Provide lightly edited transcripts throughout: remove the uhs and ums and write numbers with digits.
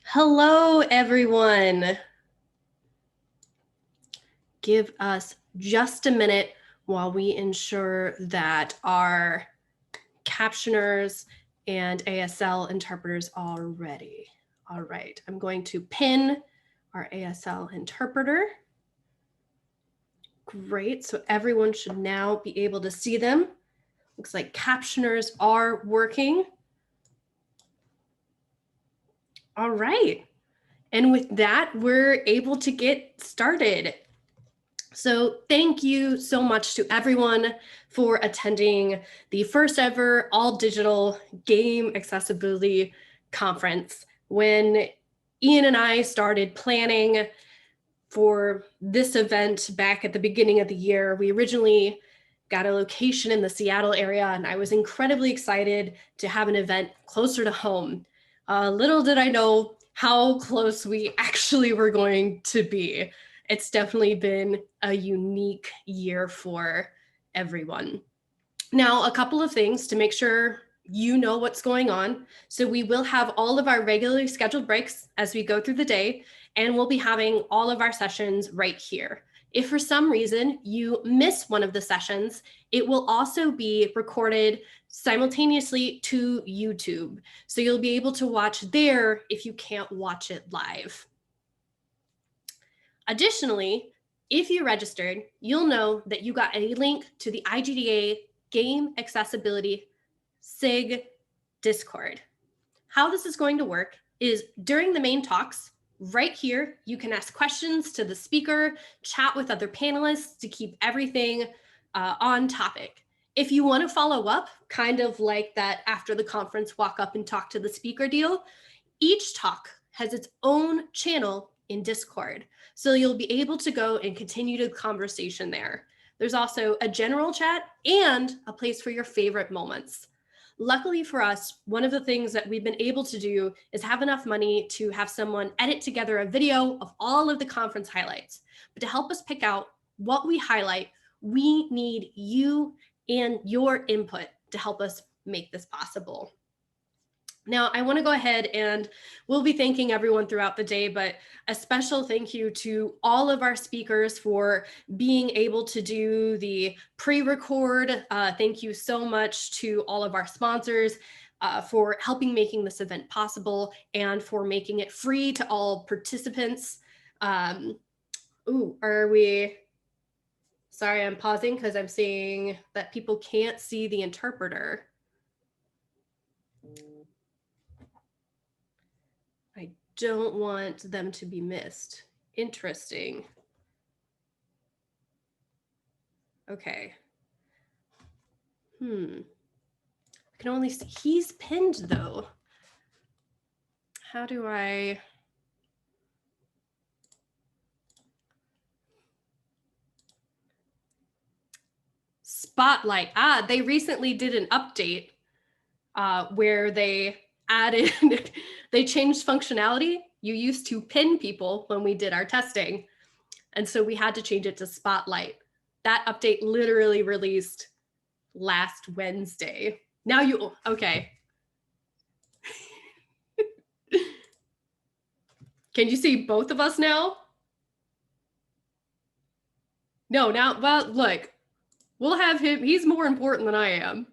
Hello, everyone. Give us just a minute while we ensure that our captioners and ASL interpreters are ready. All right, I'm going to pin our ASL interpreter. Great, so everyone should now be able to see them. Looks like captioners are working. All right, and with that, we're able to get started. So thank you so much to everyone for attending the first ever all digital game accessibility conference. When Ian and I started planning for this event back at the beginning of the year, we originally got a location in the Seattle area, and I was incredibly excited to have an event closer to home. Little did I know how close we actually were going to be. It's definitely been a unique year for everyone. Now, a couple of things to make sure you know what's going on. So we will have all of our regularly scheduled breaks as we go through the day, and we'll be having all of our sessions right here. If for some reason you miss one of the sessions, it will also be recorded simultaneously to YouTube. So you'll be able to watch there if you can't watch it live. Additionally, if you registered, you'll know that you got a link to the IGDA Game Accessibility SIG Discord. How this is going to work is during the main talks, right here, you can ask questions to the speaker, chat with other panelists to keep everything on topic. If you want to follow up, kind of like that after the conference walk up and talk to the speaker deal, each talk has its own channel in Discord. So you'll be able to go and continue the conversation there. There's also a general chat and a place for your favorite moments. Luckily for us, one of the things that we've been able to do is have enough money to have someone edit together a video of all of the conference highlights. But to help us pick out what we highlight, we need you and your input to help us make this possible. Now, I want to go ahead and we'll be thanking everyone throughout the day, but a special thank you to all of our speakers for being able to do the pre-record. Thank you so much to all of our sponsors for helping making this event possible and for making it free to all participants. Are we? Sorry, I'm pausing because I'm seeing that people can't see the interpreter. I don't want them to be missed. Interesting. Okay. I can only see, he's pinned though. How do I? Spotlight. They recently did an update where they added, they changed functionality. You used to pin people when we did our testing. And so we had to change it to Spotlight. That update literally released last Wednesday. Now you, okay. Can you see both of us now? No, now, well, look, we'll have him. He's more important than I am.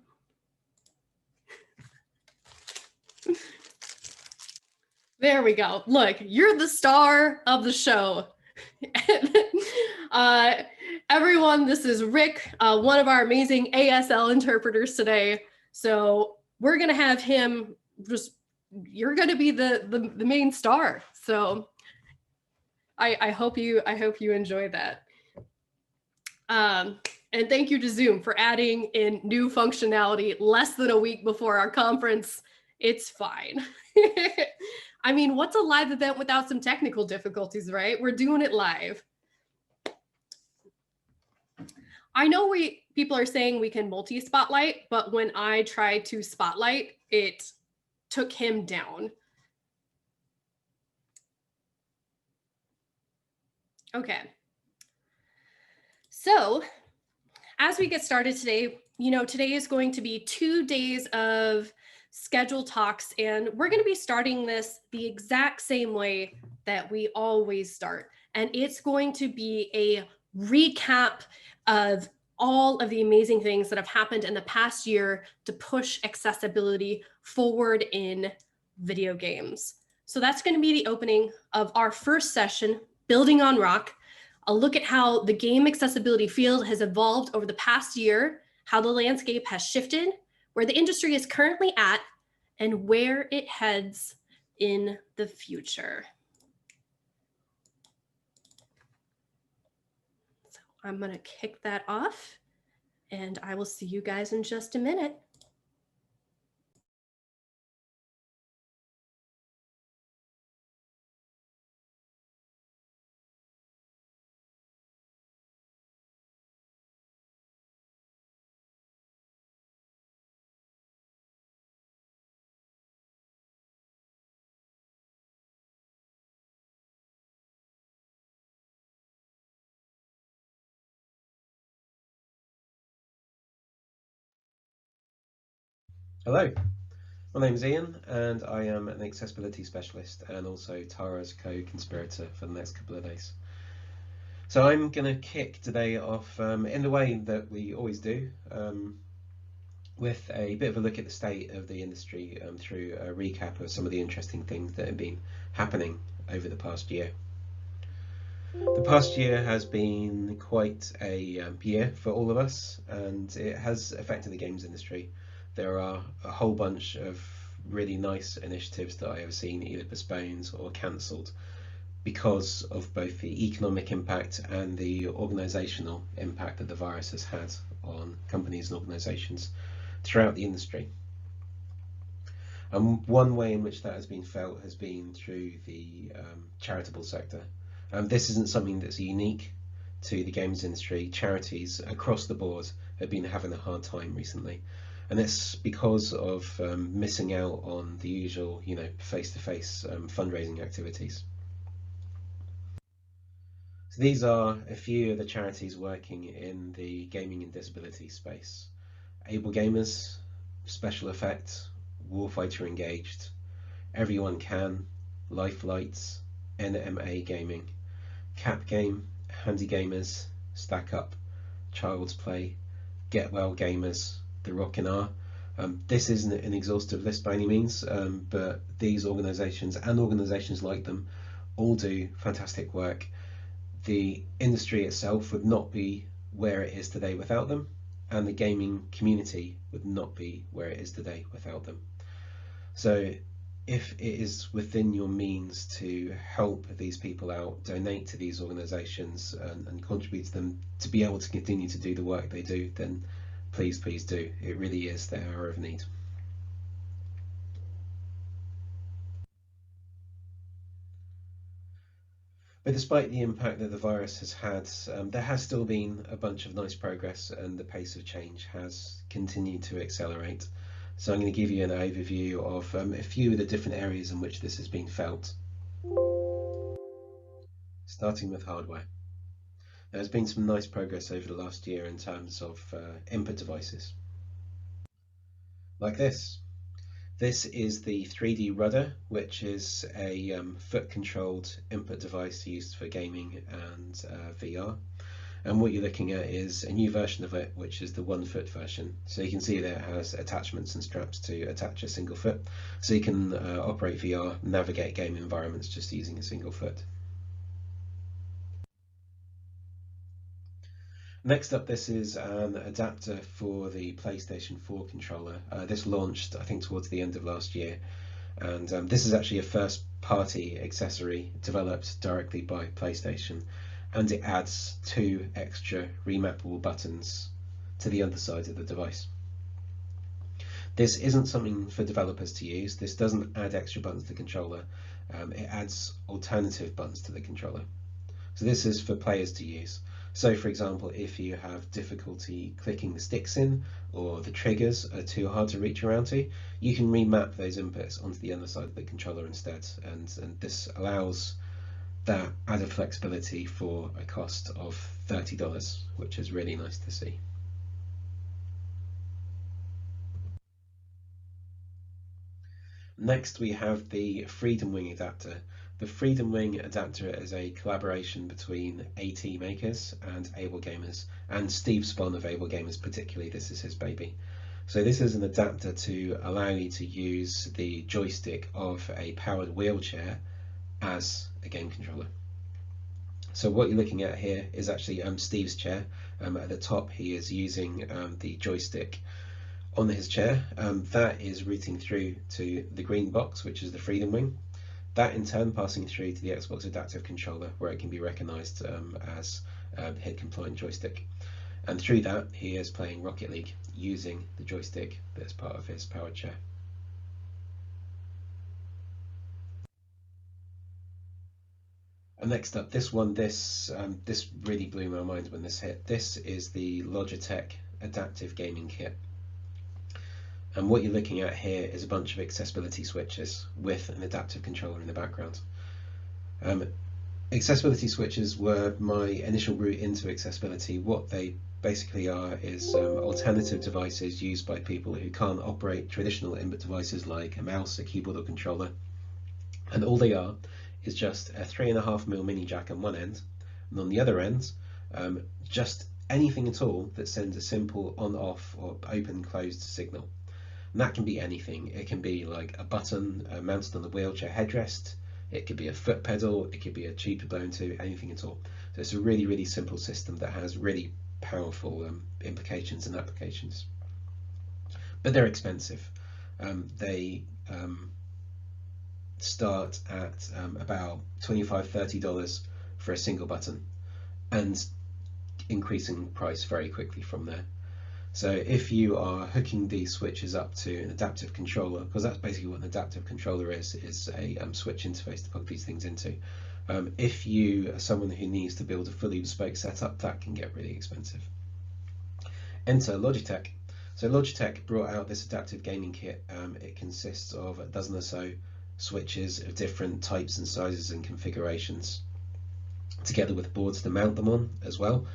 There we go. Look, you're the star of the show. Everyone, this is Rick, one of our amazing ASL interpreters today. So we're gonna have him just. You're gonna be the main star. So I hope you enjoy that. And thank you to Zoom for adding in new functionality less than a week before our conference. It's fine. I mean, what's a live event without some technical difficulties, right? We're doing it live. I know people are saying we can multi-spotlight, but when I tried to spotlight, it took him down. Okay. So as we get started today, today is going to be 2 days of scheduled talks, and we're going to be starting this the exact same way that we always start. And it's going to be a recap of all of the amazing things that have happened in the past year to push accessibility forward in video games. So that's going to be the opening of our first session, Building on Rock. A look at how the game accessibility field has evolved over the past year, how the landscape has shifted, where the industry is currently at, and where it heads in the future. So I'm going to kick that off, and I will see you guys in just a minute. Hello, my name is Ian and I am an accessibility specialist and also Tara's co-conspirator for the next couple of days. So I'm going to kick today off in the way that we always do, with a bit of a look at the state of the industry through a recap of some of the interesting things that have been happening over the past year. The past year has been quite a year for all of us, and it has affected the games industry. There are a whole bunch of really nice initiatives that I have seen either postponed or cancelled because of both the economic impact and the organisational impact that the virus has had on companies and organisations throughout the industry. And one way in which that has been felt has been through the charitable sector. This isn't something that's unique to the games industry. Charities across the board have been having a hard time recently, and it's because of missing out on the usual, face-to-face fundraising activities. So these are a few of the charities working in the gaming and disability space: Able Gamers, Special Effect, Warfighter Engaged, Everyone Can, Lifelights, NMA Gaming, Cap Game, Handy Gamers, Stack Up, Child's Play, Get Well Gamers, The Rockin' R. This isn't an exhaustive list by any means, but these organisations and organisations like them all do fantastic work. The industry itself would not be where it is today without them, and the gaming community would not be where it is today without them. So if it is within your means to help these people out, donate to these organisations and contribute to them to be able to continue to do the work they do, then please do. It really is their hour of need. But despite the impact that the virus has had, there has still been a bunch of nice progress, and the pace of change has continued to accelerate. So I'm going to give you an overview of a few of the different areas in which this has been felt. Starting with hardware. There's been some nice progress over the last year in terms of input devices. Like this. This is the 3D rudder, which is a foot-controlled input device used for gaming and VR. And what you're looking at is a new version of it, which is the 1 foot version. So you can see that it has attachments and straps to attach a single foot. So you can operate VR, navigate game environments just using a single foot. Next up, this is an adapter for the PlayStation 4 controller. This launched, I think, towards the end of last year. And this is actually a first party accessory developed directly by PlayStation, and it adds 2 extra remappable buttons to the underside of the device. This isn't something for developers to use. This doesn't add extra buttons to the controller. It adds alternative buttons to the controller. So this is for players to use. So for example, if you have difficulty clicking the sticks in, or the triggers are too hard to reach around to, you can remap those inputs onto the underside of the controller instead. And this allows that added flexibility for a cost of $30, which is really nice to see. Next, we have the Freedom Wing adapter. The Freedom Wing adapter is a collaboration between AT Makers and Able Gamers, and Steve Spon of Able Gamers particularly. This is his baby. So this is an adapter to allow you to use the joystick of a powered wheelchair as a game controller. So what you're looking at here is actually Steve's chair. At the top, he is using the joystick on his chair. That is routing through to the green box, which is the Freedom Wing. That in turn passing through to the Xbox Adaptive Controller, where it can be recognised as a HID compliant joystick. And through that, he is playing Rocket League using the joystick that's part of his powered chair. And next up, this really blew my mind when this hit. This is the Logitech Adaptive Gaming Kit. And what you're looking at here is a bunch of accessibility switches with an adaptive controller in the background. Accessibility switches were my initial route into accessibility. What they basically are is alternative devices used by people who can't operate traditional input devices like a mouse, a keyboard or controller. And all they are is just a 3.5mm mini jack on one end, and on the other end, just anything at all that sends a simple on, off or open, closed signal. And that can be anything. It can be like a button mounted on the wheelchair headrest. It could be a foot pedal. It could be a tube to blow into, anything at all. So it's a really, really simple system that has really powerful implications and applications. But they're expensive. They start at about $25, $30 for a single button, and increasing price very quickly from there. So if you are hooking these switches up to an adaptive controller, because that's basically what an adaptive controller is a switch interface to plug these things into. If you are someone who needs to build a fully bespoke setup, that can get really expensive. Enter Logitech. So Logitech brought out this adaptive gaming kit. It consists of a dozen or so switches of different types and sizes and configurations, together with boards to mount them on as well,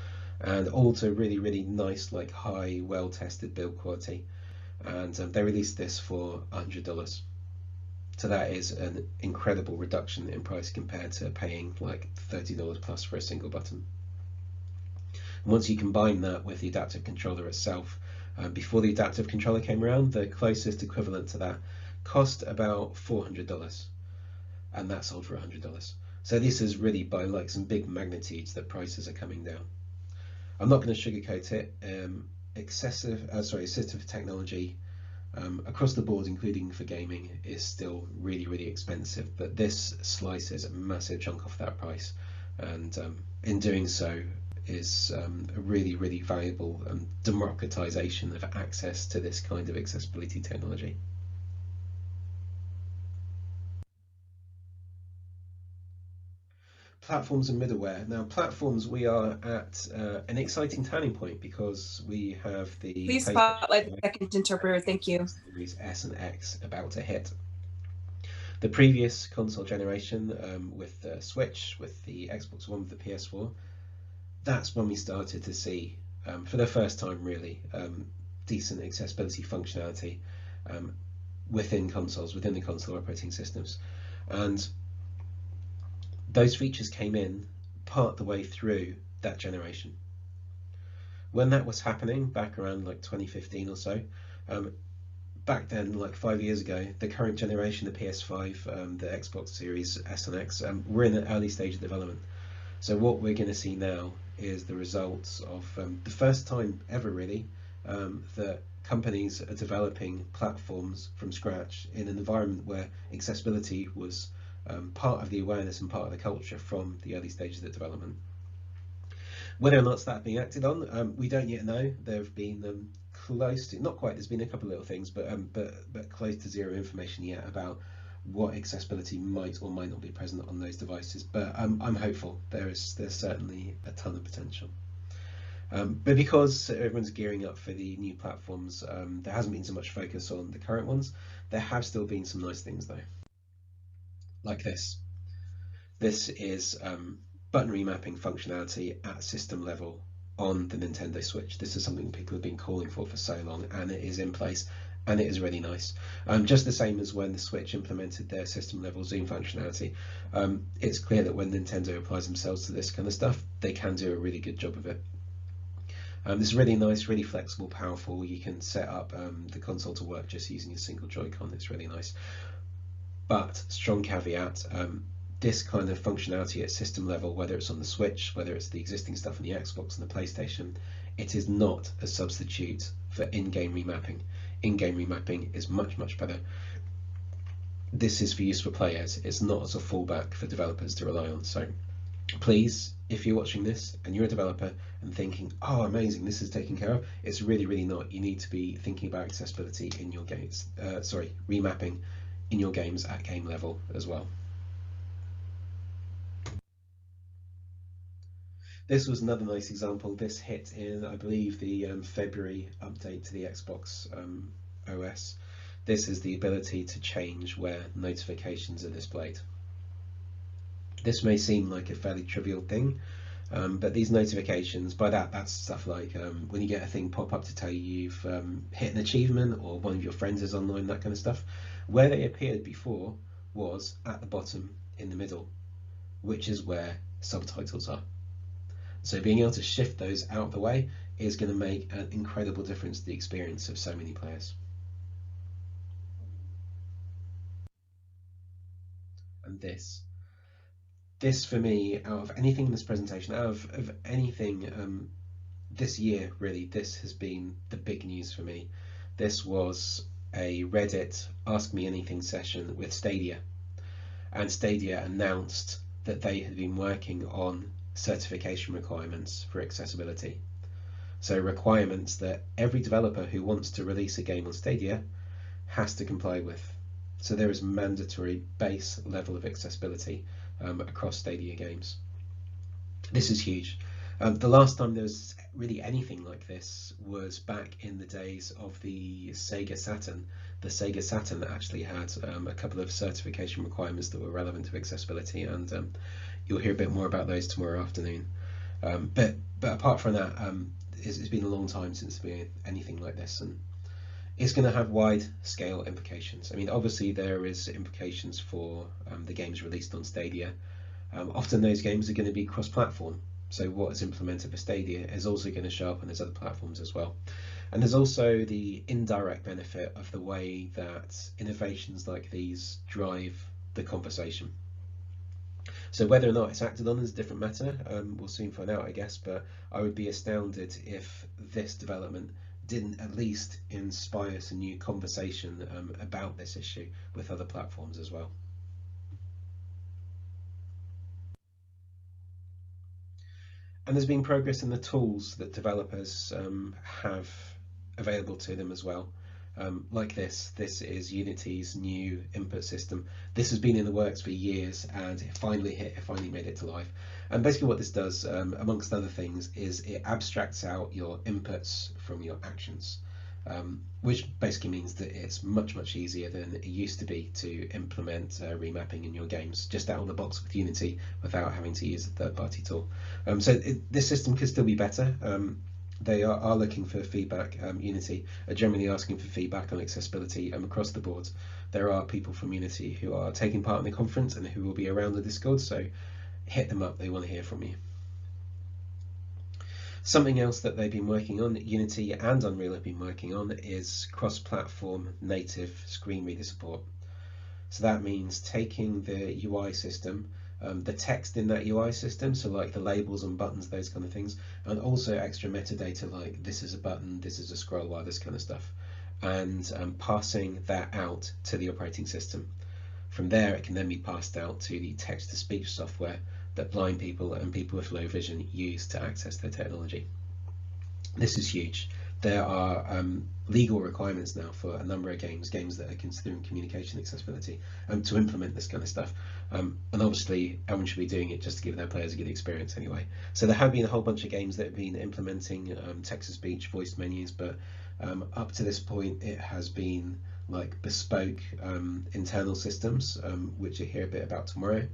and all to really, really nice, like high, well-tested build quality. And they released this for $100. So that is an incredible reduction in price compared to paying like $30 plus for a single button. And once you combine that with the adaptive controller itself, before the adaptive controller came around, the closest equivalent to that cost about $400, and that sold for $100. So this is really by like some big magnitudes that prices are coming down. I'm not going to sugarcoat it. Assistive technology across the board, including for gaming, is still really, really expensive. But this slices a massive chunk off that price, and in doing so, is a really, really valuable democratization of access to this kind of accessibility technology. Platforms and middleware. Now, platforms, we are at an exciting turning point because we have the Please PlayStation spotlight the second interpreter. Thank you. Series S and X about to hit. The previous console generation, with the Switch, with the Xbox One, with the PS4, that's when we started to see, for the first time really, decent accessibility functionality within consoles, within the console operating systems. And those features came in part the way through that generation. When that was happening back around like 2015 or so, back then, like 5 years ago, the current generation, the PS5, the Xbox Series S and X, we're in the early stage of development. So what we're going to see now is the results of the first time ever, really, that companies are developing platforms from scratch in an environment where accessibility was part of the awareness and part of the culture from the early stages of development. Whether or not that's being acted on, we don't yet know. There have been close to, not quite, there's been a couple of little things, but close to zero information yet about what accessibility might or might not be present on those devices. But I'm hopeful. There's certainly a ton of potential. But because everyone's gearing up for the new platforms, there hasn't been so much focus on the current ones. There have still been some nice things though, like this. This is button remapping functionality at system level on the Nintendo Switch. This is something people have been calling for so long, and it is in place, and it is really nice. Just the same as when the Switch implemented their system level zoom functionality. It's clear that when Nintendo applies themselves to this kind of stuff, they can do a really good job of it. This is really nice, really flexible, powerful. You can set up the console to work just using a single Joy-Con. It's really nice. But strong caveat, this kind of functionality at system level, whether it's on the Switch, whether it's the existing stuff on the Xbox and the PlayStation, it is not a substitute for in-game remapping. In-game remapping is much, much better. This is for use for players. It's not as a fallback for developers to rely on. So please, if you're watching this and you're a developer and thinking, oh, amazing, this is taken care of, it's really, really not. You need to be thinking about accessibility in your games, remapping in your games at game level as well. This was another nice example. This hit in, I believe, the February update to the Xbox OS. This is the ability to change where notifications are displayed. This may seem like a fairly trivial thing, but these notifications, by that's stuff like when you get a thing pop up to tell you you've hit an achievement or one of your friends is online, that kind of stuff. Where they appeared before was at the bottom in the middle, which is where subtitles are. So being able to shift those out of the way is going to make an incredible difference to the experience of so many players. And this for me, out of anything in this presentation, out of anything this year, really, this has been the big news for me. This was a Reddit Ask Me Anything session with Stadia, and Stadia announced that they had been working on certification requirements for accessibility. So requirements that every developer who wants to release a game on Stadia has to comply with. So there is mandatory base level of accessibility across Stadia games. This is huge. The last time there was really anything like this was back in the days of the Sega Saturn. The Sega Saturn actually had a couple of certification requirements that were relevant to accessibility, and you'll hear a bit more about those tomorrow afternoon. But apart from that, it's been a long time since there's been anything like this, and it's going to have wide scale implications. I mean, obviously there is implications for the games released on Stadia. Often those games are going to be cross-platform, so what is implemented for Stadia is also going to show up on those other platforms as well. And there's also the indirect benefit of the way that innovations like these drive the conversation. So whether or not it's acted on is a different matter. We'll soon find out, I guess, but I would be astounded if this development didn't at least inspire some new conversation about this issue with other platforms as well. And there's been progress in the tools that developers have available to them as well. Like this is Unity's new input system. This has been in the works for years, and it finally made it to life. And basically what this does, amongst other things, is it abstracts out your inputs from your actions. Which basically means that it's much easier than it used to be to implement remapping in your games just out of the box with Unity without having to use a third-party tool. So this system could still be better. They are looking for feedback. Unity are generally asking for feedback on accessibility across the board. There are people from Unity who are taking part in the conference and who will be around the Discord, so hit them up, they want to hear from you. Something else that they've been working on, Unity and Unreal have been working on, is cross-platform native screen reader support. So that means taking the UI system, the text in that UI system, so like the labels and buttons, those kind of things, and also extra metadata like this is a button, this is a scroll bar, this kind of stuff, and passing that out to the operating system. From there, it can then be passed out to the text-to-speech software that blind people and people with low vision use to access their technology. This is huge. There are legal requirements now for a number of games that are considering communication accessibility, to implement this kind of stuff. And obviously, everyone should be doing it just to give their players a good experience anyway. So there have been a whole bunch of games that have been implementing text-to-speech voice menus, but up to this point, it has been like bespoke internal systems, which you'll hear a bit about tomorrow.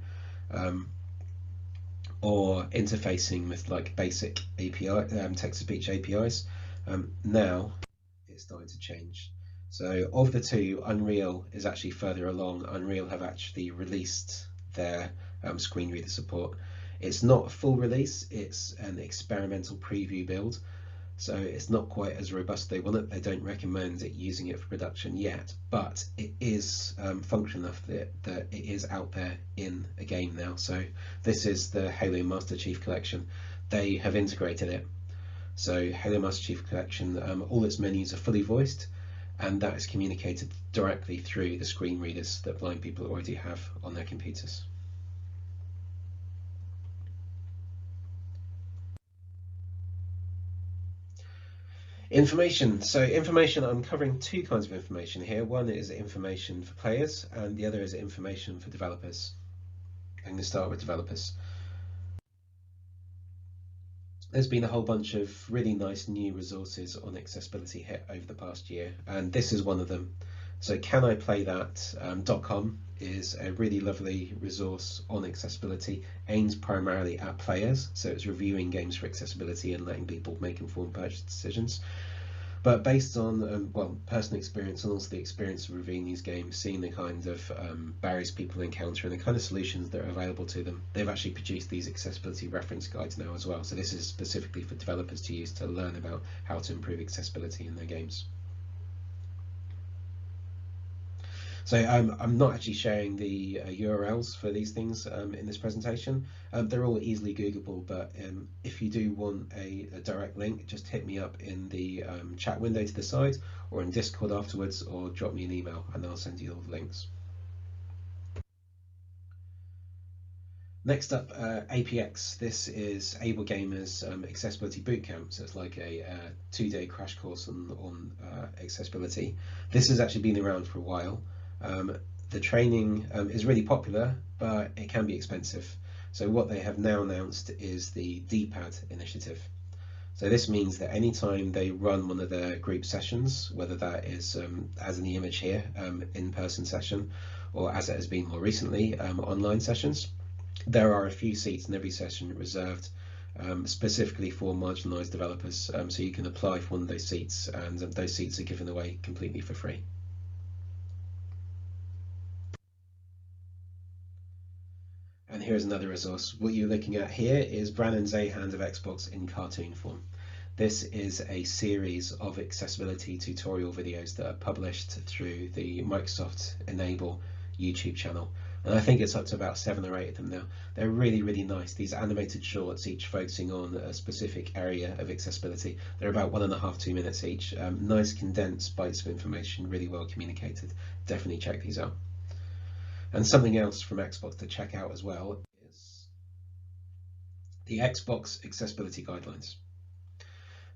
Or interfacing with like basic API, text-to-speech APIs. Now it's starting to change. So of the two, Unreal is actually further along. Unreal have actually released their screen reader support. It's not a full release, it's an experimental preview build. So it's not quite as robust as they want it. They don't recommend it using it for production yet, but it is functional enough that it is out there in a game now. So this is the Halo Master Chief Collection. They have integrated it. So Halo Master Chief Collection, all its menus are fully voiced, and that is communicated directly through the screen readers that blind people already have on their computers. Information. So information, I'm covering two kinds of information here. One is information for players and the other is information for developers. I'm going to start with developers. There's been a whole bunch of really nice new resources on accessibility hit over the past year, and this is one of them. So caniplaythat.com is a really lovely resource on accessibility, aimed primarily at players. So it's reviewing games for accessibility and letting people make informed purchase decisions. But based on well, personal experience and also the experience of reviewing these games, seeing the kind of barriers people encounter and the kind of solutions that are available to them, they've actually produced these accessibility reference guides now as well. So this is specifically for developers to use to learn about how to improve accessibility in their games. So I'm not actually sharing the URLs for these things in this presentation. They're all easily Googleable, but if you do want a direct link, just hit me up in the chat window to the side or in Discord afterwards, or drop me an email and I'll send you all the links. Next up, APX. This is Able Gamers Accessibility Bootcamp. So it's like a 2-day crash course on accessibility. This has actually been around for a while. The training is really popular, but it can be expensive. So what they have now announced is the D-pad initiative. So this means that anytime they run one of their group sessions, whether that is, as in the image here, in-person session, or as it has been more recently, online sessions, there are a few seats in every session reserved specifically for marginalised developers. So you can apply for one of those seats, and those seats are given away completely for free. And here's another resource. What you're looking at here is Brandon's A-Hand of Xbox in cartoon form. This is a series of accessibility tutorial videos that are published through the Microsoft Enable YouTube channel. And I think it's up to about 7 or 8 of them now. They're really, really nice. These animated shorts, each focusing on a specific area of accessibility. They're about 1.5 to 2 minutes each. Nice condensed bites of information, really well communicated. Definitely check these out. And something else from Xbox to check out as well is the Xbox Accessibility Guidelines.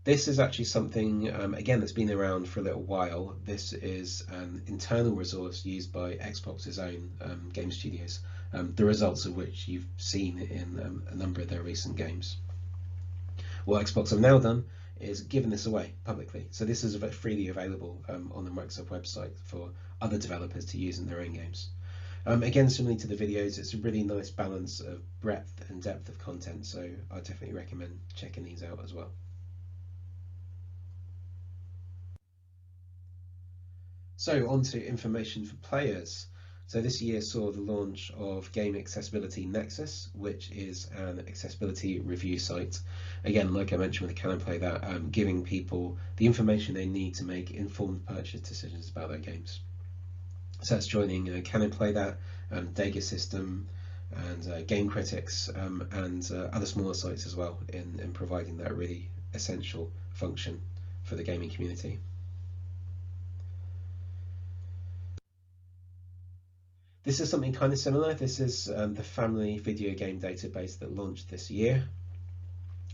This is actually something, again, that's been around for a little while. This is an internal resource used by Xbox's own game studios, the results of which you've seen in a number of their recent games. What Xbox have now done is given this away publicly. So this is freely available on the Microsoft website for other developers to use in their own games. Again, similarly to the videos, it's a really nice balance of breadth and depth of content, so I definitely recommend checking these out as well. So on to information for players. So this year saw the launch of Game Accessibility Nexus, which is an accessibility review site. Again, like I mentioned with Can I Play That, giving people the information they need to make informed purchase decisions about their games. So that's joining Can I Play That, Dega System, and Game Critics, and other smaller sites as well in providing that really essential function for the gaming community. This is something kind of similar. This is the family video game database that launched this year.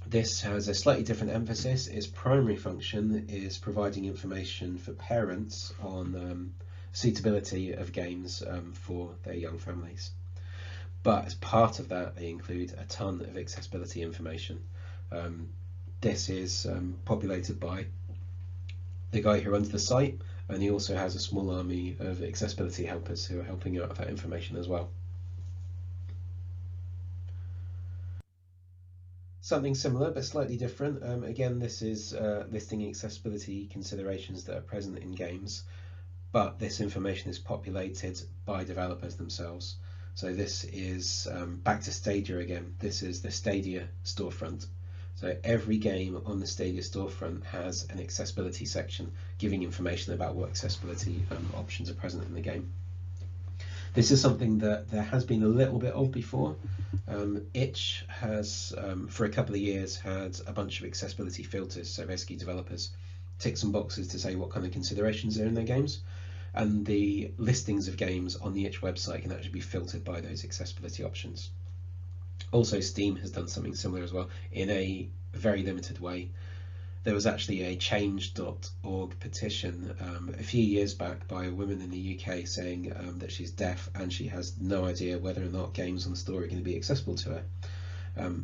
This has a slightly different emphasis. Its primary function is providing information for parents on suitability of games for their young families. But as part of that, they include a ton of accessibility information. This is populated by the guy who runs the site, and he also has a small army of accessibility helpers who are helping out with that information as well. Something similar but slightly different. Again, this is listing accessibility considerations that are present in games, but this information is populated by developers themselves. So this is back to Stadia again. This is the Stadia storefront. So every game on the Stadia storefront has an accessibility section giving information about what accessibility options are present in the game. This is something that there has been a little bit of before. Itch has, for a couple of years, had a bunch of accessibility filters. So basically developers tick some boxes to say what kind of considerations are in their games. And the listings of games on the Itch website can actually be filtered by those accessibility options. Also, Steam has done something similar as well in a very limited way. There was actually a change.org petition a few years back by a woman in the UK saying that she's deaf and she has no idea whether or not games on the store are going to be accessible to her.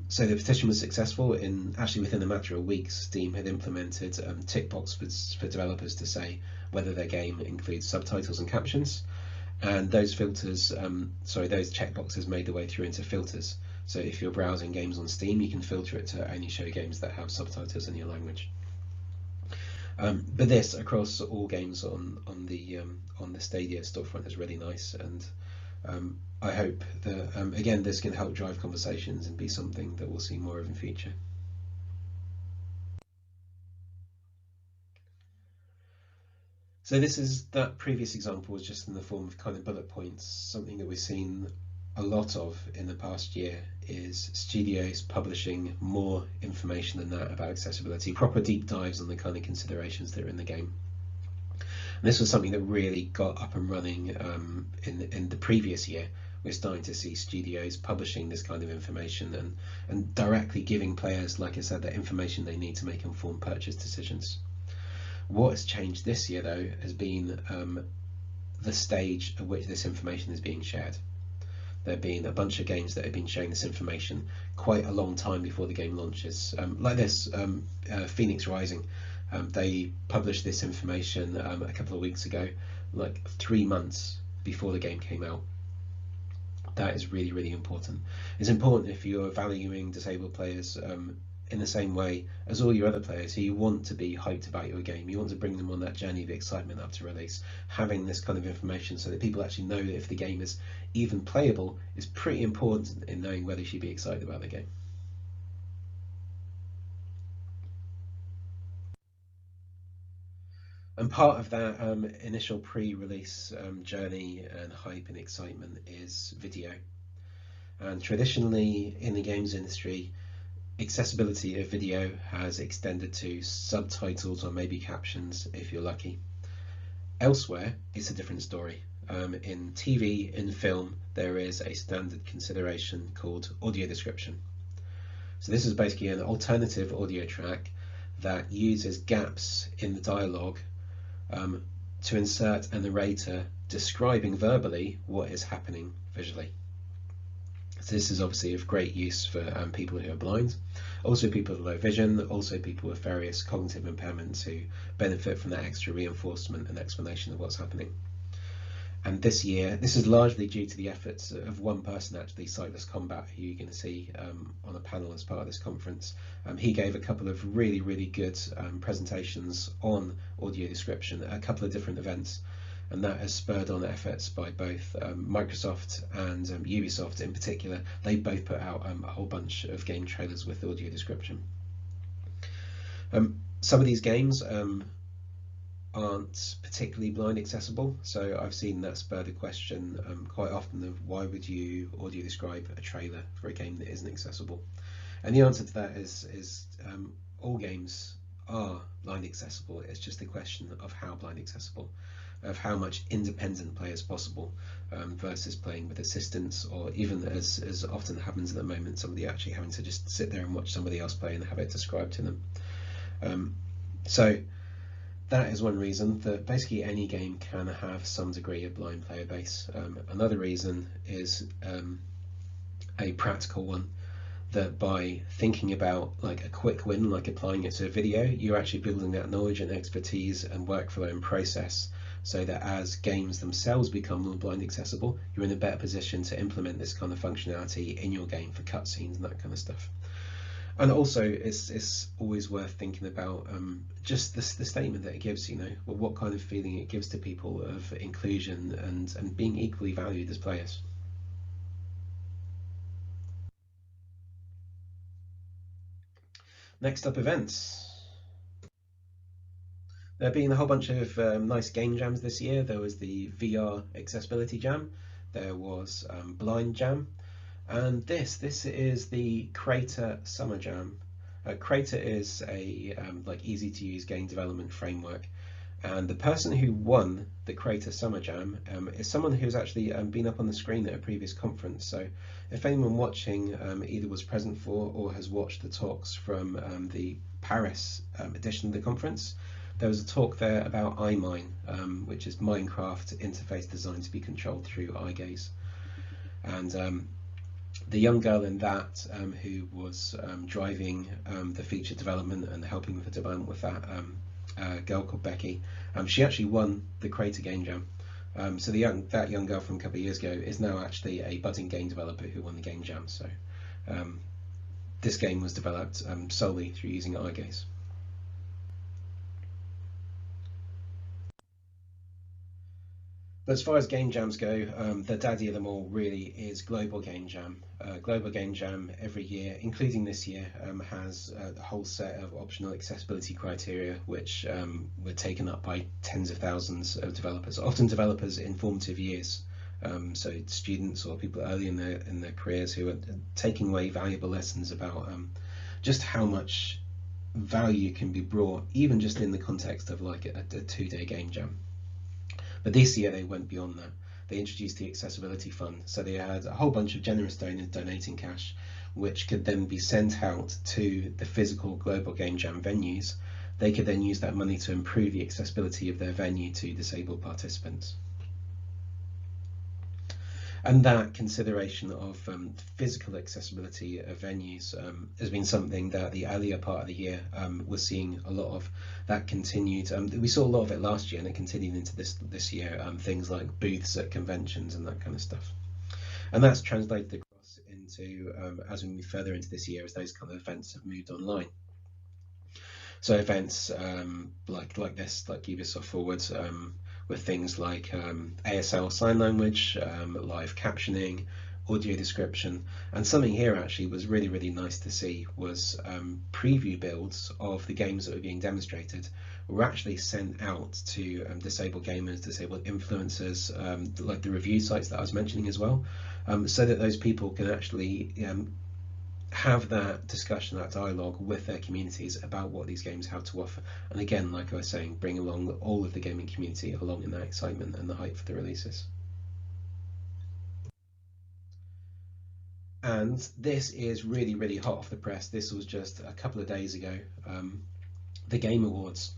So the petition was successful. Actually within a matter of weeks, Steam had implemented tick boxes for developers to say whether their game includes subtitles and captions, and those filters, those checkboxes made their way through into filters. So if you're browsing games on Steam, you can filter it to only show games that have subtitles in your language. But this across all games on the Stadia storefront is really nice, and I hope that again this can help drive conversations and be something that we'll see more of in future. So this is that previous example was just in the form of kind of bullet points. Something that we've seen a lot of in the past year is studios publishing more information than that about accessibility, proper deep dives on the kind of considerations that are in the game. And this was something that really got up and running in the previous year. We're starting to see studios publishing this kind of information and directly giving players, like I said, the information they need to make informed purchase decisions. What has changed this year, though, has been the stage at which this information is being shared. There have been a bunch of games that have been sharing this information quite a long time before the game launches. Like this, Phoenix Rising, they published this information a couple of weeks ago, like 3 months before the game came out. That is really, really important. It's important if you're valuing disabled players in the same way as all your other players who you want to be hyped about your game. You want to bring them on that journey of excitement up to release. Having this kind of information so that people actually know that if the game is even playable is pretty important in knowing whether you should be excited about the game. And part of that initial pre-release journey and hype and excitement is video. And traditionally in the games industry, accessibility of video has extended to subtitles or maybe captions if you're lucky. Elsewhere, it's a different story. In TV, in film, there is a standard consideration called audio description. So this is basically an alternative audio track that uses gaps in the dialogue to insert a narrator describing verbally what is happening visually. So this is obviously of great use for people who are blind, also people with low vision, also people with various cognitive impairments who benefit from that extra reinforcement and explanation of what's happening. And this year, this is largely due to the efforts of one person actually, Sightless Combat, who you're going to see on a panel as part of this conference. He gave a couple of really, really good presentations on audio description at a couple of different events. and that has spurred on efforts by both Microsoft and Ubisoft in particular. They both put out a whole bunch of game trailers with audio description. Some of these games aren't particularly blind accessible, so I've seen that spur the question quite often of why would you audio describe a trailer for a game that isn't accessible? And the answer to that is all games are blind accessible. It's just a question of how blind accessible, of how much independent play is possible versus playing with assistance, or even as often happens at the moment, somebody actually having to just sit there and watch somebody else play and have it described to them. So that is one reason that basically any game can have some degree of blind player base. Another reason is a practical one, that by thinking about like a quick win, like applying it to a video, you're actually building that knowledge and expertise and workflow and process, so that as games themselves become more blind accessible, you're in a better position to implement this kind of functionality in your game for cutscenes and that kind of stuff. And also, it's always worth thinking about just the statement that it gives, well, what kind of feeling it gives to people of inclusion and being equally valued as players. Next up, events. There have been a whole bunch of nice game jams this year. There was the VR Accessibility Jam, there was Blind Jam, and this is the Crater Summer Jam. Crater is a like easy to use game development framework, and the person who won the Crater Summer Jam is someone who's actually been up on the screen at a previous conference. So if anyone watching either was present for or has watched the talks from the Paris edition of the conference, there was a talk there about iMine, which is Minecraft interface designed to be controlled through eye gaze. And the young girl in that who was driving the feature development and helping with the development with that, a girl called Becky, she actually won the Crater Game Jam. So that young girl from a couple of years ago is now actually a budding game developer who won the Game Jam. So this game was developed solely through using eye gaze. But as far as game jams go, the daddy of them all really is Global Game Jam. Global Game Jam every year, including this year, has a whole set of optional accessibility criteria which were taken up by tens of thousands of developers, often developers in formative years. So students or people early in their careers who are taking away valuable lessons about just how much value can be brought, even just in the context of like a 2-day game jam. But this year they went beyond that. They introduced the Accessibility Fund, so they had a whole bunch of generous donors donating cash, which could then be sent out to the physical Global Game Jam venues. They could then use that money to improve the accessibility of their venue to disabled participants. And that consideration of physical accessibility of venues has been something that the earlier part of the year was seeing a lot of. That continued. We saw a lot of it last year, and it continued into this year. Things like booths at conventions and that kind of stuff. And that's translated across into as we move further into this year, as those kind of events have moved online. So events like this, like Ubisoft Forward, with things like ASL sign language, live captioning, audio description, and something here actually was really nice to see was preview builds of the games that were being demonstrated were actually sent out to disabled gamers, disabled influencers, like the review sites that I was mentioning as well, so that those people can actually have that discussion, that dialogue with their communities about what these games have to offer. And again, like I was saying, bring along all of the gaming community along in that excitement and the hype for the releases. And this is really hot off the press. This was just a couple of days ago. The Game Awards.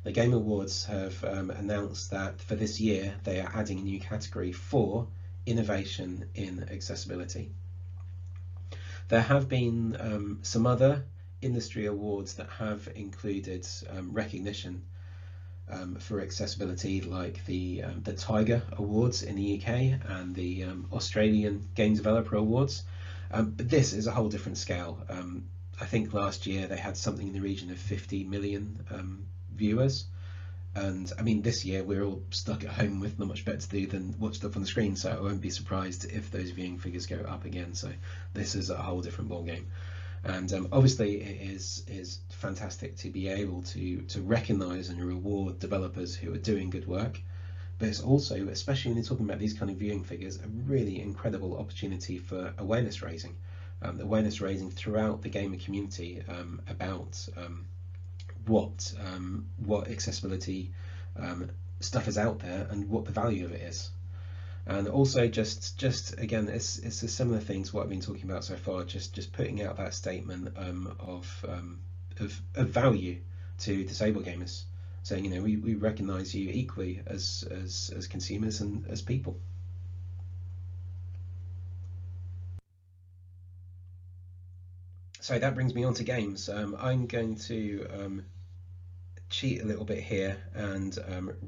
The Game Awards have announced that for this year they are adding a new category for innovation in accessibility. There have been some other industry awards that have included recognition for accessibility, like the Tiger Awards in the UK and the Australian Game Developer Awards. But this is a whole different scale. I think last year they had something in the region of 50 million viewers. And I mean, this year we're all stuck at home with not much better to do than watch stuff on the screen, so I won't be surprised if those viewing figures go up again. So this is a whole different ballgame. And obviously it is fantastic to be able to recognise and reward developers who are doing good work, but it's also, especially when you're talking about these kind of viewing figures, a really incredible opportunity for awareness raising. Awareness raising throughout the gamer community about what accessibility stuff is out there and what the value of it is. And also just again, it's a similar thing to what I've been talking about so far. Just putting out that statement of value to disabled gamers, saying, you know, we recognise you equally as consumers and as people. So that brings me on to games. I'm going to cheat a little bit here and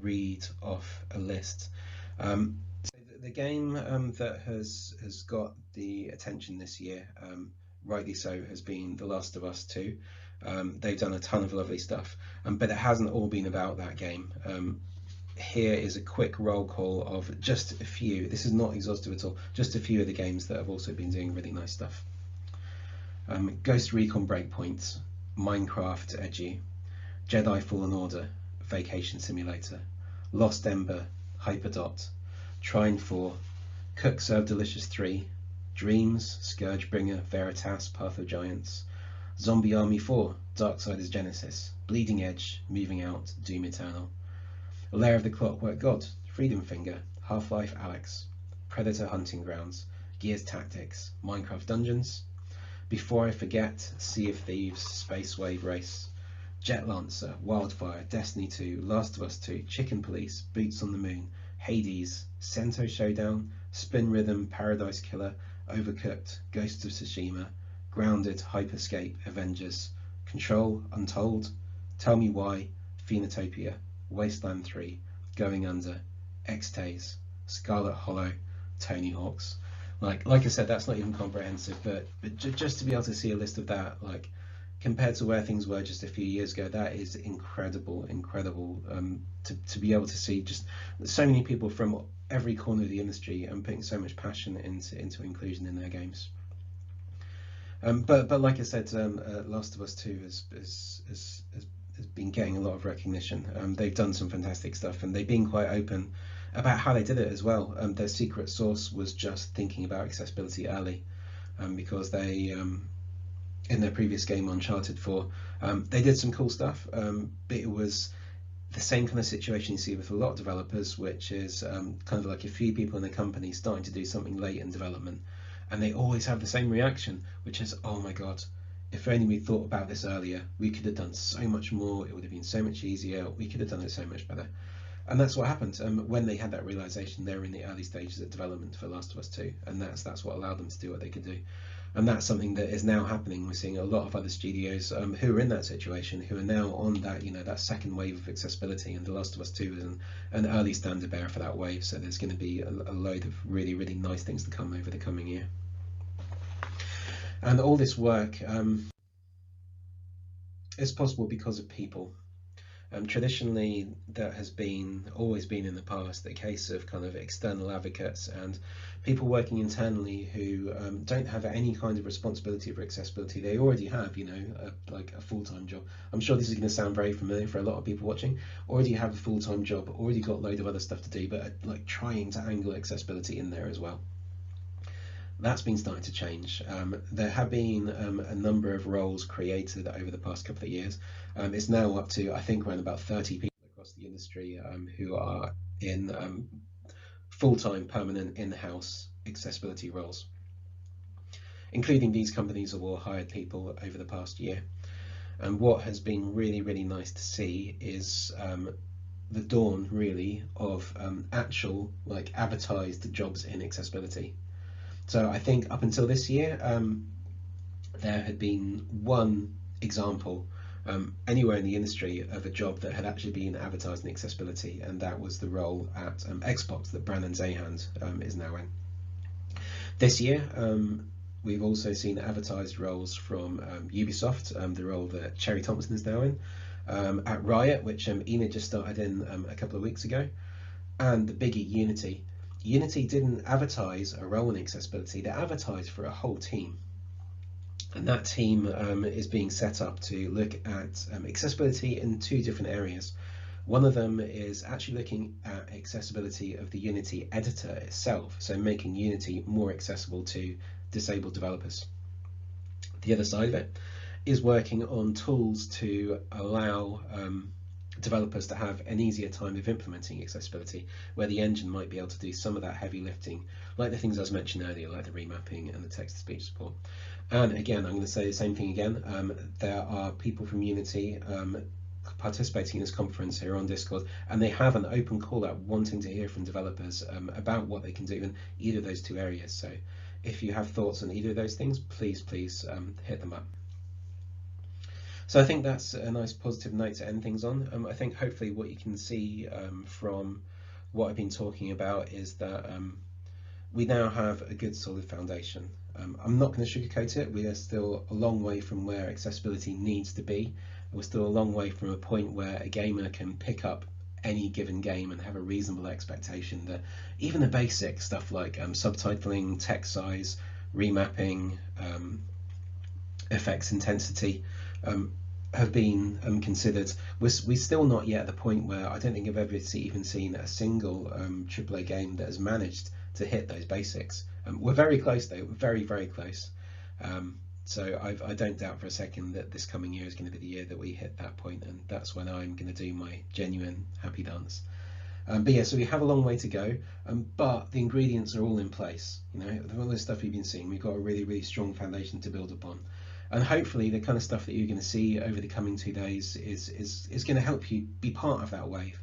read off a list. So the game that has got the attention this year, rightly so, has been The Last of Us 2. They've done a ton of lovely stuff, but it hasn't all been about that game. Here is a quick roll call of just a few. This is not exhaustive at all. Just a few of the games that have also been doing really nice stuff. Ghost Recon Breakpoint, Minecraft Edgy, Jedi Fallen Order, Vacation Simulator, Lost Ember, Hyperdot, Trine 4, Cook Serve Delicious 3, Dreams, Scourgebringer, Veritas, Path of Giants, Zombie Army 4, Darksiders Genesis, Bleeding Edge, Moving Out, Doom Eternal, Lair of the Clockwork God, Freedom Finger, Half-Life Alyx, Predator Hunting Grounds, Gears Tactics, Minecraft Dungeons, Before I Forget, Sea of Thieves, Space Wave Race, Jet Lancer, Wildfire, Destiny 2, Last of Us 2, Chicken Police, Boots on the Moon, Hades, Sento Showdown, Spin Rhythm, Paradise Killer, Overcooked, Ghost of Tsushima, Grounded, Hyperscape, Avengers, Control, Untold, Tell Me Why, Phenotopia, Wasteland 3, Going Under, X-Tays, Scarlet Hollow, Tony Hawk's. Like I said, that's not even comprehensive, but just to be able to see a list of that, like, compared to where things were just a few years ago, that is incredible to be able to see just so many people from every corner of the industry and putting so much passion into inclusion in their games. But like I said, Last of Us 2 has been getting a lot of recognition. They've done some fantastic stuff, and they've been quite open about how they did it as well. Their secret sauce was just thinking about accessibility early, because they in their previous game Uncharted 4, they did some cool stuff, but it was the same kind of situation you see with a lot of developers, which is kind of like a few people in the company starting to do something late in development, and they always have the same reaction, which is, oh my god, if only we thought about this earlier, we could have done so much more, it would have been so much easier, we could have done it so much better. And that's what happened. When they had that realization, they were in the early stages of development for Last of Us 2, and that's what allowed them to do what they could do. And that's something that is now happening. We're seeing a lot of other studios who are in that situation, who are now on that, you know, that second wave of accessibility, and The Last of Us 2 is an early standard bearer for that wave. So there's going to be a load of really, really nice things to come over the coming year. And all this work is possible because of people. Traditionally, that has always been in the past the case of kind of external advocates and people working internally who don't have any kind of responsibility for accessibility. They already have, you know, like a full-time job. I'm sure this is going to sound very familiar for a lot of people watching. Already have a full-time job, already got a load of other stuff to do, but are, like, trying to angle accessibility in there as well. That's been starting to change. There have been a number of roles created over the past couple of years. It's now up to, I think, around about 30 people across the industry who are in full-time, permanent, in-house accessibility roles. Including these companies have all hired people over the past year. And what has been really, really nice to see is the dawn, really, of actual, like, advertised jobs in accessibility. So I think up until this year, there had been one example anywhere in the industry of a job that had actually been advertised in accessibility, and that was the role at Xbox that Brandon Zahand is now in. This year, we've also seen advertised roles from Ubisoft, the role that Cherry Thompson is now in, at Riot, which Enid just started in a couple of weeks ago, and the biggie Unity. Unity didn't advertise a role in accessibility, they advertised for a whole team. And that team is being set up to look at accessibility in two different areas. One of them is actually looking at accessibility of the Unity editor itself, so making Unity more accessible to disabled developers. The other side of it is working on tools to allow developers to have an easier time of implementing accessibility, where the engine might be able to do some of that heavy lifting, like the things I was mentioning earlier, like the remapping and the text-to-speech support. And again, I'm going to say the same thing again. There are people from Unity participating in this conference here on Discord, and they have an open call out wanting to hear from developers about what they can do in either of those two areas. So if you have thoughts on either of those things, please hit them up. So I think that's a nice positive note to end things on. I think hopefully what you can see from what I've been talking about is that we now have a good solid foundation. I'm not going to sugarcoat it. We are still a long way from where accessibility needs to be. We're still a long way from a point where a gamer can pick up any given game and have a reasonable expectation that even the basic stuff like subtitling, text size, remapping, effects intensity have been considered. We're still not yet at the point where I don't think I've ever even seen a single AAA game that has managed to hit those basics. We're very close though, very close. So I don't doubt for a second that this coming year is going to be the year that we hit that point, and that's when I'm going to do my genuine happy dance. But yeah, so we have a long way to go, but the ingredients are all in place. You know, all the stuff we've been seeing, we've got a really strong foundation to build upon. And hopefully the kind of stuff that you're going to see over the coming 2 days is going to help you be part of that wave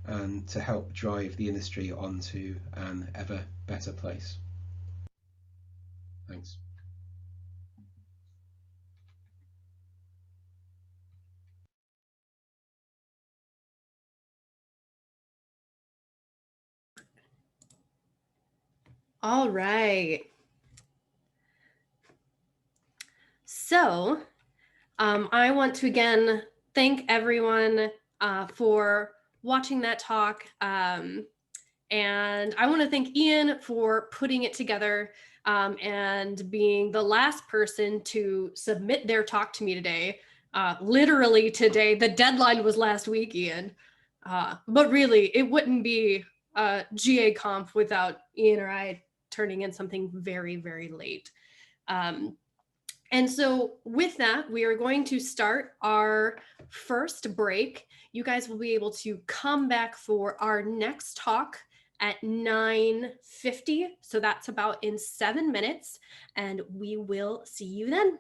and to help drive the industry onto an ever better place. Thanks. All right. So I want to again thank everyone for watching that talk. And I want to thank Ian for putting it together and being the last person to submit their talk to me today. Literally today, the deadline was last week, Ian. But really, it wouldn't be GaConf without Ian or I turning in something very late. And so with that, we are going to start our first break. You guys will be able to come back for our next talk at 9:50. So that's about in 7 minutes, and we will see you then.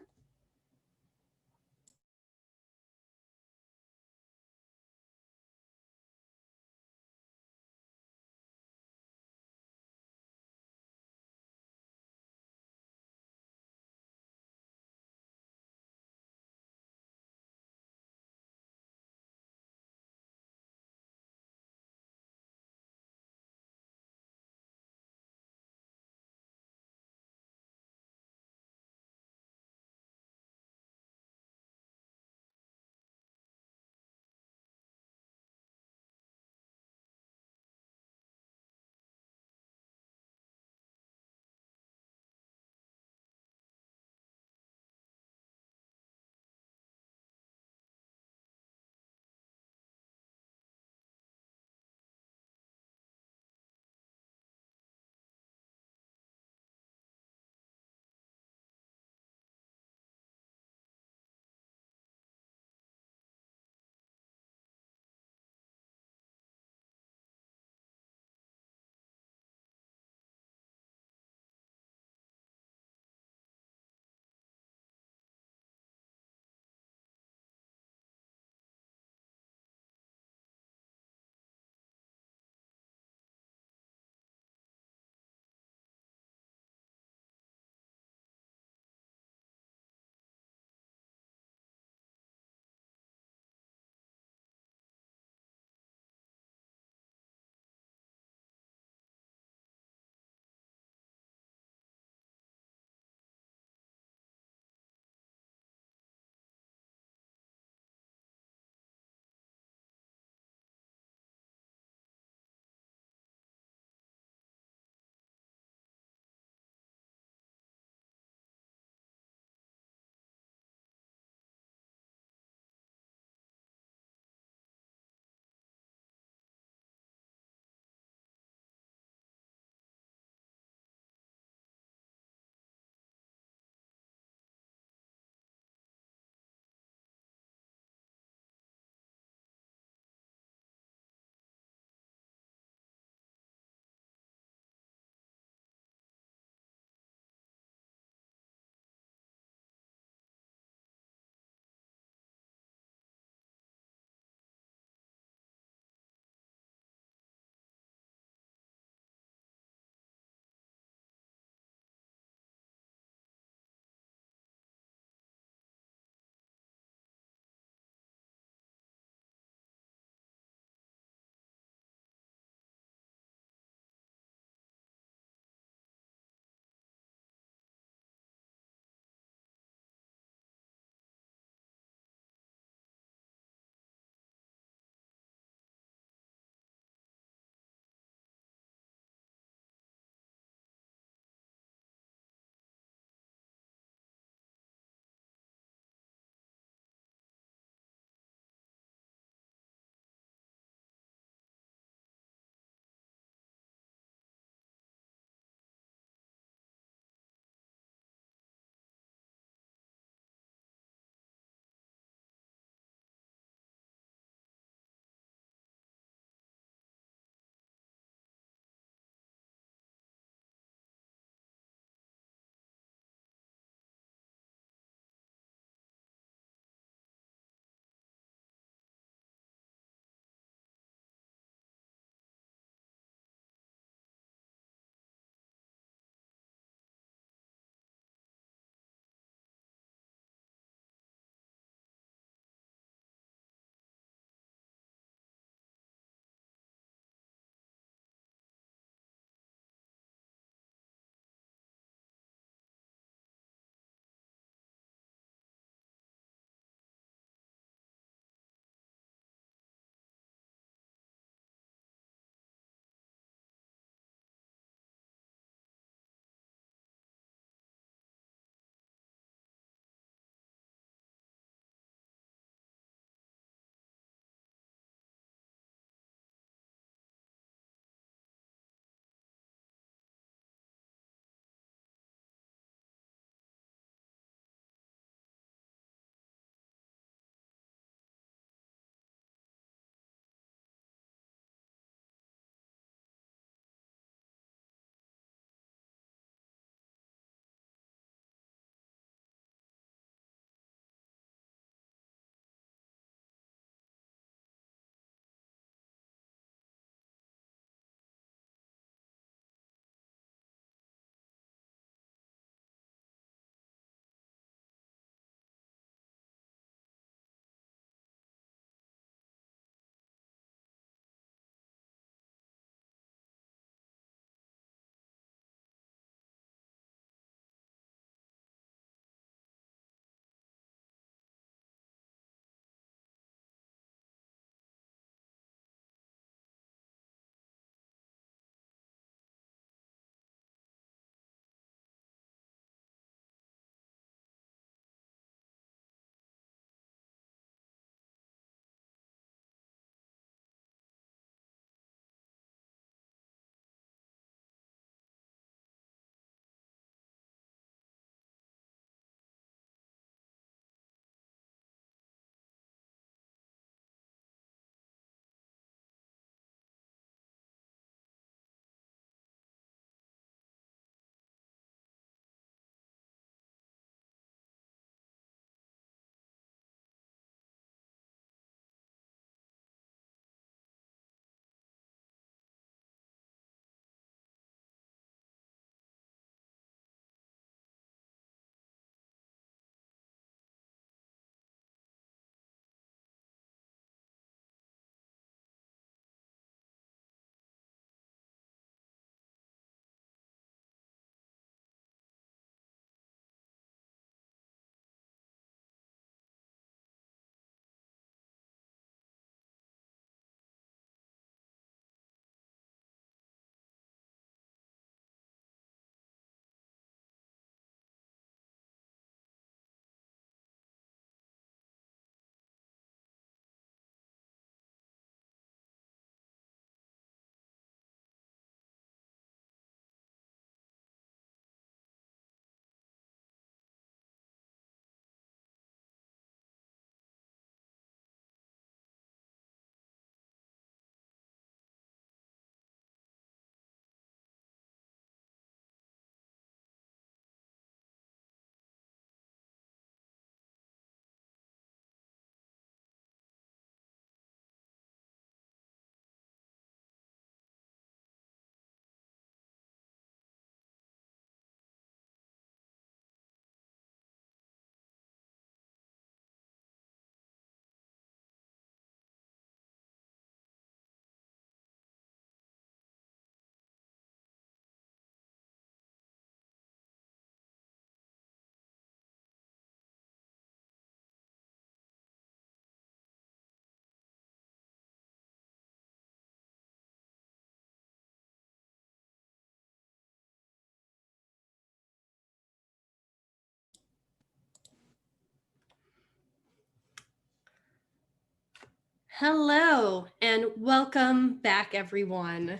Hello and welcome back, everyone.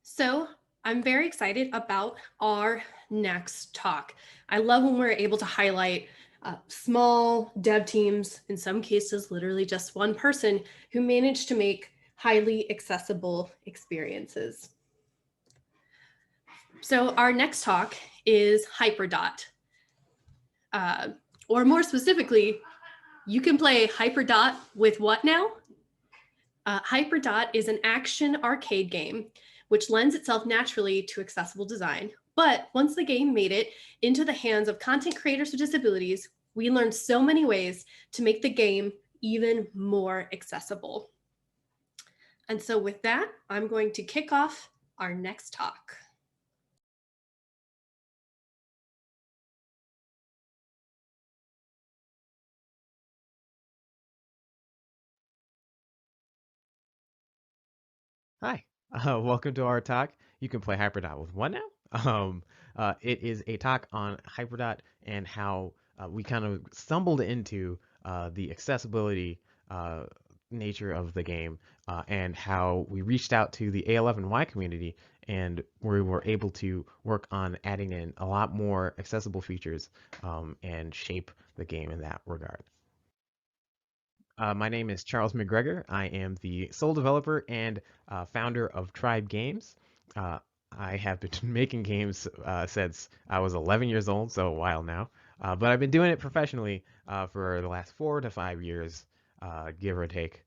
So I'm very excited about our next talk. I love when we're able to highlight small dev teams, in some cases, literally just one person who managed to make highly accessible experiences. So our next talk is Hyperdot. Or more specifically, you can play Hyperdot with what now? Hyperdot is an action arcade game which lends itself naturally to accessible design. But once the game made it into the hands of content creators with disabilities, we learned so many ways to make the game even more accessible. And so with that, I'm going to kick off our next talk. Hi, welcome to our talk. You can play Hyperdot with what now? It is a talk on Hyperdot and how we kind of stumbled into the accessibility nature of the game and how we reached out to the A11Y community and we were able to work on adding in a lot more accessible features and shape the game in that regard. My name is Charles McGregor. I am the sole developer and founder of Tribe Games. Uh, I have been making games since I was 11 years old, so a while now. But I've been doing it professionally for the last 4 to 5 years, give or take.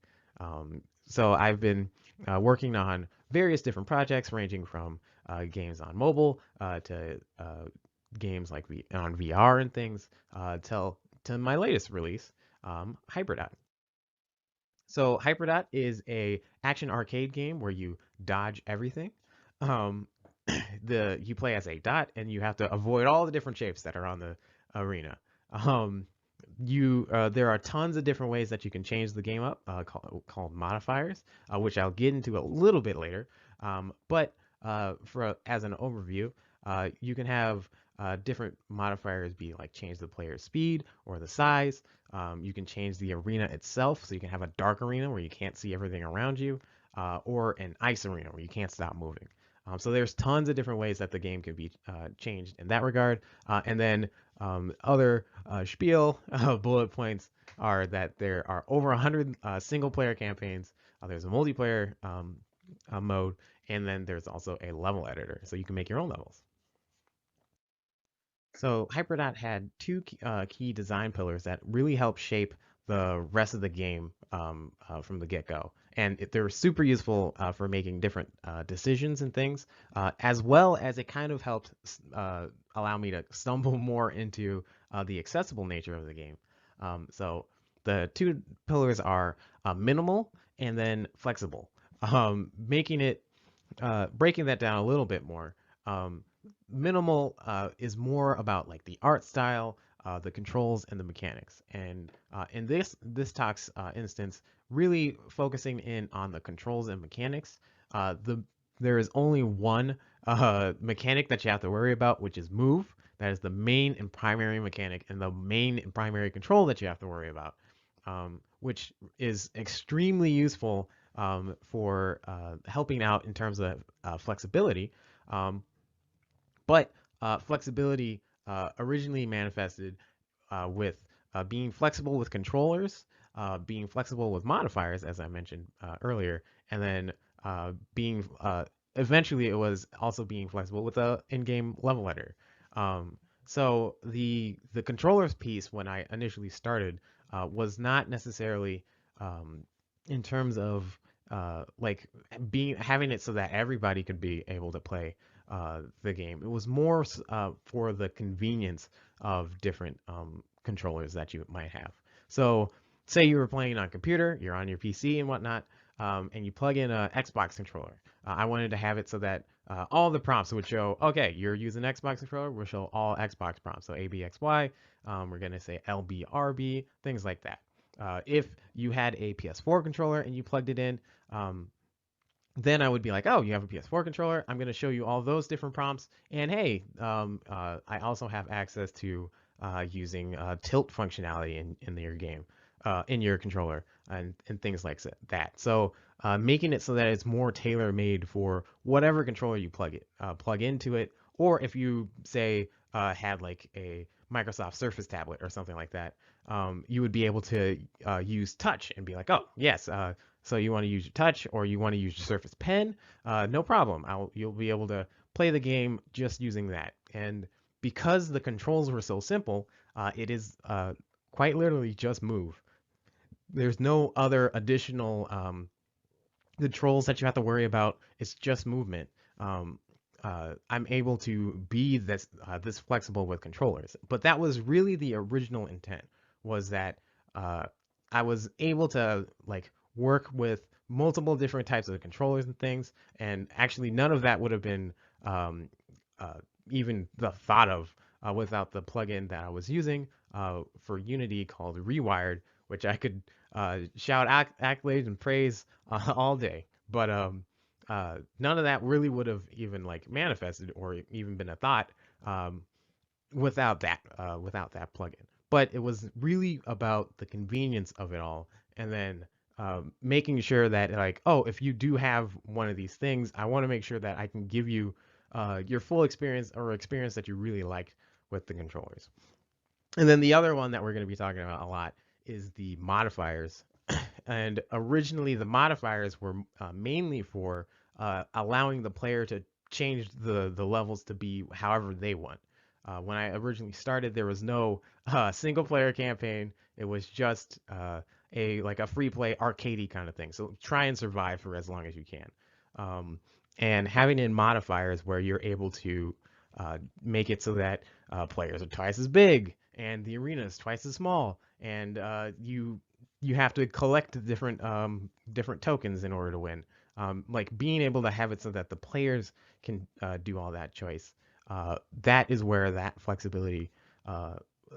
So I've been working on various different projects, ranging from games on mobile to games like on VR and things, till to my latest release, Hyperdot. So Hyperdot is a action arcade game where you dodge everything. Um, you play as a dot and you have to avoid all the different shapes that are on the arena. Um, there are tons of different ways that you can change the game up, called modifiers, which I'll get into a little bit later. But as an overview, you can have different modifiers be like change the player's speed or the size. You can change the arena itself, so you can have a dark arena where you can't see everything around you, or an ice arena where you can't stop moving. So there's tons of different ways that the game can be changed in that regard. And then other spiel bullet points are that there are over 100 single player campaigns. There's a multiplayer mode, and then there's also a level editor, so you can make your own levels. So Hyperdot had two key design pillars that really help shape the rest of the game from the get-go. And they're super useful for making different decisions and things, as well as it kind of helped allow me to stumble more into the accessible nature of the game. So the two pillars are minimal and then flexible, making it breaking that down a little bit more. Um, Minimal is more about like the art style, the controls, and the mechanics. And in this talk's instance, really focusing in on the controls and mechanics. There is only one mechanic that you have to worry about, which is move. That is the main and primary mechanic, and the main and primary control that you have to worry about, which is extremely useful for helping out in terms of flexibility. But flexibility originally manifested with being flexible with controllers, being flexible with modifiers, as I mentioned earlier, and then being eventually it was also being flexible with a in-game level editor. So the controllers piece when I initially started was not necessarily in terms of like having it so that everybody could be able to play the game. It was more for the convenience of different controllers that you might have. So say you were playing on computer, you're on your PC and whatnot, and you plug in an Xbox controller. I wanted to have it so that all the prompts would show, okay, you're using Xbox controller, we'll show all Xbox prompts. So ABXY, we're going to say LBRB, things like that. If you had a PS4 controller and you plugged it in, then I would be like, oh, you have a PS4 controller. I'm going to show you all those different prompts. And hey, I also have access to using tilt functionality in your game. in your controller and things like that. So making it so that it's more tailor made for whatever controller you plug into it, or if you say had like a Microsoft Surface tablet or something like that, you would be able to use touch and be like, oh yes, so you want to use your touch or you want to use your Surface Pen, no problem. You'll be able to play the game just using that. And because the controls were so simple, it is quite literally just move. There's no other additional controls that you have to worry about. It's just movement. Um, I'm able to be this flexible with controllers, but that was really the original intent. Was that uh, I was able to like work with multiple different types of controllers and things, and actually none of that would have been um, uh, even the thought of without the plugin that I was using for Unity called Rewired, which I could shout accolades and praise all day. But none of that really would have even like manifested or even been a thought um, without that plugin. But it was really about the convenience of it all, and then making sure that like, oh, if you do have one of these things, I want to make sure that I can give you your full experience or experience that you really liked with the controllers. And then the other one that we're going to be talking about a lot is the modifiers. And originally, the modifiers were mainly for allowing the player to change the levels to be however they want. When I originally started, there was no single player campaign. It was just a free play arcadey kind of thing. So try and survive for as long as you can. And having in modifiers where you're able to make it so that players are twice as big and the arena is twice as small, and you have to collect different tokens in order to win. Like being able to have it so that the players can do all that choice. That is where that flexibility, uh,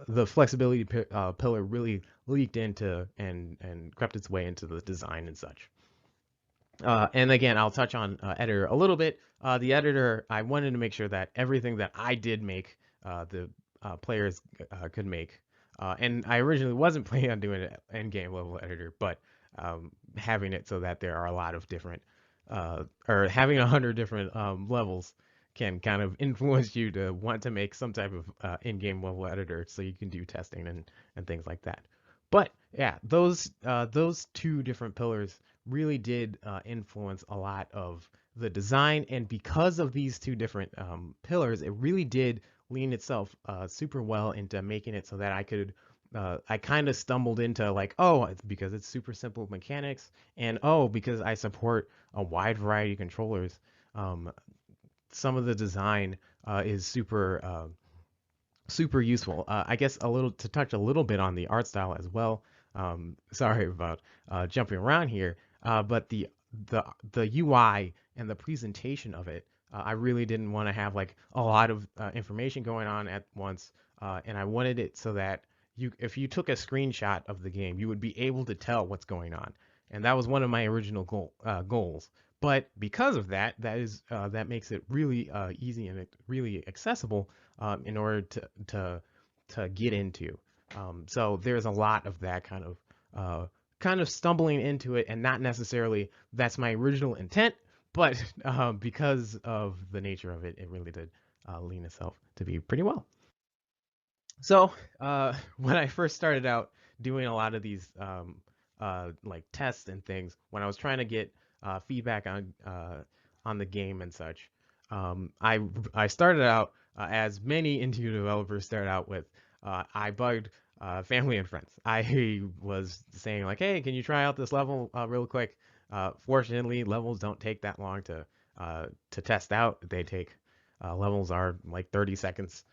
the flexibility pillar really leaked into and crept its way into the design and such. And again, I'll touch on editor a little bit. The editor, I wanted to make sure that everything that I did make, the players could make. And I originally wasn't planning on doing an in-game level editor, but having it so that there are a lot of different, or having 100 different levels can kind of influence you to want to make some type of in-game level editor so you can do testing and things like that. But yeah, those two different pillars really did influence a lot of the design. And because of these two different pillars, it really did lean itself super well into making it so that I kind of stumbled into like, oh, it's because it's super simple mechanics, and oh, because I support a wide variety of controllers, some of the design is super useful. I guess a little to touch a little bit on the art style as well. Sorry about jumping around here, but the the UI and the presentation of it, I really didn't want to have like a lot of information going on at once, and I wanted it so that if you took a screenshot of the game, you would be able to tell what's going on, and that was one of my original goals. But because of that, that makes it really easy and really accessible in order to get into. So there's a lot of that kind of stumbling into it, and not necessarily that's my original intent, but because of the nature of it, it really did lean itself to be pretty well. So when I first started out doing a lot of these like tests and things, when I was trying to get feedback on the game and such, I started out as many indie developers start out with. I bugged family and friends. I was saying like, hey, can you try out this level real quick? Fortunately, levels don't take that long to test out. They take levels are like 30 seconds.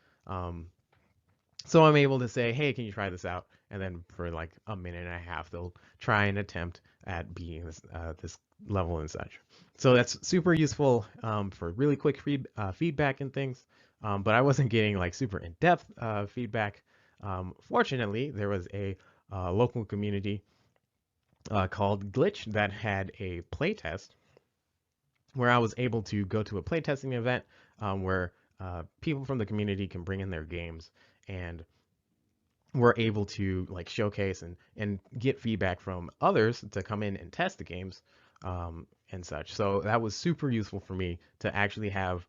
So I'm able to say, hey, can you try this out? And then for like a minute and a half, they'll try and attempt at beating this level and such. So that's super useful for really quick feedback and things. But I wasn't getting like super in-depth feedback. Fortunately, there was a local community called Glitch that had a playtest where I was able to go to a playtesting event where people from the community can bring in their games, and we're able to like showcase and get feedback from others to come in and test the games, and such. So that was super useful for me to actually have,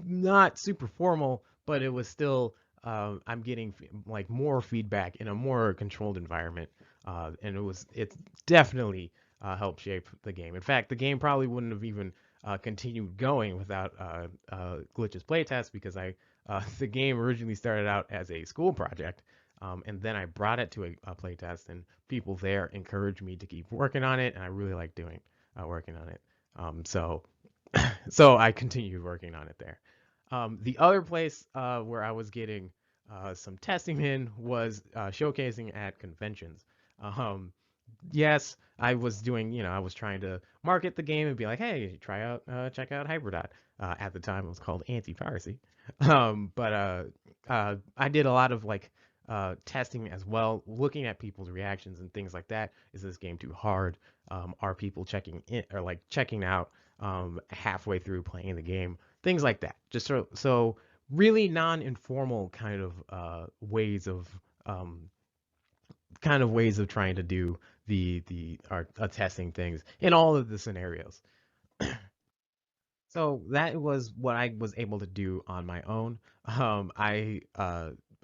not super formal, but it was still, I'm getting like more feedback in a more controlled environment, and it definitely helped shape the game. In fact, the game probably wouldn't have even continued going without Glitch's playtest, because the game originally started out as a school project, and then I brought it to a playtest, and people there encouraged me to keep working on it, and I really like doing working on it. So so I continued working on it there. The other place where I was getting some testing in was showcasing at conventions. Um, yes, I was doing, I was trying to market the game and be like, hey, check out Hyperdot. At the time, it was called Anti-Piracy. But I did a lot of like testing as well, looking at people's reactions and things like that. Is this game too hard? Are people checking in or like checking out halfway through playing the game? Things like that. Just so really non-informal um, ways of trying to do the art testing things in all of the scenarios. So that was what I was able to do on my own. I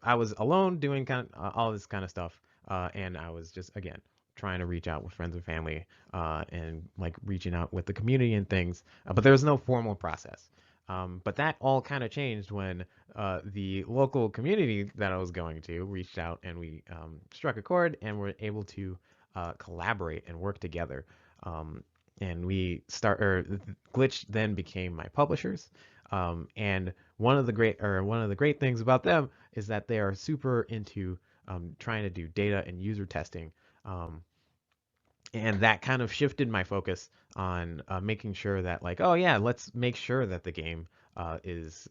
was alone doing all this kind of stuff, and I was just again trying to reach out with friends and family, and like reaching out with the community and things. But there was no formal process. But that all kind of changed when the local community that I was going to reached out, and we struck a chord and were able to collaborate and work together. Um, and Glitch then became my publishers. And one of the great things about them is that they are super into trying to do data and user testing. Um, and that kind of shifted my focus on making sure that like, oh yeah, let's make sure that the game is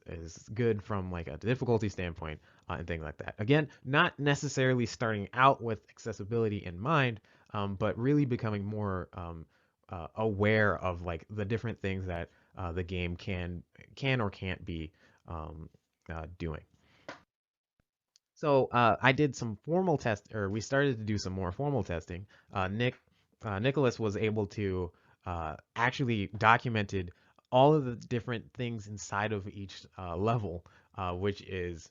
good from like a difficulty standpoint, and things like that. Again, not necessarily starting out with accessibility in mind, but really becoming more aware of like the different things that the game can or can't be doing. So I did some formal test, or we started to do some more formal testing. Nicholas was able to actually documented all of the different things inside of each level, which is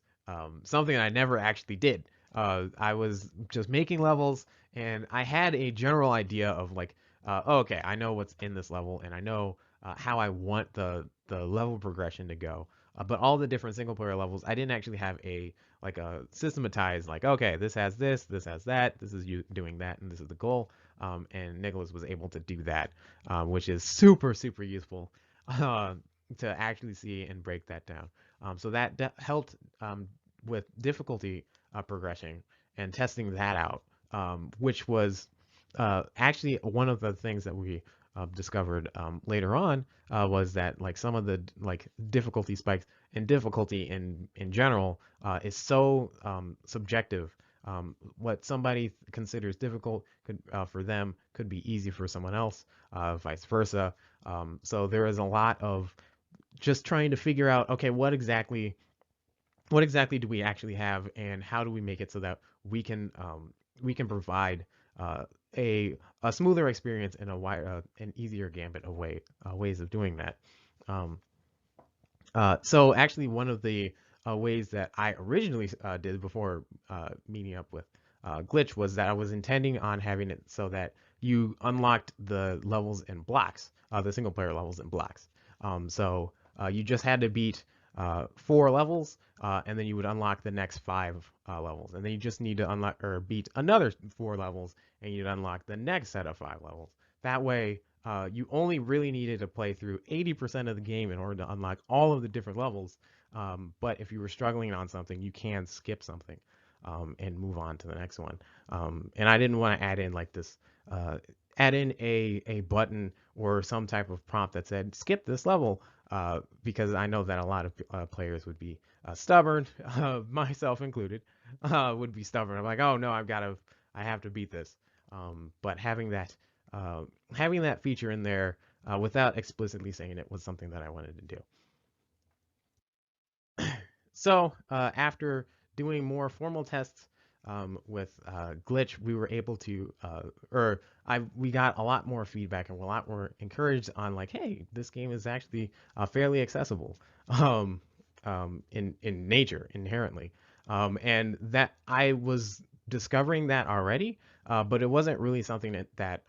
something I never actually did. I was just making levels, and I had a general idea of like, oh, okay, I know what's in this level, and I know how I want the level progression to go. But all the different single player levels, I didn't actually have a systematized like, okay, this has this has that, this is you doing that, and this is the goal. And Nicholas was able to do that, which is super super useful uh, to actually see and break that down. So that helped with difficulty progression and testing that out, which was actually one of the things that we discovered later on, was that like some of the like difficulty spikes and difficulty in general is so subjective. What somebody considers difficult could for them could be easy for someone else, vice versa. So there is a lot of just trying to figure out, okay, what exactly do we actually have, and how do we make it so that we can provide uh, a a smoother experience and an easier gambit of ways of doing that. Um, so actually, one of the ways that I originally did before meeting up with Glitch was that I was intending on having it so that you unlocked the levels in blocks, the single player levels in blocks. So you just had to beat 4 levels, and then you would unlock the next 5 levels, and then you just need to unlock or beat another 4 levels, and you'd unlock the next set of 5 levels. That way, you only really needed to play through 80% of the game in order to unlock all of the different levels. But if you were struggling on something, you can skip something and move on to the next one. And I didn't want to add in like this, add in a button or some type of prompt that said skip this level, because I know that a lot of players would be stubborn, myself included, would be stubborn. I'm like, oh no, I have to beat this. But uh, having that feature in there without explicitly saying it was something that I wanted to do. So after doing more formal tests with Glitch, we were able to, we got a lot more feedback and we're a lot more encouraged on like, hey, this game is actually fairly accessible in nature inherently, and that I was discovering that already, but it wasn't really something that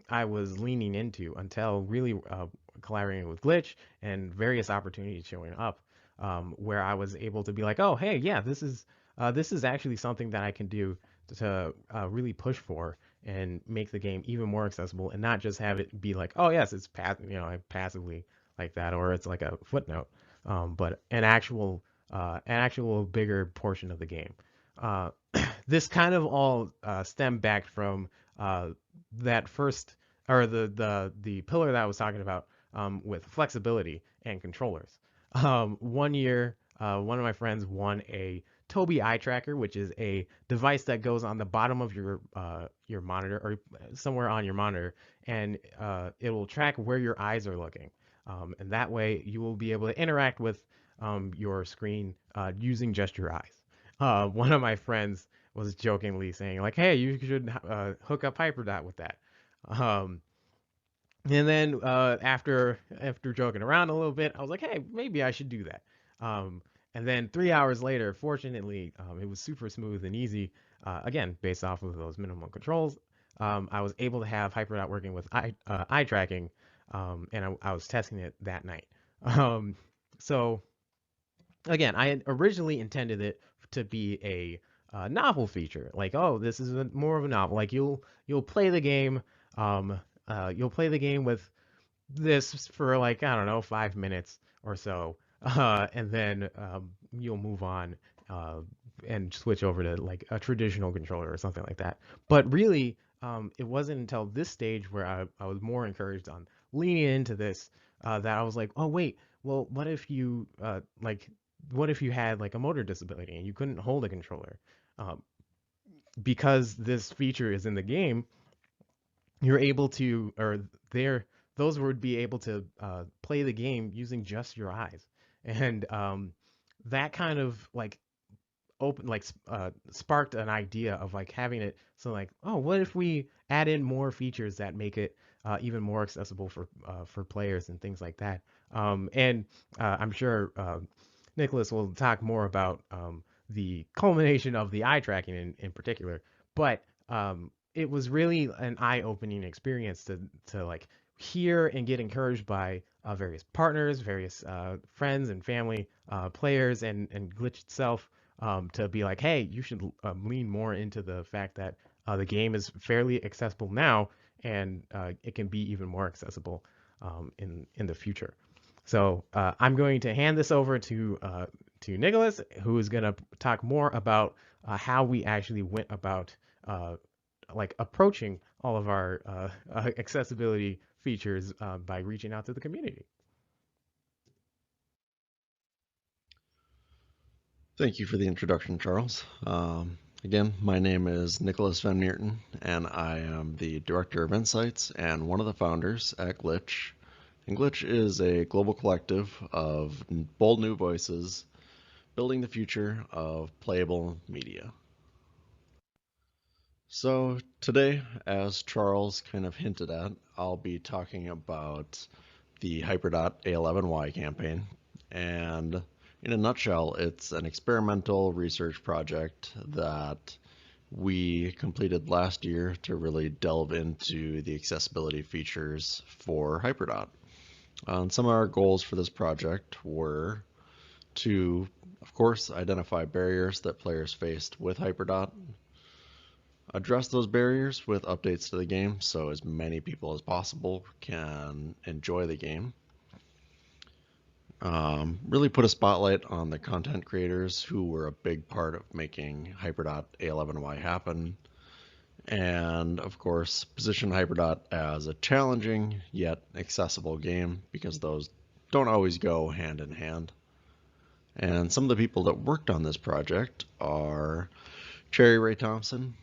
I was leaning into until really collaborating with Glitch and various opportunities showing up, where I was able to be like, oh, hey, yeah, this is actually something that I can do to really push for and make the game even more accessible, and not just have it be like, oh, yes, it's passively like that, or it's like a footnote, but an actual bigger portion of the game. Uh, this kind of all stemmed back from that first, or the pillar that I was talking about, with flexibility and controllers. One year, one of my friends won a Tobii eye tracker, which is a device that goes on the bottom of your monitor, or somewhere on your monitor, and it will track where your eyes are looking. And that way you will be able to interact with your screen using just your eyes. One of my friends was jokingly saying like, "Hey, you should hook up HyperDot with that." Um, and then after joking around a little bit, I was like, "Hey, maybe I should do that." And then 3 hours later, fortunately, it was super smooth and easy. Again, based off of those minimum controls, I was able to have HyperDot working with eye tracking, and I was testing it that night. Um, so again, I had originally intended it to be a novel feature. Like, oh, this is more of a novel. Like you'll play the game, you'll play the game with this for like, I don't know, 5 minutes or so, and then you'll move on uh, and switch over to like a traditional controller or something like that. But really, it wasn't until this stage where I was more encouraged on leaning into this, that I was like, oh wait, well, what if you had like a motor disability and you couldn't hold a controller? Um, because this feature is in the game, you're able to, or there, those would be able to play the game using just your eyes, and that kind of like sparked an idea of like having it so like, oh, what if we add in more features that make it even more accessible for players and things like that. And I'm sure Nicholas will talk more about the culmination of the eye tracking in particular, but it was really an eye-opening experience to like hear and get encouraged by various partners, various friends and family, players, and Glitch itself, to be like, hey, you should lean more into the fact that the game is fairly accessible now, and it can be even more accessible in the future. So I'm going to hand this over to Nicholas, who is going to talk more about how we actually went about like approaching all of our accessibility features by reaching out to the community. Thank you for the introduction, Charles. Again, my name is Nicholas Van Meerten, and I am the Director of Insights and one of the founders at Glitch. And Glitch is a global collective of bold new voices building the future of playable media. So today, as Charles kind of hinted at, I'll be talking about the HyperDot A11Y campaign. And in a nutshell, it's an experimental research project that we completed last year to really delve into the accessibility features for HyperDot. Some of our goals for this project were to, of course, identify barriers that players faced with HyperDot, address those barriers with updates to the game so as many people as possible can enjoy the game. Really put a spotlight on the content creators who were a big part of making HyperDot A11Y happen. And of course, position HyperDot as a challenging yet accessible game, because those don't always go hand in hand. And some of the people that worked on this project are Cherry Ray Thompson.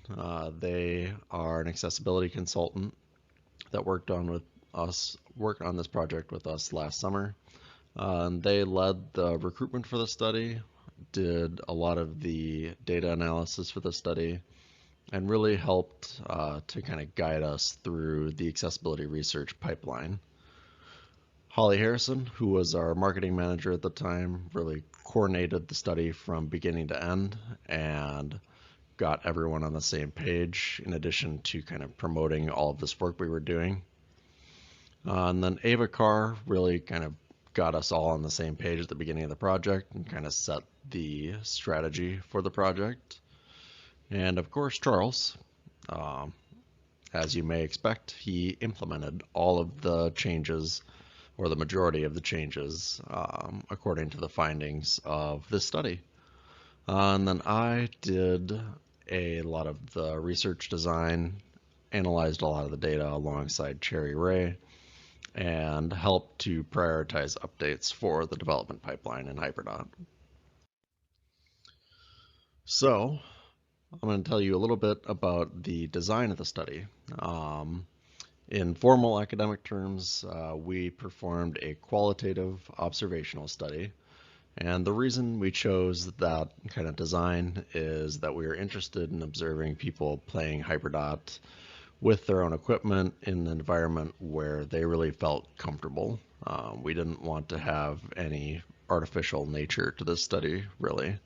They are an accessibility consultant that worked on this project with us last summer. They led the recruitment for the study. did a lot of the data analysis for the study and really helped to kind of guide us through the accessibility research pipeline. Holly Harrison, who was our marketing manager at the time, really coordinated the study from beginning to end and got everyone on the same page, in addition to kind of promoting all of this work we were doing. And then Ava Carr really kind of got us all on the same page at the beginning of the project and kind of set the strategy for the project. And of course, Charles, as you may expect, he implemented all of the changes, or the majority of the changes, according to the findings of this study. And then I did a lot of the research design, analyzed a lot of the data alongside Cherry Ray, and helped to prioritize updates for the development pipeline in Hyperdot. So I'm going to tell you a little bit about the design of the study. In formal academic terms, we performed a qualitative observational study. And the reason we chose that kind of design is that we were interested in observing people playing Hyperdot with their own equipment in an environment where they really felt comfortable. We didn't want to have any artificial nature to this study, really.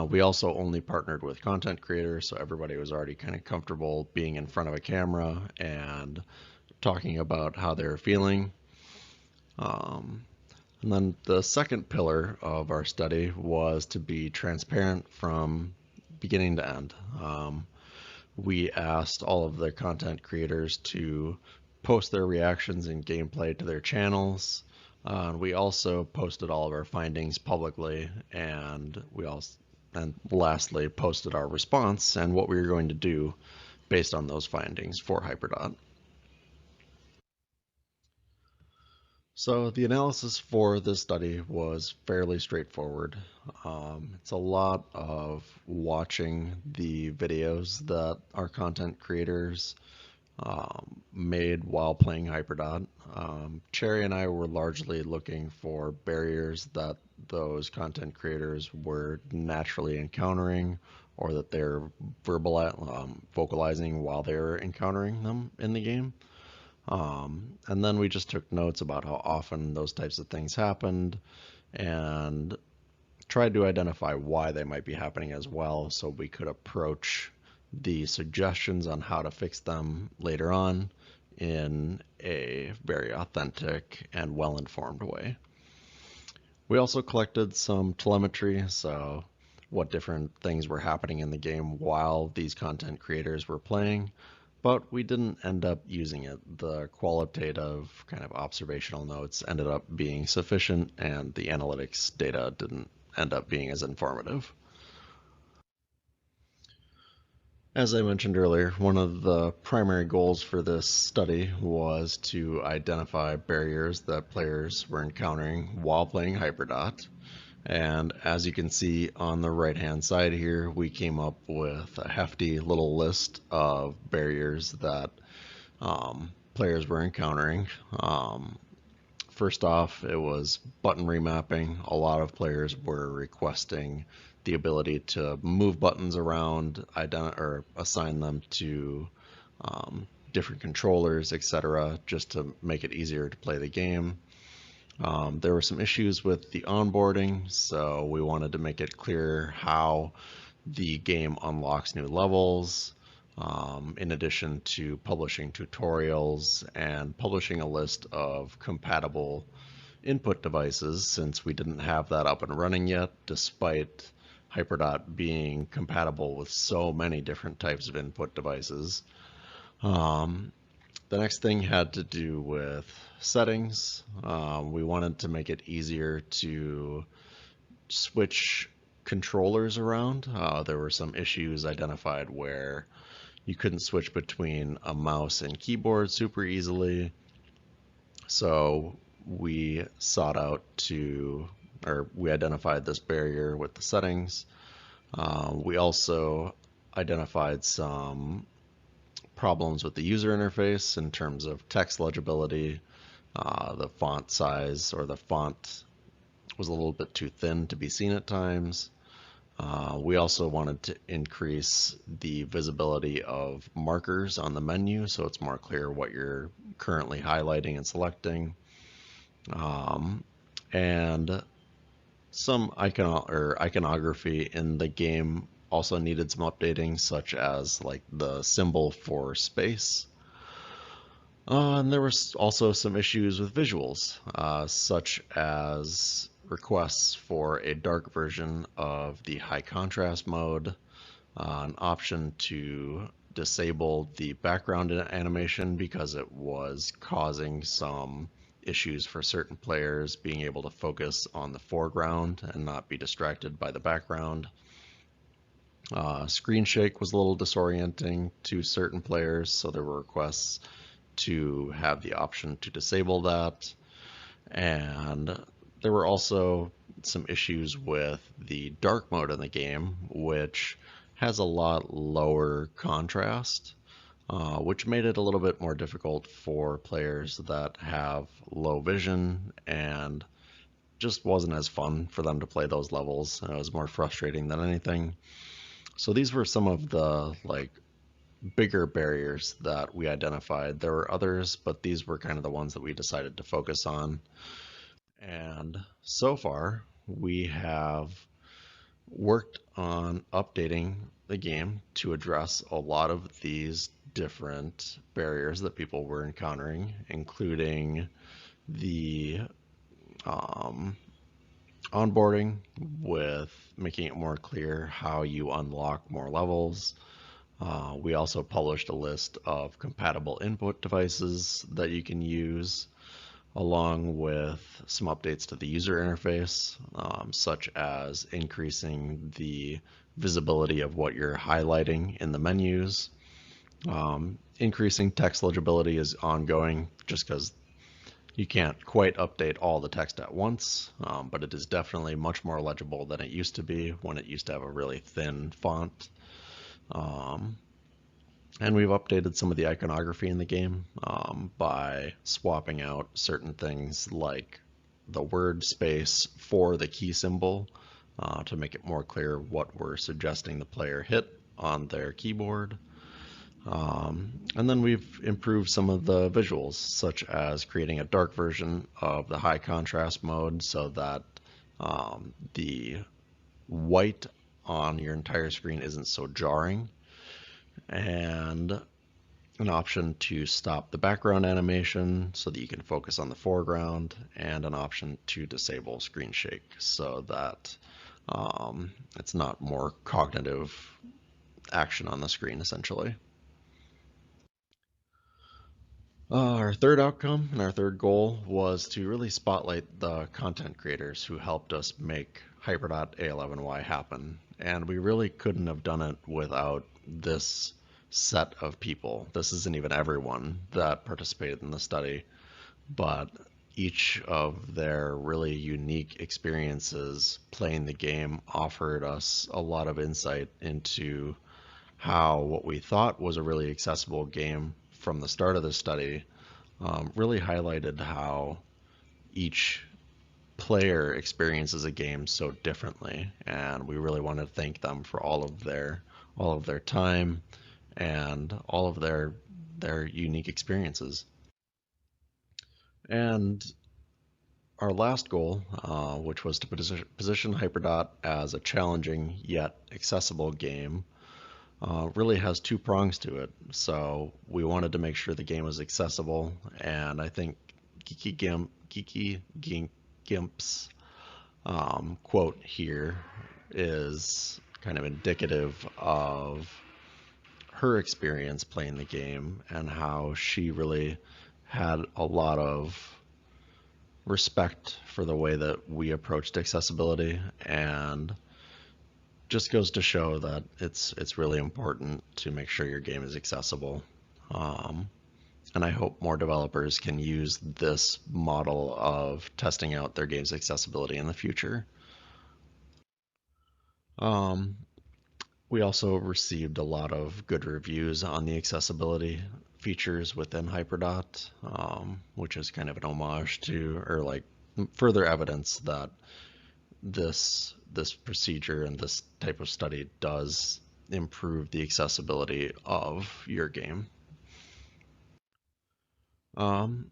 We also only partnered with content creators, so everybody was already kind of comfortable being in front of a camera and talking about how they're feeling. And then the second pillar of our study was to be transparent from beginning to end. We asked all of the content creators to post their reactions and gameplay to their channels. We also posted all of our findings publicly, and lastly posted our response and what we were going to do based on those findings for Hyperdot. So the analysis for this study was fairly straightforward. It's a lot of watching the videos that our content creators made while playing Hyperdot. Cherry and I were largely looking for barriers that those content creators were naturally encountering, or that they're vocalizing while they're encountering them in the game. And then we just took notes about how often those types of things happened and tried to identify why they might be happening as well, so we could approach the suggestions on how to fix them later on in a very authentic and well-informed way. We also collected some telemetry, so what different things were happening in the game while these content creators were playing, but we didn't end up using it. The qualitative kind of observational notes ended up being sufficient, and the analytics data didn't end up being as informative. As I mentioned earlier, one of the primary goals for this study was to identify barriers that players were encountering while playing Hyperdot. And as you can see on the right-hand side here, we came up with a hefty little list of barriers that players were encountering. First off, it was button remapping. A lot of players were requesting the ability to move buttons around, or assign them to different controllers, etc., just to make it easier to play the game. There were some issues with the onboarding, so we wanted to make it clear how the game unlocks new levels, in addition to publishing tutorials and publishing a list of compatible input devices, since we didn't have that up and running yet, despite Hyperdot being compatible with so many different types of input devices. The next thing had to do with settings. We wanted to make it easier to switch controllers around. There were some issues identified where you couldn't switch between a mouse and keyboard super easily. So we sought out we identified this barrier with the settings. We also identified some problems with the user interface in terms of text legibility. The font size, or the font, was a little bit too thin to be seen at times. We also wanted to increase the visibility of markers on the menu so it's more clear what you're currently highlighting and selecting. And some iconography in the game also needed some updating, such as like the symbol for space. And there was also some issues with visuals, such as requests for a dark version of the high contrast mode, an option to disable the background animation because it was causing some issues for certain players being able to focus on the foreground and not be distracted by the background. Screen shake was a little disorienting to certain players, so there were requests to have the option to disable that. And there were also some issues with the dark mode in the game, which has a lot lower contrast, which made it a little bit more difficult for players that have low vision, and just wasn't as fun for them to play those levels. It was more frustrating than anything. So these were some of the bigger barriers that we identified. There were others, but these were kind of the ones that we decided to focus on. And so far, we have worked on updating the game to address a lot of these different barriers that people were encountering, including the onboarding, with making it more clear how you unlock more levels. We also published a list of compatible input devices that you can use, along with some updates to the user interface, such as increasing the visibility of what you're highlighting in the menus. Increasing text legibility is ongoing just because you can't quite update all the text at once, but it is definitely much more legible than it used to be when it used to have a really thin font. And we've updated some of the iconography in the game by swapping out certain things like the word space for the key symbol to make it more clear what we're suggesting the player hit on their keyboard. And then we've improved some of the visuals, such as creating a dark version of the high contrast mode so that the white on your entire screen isn't so jarring, and an option to stop the background animation so that you can focus on the foreground, and an option to disable screen shake so that it's not more cognitive action on the screen, essentially. Our third outcome and our third goal was to really spotlight the content creators who helped us make Hyperdot A11Y happen. And we really couldn't have done it without this set of people. This isn't even everyone that participated in the study, but each of their really unique experiences playing the game offered us a lot of insight into how what we thought was a really accessible game from the start of the study really highlighted how each player experiences a game so differently, and we really want to thank them for all of their time and all of their unique experiences. And our last goal, which was to position Hyperdot as a challenging yet accessible game, really has two prongs to it. So we wanted to make sure the game was accessible, and I think Geeky Gimp's quote here is kind of indicative of her experience playing the game and how she really had a lot of respect for the way that we approached accessibility, and just goes to show that it's really important to make sure your game is accessible. And I hope more developers can use this model of testing out their game's accessibility in the future. We also received a lot of good reviews on the accessibility features within Hyperdot, which is kind of an homage to, or like further evidence that this procedure and this type of study does improve the accessibility of your game. And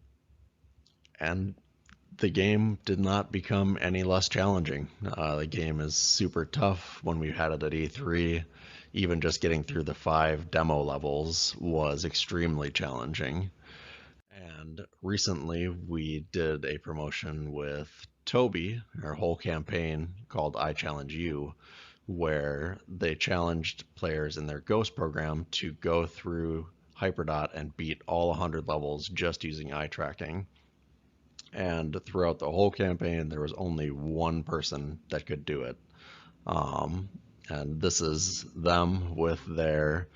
the game did not become any less challenging. The game is super tough. When we had it at E3, even just getting through the 5 demo levels was extremely challenging. And recently we did a promotion with Toby, our whole campaign called I Challenge You, where they challenged players in their Ghost program to go through Hyperdot and beat all 100 levels just using eye tracking. And throughout the whole campaign, there was only one person that could do it. And this is them with their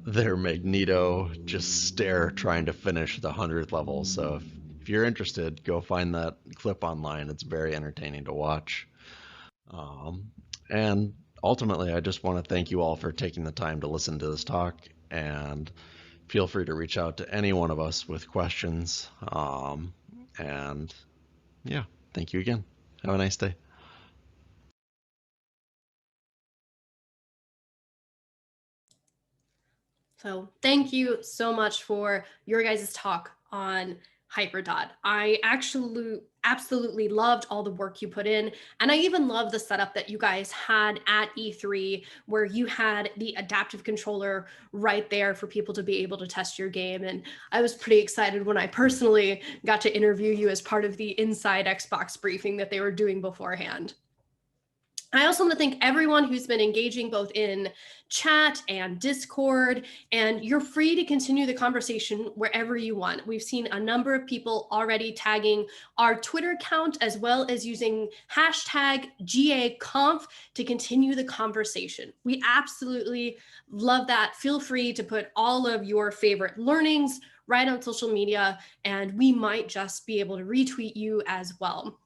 Magneto just stare trying to finish the 100th level. So if you're interested, go find that clip online. It's very entertaining to watch. And ultimately, I just want to thank you all for taking the time to listen to this talk, and feel free to reach out to any one of us with questions. And yeah, thank you again. Have a nice day. So thank you so much for your guys' talk on Hyperdot. I actually absolutely loved all the work you put in. And I even love the setup that you guys had at E3, where you had the adaptive controller right there for people to be able to test your game. And I was pretty excited when I personally got to interview you as part of the Inside Xbox briefing that they were doing beforehand. I also want to thank everyone who's been engaging both in chat and Discord, and you're free to continue the conversation wherever you want. We've seen a number of people already tagging our Twitter account, as well as using hashtag GaConf to continue the conversation. We absolutely love that. Feel free to put all of your favorite learnings right on social media, and we might just be able to retweet you as well.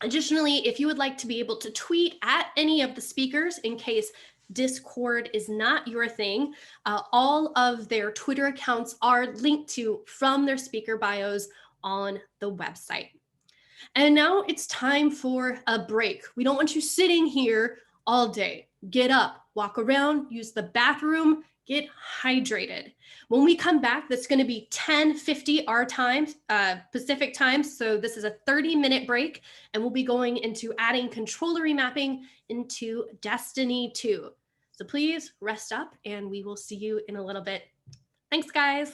Additionally, if you would like to be able to tweet at any of the speakers in case Discord is not your thing, all of their Twitter accounts are linked to from their speaker bios on the website. And now it's time for a break. We don't want you sitting here all day. Get up, walk around, use the bathroom, get hydrated. When we come back, that's going to be 10:50 our time, Pacific time. So this is a 30-minute break, and we'll be going into adding controller remapping into Destiny 2. So please rest up, and we will see you in a little bit. Thanks, guys.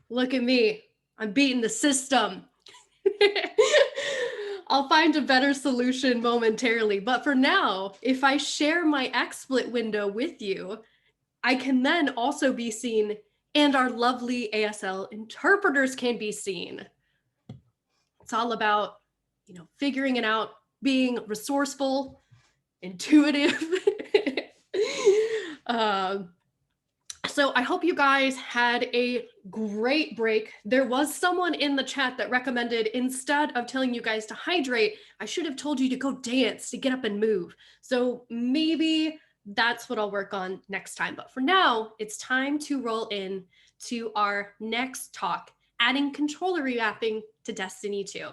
Look at me. I'm beating the system. I'll find a better solution momentarily. But for now, if I share my XSplit window with you, I can then also be seen, and our lovely ASL interpreters can be seen. It's all about, figuring it out, being resourceful, intuitive. So I hope you guys had a great break. There was someone in the chat that recommended, instead of telling you guys to hydrate, I should have told you to go dance, to get up and move. So maybe that's what I'll work on next time. But for now, it's time to roll in to our next talk, adding controller remapping to Destiny 2.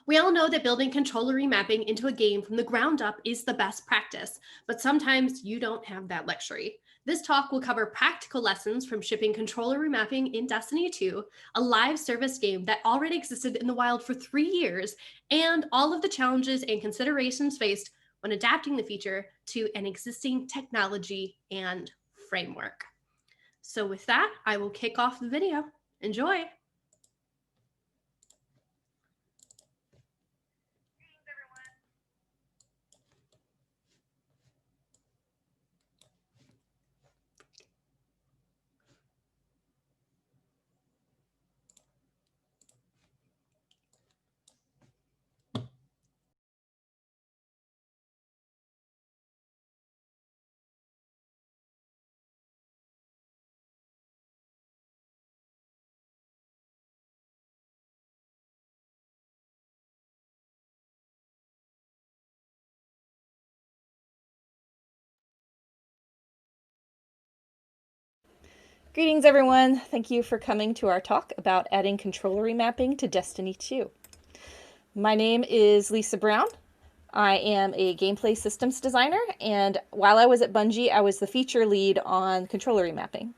We all know that building controller remapping into a game from the ground up is the best practice, but sometimes you don't have that luxury. This talk will cover practical lessons from shipping controller remapping in Destiny 2, a live service game that already existed in the wild for 3 years, and all of the challenges and considerations faced when adapting the feature to an existing technology and framework. So with that, I will kick off the video. Enjoy. Greetings everyone, thank you for coming to our talk about adding controller remapping to Destiny 2. My name is Lisa Brown. I am a gameplay systems designer, and while I was at Bungie, I was the feature lead on controller remapping.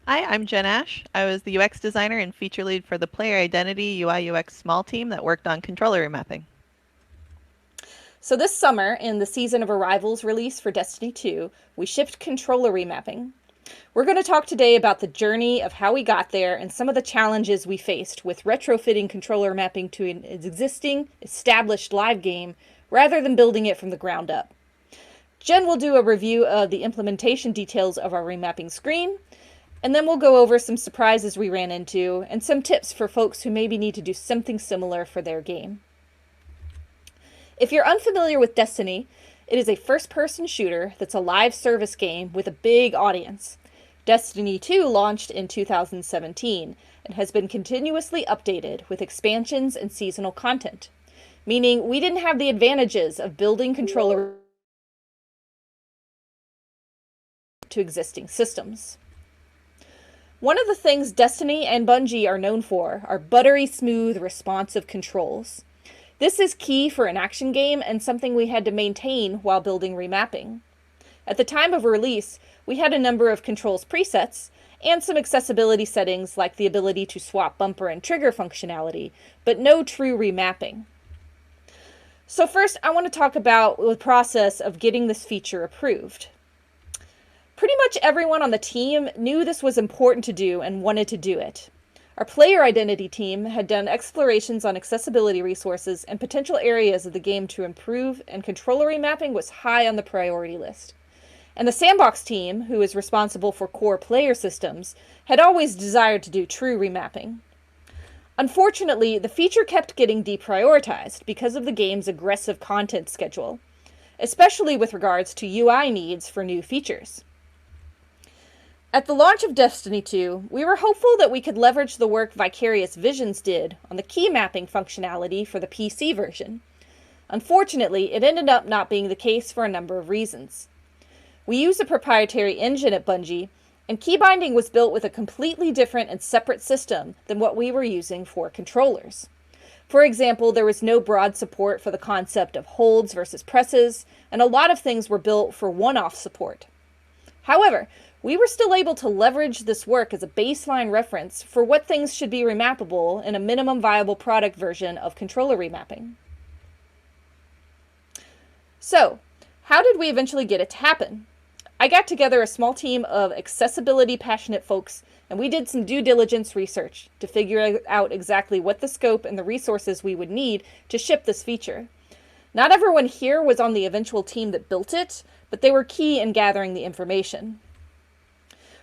Hi, I'm Jen Ash. I was the UX designer and feature lead for the player identity UI UX small team that worked on controller remapping. So this summer, in the Season of Arrivals release for Destiny 2, we shipped controller remapping. We're going to talk today about the journey of how we got there and some of the challenges we faced with retrofitting controller mapping to an existing, established live game rather than building it from the ground up. Jen will do a review of the implementation details of our remapping screen, and then we'll go over some surprises we ran into and some tips for folks who maybe need to do something similar for their game. If you're unfamiliar with Destiny, it is a first-person shooter that's a live service game with a big audience. Destiny 2 launched in 2017 and has been continuously updated with expansions and seasonal content, meaning we didn't have the advantages of building controller to existing systems. One of the things Destiny and Bungie are known for are buttery smooth, responsive controls. This is key for an action game and something we had to maintain while building remapping. At the time of release, we had a number of controls presets and some accessibility settings like the ability to swap bumper and trigger functionality, but no true remapping. So first, I want to talk about the process of getting this feature approved. Pretty much everyone on the team knew this was important to do and wanted to do it. Our player identity team had done explorations on accessibility resources and potential areas of the game to improve, and controller remapping was high on the priority list. And the sandbox team, who is responsible for core player systems, had always desired to do true remapping. Unfortunately, the feature kept getting deprioritized because of the game's aggressive content schedule, especially with regards to UI needs for new features. At the launch of Destiny 2, we were hopeful that we could leverage the work Vicarious Visions did on the key mapping functionality for the PC version. Unfortunately, it ended up not being the case for a number of reasons. We use a proprietary engine at Bungie, and key binding was built with a completely different and separate system than what we were using for controllers. For example, there was no broad support for the concept of holds versus presses, and a lot of things were built for one-off support. However, we were still able to leverage this work as a baseline reference for what things should be remappable in a minimum viable product version of controller remapping. So, how did we eventually get it to happen? I got together a small team of accessibility passionate folks and we did some due diligence research to figure out exactly what the scope and the resources we would need to ship this feature. Not everyone here was on the eventual team that built it, but they were key in gathering the information.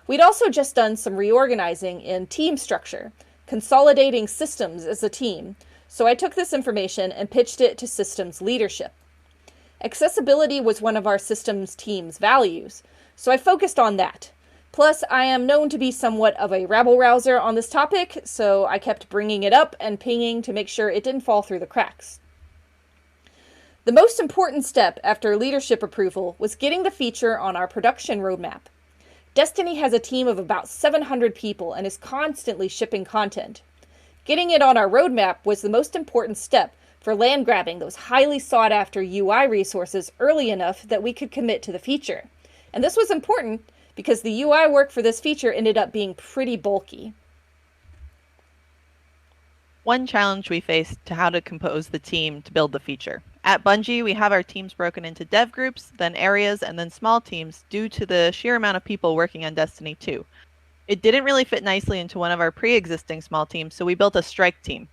We'd also just done some reorganizing in team structure, consolidating systems as a team, so I took this information and pitched it to systems leadership. Accessibility was one of our systems team's values, so I focused on that. Plus, I am known to be somewhat of a rabble-rouser on this topic, so I kept bringing it up and pinging to make sure it didn't fall through the cracks. The most important step after leadership approval was getting the feature on our production roadmap. Destiny has a team of about 700 people and is constantly shipping content. Getting it on our roadmap was the most important step for land grabbing those highly sought after UI resources early enough that we could commit to the feature. And this was important because the UI work for this feature ended up being pretty bulky. One challenge we faced to how to compose the team to build the feature. At Bungie, we have our teams broken into dev groups, then areas, and then small teams due to the sheer amount of people working on Destiny 2. It didn't really fit nicely into one of our pre-existing small teams, so we built a strike team.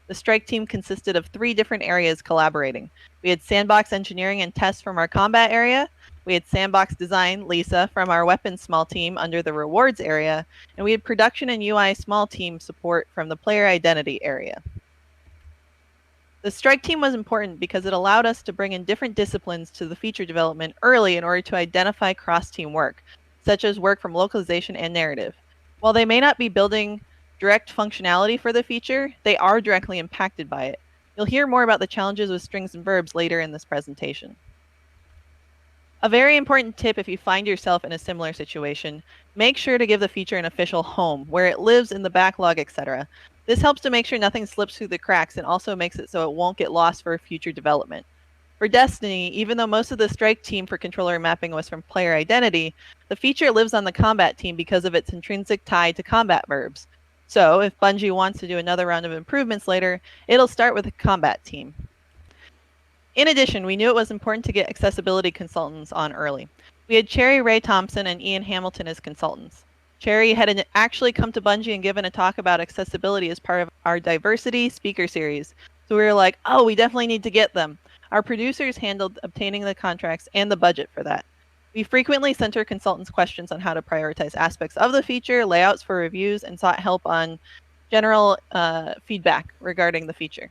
The strike team consisted of 3 different areas collaborating. We had sandbox engineering and tests from our combat area, we had sandbox design, Lisa, from our weapons small team under the rewards area, and we had production and UI small team support from the player identity area. The strike team was important because it allowed us to bring in different disciplines to the feature development early in order to identify cross-team work, such as work from localization and narrative. While they may not be building direct functionality for the feature, they are directly impacted by it. You'll hear more about the challenges with strings and verbs later in this presentation. A very important tip if you find yourself in a similar situation, make sure to give the feature an official home, where it lives in the backlog, etc. This helps to make sure nothing slips through the cracks and also makes it so it won't get lost for future development. For Destiny, even though most of the strike team for controller mapping was from player identity, the feature lives on the combat team because of its intrinsic tie to combat verbs. So if Bungie wants to do another round of improvements later, it'll start with the combat team. In addition, we knew it was important to get accessibility consultants on early. We had Cherry Ray Thompson and Ian Hamilton as consultants. Cherry had actually come to Bungie and given a talk about accessibility as part of our diversity speaker series. So we were like, oh, we definitely need to get them. Our producers handled obtaining the contracts and the budget for that. We frequently sent our consultants questions on how to prioritize aspects of the feature, layouts for reviews, and sought help on general feedback regarding the feature.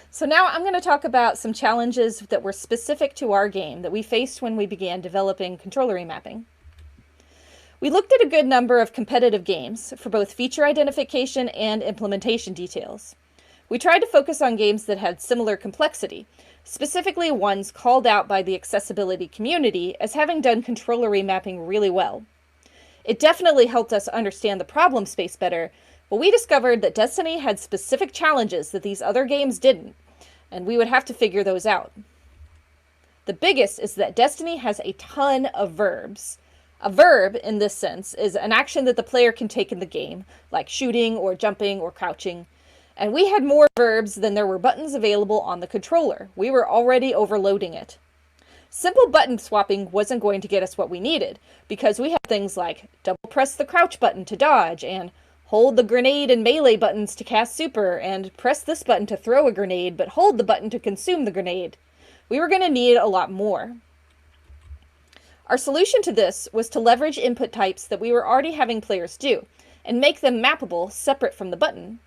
So now I'm going to talk about some challenges that were specific to our game that we faced when we began developing controller remapping. We looked at a good number of competitive games for both feature identification and implementation details. We tried to focus on games that had similar complexity, specifically ones called out by the accessibility community as having done controller remapping really well. It definitely helped us understand the problem space better, but we discovered that Destiny had specific challenges that these other games didn't, and we would have to figure those out. The biggest is that Destiny has a ton of verbs. A verb, in this sense, is an action that the player can take in the game, like shooting or jumping or crouching. And we had more verbs than there were buttons available on the controller. We were already overloading it. Simple button swapping wasn't going to get us what we needed, because we had things like double press the crouch button to dodge, and hold the grenade and melee buttons to cast super, and press this button to throw a grenade, but hold the button to consume the grenade. We were going to need a lot more. Our solution to this was to leverage input types that we were already having players do, and make them mappable separate from the button.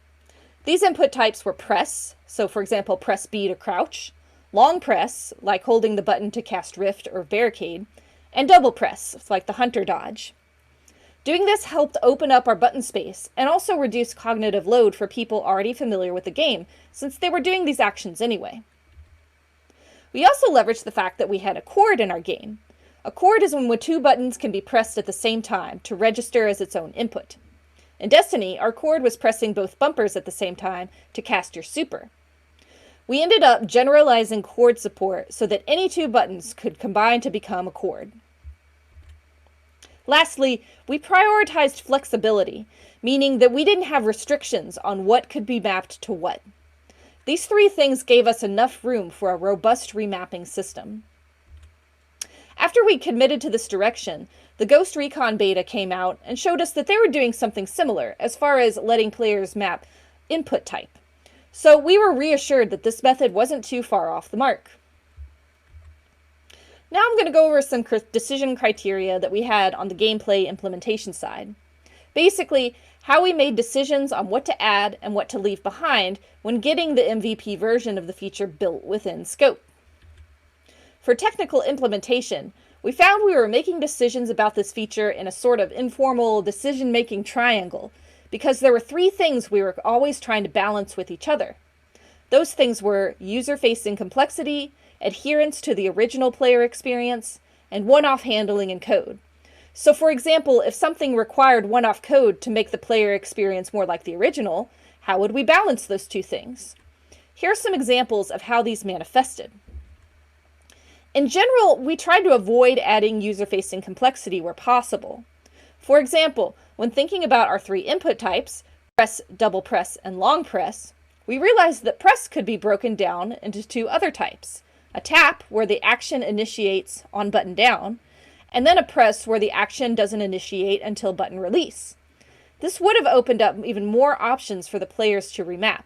These input types were press, so for example press B to crouch, long press, like holding the button to cast rift or barricade, and double press, like the hunter dodge. Doing this helped open up our button space and also reduce cognitive load for people already familiar with the game, since they were doing these actions anyway. We also leveraged the fact that we had a chord in our game. A chord is when 2 buttons can be pressed at the same time to register as its own input. In Destiny, our chord was pressing both bumpers at the same time to cast your super. We ended up generalizing chord support so that any 2 buttons could combine to become a chord. Lastly, we prioritized flexibility, meaning that we didn't have restrictions on what could be mapped to what. These 3 things gave us enough room for a robust remapping system. After we committed to this direction, The Ghost Recon beta came out and showed us that they were doing something similar as far as letting players map input type. So we were reassured that this method wasn't too far off the mark. Now I'm going to go over some decision criteria that we had on the gameplay implementation side. Basically, how we made decisions on what to add and what to leave behind when getting the MVP version of the feature built within scope. For technical implementation, we found we were making decisions about this feature in a sort of informal decision-making triangle because there were three things we were always trying to balance with each other. Those things were user-facing complexity, adherence to the original player experience, and one-off handling in code. So for example, if something required one-off code to make the player experience more like the original, how would we balance those two things? Here are some examples of how these manifested. In general, we tried to avoid adding user-facing complexity where possible. For example, when thinking about our three input types, press, double press, and long press, we realized that press could be broken down into two other types. A tap, where the action initiates on button down, and then a press where the action doesn't initiate until button release. This would have opened up even more options for the players to remap.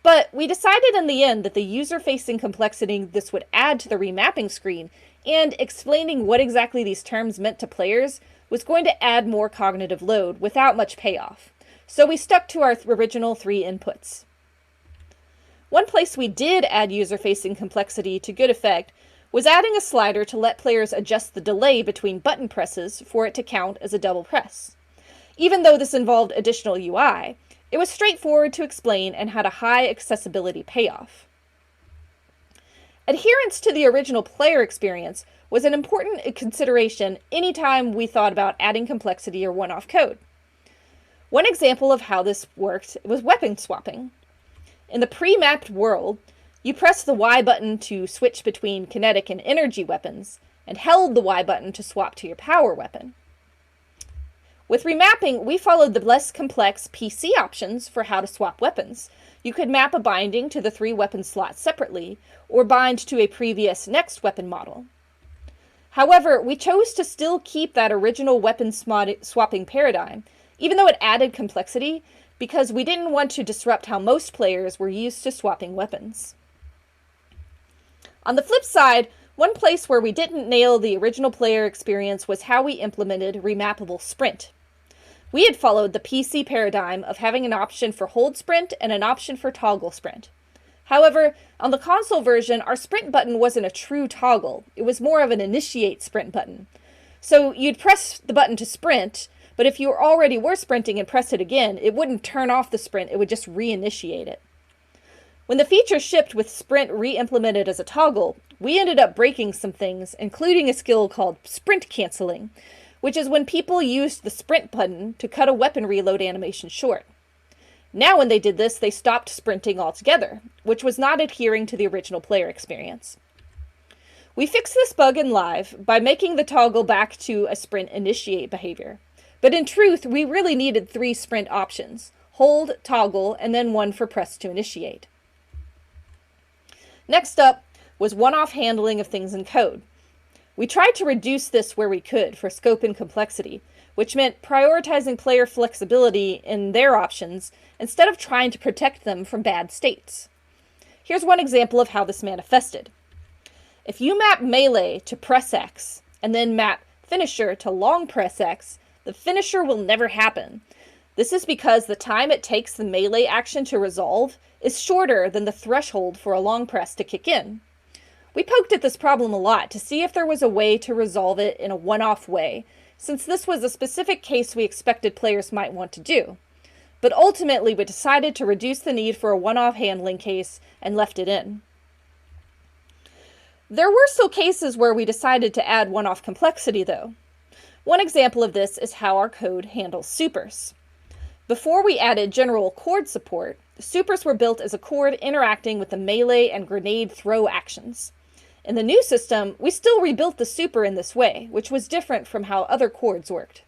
But we decided in the end that the user-facing complexity this would add to the remapping screen and explaining what exactly these terms meant to players was going to add more cognitive load without much payoff. So we stuck to our original three inputs. One place we did add user-facing complexity to good effect was adding a slider to let players adjust the delay between button presses for it to count as a double press. Even though this involved additional UI, it was straightforward to explain and had a high accessibility payoff. Adherence to the original player experience was an important consideration anytime we thought about adding complexity or one-off code. One example of how this worked was weapon swapping. In the pre-mapped world, you pressed the Y button to switch between kinetic and energy weapons, and held the Y button to swap to your power weapon. With remapping, we followed the less complex PC options for how to swap weapons. You could map a binding to the three weapon slots separately, or bind to a previous next weapon model. However, we chose to still keep that original weapon swapping paradigm, even though it added complexity, because we didn't want to disrupt how most players were used to swapping weapons. On the flip side, one place where we didn't nail the original player experience was how we implemented remappable sprint. We had followed the PC paradigm of having an option for hold sprint and an option for toggle sprint. However, on the console version, our sprint button wasn't a true toggle. It was more of an initiate sprint button. So you'd press the button to sprint, but if you already were sprinting and pressed it again, it wouldn't turn off the sprint, it would just reinitiate it. When the feature shipped with sprint re-implemented as a toggle, we ended up breaking some things, including a skill called sprint canceling, which is when people used the sprint button to cut a weapon reload animation short. Now when they did this, they stopped sprinting altogether, which was not adhering to the original player experience. We fixed this bug in live by making the toggle back to a sprint initiate behavior. But in truth, we really needed three sprint options: hold, toggle, and then one for press to initiate. Next up was one-off handling of things in code. We tried to reduce this where we could for scope and complexity, which meant prioritizing player flexibility in their options instead of trying to protect them from bad states. Here's one example of how this manifested. If you map melee to press X and then map finisher to long press X, the finisher will never happen. This is because the time it takes the melee action to resolve is shorter than the threshold for a long press to kick in. We poked at this problem a lot to see if there was a way to resolve it in a one-off way, since this was a specific case we expected players might want to do. But ultimately, we decided to reduce the need for a one-off handling case and left it in. There were still cases where we decided to add one-off complexity, though. One example of this is how our code handles supers. Before we added general chord support, supers were built as a chord interacting with the melee and grenade throw actions. In the new system, we still rebuilt the super in this way, which was different from how other chords worked.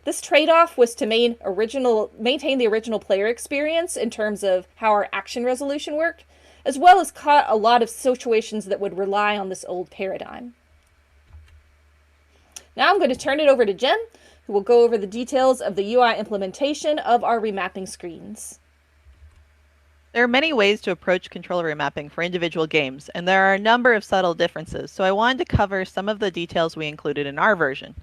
This trade-off was to maintain the original player experience in terms of how our action resolution worked, as well as caught a lot of situations that would rely on this old paradigm. Now I'm going to turn it over to Jen, who will go over the details of the UI implementation of our remapping screens. There are many ways to approach controller remapping for individual games, and there are a number of subtle differences, so I wanted to cover some of the details we included in our version.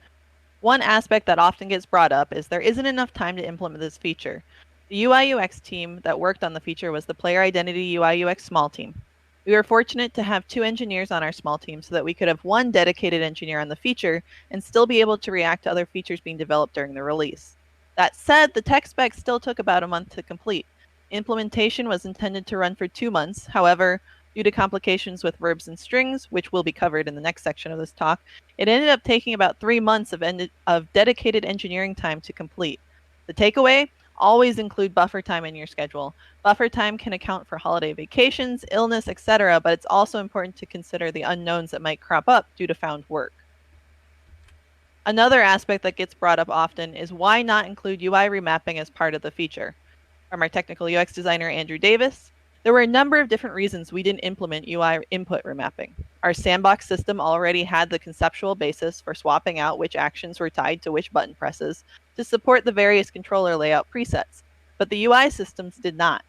One aspect that often gets brought up is there isn't enough time to implement this feature. The UI UX team that worked on the feature was the Player Identity UI UX small team. We were fortunate to have 2 engineers on our small team so that we could have 1 dedicated engineer on the feature and still be able to react to other features being developed during the release. That said, the tech spec still took about a month to complete. Implementation was intended to run for 2 months. However, due to complications with verbs and strings, which will be covered in the next section of this talk, it ended up taking about 3 months of dedicated engineering time to complete. The takeaway? Always include buffer time in your schedule. Buffer time can account for holiday vacations, illness, etc., but it's also important to consider the unknowns that might crop up due to found work. Another aspect that gets brought up often is why not include UI remapping as part of the feature. From our technical UX designer, Andrew Davis, there were a number of different reasons we didn't implement UI input remapping. Our sandbox system already had the conceptual basis for swapping out which actions were tied to which button presses to support the various controller layout presets, but the UI systems did not.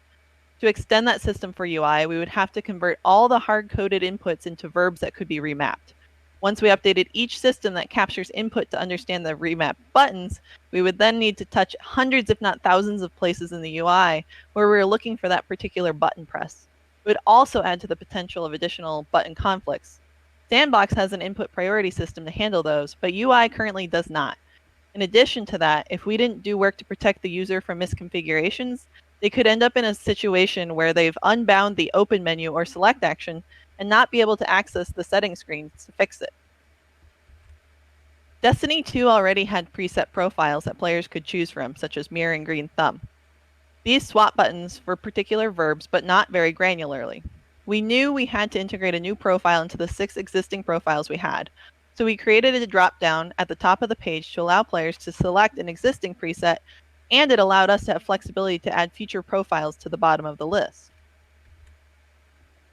To extend that system for UI, we would have to convert all the hard-coded inputs into verbs that could be remapped. Once we updated each system that captures input to understand the remap buttons, we would then need to touch hundreds, if not thousands, of places in the UI where we were looking for that particular button press. It would also add to the potential of additional button conflicts. Sandbox has an input priority system to handle those, but UI currently does not. In addition to that, if we didn't do work to protect the user from misconfigurations, they could end up in a situation where they've unbound the open menu or select action and not be able to access the settings screen to fix it. Destiny 2 already had preset profiles that players could choose from, such as mirror and green thumb. These swap buttons for particular verbs, but not very granularly. We knew we had to integrate a new profile into the 6 existing profiles we had, so we created a drop-down at the top of the page to allow players to select an existing preset, and it allowed us to have flexibility to add future profiles to the bottom of the list.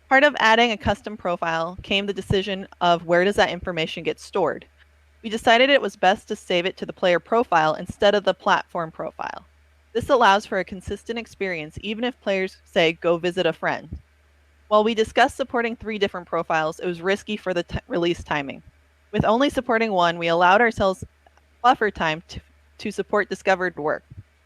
Part of adding a custom profile came the decision of where does that information get stored. We decided it was best to save it to the player profile instead of the platform profile. This allows for a consistent experience even if players say go visit a friend. While we discussed supporting 3 different profiles, it was risky for the release timing. With only supporting 1, we allowed ourselves buffer time to support discovered work,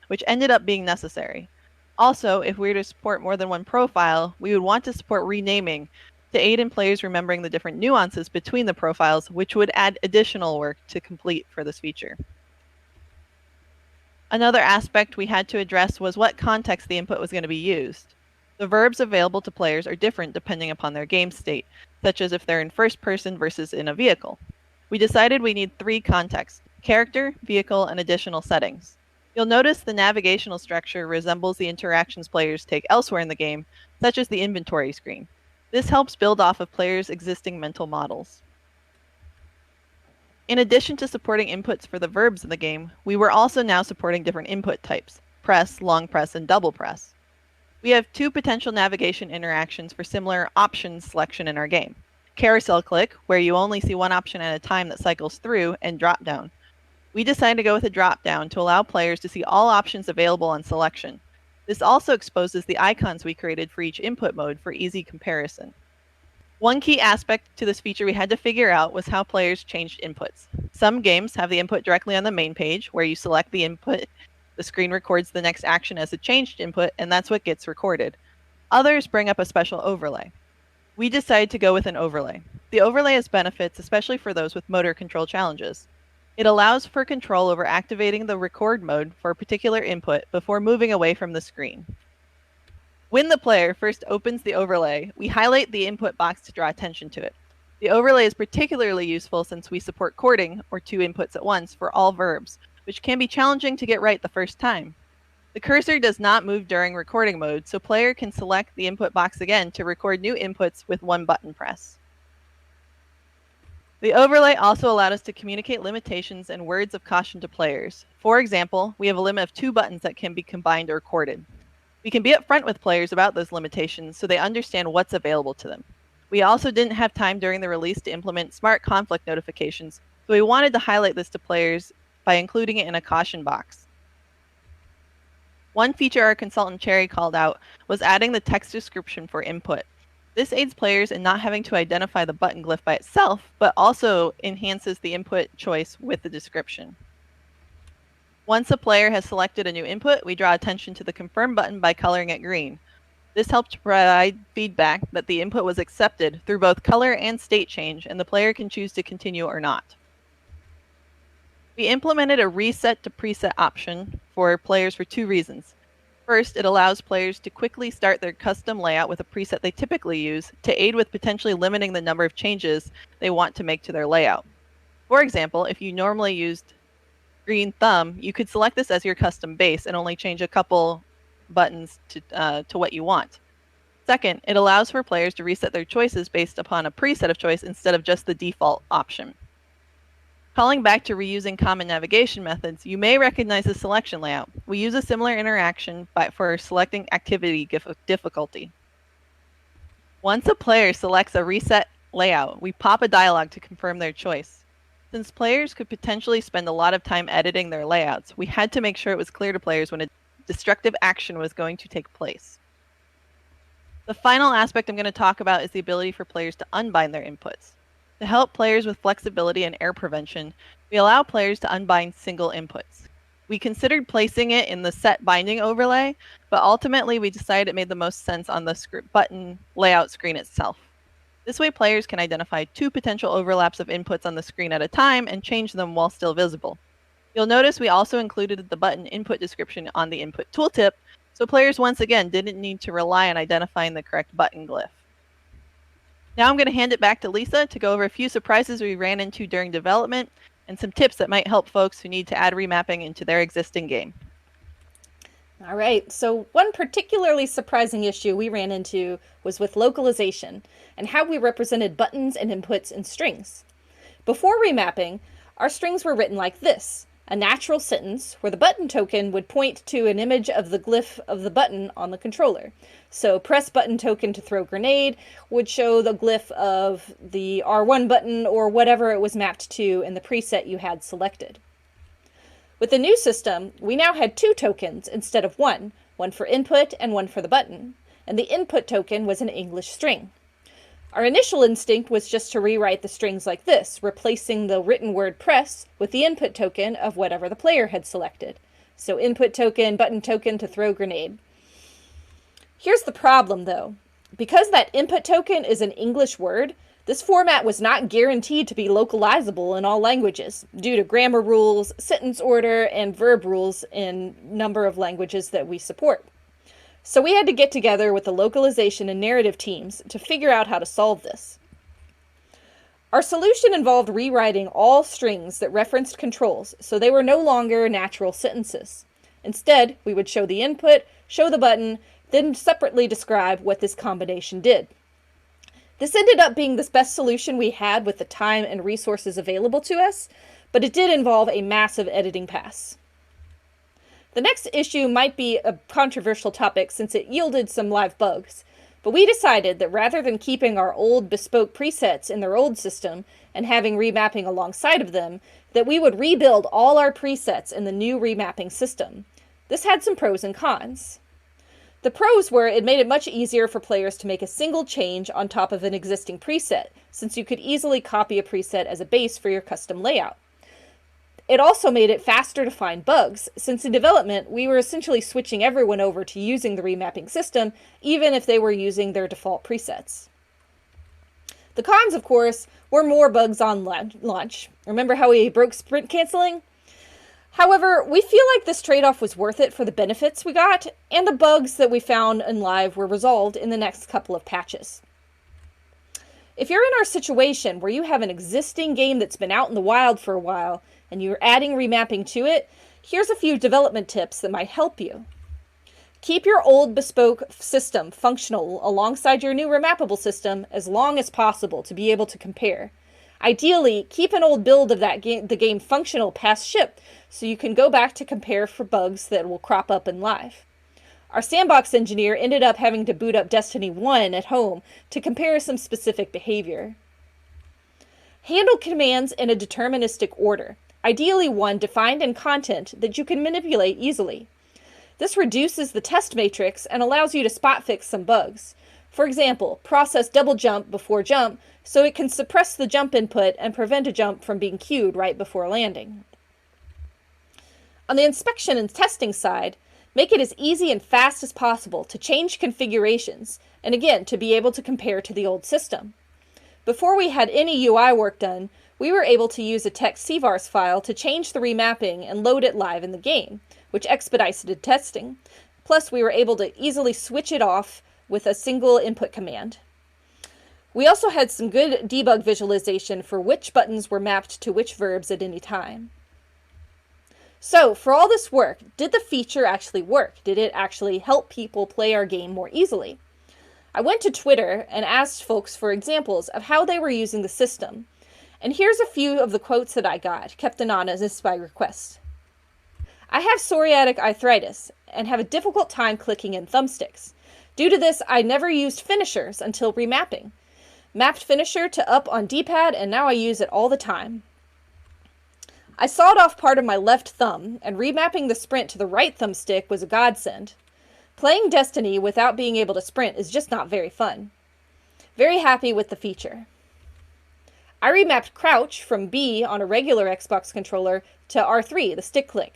which ended up being necessary. Also, if we were to support more than 1 profile, we would want to support renaming to aid in players remembering the different nuances between the profiles, which would add additional work to complete for this feature. Another aspect we had to address was what context the input was going to be used. The verbs available to players are different depending upon their game state, such as if they're in first person versus in a vehicle. We decided we need 3 contexts: character, vehicle, and additional settings. You'll notice the navigational structure resembles the interactions players take elsewhere in the game, such as the inventory screen. This helps build off of players' existing mental models. In addition to supporting inputs for the verbs in the game, we were also now supporting different input types: press, long press, and double press. We have 2 potential navigation interactions for similar options selection in our game: carousel click, where you only see 1 option at a time that cycles through, and drop down. We decided to go with a drop down to allow players to see all options available on selection. This also exposes the icons we created for each input mode for easy comparison. One key aspect to this feature we had to figure out was how players changed inputs. Some games have the input directly on the main page, where you select the input, the screen records the next action as a changed input, and that's what gets recorded. Others bring up a special overlay. We decided to go with an overlay. The overlay has benefits, especially for those with motor control challenges. It allows for control over activating the record mode for a particular input before moving away from the screen. When the player first opens the overlay, we highlight the input box to draw attention to it. The overlay is particularly useful since we support chording, or 2 inputs at once, for all verbs, which can be challenging to get right the first time. The cursor does not move during recording mode, so player can select the input box again to record new inputs with 1 button press. The overlay also allowed us to communicate limitations and words of caution to players. For example, we have a limit of 2 buttons that can be combined or recorded. We can be upfront with players about those limitations so they understand what's available to them. We also didn't have time during the release to implement smart conflict notifications, So we wanted to highlight this to players by including it in a caution box. One feature our consultant Cherry called out was adding the text description for input. This aids players in not having to identify the button glyph by itself, but also enhances the input choice with the description. Once a player has selected a new input, we draw attention to the confirm button by coloring it green. This helps provide feedback that the input was accepted through both color and state change, and the player can choose to continue or not. We implemented a reset to preset option for players for 2 reasons. First, it allows players to quickly start their custom layout with a preset they typically use to aid with potentially limiting the number of changes they want to make to their layout. For example, if you normally used green thumb, you could select this as your custom base and only change a couple buttons to what you want. Second, it allows for players to reset their choices based upon a preset of choice instead of just the default option. Calling back to reusing common navigation methods, you may recognize the selection layout. We use a similar interaction for selecting activity difficulty. Once a player selects a reset layout, we pop a dialog to confirm their choice. Since players could potentially spend a lot of time editing their layouts, we had to make sure it was clear to players when a destructive action was going to take place. The final aspect I'm going to talk about is the ability for players to unbind their inputs. To help players with flexibility and error prevention, we allow players to unbind single inputs. We considered placing it in the set binding overlay, but ultimately we decided it made the most sense on the button layout screen itself. This way players can identify 2 potential overlaps of inputs on the screen at a time and change them while still visible. You'll notice we also included the button input description on the input tooltip, so players once again didn't need to rely on identifying the correct button glyph. Now I'm going to hand it back to Lisa to go over a few surprises we ran into during development and some tips that might help folks who need to add remapping into their existing game. All right, so one particularly surprising issue we ran into was with localization and how we represented buttons and inputs in strings. Before remapping, our strings were written like this: a natural sentence where the button token would point to an image of the glyph of the button on the controller. So press button token to throw grenade would show the glyph of the R1 button or whatever it was mapped to in the preset you had selected. With the new system, we now had 2 tokens instead of one for input and one for the button, and the input token was an English string. Our initial instinct was just to rewrite the strings like this, replacing the written word press with the input token of whatever the player had selected. So input token, button token to throw grenade. Here's the problem though. Because that input token is an English word, this format was not guaranteed to be localizable in all languages due to grammar rules, sentence order, and verb rules in a number of languages that we support. So we had to get together with the localization and narrative teams to figure out how to solve this. Our solution involved rewriting all strings that referenced controls so they were no longer natural sentences. Instead, we would show the input, show the button, then separately describe what this combination did. This ended up being the best solution we had with the time and resources available to us, but it did involve a massive editing pass. The next issue might be a controversial topic since it yielded some live bugs, but we decided that rather than keeping our old bespoke presets in their old system and having remapping alongside of them, that we would rebuild all our presets in the new remapping system. This had some pros and cons. The pros were it made it much easier for players to make a single change on top of an existing preset, since you could easily copy a preset as a base for your custom layout. It also made it faster to find bugs, since in development we were essentially switching everyone over to using the remapping system, even if they were using their default presets. The cons, of course, were more bugs on launch. Remember how we broke sprint canceling? However, we feel like this trade-off was worth it for the benefits we got, and the bugs that we found in live were resolved in the next couple of patches. If you're in our situation where you have an existing game that's been out in the wild for a while, and you're adding remapping to it, here's a few development tips that might help you. Keep your old bespoke system functional alongside your new remappable system as long as possible to be able to compare. Ideally, keep an old build of the game functional past ship, so you can go back to compare for bugs that will crop up in live. Our sandbox engineer ended up having to boot up Destiny 1 at home to compare some specific behavior. Handle commands in a deterministic order, ideally one defined in content that you can manipulate easily. This reduces the test matrix and allows you to spot fix some bugs. For example, process double jump before jump so it can suppress the jump input and prevent a jump from being queued right before landing. On the inspection and testing side, make it as easy and fast as possible to change configurations, and again, to be able to compare to the old system. Before we had any UI work done, we were able to use a text CVARS file to change the remapping and load it live in the game, which expedited testing. Plus, we were able to easily switch it off with a single input command. We also had some good debug visualization for which buttons were mapped to which verbs at any time. So, for all this work, did the feature actually work? Did it actually help people play our game more easily? I went to Twitter and asked folks for examples of how they were using the system. And here's a few of the quotes that I got, kept anonymous by request. I have psoriatic arthritis and have a difficult time clicking in thumbsticks. Due to this, I never used finishers until remapping. Mapped finisher to up on D-pad and now I use it all the time. I sawed off part of my left thumb, and remapping the sprint to the right thumbstick was a godsend. Playing Destiny without being able to sprint is just not very fun. Very happy with the feature. I remapped crouch from B on a regular Xbox controller to R3, the stick click.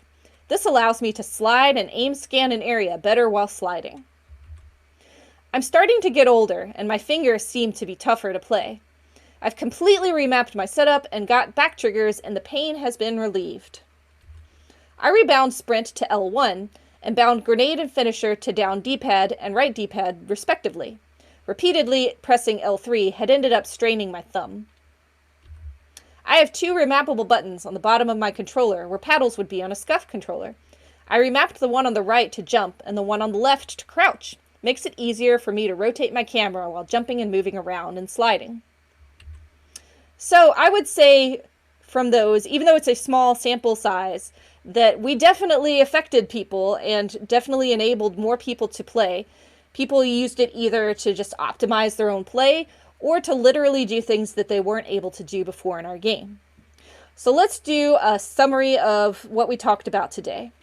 This allows me to slide and aim scan an area better while sliding. I'm starting to get older, and my fingers seem to be tougher to play. I've completely remapped my setup and got back triggers, and the pain has been relieved. I rebound sprint to L1 and bound grenade and finisher to down D-pad and right D-pad respectively. Repeatedly pressing L3 had ended up straining my thumb. I have two remappable buttons on the bottom of my controller where paddles would be on a SCUF controller. I remapped the one on the right to jump and the one on the left to crouch. Makes it easier for me to rotate my camera while jumping and moving around and sliding. So I would say from those, even though it's a small sample size, that we definitely affected people and definitely enabled more people to play. People used it either to just optimize their own play or to literally do things that they weren't able to do before in our game. So let's do a summary of what we talked about today.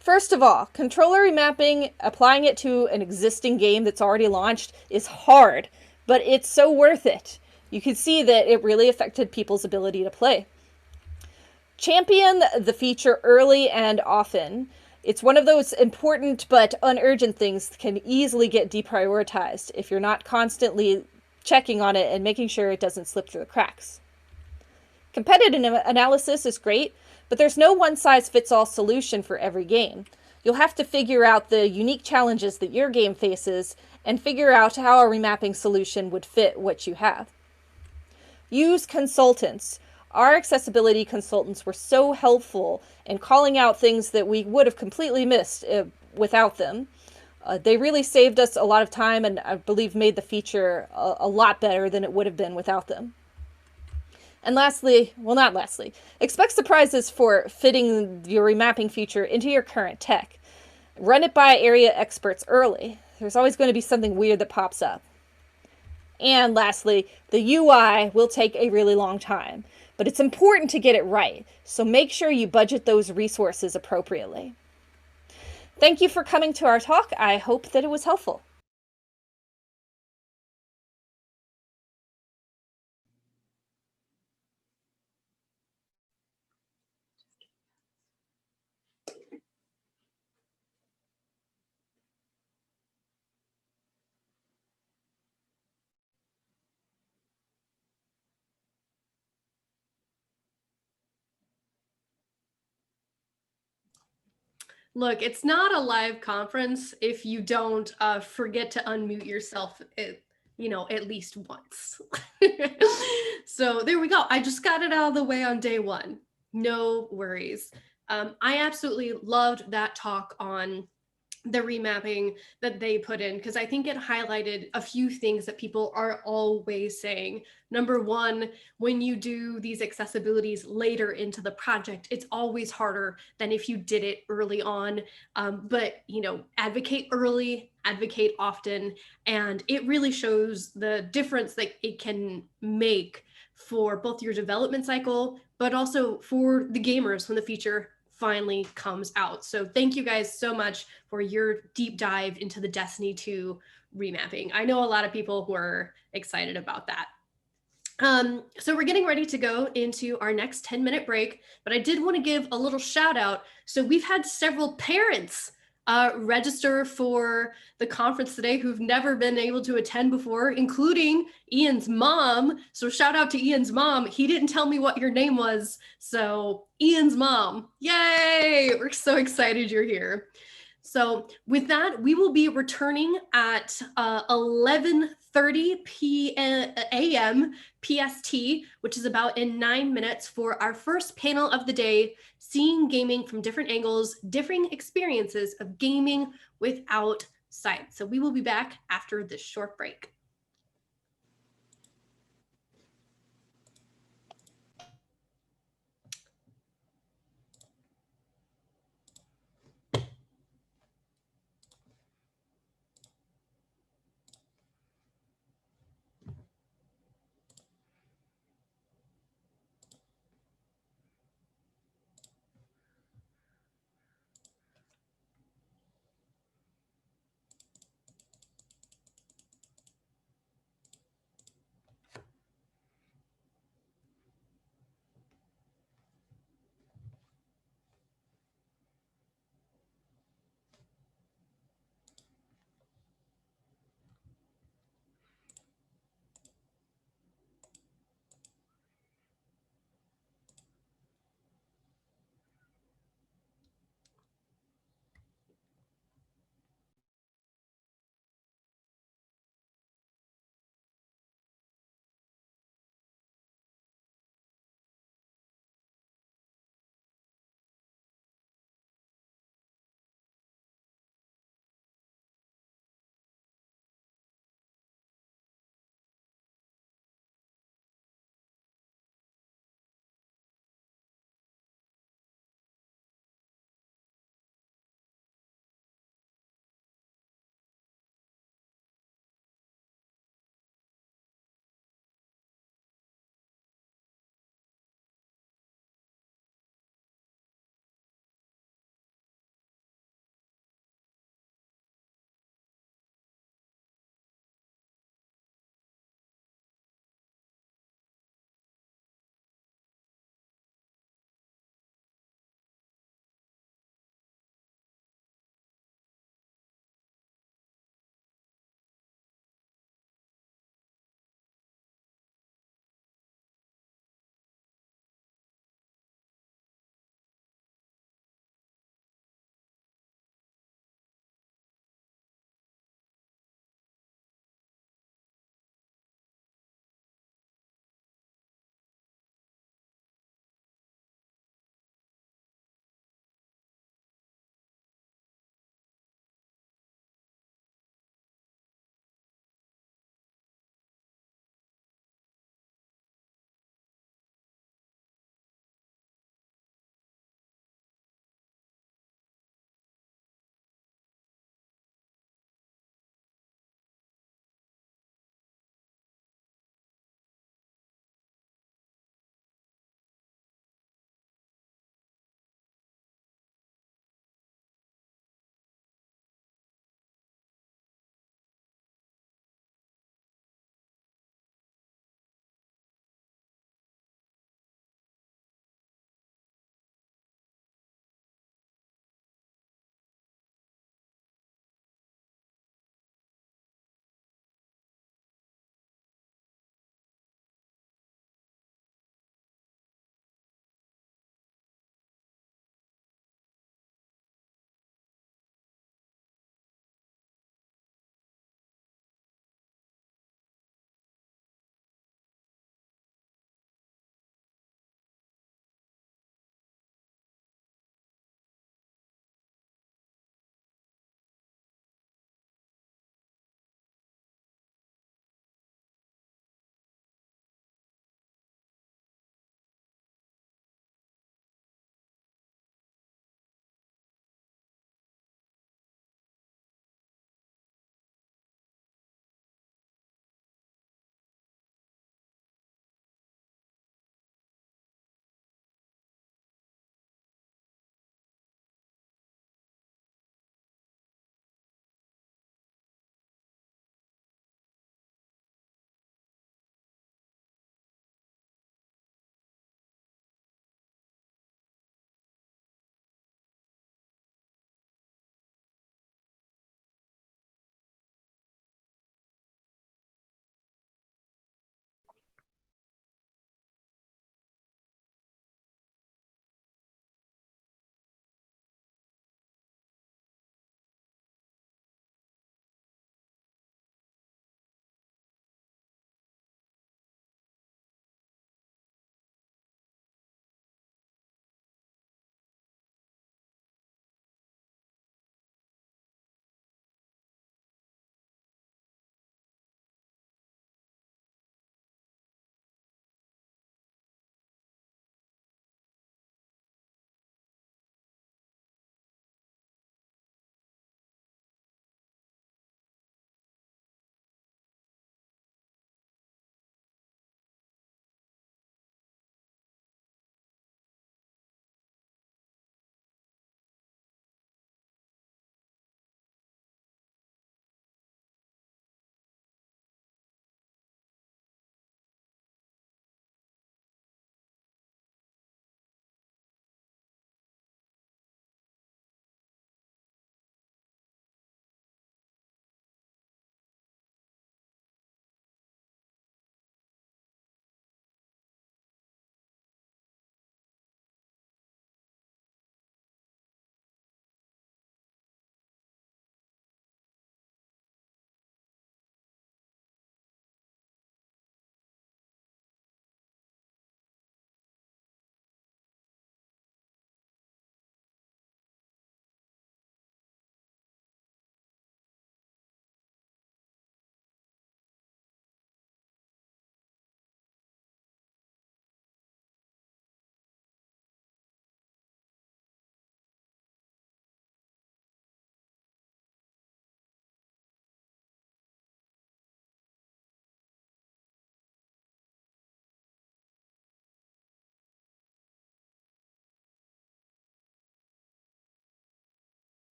First of all, controller remapping, applying it to an existing game that's already launched is hard, but it's so worth it. You can see that it really affected people's ability to play. Champion the feature early and often. It's one of those important but unurgent things that can easily get deprioritized if you're not constantly checking on it and making sure it doesn't slip through the cracks. Competitive analysis is great, but there's no one-size-fits-all solution for every game. You'll have to figure out the unique challenges that your game faces and figure out how a remapping solution would fit what you have. Use consultants. Our accessibility consultants were so helpful in calling out things that we would have completely missed without them. They really saved us a lot of time and I believe made the feature a lot better than it would have been without them. And lastly, well not lastly, expect surprises for fitting your remapping feature into your current tech. Run it by area experts early. There's always going to be something weird that pops up. And lastly, the UI will take a really long time, but it's important to get it right, so make sure you budget those resources appropriately. Thank you for coming to our talk. I hope that it was helpful. Look, it's not a live conference if you don't forget to unmute yourself, at least once. So there we go. I just got it out of the way on day one. No worries. I absolutely loved that talk on the remapping that they put in because I think it highlighted a few things that people are always saying. Number one, when you do these accessibilities later into the project, it's always harder than if you did it early on. But advocate early, advocate often, and it really shows the difference that it can make for both your development cycle, but also for the gamers when the feature finally comes out. So thank you guys so much for your deep dive into the Destiny 2 remapping. I know a lot of people were excited about that. So we're getting ready to go into our next 10-minute break, but I did want to give a little shout out. So we've had several parents register for the conference today who've never been able to attend before, including Ian's mom. So shout out to Ian's mom. He didn't tell me what your name was. So Ian's mom, yay! We're so excited you're here. So with that, we will be returning at 11:30 a.m. PST, which is about in 9 minutes for our first panel of the day, seeing gaming from different angles, differing experiences of gaming without sight. So we will be back after this short break.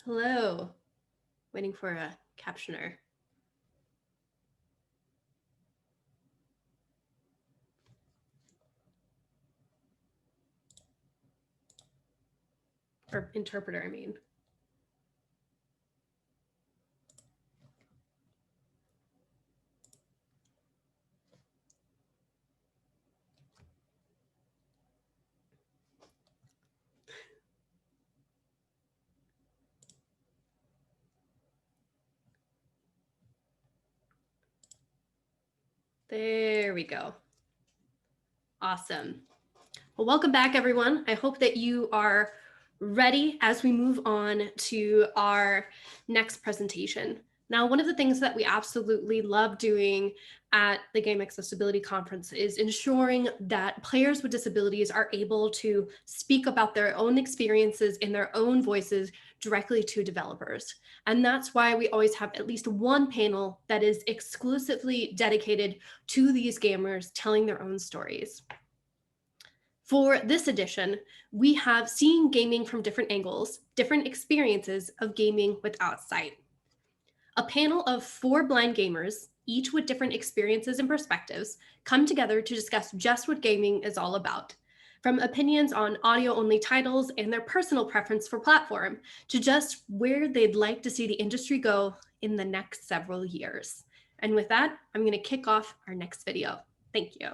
Hello. Waiting for a captioner. Or interpreter, I mean. There we go. Awesome. Well, welcome back, everyone. I hope that you are ready as we move on to our next presentation. Now, one of the things that we absolutely love doing at the Game Accessibility Conference is ensuring that players with disabilities are able to speak about their own experiences in their own voices directly to developers. And that's why we always have at least one panel that is exclusively dedicated to these gamers telling their own stories. For this edition, we have Seeing Gaming from Different Angles, Different Experiences of Gaming Without Sight. A panel of 4 blind gamers, each with different experiences and perspectives, come together to discuss just what gaming is all about. From opinions on audio-only titles and their personal preference for platform, to just where they'd like to see the industry go in the next several years. And with that, I'm going to kick off our next video. Thank you.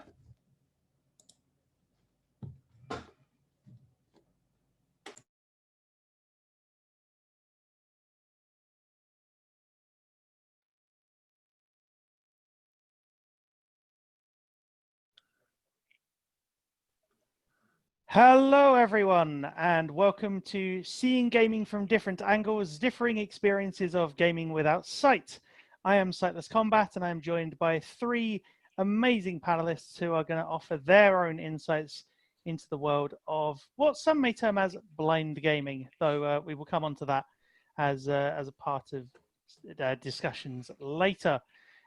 Hello everyone, and welcome to Seeing Gaming from Different Angles, Differing Experiences of Gaming Without Sight. I am Sightless Combat, and I am joined by 3 amazing panelists who are going to offer their own insights into the world of what some may term as blind gaming, though we will come on to that as a part of discussions later.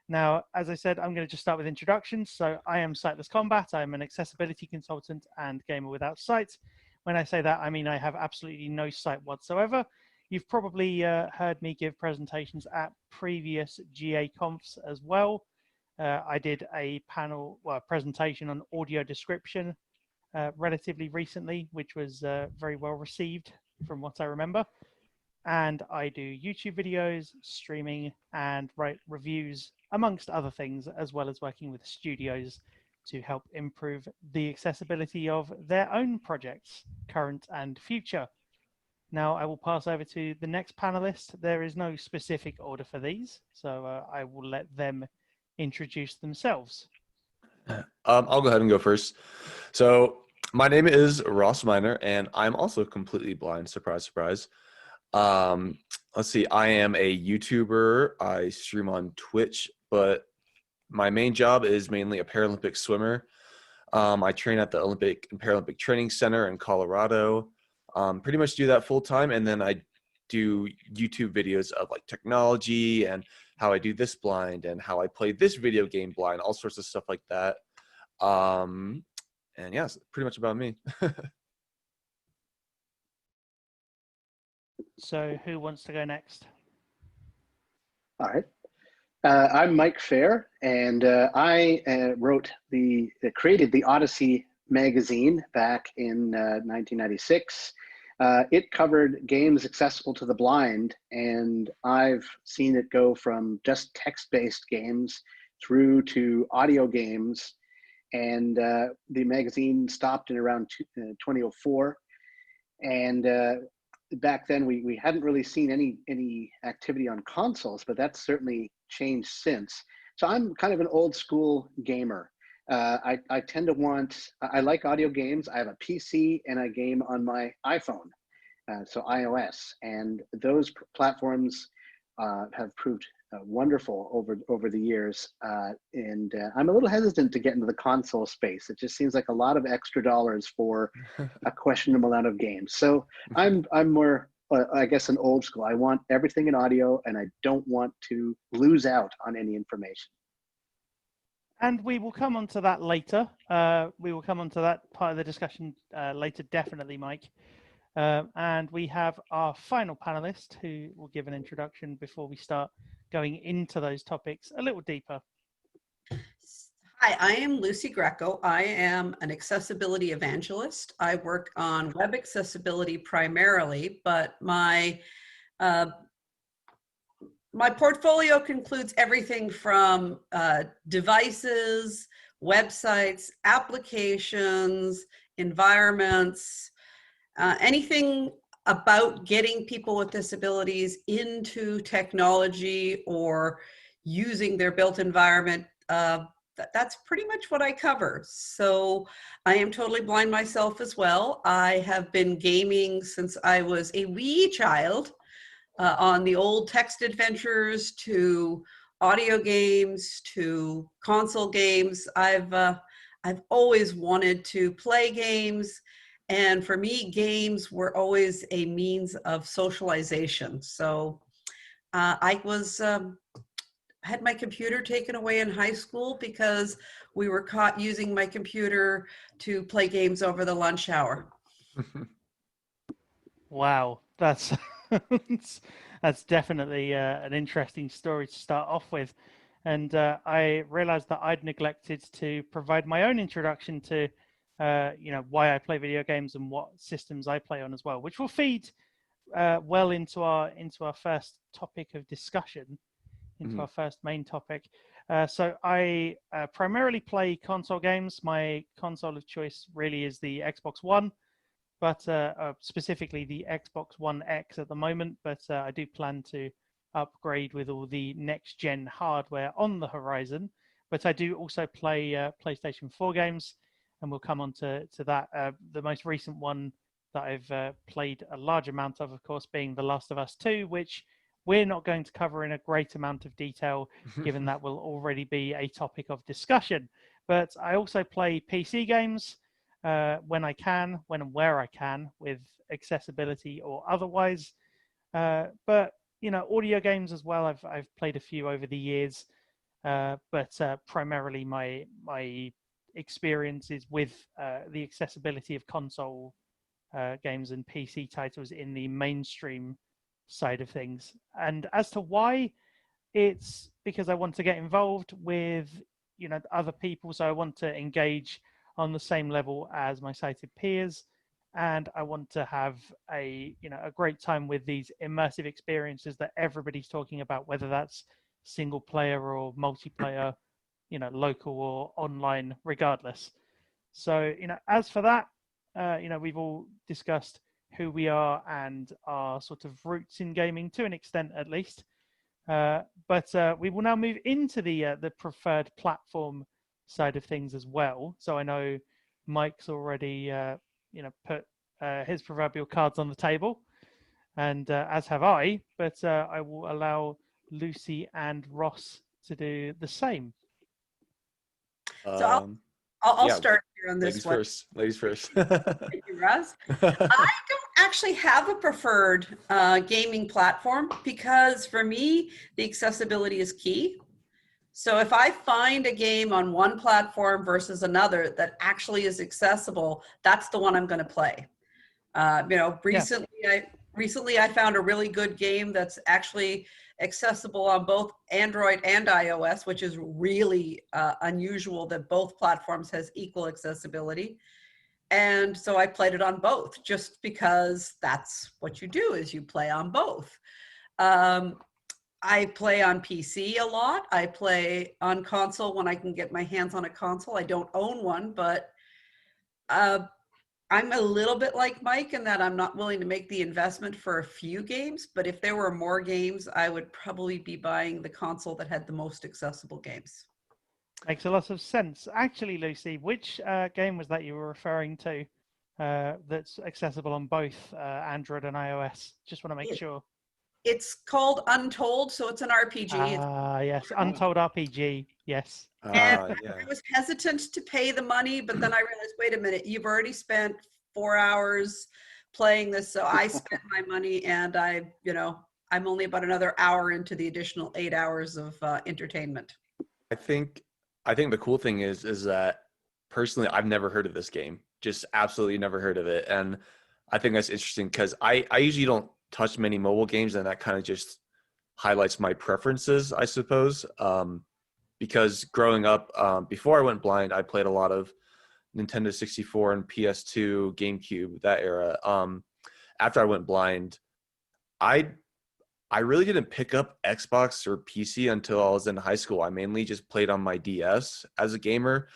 Now, as I said, I'm going to just start with introductions. So I am Sightless Combat. I'm an accessibility consultant and gamer without sight. When I say that, I mean I have absolutely no sight whatsoever. You've probably heard me give presentations at previous GaConfs as well. I did a presentation on audio description relatively recently, which was very well received from what I remember. And I do YouTube videos, streaming, and write reviews, amongst other things, as well as working with studios to help improve the accessibility of their own projects, current and future. Now, I will pass over to the next panelist. There is no specific order for these, so I will let them introduce themselves. I'll go ahead and go first. So my name is Ross Miner, and I'm also completely blind. Surprise, surprise. Let's see. I am a YouTuber. I stream on Twitch, but my main job is mainly a Paralympic swimmer. I train at the Olympic and Paralympic Training Center in Colorado. Pretty much do that full time, and then I do YouTube videos of like technology and how I do this blind and how I play this video game blind, all sorts of stuff like that. And yeah, it's pretty much about me. So who wants to go next? All right. I'm Mike Fair, and I created the Odyssey magazine back in 1996. It covered games accessible to the blind, and I've seen it go from just text-based games through to audio games. And the magazine stopped in around 2004. And back then we hadn't really seen any activity on consoles, but that's certainly changed since. So I'm kind of an old school gamer. I tend to I like audio games. I have a PC and I game on my iPhone, so iOS, and those platforms have proved wonderful over the years. And I'm a little hesitant to get into the console space. It just seems like a lot of extra dollars for a questionable amount of games. So I'm more, I guess, an old school. I want everything in audio, and I don't want to lose out on any information. And we will come on to that later. We will come on to that part of the discussion later, definitely, Mike. And we have our final panelist who will give an introduction before we start going into those topics a little deeper. Hi, I am Lucy Greco. I am an accessibility evangelist. I work on web accessibility primarily, but my portfolio includes everything from devices, websites, applications, environments, anything about getting people with disabilities into technology or using their built environment. That's pretty much what I cover. So I am totally blind myself as well. I have been gaming since I was a wee child, on the old text adventures to audio games to console games. I've always wanted to play games. And for me, games were always a means of socialization. So I had my computer taken away in high school because we were caught using my computer to play games over the lunch hour. Wow, that's that's definitely an interesting story to start off with. And I realized that I'd neglected to provide my own introduction to why I play video games and what systems I play on as well, which will feed well into our first topic of discussion, into our first main topic. So I primarily play console games. My console of choice really is the Xbox One, but specifically the Xbox One X at the moment. But I do plan to upgrade with all the next gen hardware on the horizon. But I do also play PlayStation 4 games, and we'll come on to that. The most recent one that I've played a large amount of course, being The Last of Us 2, which we're not going to cover in a great amount of detail, given that will already be a topic of discussion. But I also play PC games when I can, when and where I can, with accessibility or otherwise. But audio games as well. I've played a few over the years, but primarily my experience is with the accessibility of console games and PC titles in the mainstream side of things. And as to why, it's because I want to get involved with other people, so I want to engage on the same level as my sighted peers, and I want to have a great time with these immersive experiences that everybody's talking about, whether that's single player or multiplayer, local or online, regardless. So as for that, we've all discussed who we are and our sort of roots in gaming to an extent, at least. But we will now move into the preferred platform side of things as well. So I know Mike's already put his proverbial cards on the table, and as have I. But I will allow Lucy and Ross to do the same. So I'll start here on this one. Ladies first. Thank you, Russ. I don't actually have a preferred gaming platform because for me, the accessibility is key. So if I find a game on one platform versus another that actually is accessible, that's the one I'm going to play. Recently I found a really good game that's actually accessible on both Android and iOS, which is really unusual that both platforms has equal accessibility. And so I played it on both just because that's what you do, is you play on both. I play on PC a lot. I play on console when I can get my hands on a console. I don't own one, but I'm a little bit like Mike in that I'm not willing to make the investment for a few games, but if there were more games, I would probably be buying the console that had the most accessible games. Makes a lot of sense. Actually, Lucy, which game was that you were referring to that's accessible on both Android and iOS? Just want to make sure. It's called Untold, so it's an RPG. Yes, Untold RPG, yes. I was hesitant to pay the money, but then I realized, wait a minute, you've already spent 4 hours playing this, so I spent my money, and I'm only about another hour into the additional 8 hours of entertainment. I think the cool thing is that personally, I've never heard of this game. Just absolutely never heard of it. And I think that's interesting because I usually don't touch many mobile games, and that kind of just highlights my preferences, I suppose. Because growing up, before I went blind, I played a lot of Nintendo 64 and PS2, GameCube, that era. After I went blind, I I really didn't pick up Xbox or PC until I was in high school. I mainly just played on my DS as a gamer.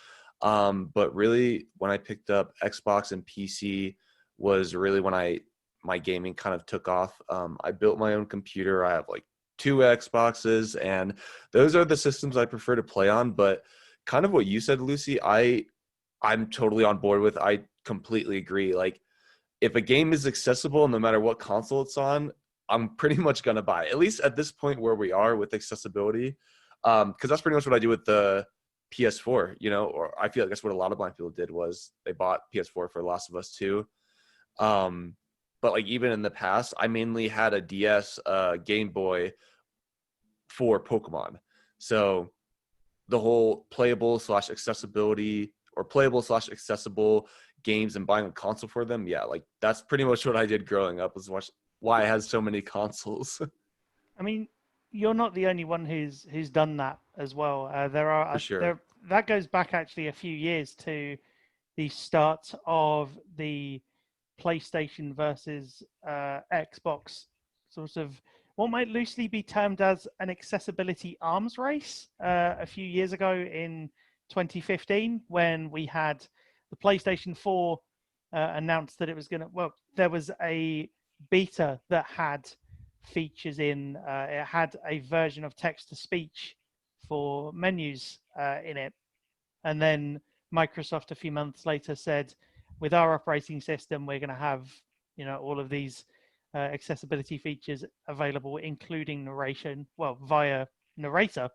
But really, when I picked up Xbox and PC, was really when my gaming kind of took off. I built my own computer. I have like 2 Xboxes, and those are the systems I prefer to play on. But kind of what you said, Lucy, I'm totally on board with. I completely agree. Like, if a game is accessible, no matter what console it's on, I'm pretty much gonna buy it. At least at this point where we are with accessibility, because that's pretty much what I do with the PS4. Or I feel like that's what a lot of blind people did, was they bought PS4 for Last of Us 2. But like, even in the past, I mainly had a DS, Game Boy for Pokemon. So the whole playable/accessibility, or playable/accessible games, and buying a console for them, yeah, like that's pretty much what I did growing up, was why I had so many consoles. I mean, you're not the only one who's done that as well. There are For sure. there that goes back actually a few years to the start of the PlayStation versus Xbox, sort of what might loosely be termed as an accessibility arms race, a few years ago in 2015, when we had the PlayStation 4 announced that it was going to, well, there was a beta that had features in, it had a version of text to speech for menus in it. And then Microsoft a few months later said, with our operating system, we're going to have, all of these accessibility features available, including narration, well, via narrator,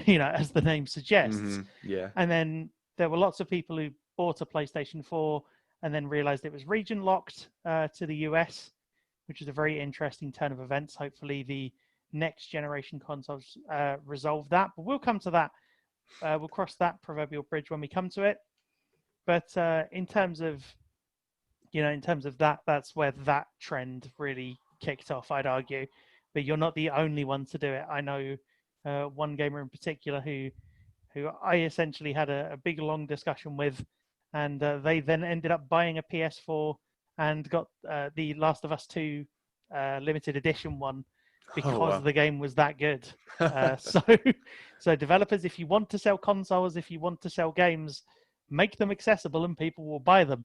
as the name suggests. Yeah. And then there were lots of people who bought a PlayStation 4 and then realized it was region locked to the US, which is a very interesting turn of events. Hopefully the next generation consoles resolve that, but we'll come to that. We'll cross that proverbial bridge when we come to it. But in terms of that, that's where that trend really kicked off, I'd argue. But you're not the only one to do it. I know one gamer in particular who I essentially had a big long discussion with, and they then ended up buying a PS4 and got the Last of Us 2 limited edition one, because wow. the game was that good. So developers, if you want to sell consoles, if you want to sell games, make them accessible and people will buy them.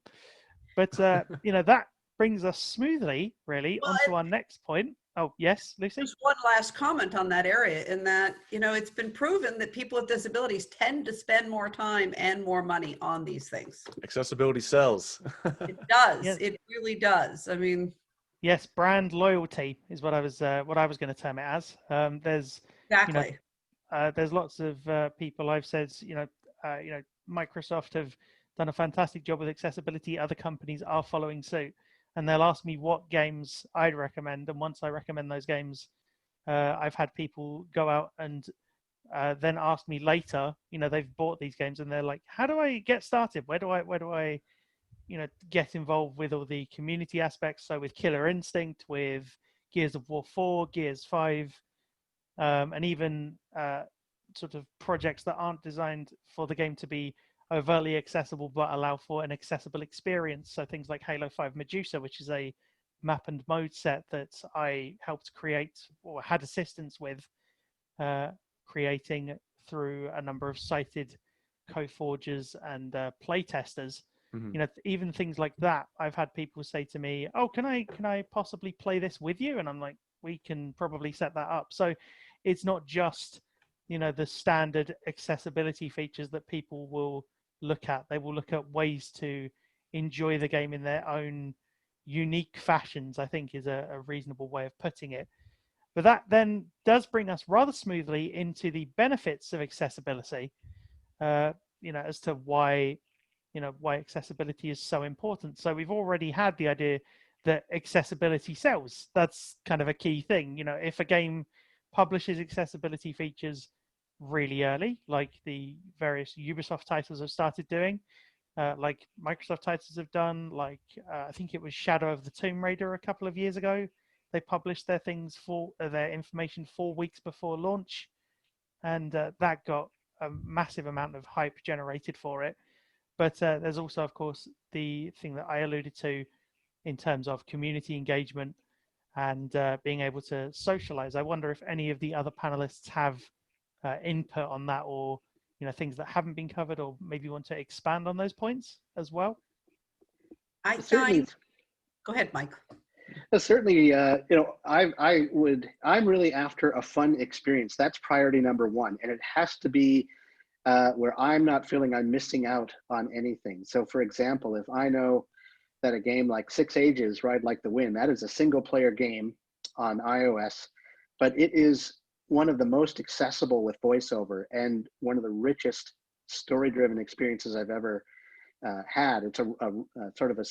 But that brings us smoothly, really, onto our next point. Oh, yes, Lucy? Just one last comment on that area, in that, it's been proven that people with disabilities tend to spend more time and more money on these things. Accessibility sells. It does. Yes. It really does. I mean, yes, brand loyalty is what I was going to term it as. There's exactly. There's lots of people I've said, Microsoft have done a fantastic job with accessibility. Other companies are following suit, and they'll ask me what games I'd recommend. And once I recommend those games, I've had people go out and then ask me later. They've bought these games and they're like, "How do I get started? Where do I get involved with all the community aspects?" So with Killer Instinct, with Gears of War 4, Gears 5, and even sort of projects that aren't designed for the game to be overtly accessible but allow for an accessible experience. So things like Halo 5 Medusa, which is a map and mode set that I helped create, or had assistance with creating through a number of cited co-forgers and play testers. Even things like that, I've had people say to me, "Oh, can I possibly play this with you?" And I'm like, "We can probably set that up." So it's not just the standard accessibility features that people will look at. They will look at ways to enjoy the game in their own unique fashions, I think, is a reasonable way of putting it. But that then does bring us rather smoothly into the benefits of accessibility, as to why accessibility is so important. So we've already had the idea that accessibility sells. That's kind of a key thing. If a game publishes accessibility features really early, like the various Ubisoft titles have started doing, like Microsoft titles have done. Like I think it was Shadow of the Tomb Raider a couple of years ago. They published their things for their information 4 weeks before launch, and that got a massive amount of hype generated for it. But there's also, of course, the thing that I alluded to in terms of community engagement and being able to socialize. I wonder if any of the other panelists have input on that, or things that haven't been covered, or maybe want to expand on those points as well. I Certainly. find. Go ahead, Mike. Certainly, I'm really after a fun experience. That's priority number one, and it has to be where I'm not feeling I'm missing out on anything. So, for example, if I know that a game like 6 Ages, Ride Like the Wind, that is a single-player game on iOS, but it is one of the most accessible with voiceover and one of the richest story-driven experiences I've ever had. It's a sort of a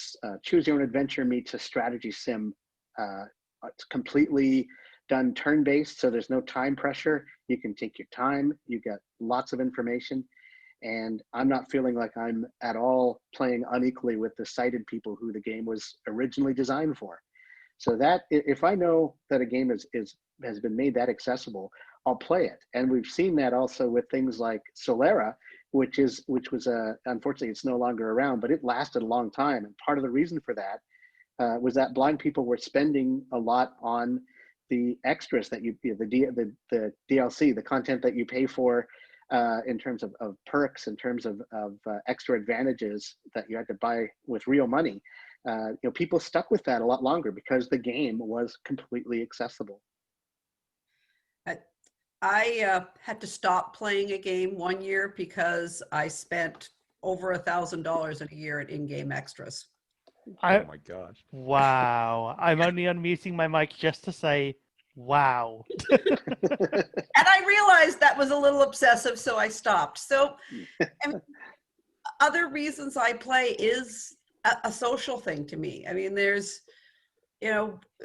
choose your own adventure meets a strategy sim. It's completely done turn-based, so there's no time pressure. You can take your time. You get lots of information, and I'm not feeling like I'm at all playing unequally with the sighted people who the game was originally designed for. So that if I know that a game has been made that accessible, I'll play it. And we've seen that also with things like Solera, which was unfortunately it's no longer around, but it lasted a long time. And part of the reason for that was that blind people were spending a lot on the extras that the DLC, the content that you pay for in terms of perks, in terms of extra advantages that you had to buy with real money. People stuck with that a lot longer because the game was completely accessible. I had to stop playing a game 1 year because I spent over $1,000 in a year at in-game extras. Oh my gosh. Wow. I'm only unmuting my mic just to say, wow. And I realized that was a little obsessive, so I stopped. So other reasons I play is a social thing to me. I mean, there's,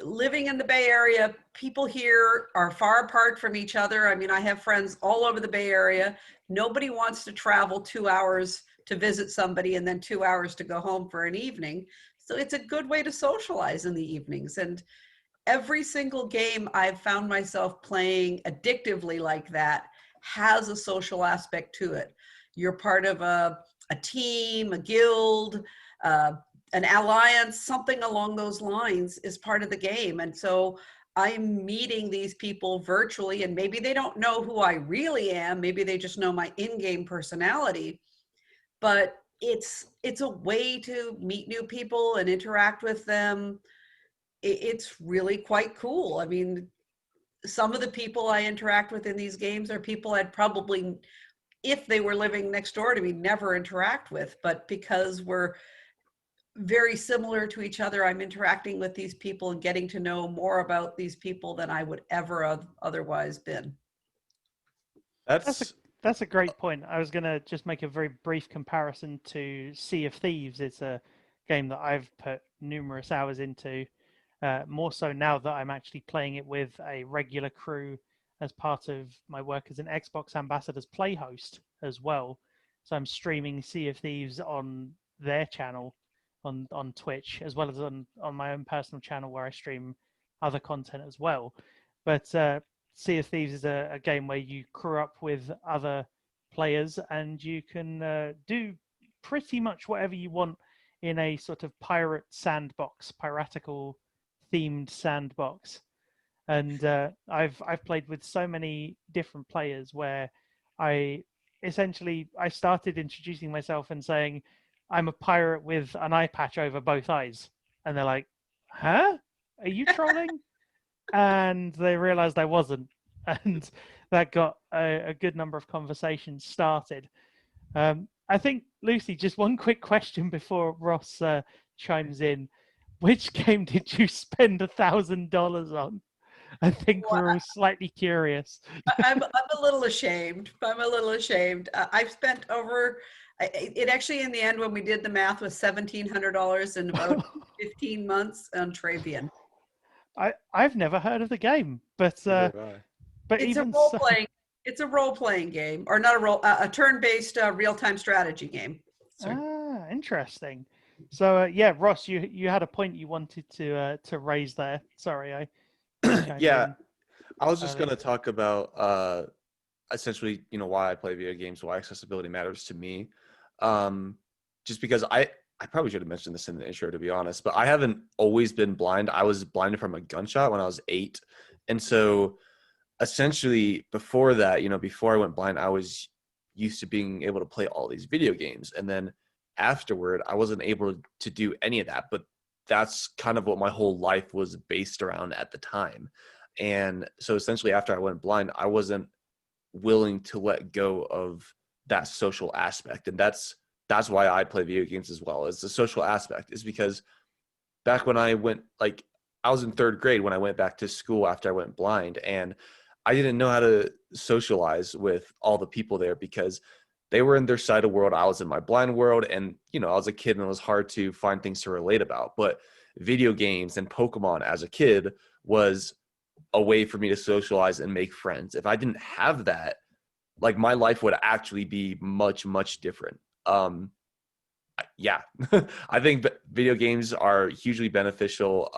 living in the Bay Area, people here are far apart from each other. I mean, I have friends all over the Bay Area. Nobody wants to travel 2 hours to visit somebody and then 2 hours to go home for an evening. So it's a good way to socialize in the evenings. And every single game I've found myself playing addictively like that has a social aspect to it. You're part of a team, a guild, an alliance, something along those lines is part of the game. And so I'm meeting these people virtually, and maybe they don't know who I really am. Maybe they just know my in-game personality, but it's a way to meet new people and interact with them. It's really quite cool. I mean, some of the people I interact with in these games are people I'd probably, if they were living next door to me, never interact with, but because we're very similar to each other, I'm interacting with these people and getting to know more about these people than I would ever have otherwise been. That's a great point. I was going to just make a very brief comparison to Sea of Thieves. It's a game that I've put numerous hours into, more so now that I'm actually playing it with a regular crew as part of my work as an Xbox Ambassador's Play host as well. So I'm streaming Sea of Thieves on their channel on Twitch, as well as on my own personal channel where I stream other content as well. But Sea of Thieves is a game where you crew up with other players and you can do pretty much whatever you want in a sort of pirate sandbox, piratical themed sandbox. And I've played with so many different players where I started introducing myself and saying, I'm a pirate with an eye patch over both eyes. And they're like, huh? Are you trolling? And they realized I wasn't. And that got a good number of conversations started. I think, Lucy, just one quick question before Ross chimes in. Which game did you spend $1,000 on? I think we're all slightly curious. I'm a little ashamed. I've spent over, it actually in the end when we did the math was $1,700 in about 15 months on Travian. I've never heard of the game, but it's even it's a role-playing game, or not a turn-based real-time strategy game. Interesting. So yeah, Ross, you had a point you wanted to raise there. Sorry, I chimed Yeah, in I was just early. going to talk about essentially, why I play video games, why accessibility matters to me. Just because I probably should have mentioned this in the intro, to be honest, but I haven't always been blind. I was blinded from a gunshot when I was 8. And so essentially before that, before I went blind, I was used to being able to play all these video games. And then afterward, I wasn't able to do any of that. But that's kind of what my whole life was based around at the time. And so essentially after I went blind, I wasn't willing to let go of that social aspect. And that's why I play video games as well, as the social aspect, is because back when I went, like, I was in 3rd grade when I went back to school after I went blind, and I didn't know how to socialize with all the people there because they were in their side of world. I was in my blind world, and I was a kid and it was hard to find things to relate about. But video games and Pokemon as a kid was a way for me to socialize and make friends. If I didn't have that, like, my life would actually be much, much different. Yeah, I think video games are hugely beneficial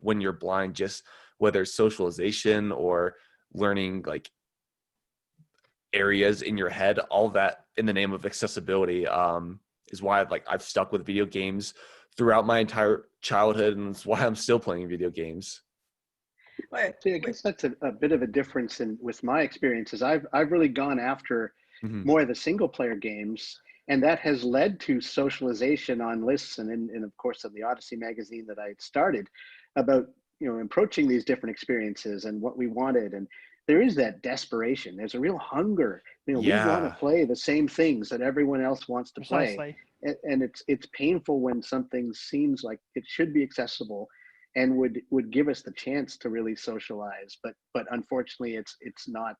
when you're blind, just whether it's socialization or learning like areas in your head, all that in the name of accessibility is why I've stuck with video games throughout my entire childhood, and it's why I'm still playing video games. See, I guess that's a bit of a difference with my experiences. I've really gone after more of the single player games, and that has led to socialization on lists and of course of the Odyssey magazine that I had started about approaching these different experiences and what we wanted. And there is that desperation. There's a real hunger. We want to play the same things that everyone else wants to play, and it's painful when something seems like it should be accessible and would give us the chance to really socialize, but unfortunately it's not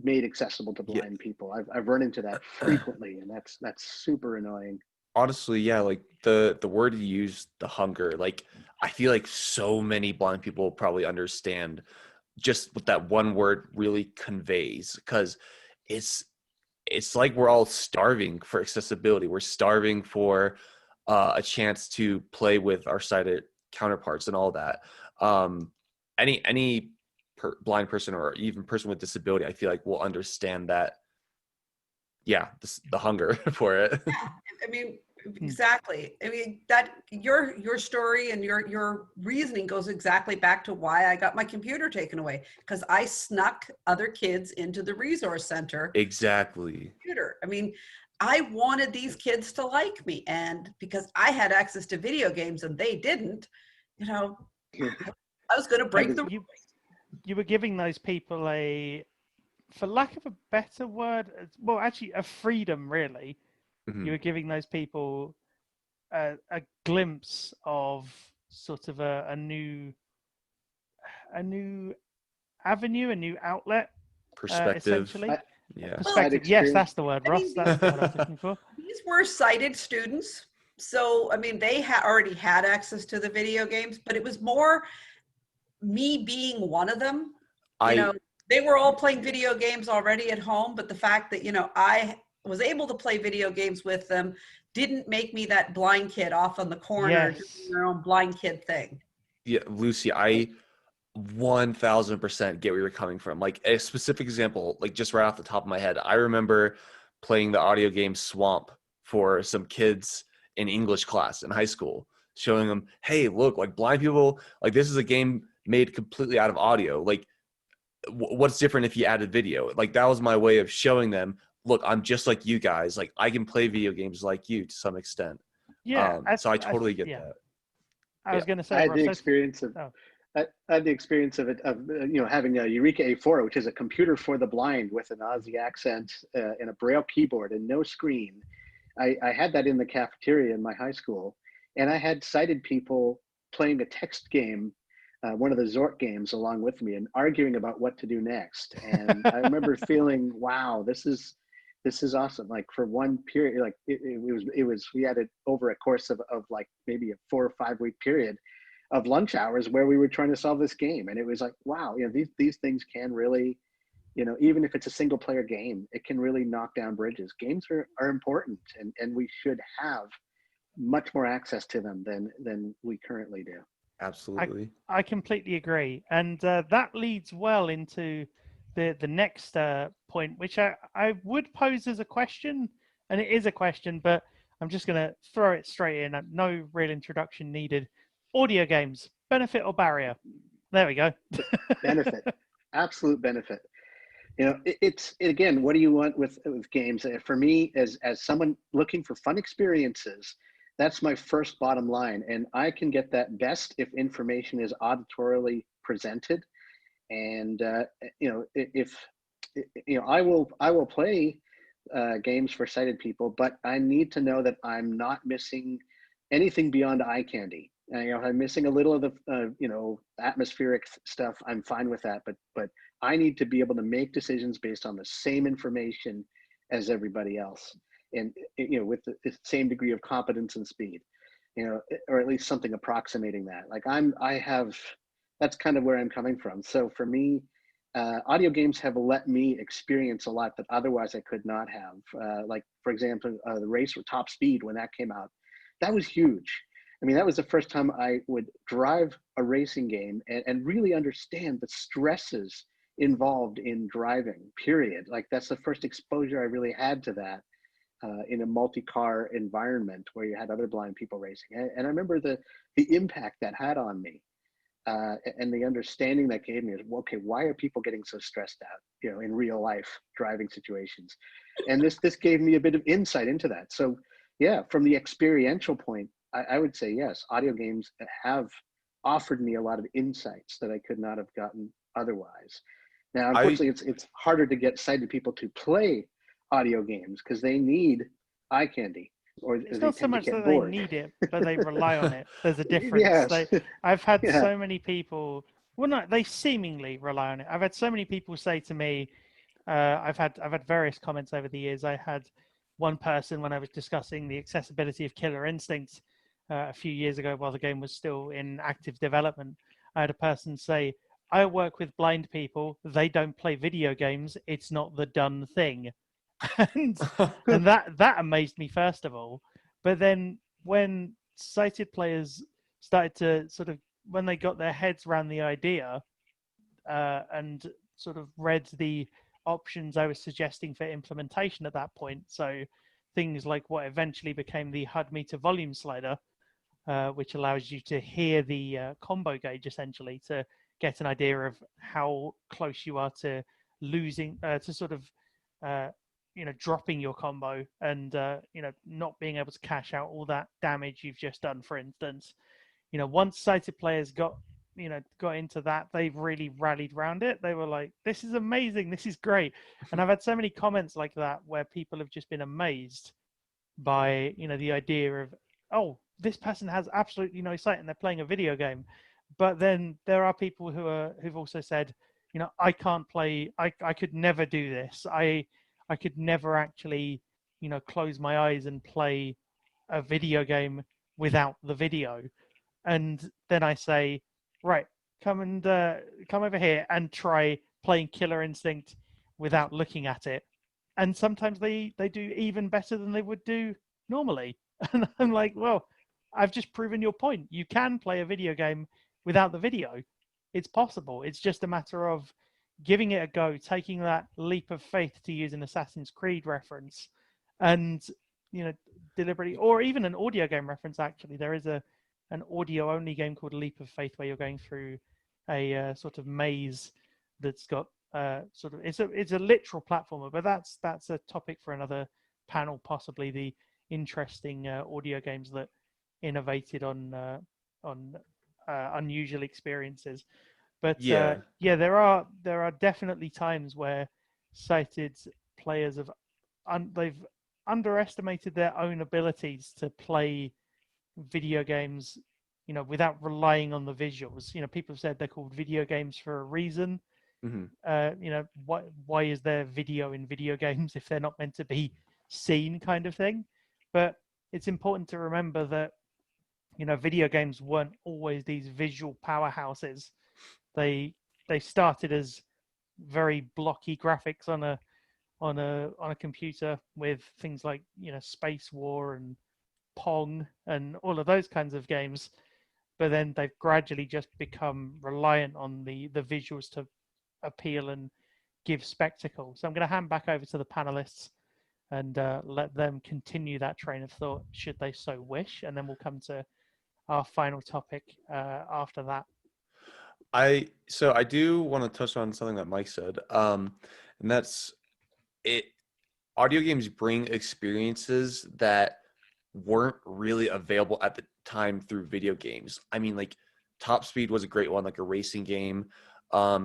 made accessible to blind people. I've run into that frequently, and that's super annoying. Honestly, yeah, like the word you use, the hunger, like I feel like so many blind people probably understand just what that one word really conveys, because it's like we're all starving for accessibility. We're starving for a chance to play with our sighted counterparts and all that. Any blind person or even person with disability, I feel like will understand that. Yeah, the hunger for it. Yeah, I mean, exactly. I mean, that your story and your reasoning goes exactly back to why I got my computer taken away, because I snuck other kids into the resource center. Exactly. Computer. I mean, I wanted these kids to like me, and because I had access to video games and they didn't, I was going to break the rules. You were giving those people for lack of a better word, well, actually a freedom, really. You were giving those people a glimpse of sort of a new avenue, a new outlet, perspective. Essentially. Yeah. Perspective. Yes, that's the word, Ross. That's the word I was looking for. These were sighted students. So, I mean, they already had access to the video games, but it was more me being one of them. They were all playing video games already at home, but the fact that, I was able to play video games with them didn't make me that blind kid off on the corner doing their own blind kid thing. Yeah, Lucy, I 1000% get where you're coming from. Like a specific example, like just right off the top of my head, I remember playing the audio game Swamp for some kids in English class in high school, showing them, hey, look, like blind people, like this is a game made completely out of audio. Like what's different if you added video? Like that was my way of showing them, look, I'm just like you guys. Like I can play video games like you to some extent. Yeah. So I totally get that. I was going to say, I had the experience of I had the experience of having a Eureka A4, which is a computer for the blind with an Aussie accent and a Braille keyboard and no screen. I had that in the cafeteria in my high school, and I had sighted people playing a text game, one of the Zort games, along with me, and arguing about what to do next. And I remember feeling, wow, this is awesome. Like for one period, like it was we had it over a course of like maybe a 4 or 5 week period of lunch hours where we were trying to solve this game, and it was like, wow, these things can really even if it's a single player game, it can really knock down bridges. Games are important, and we should have much more access to them than we currently do. Absolutely. I completely agree, and that leads well into the next point, which I would pose as a question, and it is a question, but I'm just going to throw it straight in. No real introduction needed. Audio games, benefit or barrier? There we go. Benefit, absolute benefit. It's again, what do you want with games? For me, as someone looking for fun experiences, that's my first bottom line, and I can get that best if information is auditorily presented. And if I will play games for sighted people, but I need to know that I'm not missing anything beyond eye candy. If I'm missing a little of the atmospheric stuff, I'm fine with that. But I need to be able to make decisions based on the same information as everybody else, and with the same degree of competence and speed, or at least something approximating that. That's kind of where I'm coming from. So for me, audio games have let me experience a lot that otherwise I could not have. Like, for example, the race with Top Speed, when that came out, that was huge. I mean, that was the first time I would drive a racing game and really understand the stresses involved in driving, period. Like, that's the first exposure I really had to that in a multi-car environment where you had other blind people racing. And I remember the impact that had on me. And the understanding that gave me is, okay, why are people getting so stressed out, in real life driving situations? And this gave me a bit of insight into that. So yeah, from the experiential point, I would say yes, audio games have offered me a lot of insights that I could not have gotten otherwise. Now, unfortunately, it's harder to get sighted people to play audio games because they need eye candy. Or it's not so much that they need it, but they rely on it. There's a difference. Yes. I've had so many people. Well, no, they seemingly rely on it. I've had so many people say to me, I've had various comments over the years. I had one person when I was discussing the accessibility of Killer Instinct a few years ago while the game was still in active development. I had a person say, "I work with blind people. They don't play video games. It's not the done thing." and that amazed me first of all. But then when sighted players started to when they got their heads around the idea and sort of read the options I was suggesting for implementation at that point, so things like what eventually became the HUD meter volume slider, which allows you to hear the combo gauge essentially to get an idea of how close you are to losing, to sort of dropping your combo and not being able to cash out all that damage you've just done, for instance. Once sighted players got into that, they've really rallied around it. They were like, this is amazing, this is great. And I've had so many comments like that where people have just been amazed by the idea of, oh, this person has absolutely no sight and they're playing a video game. But then there are people who've also said, I can't play, I could never do this. I could never actually close my eyes and play a video game without the video. And then I say, right, come over here and try playing Killer Instinct without looking at it. And sometimes they do even better than they would do normally. And I'm like, well, I've just proven your point. You can play a video game without the video. It's possible. It's just a matter of giving it a go, taking that leap of faith, to use an Assassin's Creed reference, and deliberately, or even an audio game reference. Actually, there is an audio only game called Leap of Faith where you're going through a sort of maze that's got it's a literal platformer, but that's a topic for another panel, possibly. The interesting audio games that innovated on unusual experiences. But there are definitely times where sighted players they've underestimated their own abilities to play video games, without relying on the visuals. People have said they're called video games for a reason. Mm-hmm. Why is there video in video games if they're not meant to be seen, kind of thing? But it's important to remember that video games weren't always these visual powerhouses. They started as very blocky graphics on a computer with things like Space War and Pong and all of those kinds of games, but then they've gradually just become reliant on the visuals to appeal and give spectacle. So I'm going to hand back over to the panelists and let them continue that train of thought should they so wish, and then we'll come to our final topic after that. I do want to touch on something that Mike said, and that's it. Audio games bring experiences that weren't really available at the time through video games. I mean, like Top Speed was a great one, like a racing game.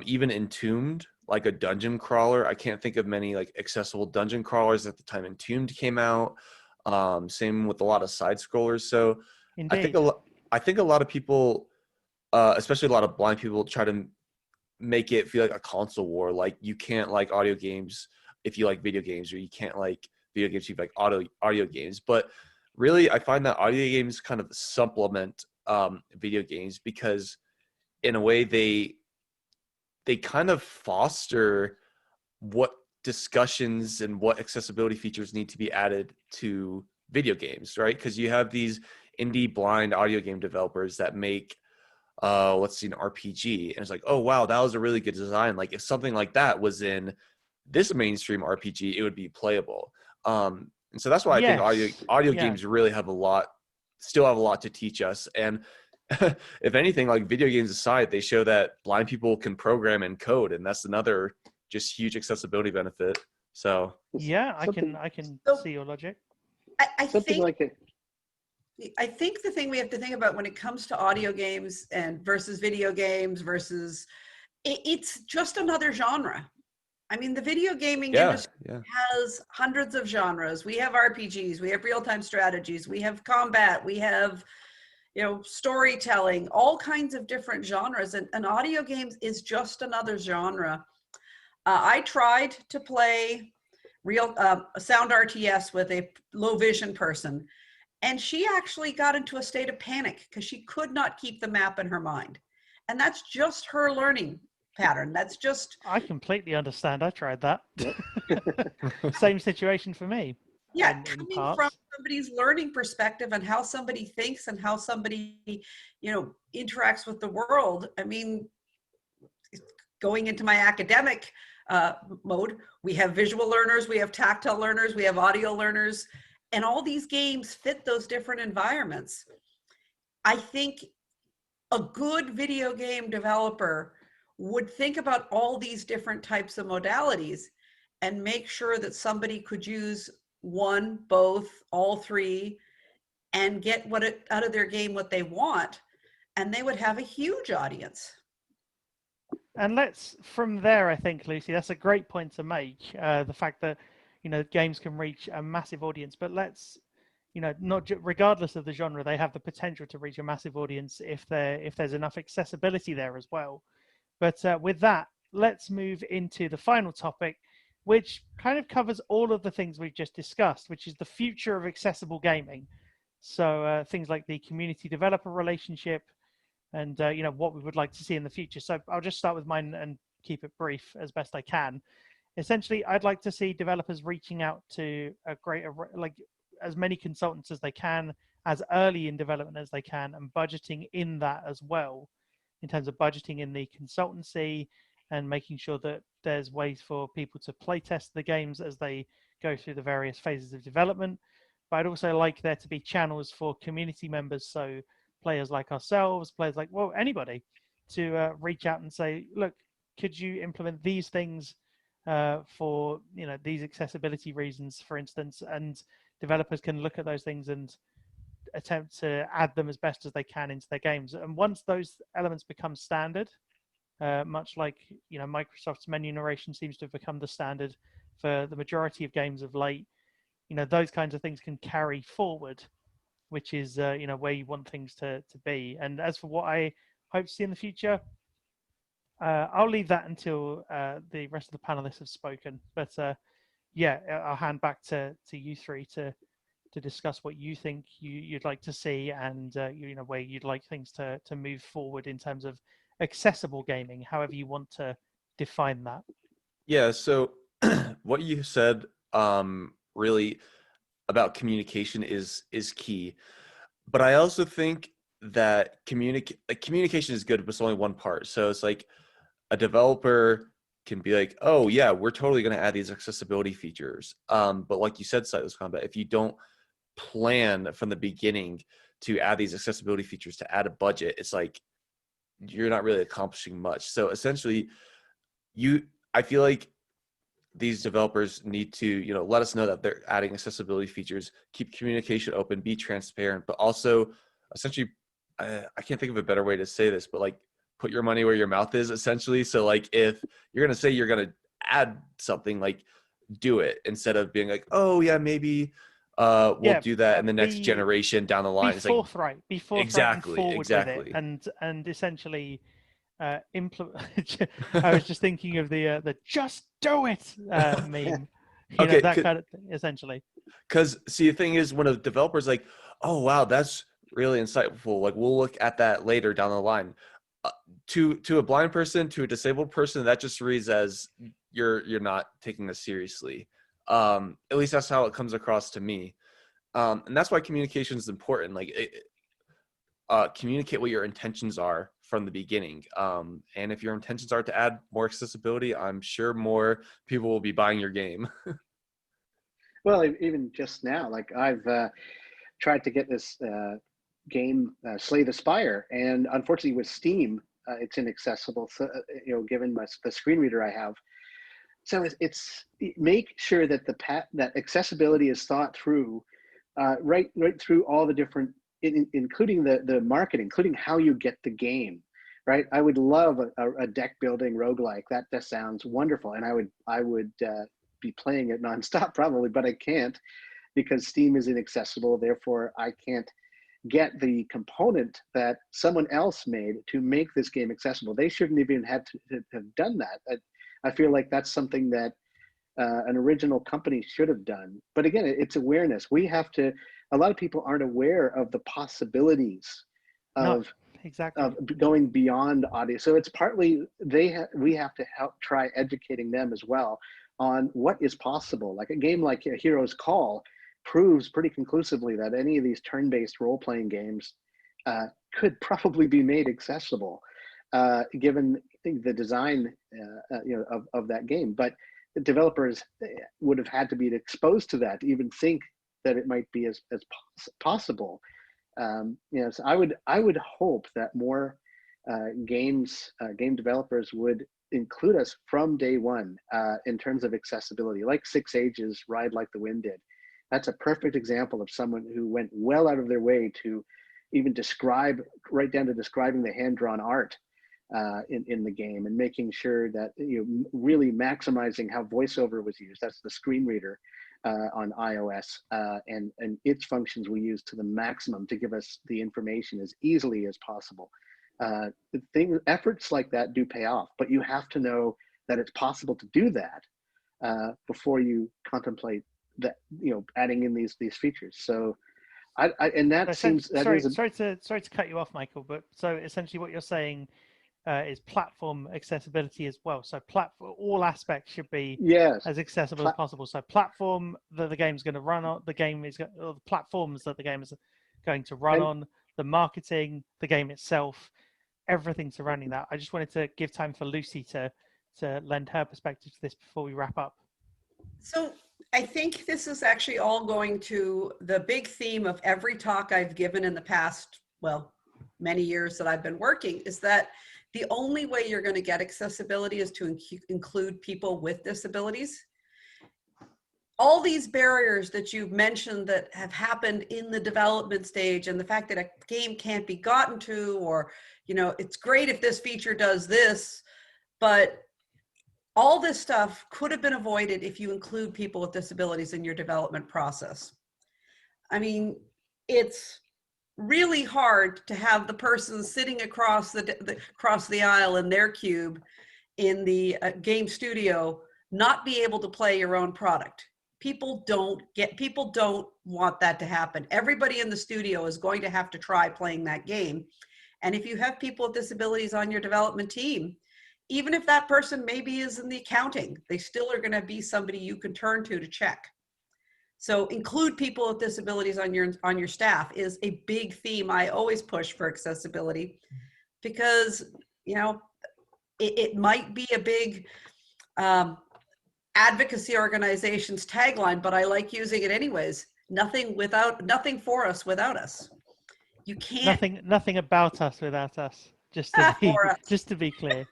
Even Entombed, like a dungeon crawler. I can't think of many like accessible dungeon crawlers at the time Entombed came out. Same with a lot of side scrollers. So Indeed. I think a lot of people, especially a lot of blind people, try to make it feel like a console war. Like you can't like audio games if you like video games, or you can't like video games if you like audio games. But really, I find that audio games kind of supplement video games, because in a way they kind of foster what discussions and what accessibility features need to be added to video games, right? Because you have these indie blind audio game developers that make let's see, an RPG, and it's like, oh wow, that was a really good design. Like if something like that was in this mainstream RPG, it would be playable. And so that's why I think audio games really still have a lot to teach us. And if anything, like video games aside, they show that blind people can program and code, and that's another just huge accessibility benefit. So yeah, I can see your logic. I think the thing we have to think about when it comes to audio games and versus video games versus it's just another genre. I mean, the video gaming industry has hundreds of genres. We have RPGs, we have real-time strategies, we have combat, we have, storytelling, all kinds of different genres. And audio games is just another genre. I tried to play real sound RTS with a low vision person, and she actually got into a state of panic because she could not keep the map in her mind. And that's just her learning pattern. That's just... I completely understand. I tried that. Same situation for me. Yeah, coming from somebody's learning perspective and how somebody thinks and how somebody, interacts with the world. I mean, going into my academic mode, we have visual learners, we have tactile learners, we have audio learners, and all these games fit those different environments. I think a good video game developer would think about all these different types of modalities and make sure that somebody could use one, both, all three, and get out of their game what they want, and they would have a huge audience. And from there, I think, Lucy, that's a great point to make. The fact that, games can reach a massive audience, but regardless of the genre, they have the potential to reach a massive audience if there's enough accessibility there as well. But with that, let's move into the final topic, which kind of covers all of the things we've just discussed, which is the future of accessible gaming. So things like the community developer relationship and, what we would like to see in the future. So I'll just start with mine and keep it brief as best I can. Essentially, I'd like to see developers reaching out to as many consultants as they can, as early in development as they can, and budgeting in that as well, in terms of budgeting in the consultancy and making sure that there's ways for people to play test the games as they go through the various phases of development. But I'd also like there to be channels for community members, so players like ourselves, players like, anybody, to reach out and say, look, could you implement these things for these accessibility reasons, for instance, and developers can look at those things and attempt to add them as best as they can into their games. And once those elements become standard, much like Microsoft's menu narration seems to have become the standard for the majority of games of late, those kinds of things can carry forward, which is where you want things to be. And as for what I hope to see in the future, I'll leave that until the rest of the panelists have spoken. But I'll hand back to you three to discuss what you think you'd like to see, and where you'd like things to move forward in terms of accessible gaming, however you want to define that. Yeah, so what you said really about communication is key. But I also think that communication is good, but it's only one part. So it's like a developer can be like, oh yeah, we're totally going to add these accessibility features. But like you said, Sightless Combat, if you don't plan from the beginning to add these accessibility features, to add a budget, it's like you're not really accomplishing much. So essentially, I feel like these developers need to, let us know that they're adding accessibility features, keep communication open, be transparent, but also essentially, I can't think of a better way to say this, but like put your money where your mouth is, essentially. So like if you're going to say you're going to add something, like do it, instead of being like, oh yeah, maybe we'll Yeah, do that in the next be generation down the be line. It's like, forthright, and exactly, forward with it, exactly. and essentially implement. I was just thinking of the "just do it" meme. Okay, That kind of thing, essentially. Because see, the thing is, when a developer's like, "Oh wow, that's really insightful," like we'll look at that later down the line. To a blind person, to a disabled person, that just reads as you're not taking this seriously. At least that's how it comes across to me, and that's why communication is important. Like, communicate what your intentions are from the beginning. And if your intentions are to add more accessibility, I'm sure more people will be buying your game. Well, even just now, like I've tried to get this game Slay the Spire, and unfortunately with Steam, it's inaccessible. So, given the screen reader I have, so it's make sure that that accessibility is thought through, right through all the different, including the marketing, including how you get the game. Right, I would love a deck building roguelike. That just sounds wonderful, and I would be playing it nonstop probably, but I can't because Steam is inaccessible. Therefore, I can't get the component that someone else made to make this game accessible. They shouldn't even have to have done that. I feel like that's something that an original company should have done. But again, it's awareness. We have to. A lot of people aren't aware of the possibilities of exactly going beyond audio. So it's partly we have to help try educating them as well on what is possible. Like a game like Hero's Call proves pretty conclusively that any of these turn-based role-playing games could probably be made accessible, given the design of that game. But the developers would have had to be exposed to that to even think that it might be as possible. So I would hope that more game developers would include us from day one in terms of accessibility, like 6 Ages Ride Like the Wind did. That's a perfect example of someone who went well out of their way to even describe, right down to describing the hand-drawn art in the game, and making sure that really maximizing how voiceover was used. That's the screen reader on iOS, and its functions we use to the maximum to give us the information as easily as possible. Efforts like that do pay off, but you have to know that it's possible to do that before you contemplate that, adding in these features. So and that seems that sorry, is a, sorry to cut you off, Michael, but so essentially what you're saying is platform accessibility as well. So all aspects should be as accessible as possible. So platform that the game's going to run on, the platforms that the game is going to run on, the marketing, the game itself, everything surrounding that. I just wanted to give time for Lucy to lend her perspective to this before we wrap up. So I think this is actually all going to the big theme of every talk I've given in the past, many years that I've been working, is that the only way you're going to get accessibility is to include people with disabilities. All these barriers that you've mentioned that have happened in the development stage, and the fact that a game can't be gotten to, or, it's great if this feature does this, but all this stuff could have been avoided if you include people with disabilities in your development process. I mean, it's really hard to have the person sitting across the aisle in their cube in the game studio not be able to play your own product. People don't want that to happen. Everybody in the studio is going to have to try playing that game. And if you have people with disabilities on your development team, even if that person maybe is in the accounting, they still are going to be somebody you can turn to check. So include people with disabilities on your staff is a big theme I always push for accessibility, because it might be a big advocacy organization's tagline, but I like using it anyways. Nothing for us without us. You can't. Nothing about us without us. Just to be clear.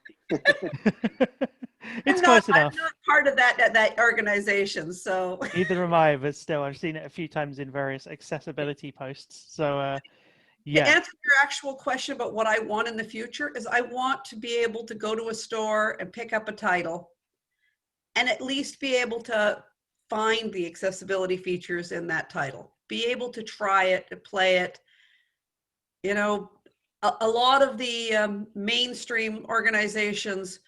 It's close enough. I'm not part of that organization, so. Neither am I, but still, I've seen it a few times in various accessibility posts. So, yeah. To answer your actual question about what I want in the future is I want to be able to go to a store and pick up a title and at least be able to find the accessibility features in that title, be able to try it and play it. A lot of the mainstream organizations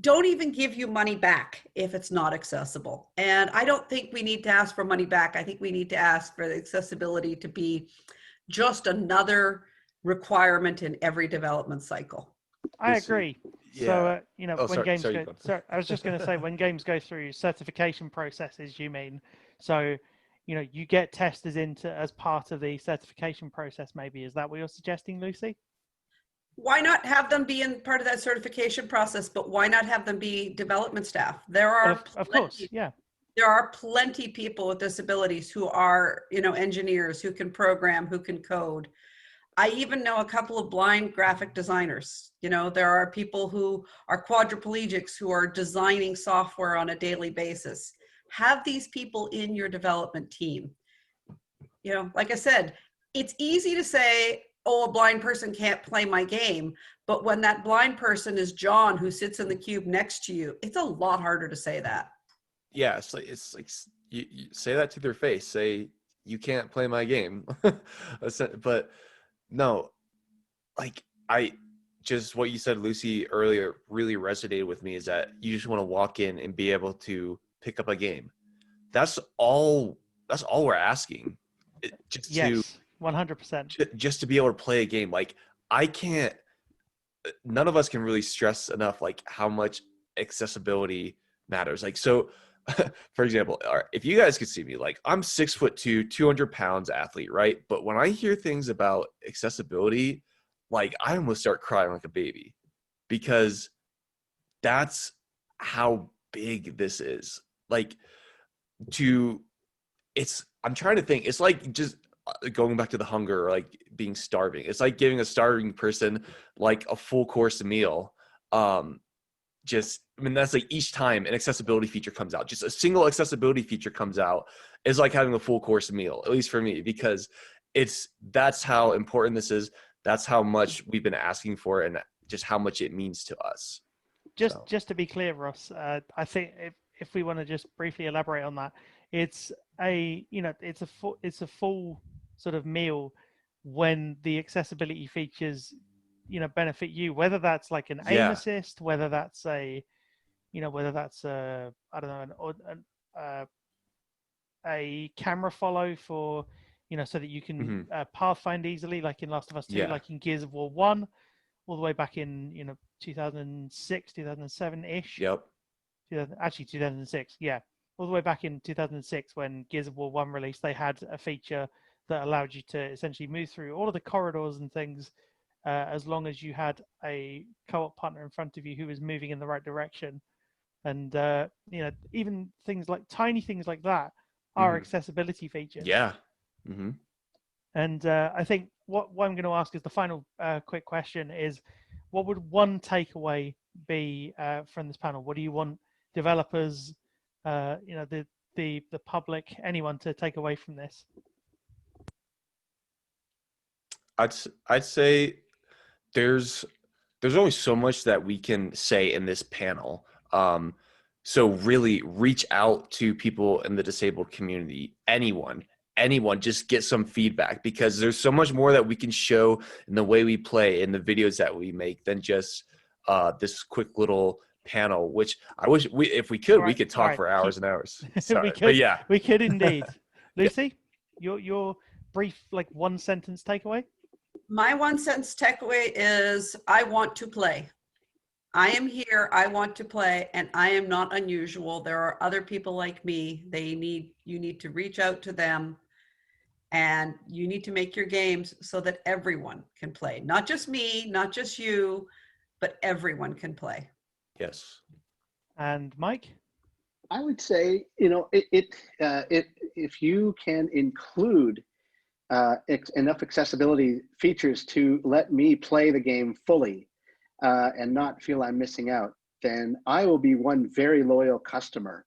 don't even give you money back if it's not accessible. And I don't think we need to ask for money back. I think we need to ask for the accessibility to be just another requirement in every development cycle. I agree. Yeah. So, when games go, sorry, I was just going to say, when games go through certification processes, you mean, so, you get testers as part of the certification process, maybe. Is that what you're suggesting, Lucy? Why not have them be in part of that certification process, but why not have them be development staff? There are, of course, yeah. There are plenty of people with disabilities who are, engineers, who can program, who can code. I even know a couple of blind graphic designers. There are people who are quadriplegics who are designing software on a daily basis. Have these people in your development team. Like I said, it's easy to say, oh, a blind person can't play my game. But when that blind person is John, who sits in the cube next to you, it's a lot harder to say that. Yeah, it's like you say that to their face. Say, you can't play my game. But no, like what you said, Lucy, earlier really resonated with me, is that you just want to walk in and be able to pick up a game. That's all we're asking. Yes, 100%. Just to be able to play a game. Like, none of us can really stress enough, like, how much accessibility matters. Like, so for example, if you guys could see me, like, I'm 6'2", 200 pounds athlete, right? But when I hear things about accessibility, like, I almost start crying like a baby, because that's how big this is. Like, I'm trying to think, it's like just going back to the hunger, or like being starving. It's like giving a starving person like a full course meal. That's like each time an accessibility feature comes out, just a single accessibility feature comes out, is like having a full course meal, at least for me, because that's how important this is. That's how much we've been asking for, and just how much it means to us. Just to be clear, Ross, I think if we want to just briefly elaborate on that, it's a full sort of meal when the accessibility features benefit you, whether that's like an aim assist, whether that's a I don't know, a camera follow for so that you can pathfind easily, like in Last of Us 2, like in Gears of War 1, all the way back in 2006, 2007 ish. Yep. Actually 2006, yeah. All the way back in 2006, when Gears of War 1 released, they had a feature that allowed you to essentially move through all of the corridors and things, as long as you had a co-op partner in front of you who was moving in the right direction. And even tiny things like that are accessibility features. Yeah. And I think what I'm going to ask is the final quick question is, what would one takeaway be from this panel? What do you want developers, the public, anyone to take away from this? I'd say there's only so much that we can say in this panel. So really reach out to people in the disabled community, anyone, just get some feedback, because there's so much more that we can show in the way we play, in the videos that we make, than just this quick little panel, which I wish if we could, we could talk for hours and hours. Sorry. We could indeed. Lucy, your brief, like, one sentence takeaway? My one sentence takeaway is, I want to play. I am here. I want to play, and I am not unusual. There are other people like me. You need to reach out to them, and you need to make your games so that everyone can play. Not just me, not just you, but everyone can play. Yes. And Mike? I would say, if you can include enough accessibility features to let me play the game fully and not feel I'm missing out, then I will be one very loyal customer.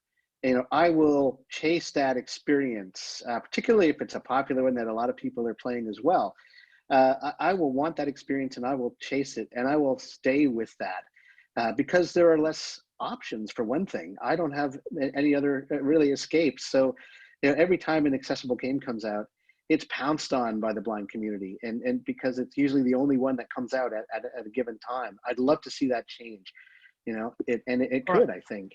I will chase that experience, particularly if it's a popular one that a lot of people are playing as well. I will want that experience and I will chase it and I will stay with that because there are less options for one thing. I don't have any other really escapes. So every time an accessible game comes out, it's pounced on by the blind community, and because it's usually the only one that comes out at a given time. I'd love to see that change, it could, I think.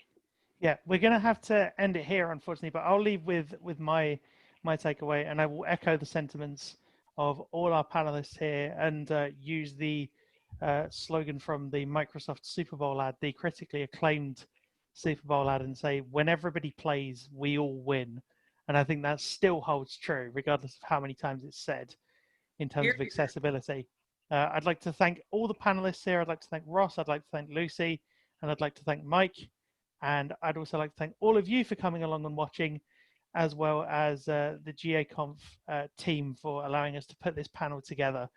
Yeah, we're going to have to end it here, unfortunately, but I'll leave with my takeaway, and I will echo the sentiments of all our panelists here and use the slogan from the Microsoft Super Bowl ad, the critically acclaimed Super Bowl ad, and say, when everybody plays, we all win. And I think that still holds true, regardless of how many times it's said in terms of accessibility. I'd like to thank all the panelists here. I'd like to thank Ross. I'd like to thank Lucy. And I'd like to thank Mike. And I'd also like to thank all of you for coming along and watching, as well as the GaConf team for allowing us to put this panel together.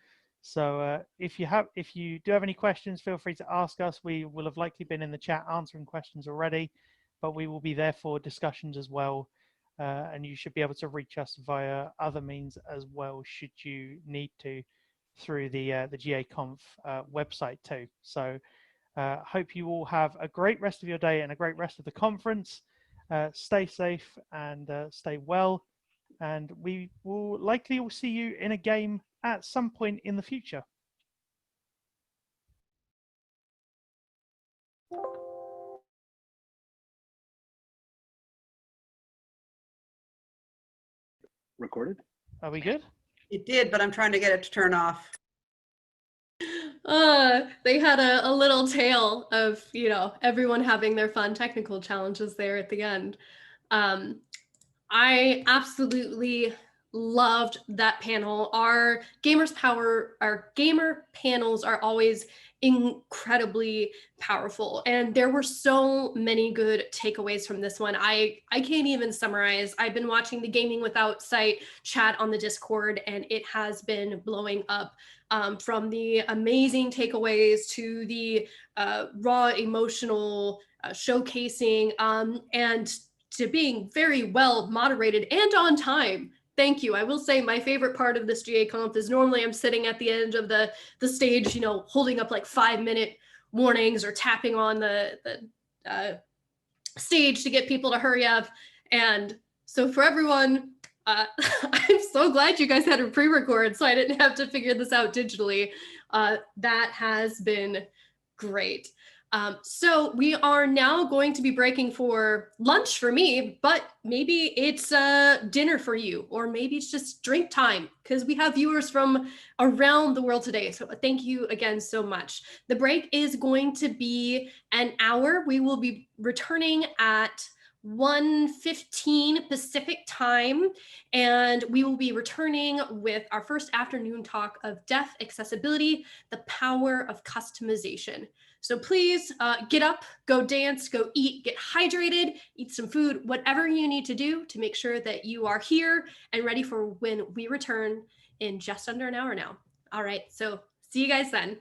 So if you do have any questions, feel free to ask us. We will have likely been in the chat answering questions already, but we will be there for discussions as well. And you should be able to reach us via other means as well, should you need to, through the GaConf website too. So hope you all have a great rest of your day and a great rest of the conference. Stay safe and stay well. And we will likely all see you in a game at some point in the future. Recorded? Are we good? It did, but I'm trying to get it to turn off. They had a little tale of, everyone having their fun technical challenges there at the end. I absolutely loved that panel. Our gamer panels are always incredibly powerful, and there were so many good takeaways from this one. I can't even summarize. I've been watching the Gaming Without Sight chat on the Discord, and it has been blowing up, from the amazing takeaways to the raw emotional showcasing, and to being very well moderated and on time. Thank you. I will say my favorite part of this GaConf is normally I'm sitting at the end of the stage, holding up like 5-minute warnings or tapping on the stage to get people to hurry up. And so for everyone, I'm so glad you guys had a pre-record so I didn't have to figure this out digitally. That has been great. So we are now going to be breaking for lunch for me, but maybe it's dinner for you, or maybe it's just drink time, because we have viewers from around the world today. So thank you again so much. The break is going to be an hour. We will be returning at 1:15 Pacific time, and we will be returning with our first afternoon talk of deaf accessibility, the power of customization. So please get up, go dance, go eat, get hydrated, eat some food, whatever you need to do to make sure that you are here and ready for when we return in just under an hour now. All right, so see you guys then.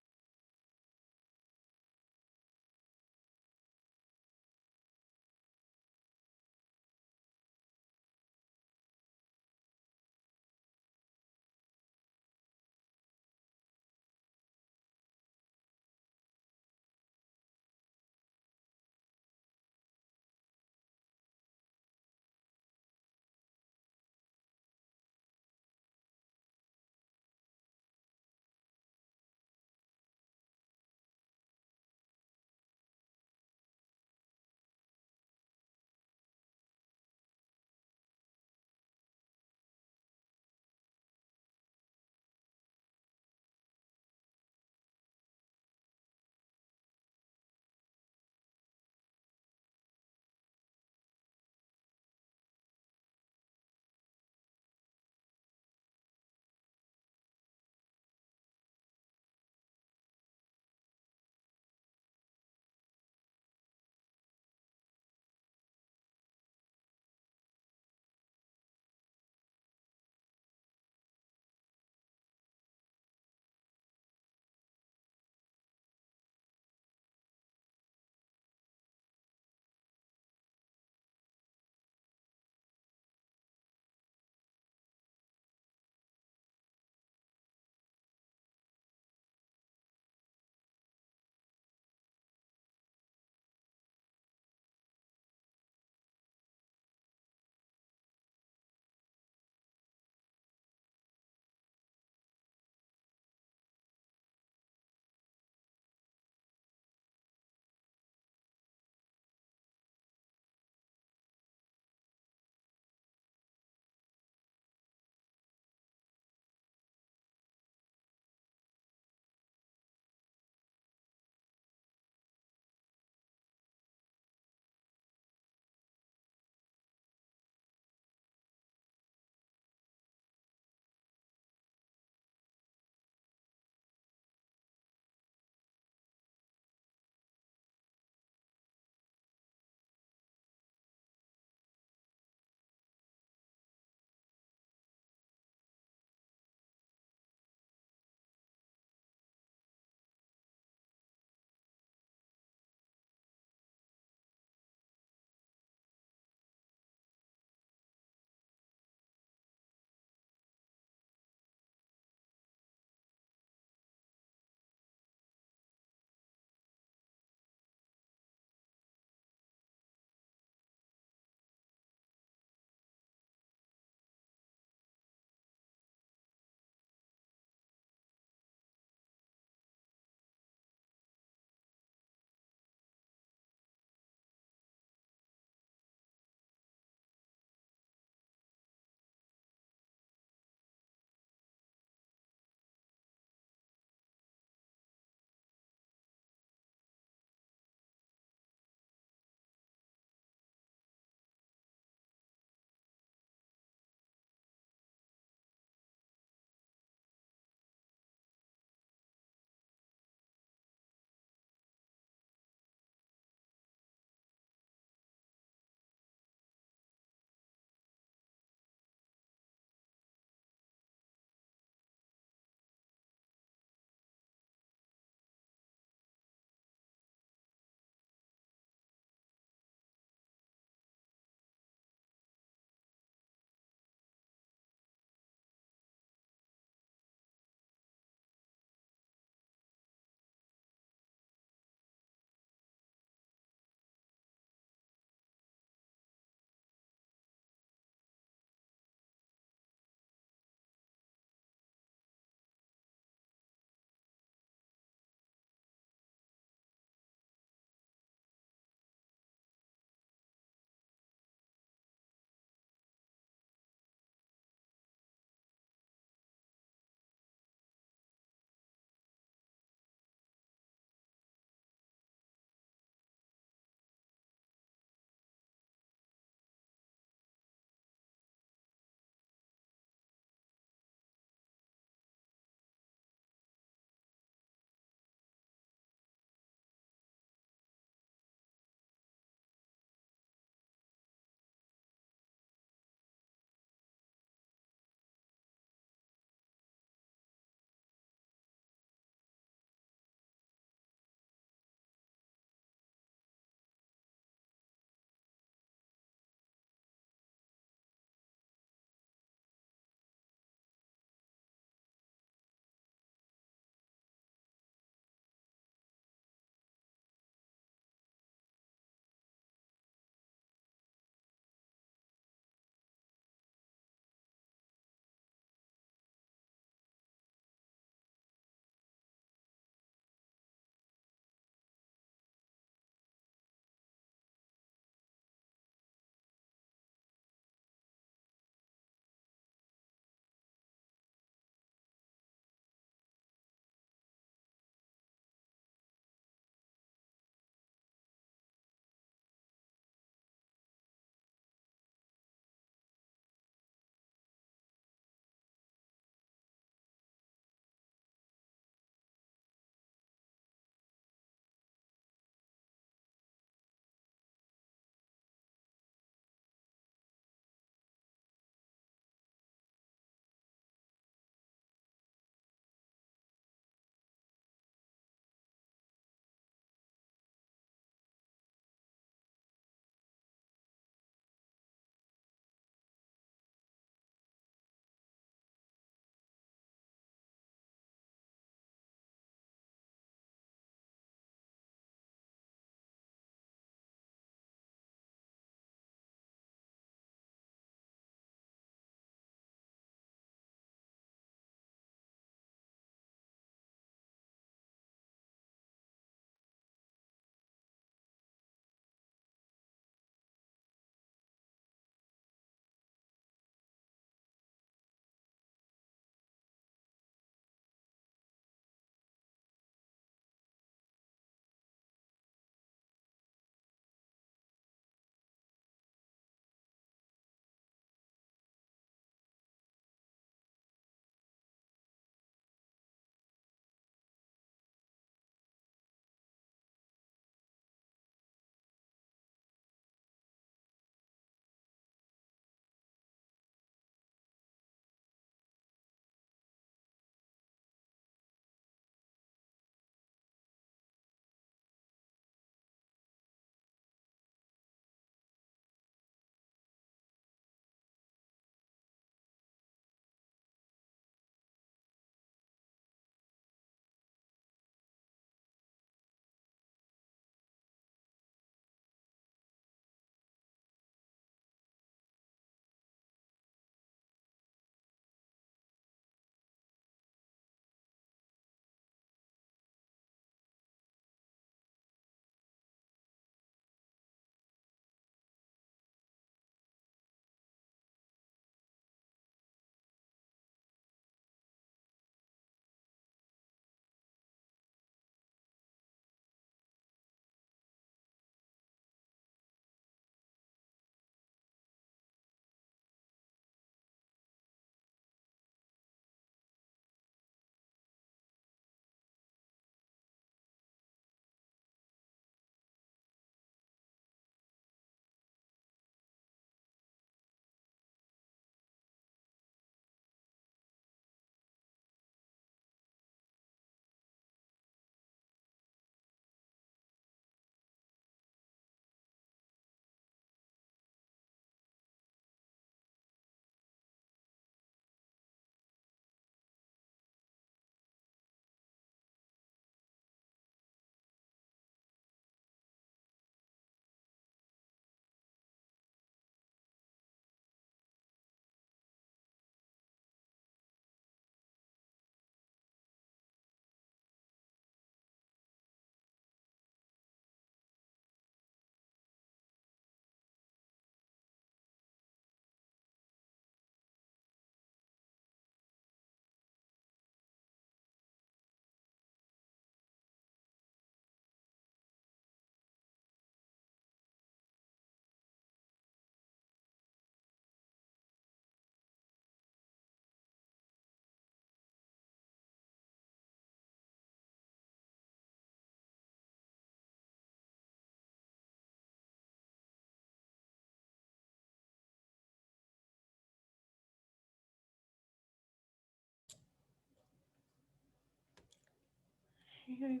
Okay.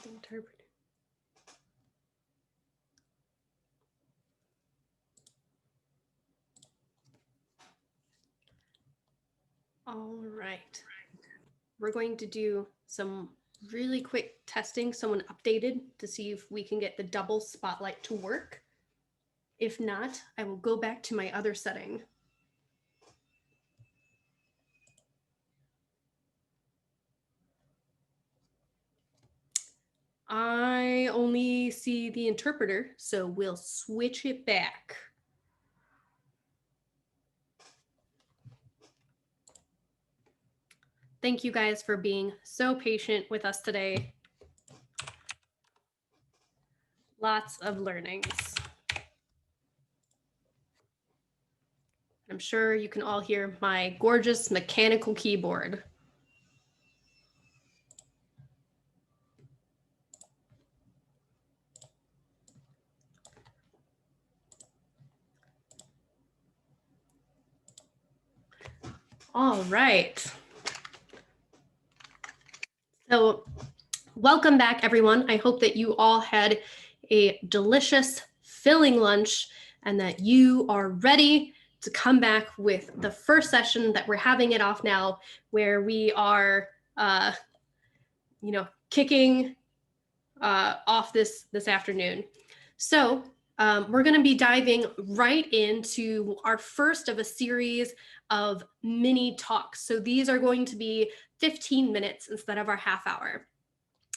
Interpret. All right. We're going to do some really quick testing. Someone updated to see if we can get the double spotlight to work. If not, I will go back to my other setting. I only see the interpreter, so we'll switch it back. Thank you guys for being so patient with us today. Lots of learnings. I'm sure you can all hear my gorgeous mechanical keyboard. All right. So welcome back, everyone. I hope that you all had a delicious, filling lunch and that you are ready to come back with the first session that we're having it off now, where we are, kicking off this afternoon. So we're going to be diving right into our first of a series of mini talks. So these are going to be 15 minutes instead of our half hour.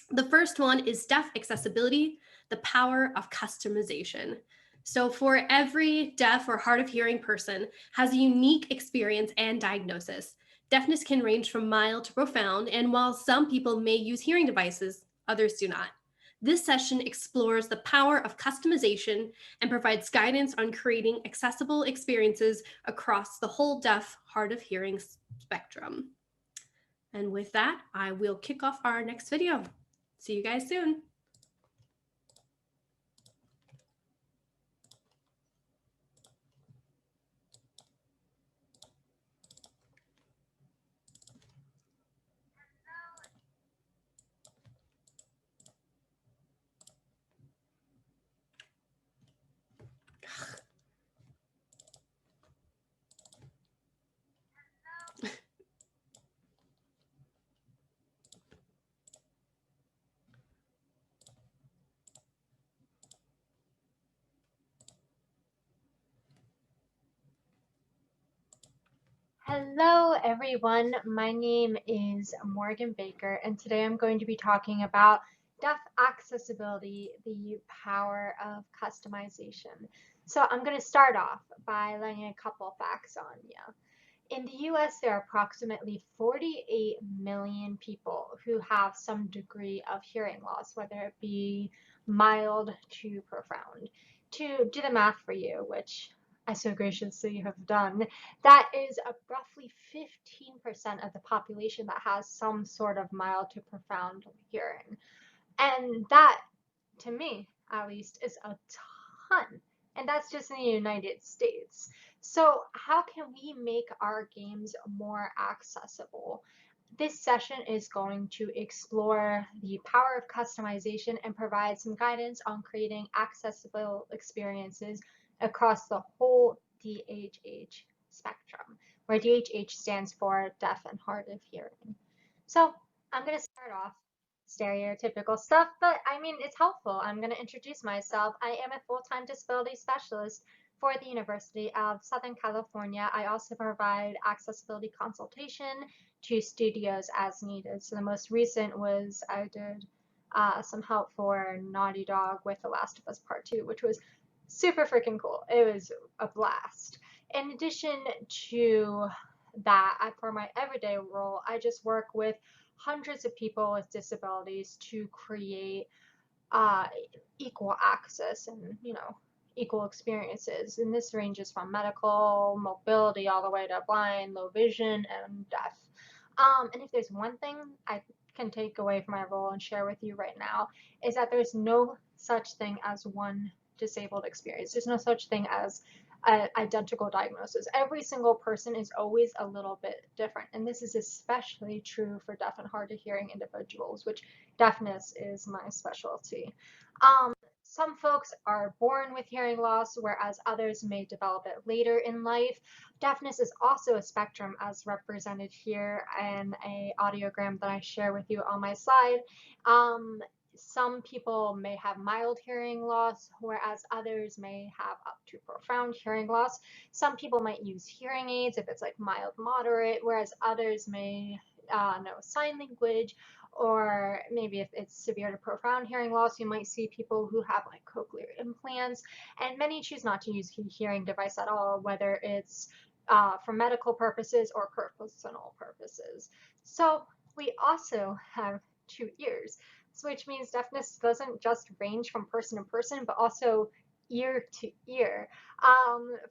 The first one is deaf accessibility, the power of customization. So for every deaf or hard of hearing person has a unique experience and diagnosis. Deafness can range from mild to profound, and while some people may use hearing devices, others do not. This session explores the power of customization and provides guidance on creating accessible experiences across the whole deaf, hard of hearing spectrum. And with that, I will kick off our next video. See you guys soon. Hello, everyone. My name is Morgan Baker, and today I'm going to be talking about deaf accessibility, the power of customization. So I'm going to start off by laying a couple facts on you. In the US, there are approximately 48 million people who have some degree of hearing loss, whether it be mild to profound. To do the math for you, which I so graciously have done, that is roughly 15% of the population that has some sort of mild to profound hearing. And that, to me at least, is a ton. And that's just in the United States. So how can we make our games more accessible? This session is going to explore the power of customization and provide some guidance on creating accessible experiences across the whole DHH spectrum, where DHH stands for deaf and hard of hearing. So I'm going to start off stereotypical stuff, but I mean, it's helpful. I'm going to introduce myself. I am a full-time disability specialist for the University of Southern California. I also provide accessibility consultation to studios as needed. So the most recent was I did some help for Naughty Dog with The Last of Us Part 2, which was super freaking cool. It was a blast. In addition to that, for my everyday role, I just work with hundreds of people with disabilities to create equal access and, equal experiences. And this ranges from medical, mobility, all the way to blind, low vision, and deaf. And if there's one thing I can take away from my role and share with you right now, is that there's no such thing as one disabled experience. There's no such thing as identical diagnosis. Every single person is always a little bit different, and this is especially true for deaf and hard of hearing individuals, which deafness is my specialty. Some folks are born with hearing loss, whereas others may develop it later in life. Deafness is also a spectrum, as represented here in a audiogram that I share with you on my slide. Some people may have mild hearing loss, whereas others may have up to profound hearing loss. Some people might use hearing aids if it's like mild, moderate, whereas others may know sign language, or maybe if it's severe to profound hearing loss, you might see people who have like cochlear implants, and many choose not to use a hearing device at all, whether it's for medical purposes or personal purposes. So we also have 2 ears, which means deafness doesn't just range from person to person, but also ear to ear.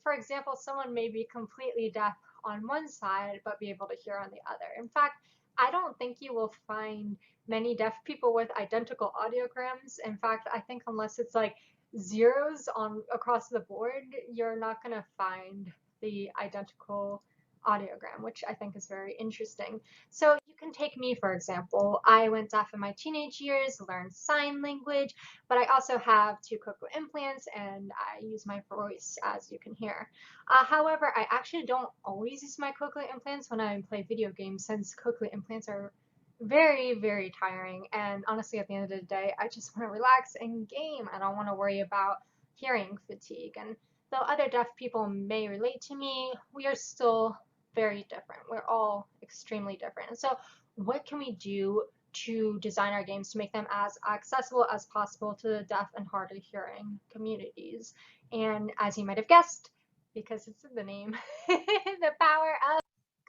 For example, someone may be completely deaf on one side, but be able to hear on the other. In fact, I don't think you will find many deaf people with identical audiograms. In fact, I think unless it's like zeros on across the board, you're not going to find the identical audiogram, which I think is very interesting. So you can take me, for example. I went deaf in my teenage years, learned sign language, but I also have 2 cochlear implants, and I use my voice, as you can hear. However, I actually don't always use my cochlear implants when I play video games, since cochlear implants are very, very tiring. And honestly, at the end of the day, I just want to relax and game. I don't want to worry about hearing fatigue. And though other deaf people may relate to me, we are still very different. We're all extremely different. And so what can we do to design our games to make them as accessible as possible to the deaf and hard of hearing communities? And as you might have guessed, because it's in the name, the power of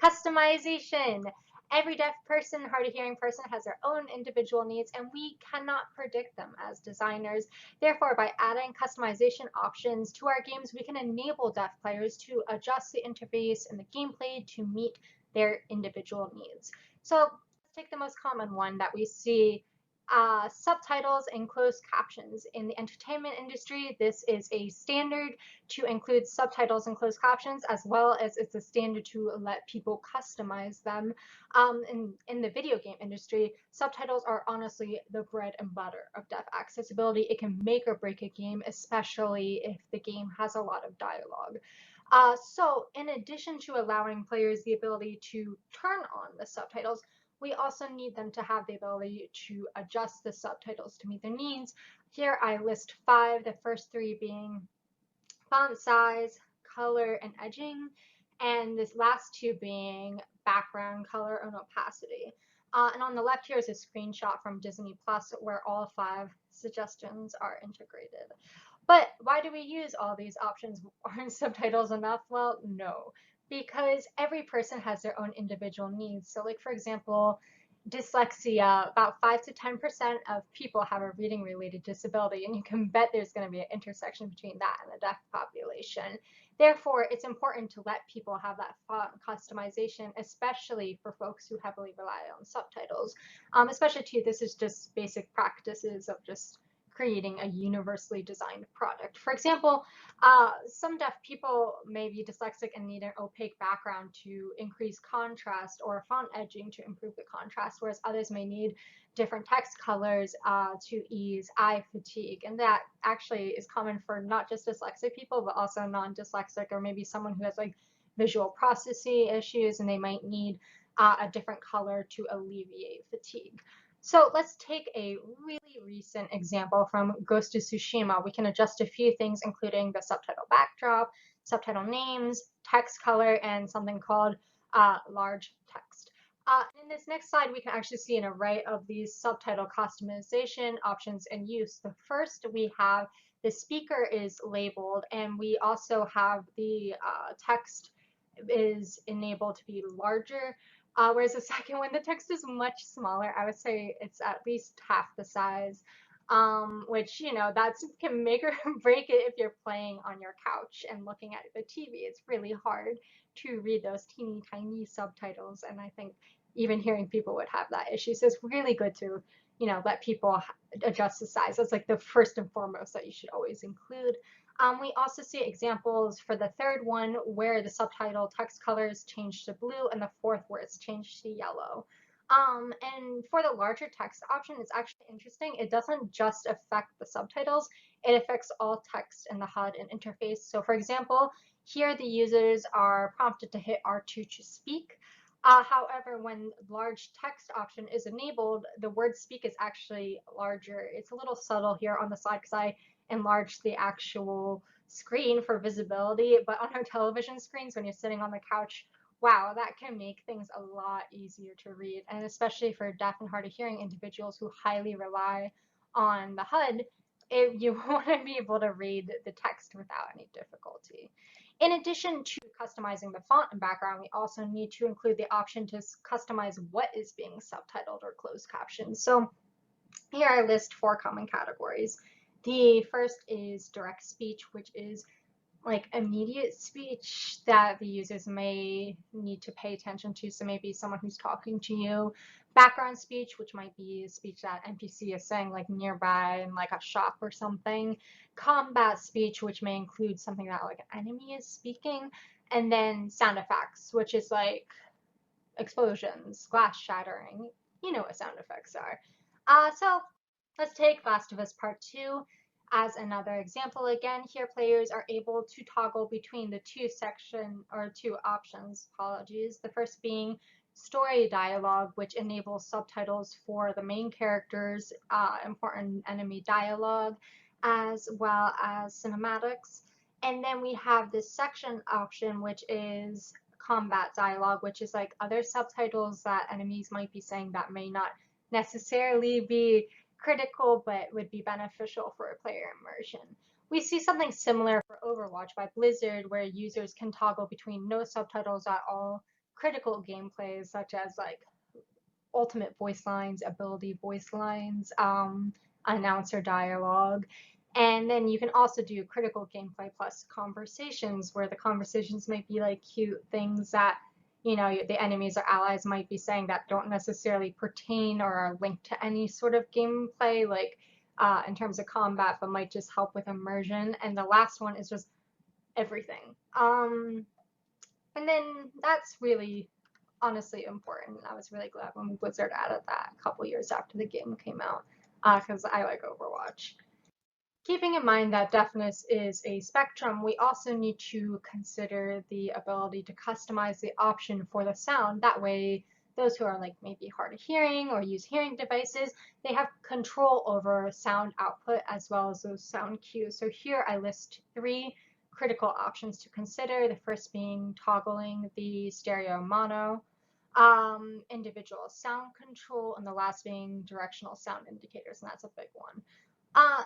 customization. Every deaf person, hard of hearing person has their own individual needs, and we cannot predict them as designers. Therefore, by adding customization options to our games, we can enable deaf players to adjust the interface and the gameplay to meet their individual needs. So let's take the most common one that we see. Subtitles and closed captions. In the entertainment industry, this is a standard to include subtitles and closed captions, as well as it's a standard to let people customize them. In the video game industry, subtitles are honestly the bread and butter of deaf accessibility. It can make or break a game, especially if the game has a lot of dialogue. So in addition to allowing players the ability to turn on the subtitles, we also need them to have the ability to adjust the subtitles to meet their needs. Here I list 5, the first 3 being font size, color, and edging, and this last 2 being background color and opacity. And on the left here is a screenshot from Disney Plus where all 5 suggestions are integrated. But why do we use all these options? Aren't subtitles enough? Well, no, because every person has their own individual needs. So like, for example, dyslexia, about 5 to 10% of people have a reading related disability, and you can bet there's going to be an intersection between that and the deaf population. Therefore, it's important to let people have that font customization, especially for folks who heavily rely on subtitles. Especially too, this is just basic practices of just creating a universally designed product. For example, some deaf people may be dyslexic and need an opaque background to increase contrast, or font edging to improve the contrast, whereas others may need different text colors to ease eye fatigue. And that actually is common for not just dyslexic people, but also non-dyslexic, or maybe someone who has like visual processing issues, and they might need a different color to alleviate fatigue. So let's take a really recent example from Ghost of Tsushima. We can adjust a few things, including the subtitle backdrop, subtitle names, text color, and something called large text. In this next slide, we can actually see an array of these subtitle customization options in use. The first, we have the speaker is labeled, and we also have the text is enabled to be larger. Whereas the second one, the text is much smaller. I would say it's at least half the size, which, you know, that can make or break it if you're playing on your couch and looking at the TV. It's really hard to read those teeny tiny subtitles, and I think even hearing people would have that issue. So it's really good to, you know, let people adjust the size. That's like the first and foremost that you should always include. We also see examples for the third one where the subtitle text colors change to blue and the fourth where it's changed to yellow. And for the larger text option, it's actually interesting. It doesn't just affect the subtitles, it affects all text in the HUD and interface. So for example, here the users are prompted to hit R2 to speak. However, when large text option is enabled, the word speak is actually larger. It's a little subtle here on the side because I enlarged the actual screen for visibility, but on our television screens, when you're sitting on the couch, wow, that can make things a lot easier to read. And especially for deaf and hard of hearing individuals who highly rely on the HUD, you want to be able to read the text without any difficulty. In addition to customizing the font and background, we also need to include the option to customize what is being subtitled or closed captioned. So here I list 4 common categories. The first is direct speech, which is like immediate speech that the users may need to pay attention to. So maybe someone who's talking to you. Background speech, which might be speech that NPC is saying like nearby in like a shop or something. Combat speech, which may include something that like an enemy is speaking. And then sound effects, which is like explosions, glass shattering. You know what sound effects are. So let's take Last of Us Part 2 as another example. Again, here players are able to toggle between the two options, apologies. The first being story dialogue, which enables subtitles for the main characters, important enemy dialogue, as well as cinematics. And then we have this section option, which is combat dialogue, which is like other subtitles that enemies might be saying that may not necessarily be critical but would be beneficial for a player immersion. We see something similar for Overwatch by Blizzard, where users can toggle between no subtitles at all, critical gameplays such as like ultimate voice lines, ability voice lines, announcer dialogue. And then you can also do critical gameplay plus conversations, where the conversations might be like cute things that, you know, the enemies or allies might be saying that don't necessarily pertain or are linked to any sort of gameplay, like in terms of combat, but might just help with immersion. And the last one is just everything. And then that's really honestly important. I was really glad when Blizzard added that a couple years after the game came out, because I like Overwatch. Keeping in mind that deafness is a spectrum, we also need to consider the ability to customize the option for the sound. That way, those who are like maybe hard of hearing or use hearing devices, they have control over sound output as well as those sound cues. So here I list 3 critical options to consider. The first being toggling the stereo mono, individual sound control, and the last being directional sound indicators, and that's a big one.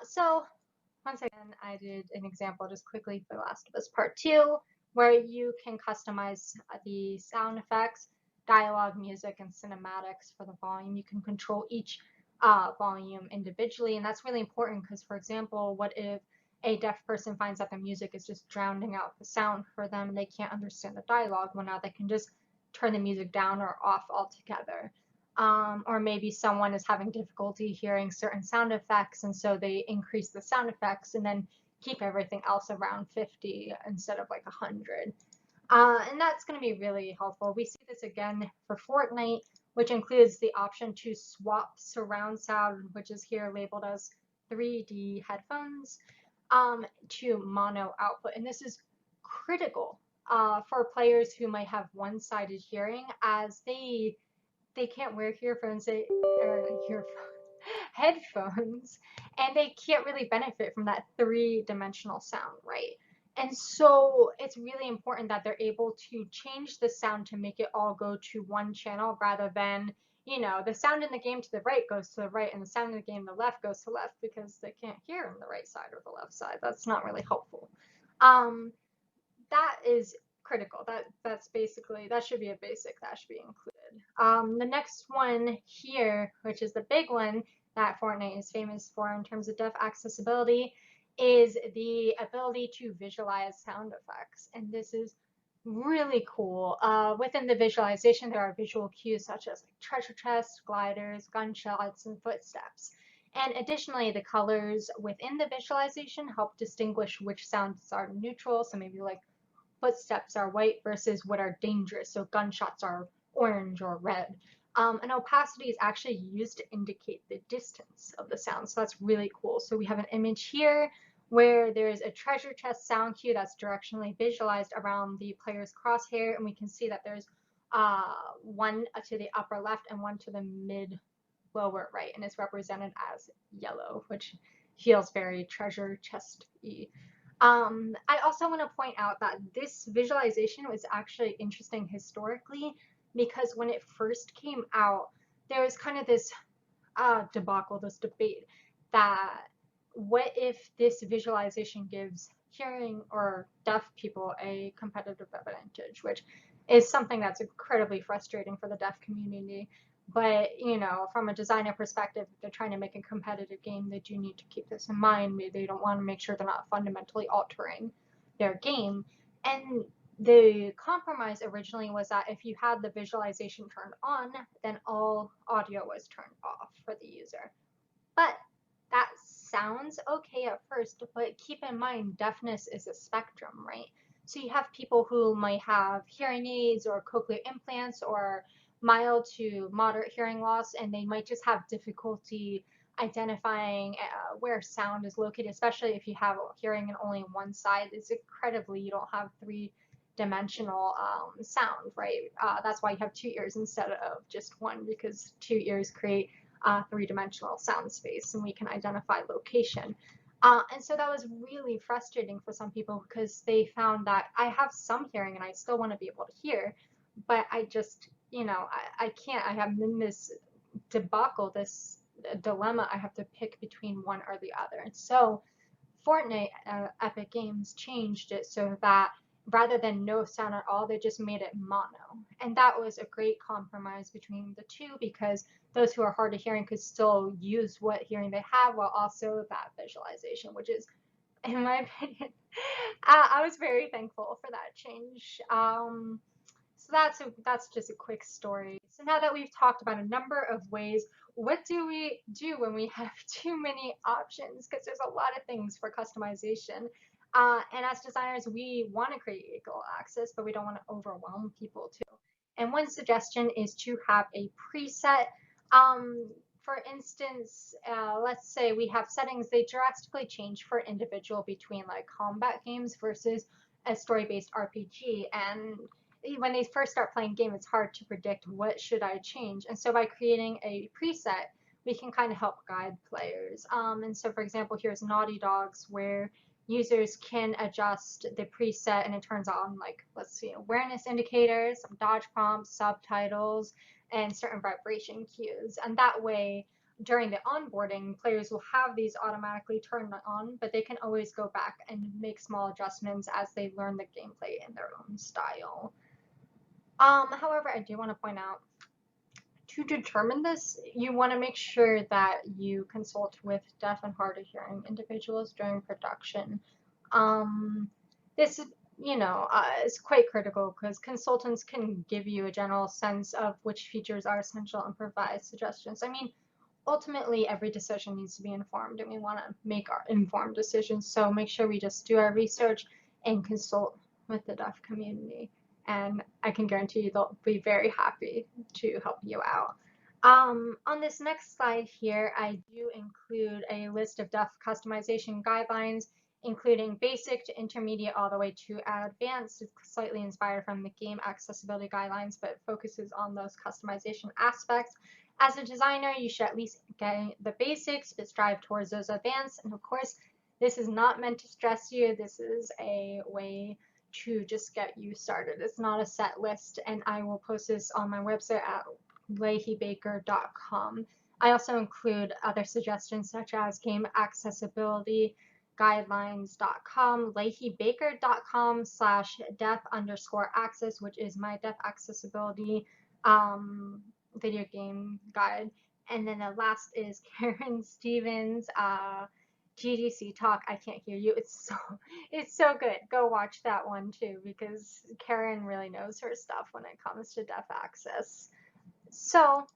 So once again, I did an example just quickly for Last of Us Part 2, where you can customize the sound effects, dialogue, music, and cinematics for the volume. You can control each volume individually, and that's really important because, for example, what if a deaf person finds that the music is just drowning out the sound for them and they can't understand the dialogue? Well, now they can just turn the music down or off altogether. Or maybe someone is having difficulty hearing certain sound effects, and so they increase the sound effects and then keep everything else around 50 instead of like 100. And that's going to be really helpful. We see this again for Fortnite, which includes the option to swap surround sound, which is here labeled as 3D headphones, to mono output. And this is critical for players who might have one-sided hearing, as they can't wear headphones, and they can't really benefit from that 3-dimensional sound, right? And so it's really important that they're able to change the sound to make it all go to one channel, rather than, you know, the sound in the game to the right goes to the right and the sound in the game to the left goes to the left, because they can't hear on the right side or the left side. That's not really helpful. That is critical. That's basically, that should be a basic that should be included. The next one here, which is the big one that Fortnite is famous for in terms of deaf accessibility, is the ability to visualize sound effects. And this is really cool. Within the visualization, there are visual cues such as like treasure chests, gliders, gunshots, and footsteps. And additionally, the colors within the visualization help distinguish which sounds are neutral. So maybe like footsteps are white versus what are dangerous. So gunshots are orange or red. And opacity is actually used to indicate the distance of the sound. So that's really cool. So we have an image here where there's a treasure chest sound cue that's directionally visualized around the player's crosshair. And we can see that there's one to the upper left and one to the mid lower right. And it's represented as yellow, which feels very treasure chest-y. I also want to point out that this visualization was actually interesting historically because when it first came out, there was kind of this debacle, this debate that what if this visualization gives hearing or deaf people a competitive advantage, which is something that's incredibly frustrating for the deaf community. But, you know, from a designer perspective, if they're trying to make a competitive game, they do need to keep this in mind. They don't want to make sure they're not fundamentally altering their game. And the compromise originally was that if you had the visualization turned on, then all audio was turned off for the user. But that sounds okay at first, but keep in mind, deafness is a spectrum, right? So you have people who might have hearing aids or cochlear implants or mild to moderate hearing loss, and they might just have difficulty identifying where sound is located, especially if you have hearing in only one side. It's incredibly, you don't have three-dimensional sound, right? That's why you have two ears instead of just one, because two ears create three-dimensional sound space, and we can identify location. And so that was really frustrating for some people because they found that I have some hearing and I still want to be able to hear, but I just, you know, I can't. I have in this debacle, this dilemma. I have to pick between one or the other. And so Fortnite, Epic Games changed it so that rather than no sound at all, they just made it mono. And that was a great compromise between the two because those who are hard of hearing could still use what hearing they have while also that visualization, which is, in my opinion, I was very thankful for that change. So that's just a quick story. So now that we've talked about a number of ways, what do we do when we have too many options? Because there's a lot of things for customization. And as designers, we want to create equal access, but we don't want to overwhelm people too. And one suggestion is to have a preset. For instance, let's say we have settings, they drastically change for individual between like combat games versus a story-based RPG. And when they first start playing game, it's hard to predict what should I change. And so by creating a preset, we can kind of help guide players. And so for example, here's Naughty Dogs where users can adjust the preset and it turns on like, let's see, awareness indicators, some dodge prompts, subtitles, and certain vibration cues. And that way, during the onboarding, players will have these automatically turned on, but they can always go back and make small adjustments as they learn the gameplay in their own style. However, I do want to point out, to determine this, you want to make sure that you consult with deaf and hard of hearing individuals during production. This, you know, is quite critical because consultants can give you a general sense of which features are essential and provide suggestions. I mean, ultimately, every decision needs to be informed, and we want to make our informed decisions. So make sure we just do our research and consult with the deaf community. And I can guarantee you they'll be very happy to help you out. On this next slide here, I do include a list of deaf customization guidelines, including basic to intermediate all the way to advanced. It's slightly inspired from the game accessibility guidelines, but focuses on those customization aspects. As a designer, you should at least get the basics, but strive towards those advanced. And of course, this is not meant to stress you. This is a way to just get you started. It's not a set list, and I will post this on my website at leahybaker.com. I also include other suggestions such as game accessibility guidelines.com, leahybaker.com/deaf_access, which is my deaf accessibility video game guide. And then the last is Karen Stevens, GDC Talk. I can't hear you. It's so good. Go watch that one too because Karen really knows her stuff when it comes to deaf access. So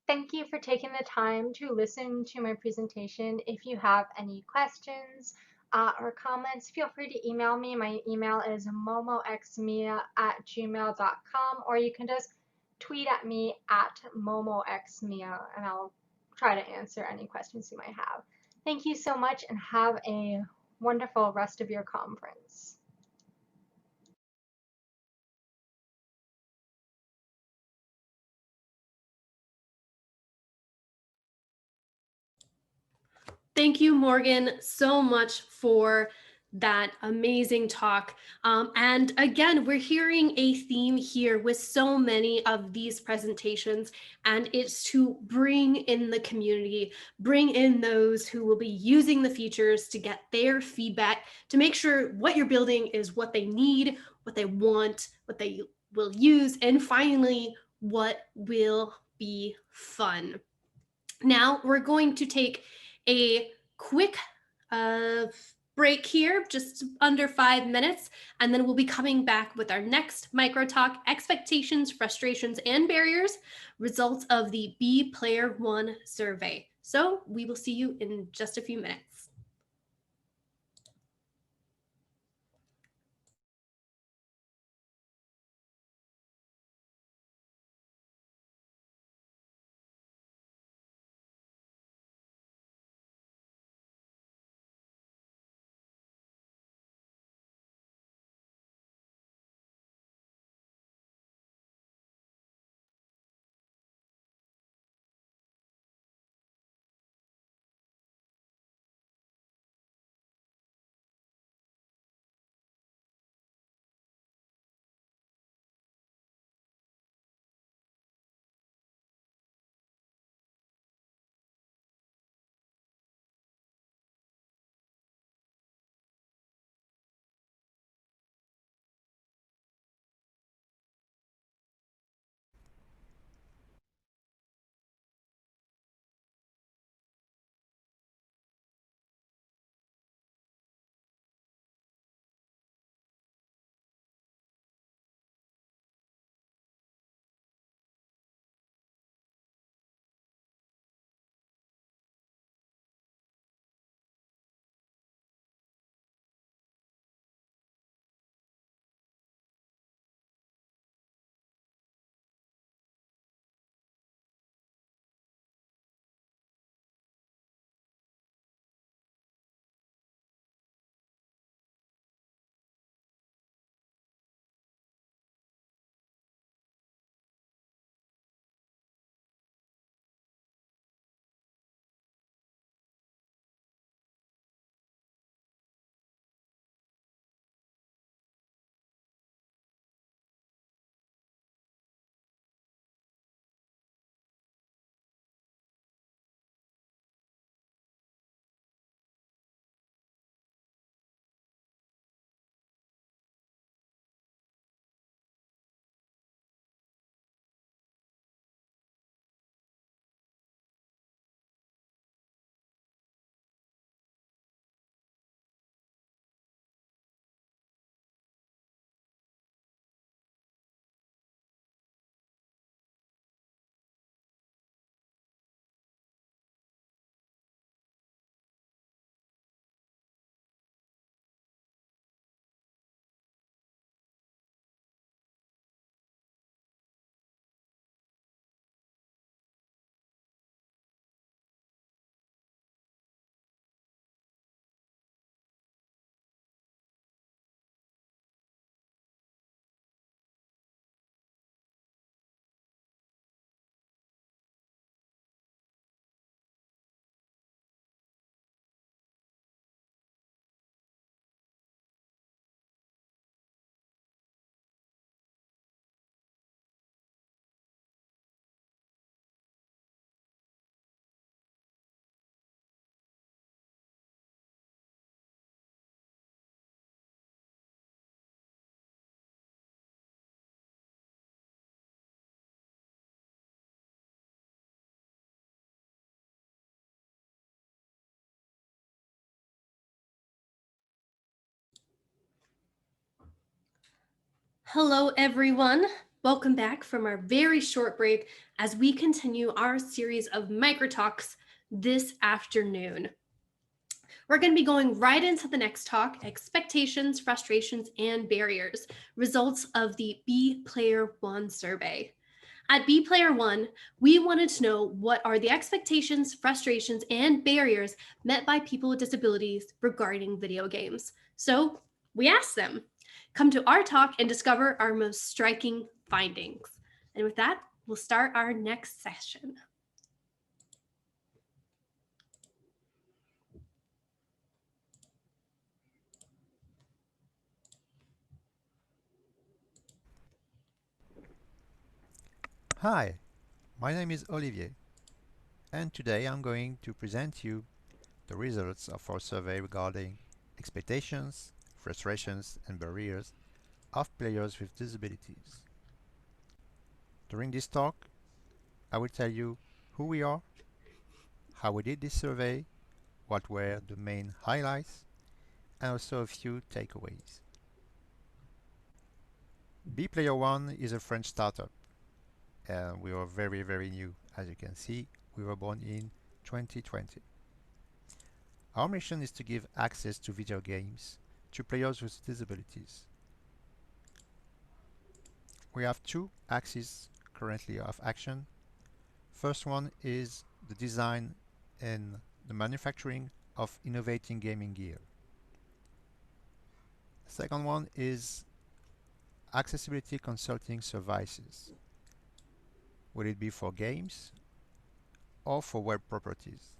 Thank you for taking the time to listen to my presentation. If you have any questions or comments, feel free to email me. My email is momoxmia@gmail.com, or you can just tweet at me at momoxmia, and I'll try to answer any questions you might have. Thank you so much, and have a wonderful rest of your conference. Thank you, Morgan, so much for that amazing talk. And again, we're hearing a theme here with so many of these presentations, and it's to bring in the community, bring in those who will be using the features to get their feedback, to make sure what you're building is what they need, what they want, what they will use, and finally, what will be fun. Now we're going to take a quick break here, just under 5 minutes, and then we'll be coming back with our next micro talk: expectations, frustrations, and barriers, results of the B Player One survey. So we will see you in just a few minutes. Hello, everyone. Welcome back from our very short break as we continue our series of microtalks this afternoon. We're going to be going right into the next talk, expectations, frustrations, and barriers, results of the B Player One survey. At B Player One, we wanted to know what are the expectations, frustrations, and barriers met by people with disabilities regarding video games. So we asked them, come to our talk and discover our most striking findings. And with that, we'll start our next session. Hi, my name is Olivier, and today I'm going to present you the results of our survey regarding expectations, frustrations, and barriers of players with disabilities. During this talk, I will tell you who we are, how we did this survey, what were the main highlights, and also a few takeaways. B Player One is a French startup, and we are very new. As you can see, we were born in 2020. Our mission is to give access to video games to players with disabilities. We have two axes currently of action. First one is the design and the manufacturing of innovating gaming gear. Second one is accessibility consulting services. Will it be for games or for web properties?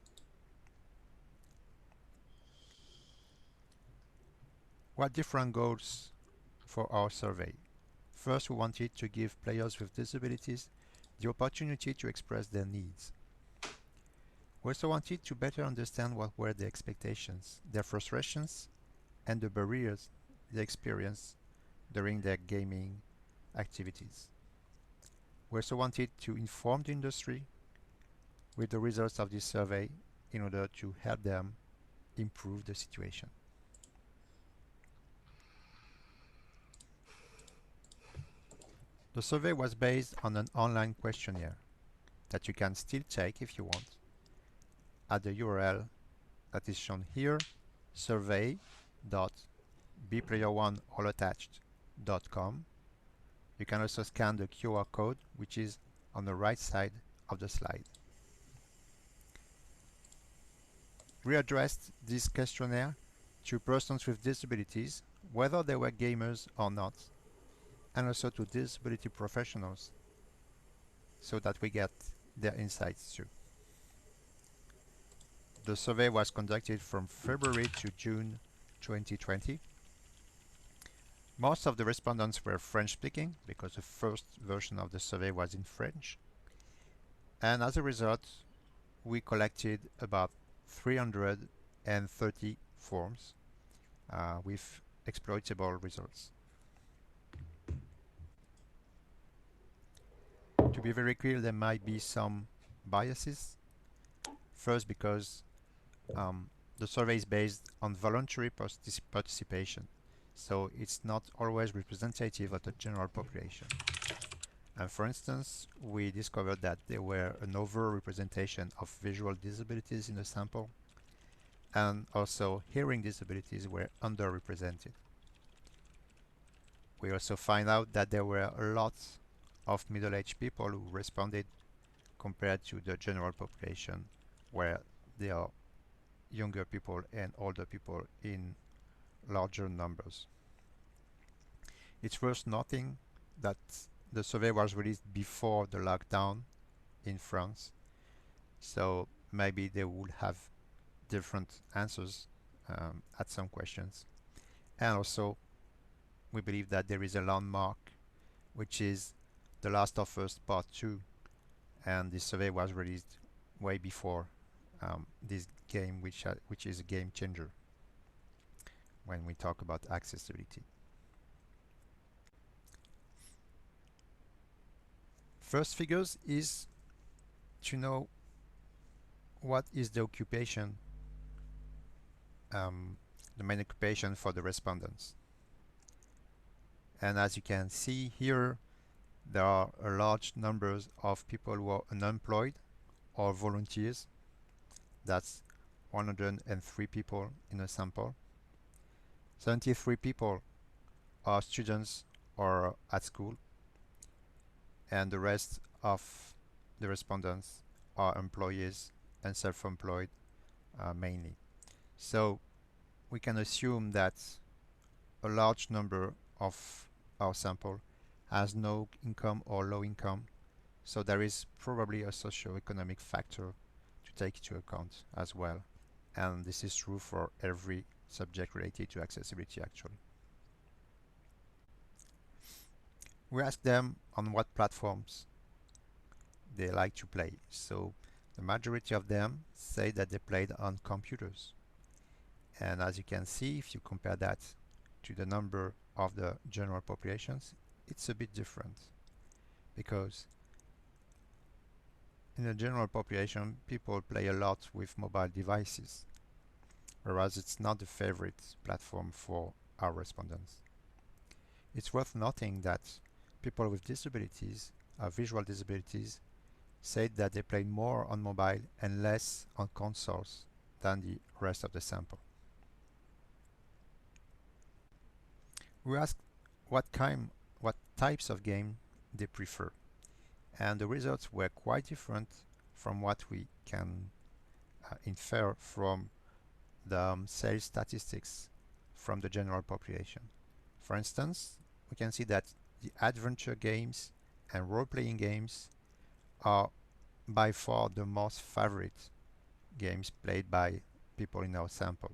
What different goals for our survey? First, we wanted to give players with disabilities the opportunity to express their needs. We also wanted to better understand what were their expectations, their frustrations, and the barriers they experience during their gaming activities. We also wanted to inform the industry with the results of this survey in order to help them improve the situation. The survey was based on an online questionnaire that you can still take if you want at the URL that is shown here, survey.bplayer1allattached.com. You can also scan the QR code, which is on the right side of the slide. We addressed this questionnaire to persons with disabilities, whether they were gamers or not, and also to disability professionals, so that we get their insights too. The survey was conducted from February to June 2020. Most of the respondents were French speaking because the first version of the survey was in French. And as a result, we collected about 330 forms with exploitable results. To be very clear, there might be some biases. First, because the survey is based on voluntary participation, so it's not always representative of the general population. And for instance, we discovered that there were an over-representation of visual disabilities in the sample, and also hearing disabilities were underrepresented. We also find out that there were a lot of middle-aged people who responded compared to the general population, where there are younger people and older people in larger numbers. It's worth noting that the survey was released before the lockdown in France, so maybe they would have different answers at some questions. And also, we believe that there is a landmark, which is The Last of Us Part 2, and this survey was released way before this game, which is a game changer when we talk about accessibility. First figures is to know what is the occupation, the main occupation for the respondents. And as you can see here, there are a large numbers of people who are unemployed or volunteers. That's 103 people in a sample. 73 people are students or at school, and the rest of the respondents are employees and self-employed mainly. So we can assume that a large number of our sample has no income or low income, so there is probably a socio-economic factor to take into account as well. And this is true for every subject related to accessibility actually. We asked them on what platforms they like to play. So the majority of them say that they played on computers. And as you can see, if you compare that to the number of the general populations, it's a bit different, because in the general population, people play a lot with mobile devices, whereas it's not the favorite platform for our respondents. It's worth noting that people with disabilities, visual disabilities, said that they played more on mobile and less on consoles than the rest of the sample. We asked what types of game they prefer, and the results were quite different from what we can infer from the sales statistics from the general population. For instance, we can see that the adventure games and role-playing games are by far the most favorite games played by people in our sample.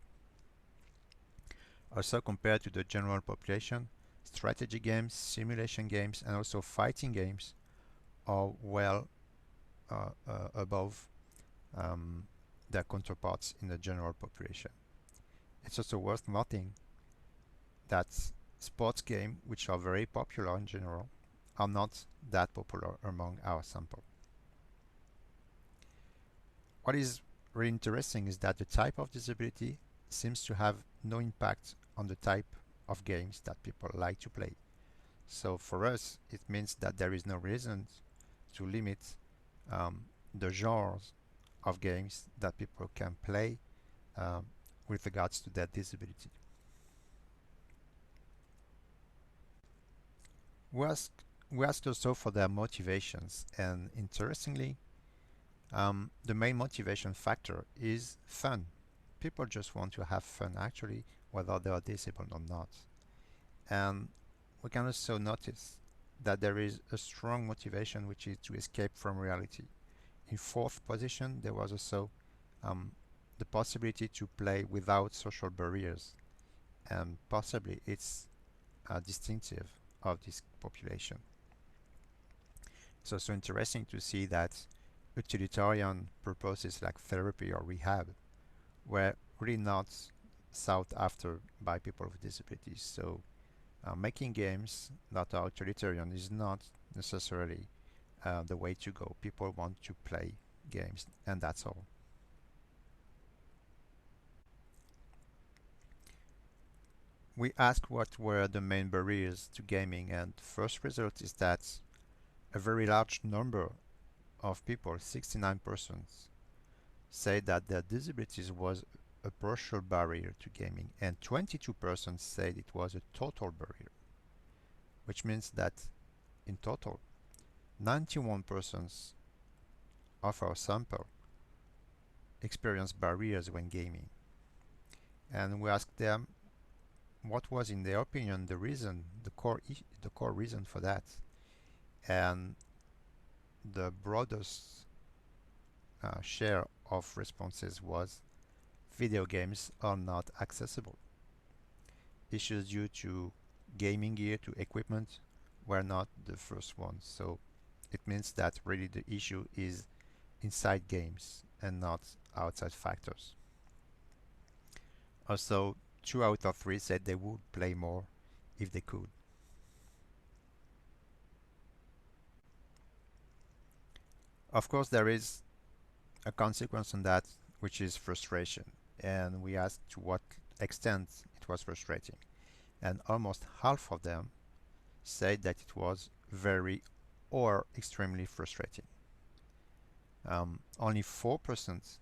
Also, compared to the general population, strategy games, simulation games, and also fighting games are well above their counterparts in the general population. It's also worth noting that sports games, which are very popular in general, are not that popular among our sample. What is really interesting is that the type of disability seems to have no impact on the type of games that people like to play. So for us, it means that there is no reason to limit the genres of games that people can play with regards to their disability. We asked also for their motivations, and interestingly, the main motivation factor is fun. People just want to have fun actually, whether they are disabled or not. And we can also notice that there is a strong motivation which is to escape from reality. In fourth position, there was also the possibility to play without social barriers, and possibly it's distinctive of this population. It's also interesting to see that utilitarian purposes like therapy or rehab were really not sought after by people with disabilities. So making games that are utilitarian is not necessarily the way to go. People want to play games, and that's all. We asked what were the main barriers to gaming, and the first result is that a very large number of people, 69%, say that their disabilities was a partial barrier to gaming, and 22% said it was a total barrier, which means that in total 91% of our sample experienced barriers when gaming. And we asked them what was in their opinion the reason, the core reason for that. And the broadest share of responses was video games are not accessible. Issues due to gaming gear, to equipment, were not the first ones. So it means that really the issue is inside games and not outside factors. Also, 2 out of 3 said they would play more if they could. Of course, there is a consequence on that, which is frustration. And we asked to what extent it was frustrating. And almost half of them said that it was very or extremely frustrating. Only 4%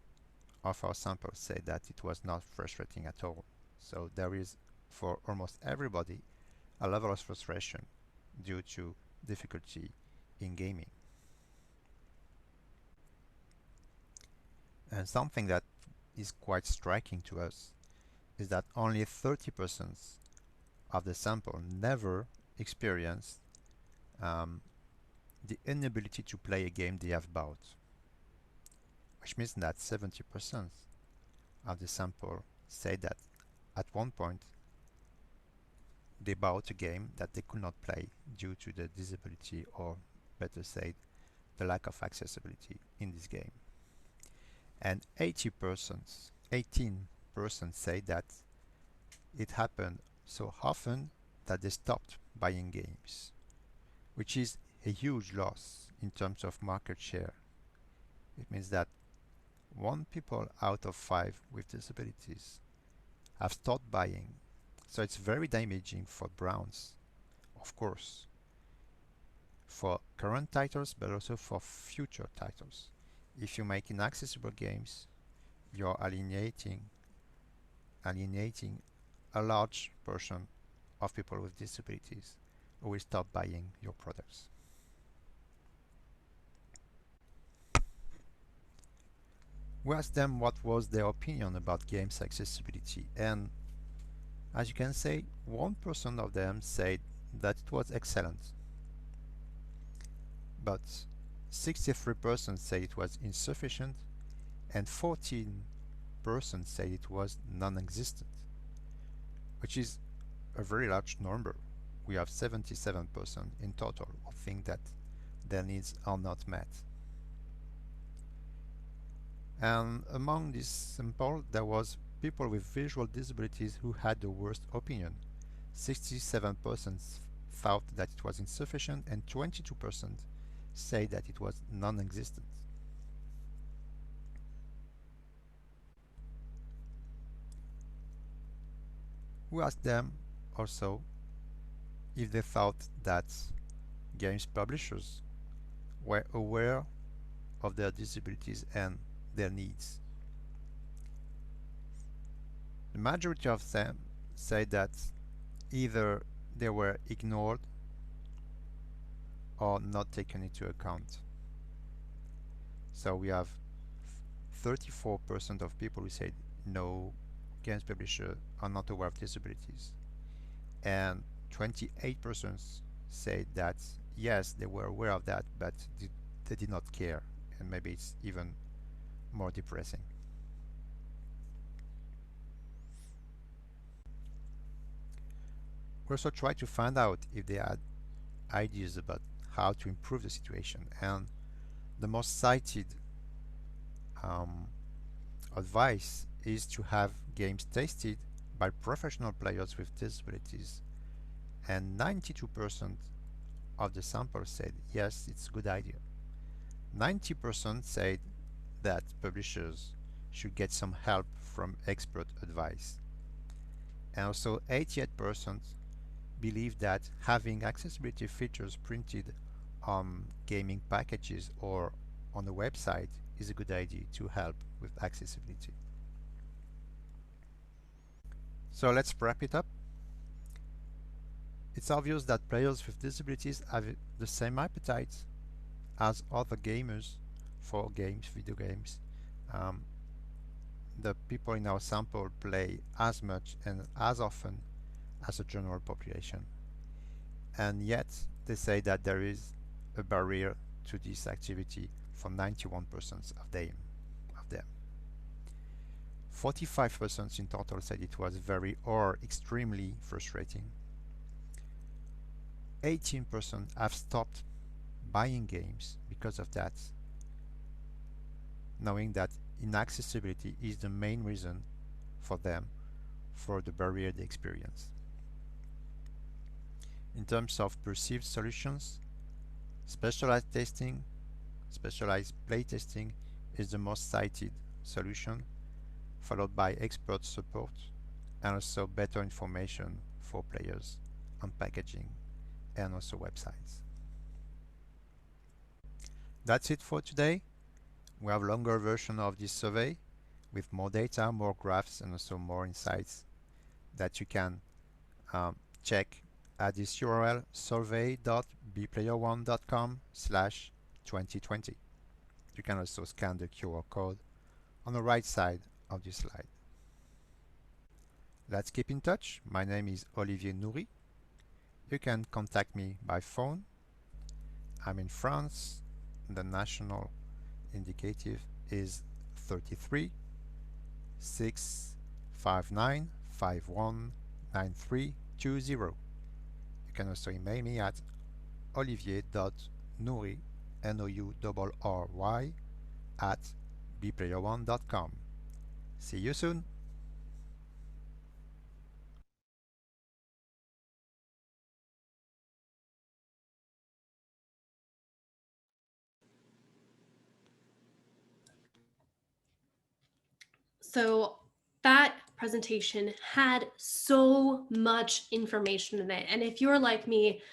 of our samples say that it was not frustrating at all. So there is, for almost everybody, a level of frustration due to difficulty in gaming. And something that is quite striking to us is that only 30% of the sample never experienced the inability to play a game they have bought, which means that 70% of the sample say that at one point they bought a game that they could not play due to the disability, or better said, the lack of accessibility in this game. And 18% say that it happened so often that they stopped buying games, which is a huge loss in terms of market share. It means that 1 people out of 5 with disabilities have stopped buying. So it's very damaging for brands, of course, for current titles, but also for future titles. If you make inaccessible games, you're alienating a large portion of people with disabilities who will stop buying your products. We asked them what was their opinion about games accessibility, and as you can see, 1% of them said that it was excellent, but 63% said it was insufficient, and 14% said it was non-existent, which is a very large number. We have 77% in total who think that their needs are not met. And among this sample, there was people with visual disabilities who had the worst opinion. 67% thought that it was insufficient, and 22% say that it was non-existent. We asked them also if they thought that games publishers were aware of their disabilities and their needs. The majority of them said that either they were ignored or not taken into account. So we have 34% of people who said no, games publishers are not aware of disabilities, and 28% said that yes, they were aware of that, but they did not care, and maybe it's even more depressing. We also tried to find out if they had ideas about how to improve the situation, and the most cited advice is to have games tested by professional players with disabilities, and 92% of the sample said yes, it's a good idea. 90% said that publishers should get some help from expert advice, and also 88% believe that having accessibility features printed on gaming packages or on the website is a good idea to help with accessibility. So let's wrap it up. It's obvious that players with disabilities have the same appetite as other gamers for games, video games. The people in our sample play as much and as often as the general population, and yet they say that there is a barrier to this activity for 91% of them. 45% in total said it was very or extremely frustrating. 18% have stopped buying games because of that, knowing that inaccessibility is the main reason for them for the barrier they experience. In terms of perceived solutions, specialized testing, specialized playtesting is the most cited solution, followed by expert support and also better information for players on packaging and also websites. That's it for today. We have a longer version of this survey with more data, more graphs, and also more insights that you can check at this URL survey.bplayer1.com/2020. You can also scan the QR code on the right side of this slide. Let's keep in touch. My name is Olivier Nourry. You can contact me by phone. I'm in France. The national indicative is 33 659 519320. You can also email me at olivier.nourry, Nourry, at bplayer1.com. See you soon! So that presentation had so much information in it. And if you're like me,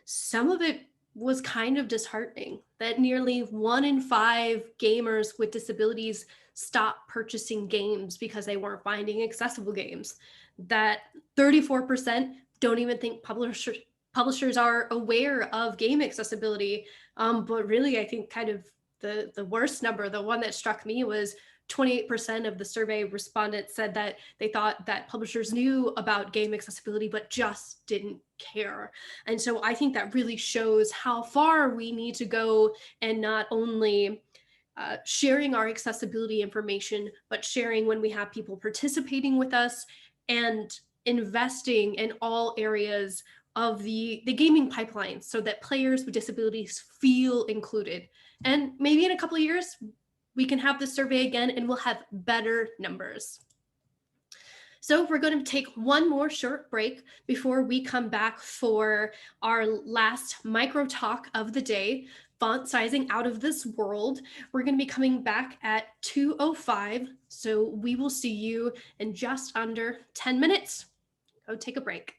some of it was kind of disheartening that nearly 1 in 5 gamers with disabilities stopped purchasing games because they weren't finding accessible games. That 34% don't even think publishers are aware of game accessibility. But really, I think kind of the worst number, the one that struck me, was 28% of the survey respondents said that they thought that publishers knew about game accessibility but just didn't care. And so I think that really shows how far we need to go, and not only sharing our accessibility information, but sharing when we have people participating with us, and investing in all areas of the gaming pipeline so that players with disabilities feel included. And maybe in a couple of years, we can have this survey again and we'll have better numbers. So we're going to take one more short break before we come back for our last micro talk of the day, font sizing out of this world. We're going to be coming back at 2:05. So we will see you in just under 10 minutes. Go take a break.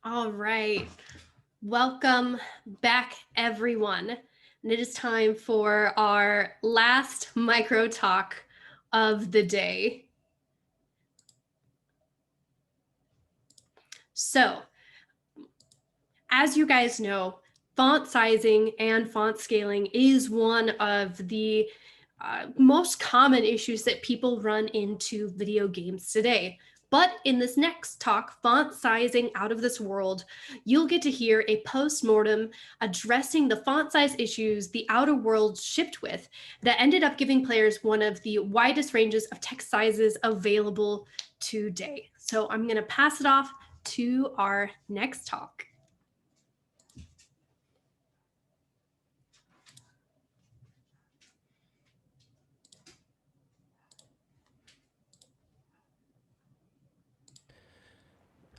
All right. Welcome back, everyone. And it is time for our last micro talk of the day. So, as you guys know, font sizing and font scaling is one of the most common issues that people run into video games today. But in this next talk, Font Sizing Out of This World, you'll get to hear a post-mortem addressing the font size issues the Outer Worlds shipped with that ended up giving players one of the widest ranges of text sizes available today. So I'm going to pass it off to our next talk.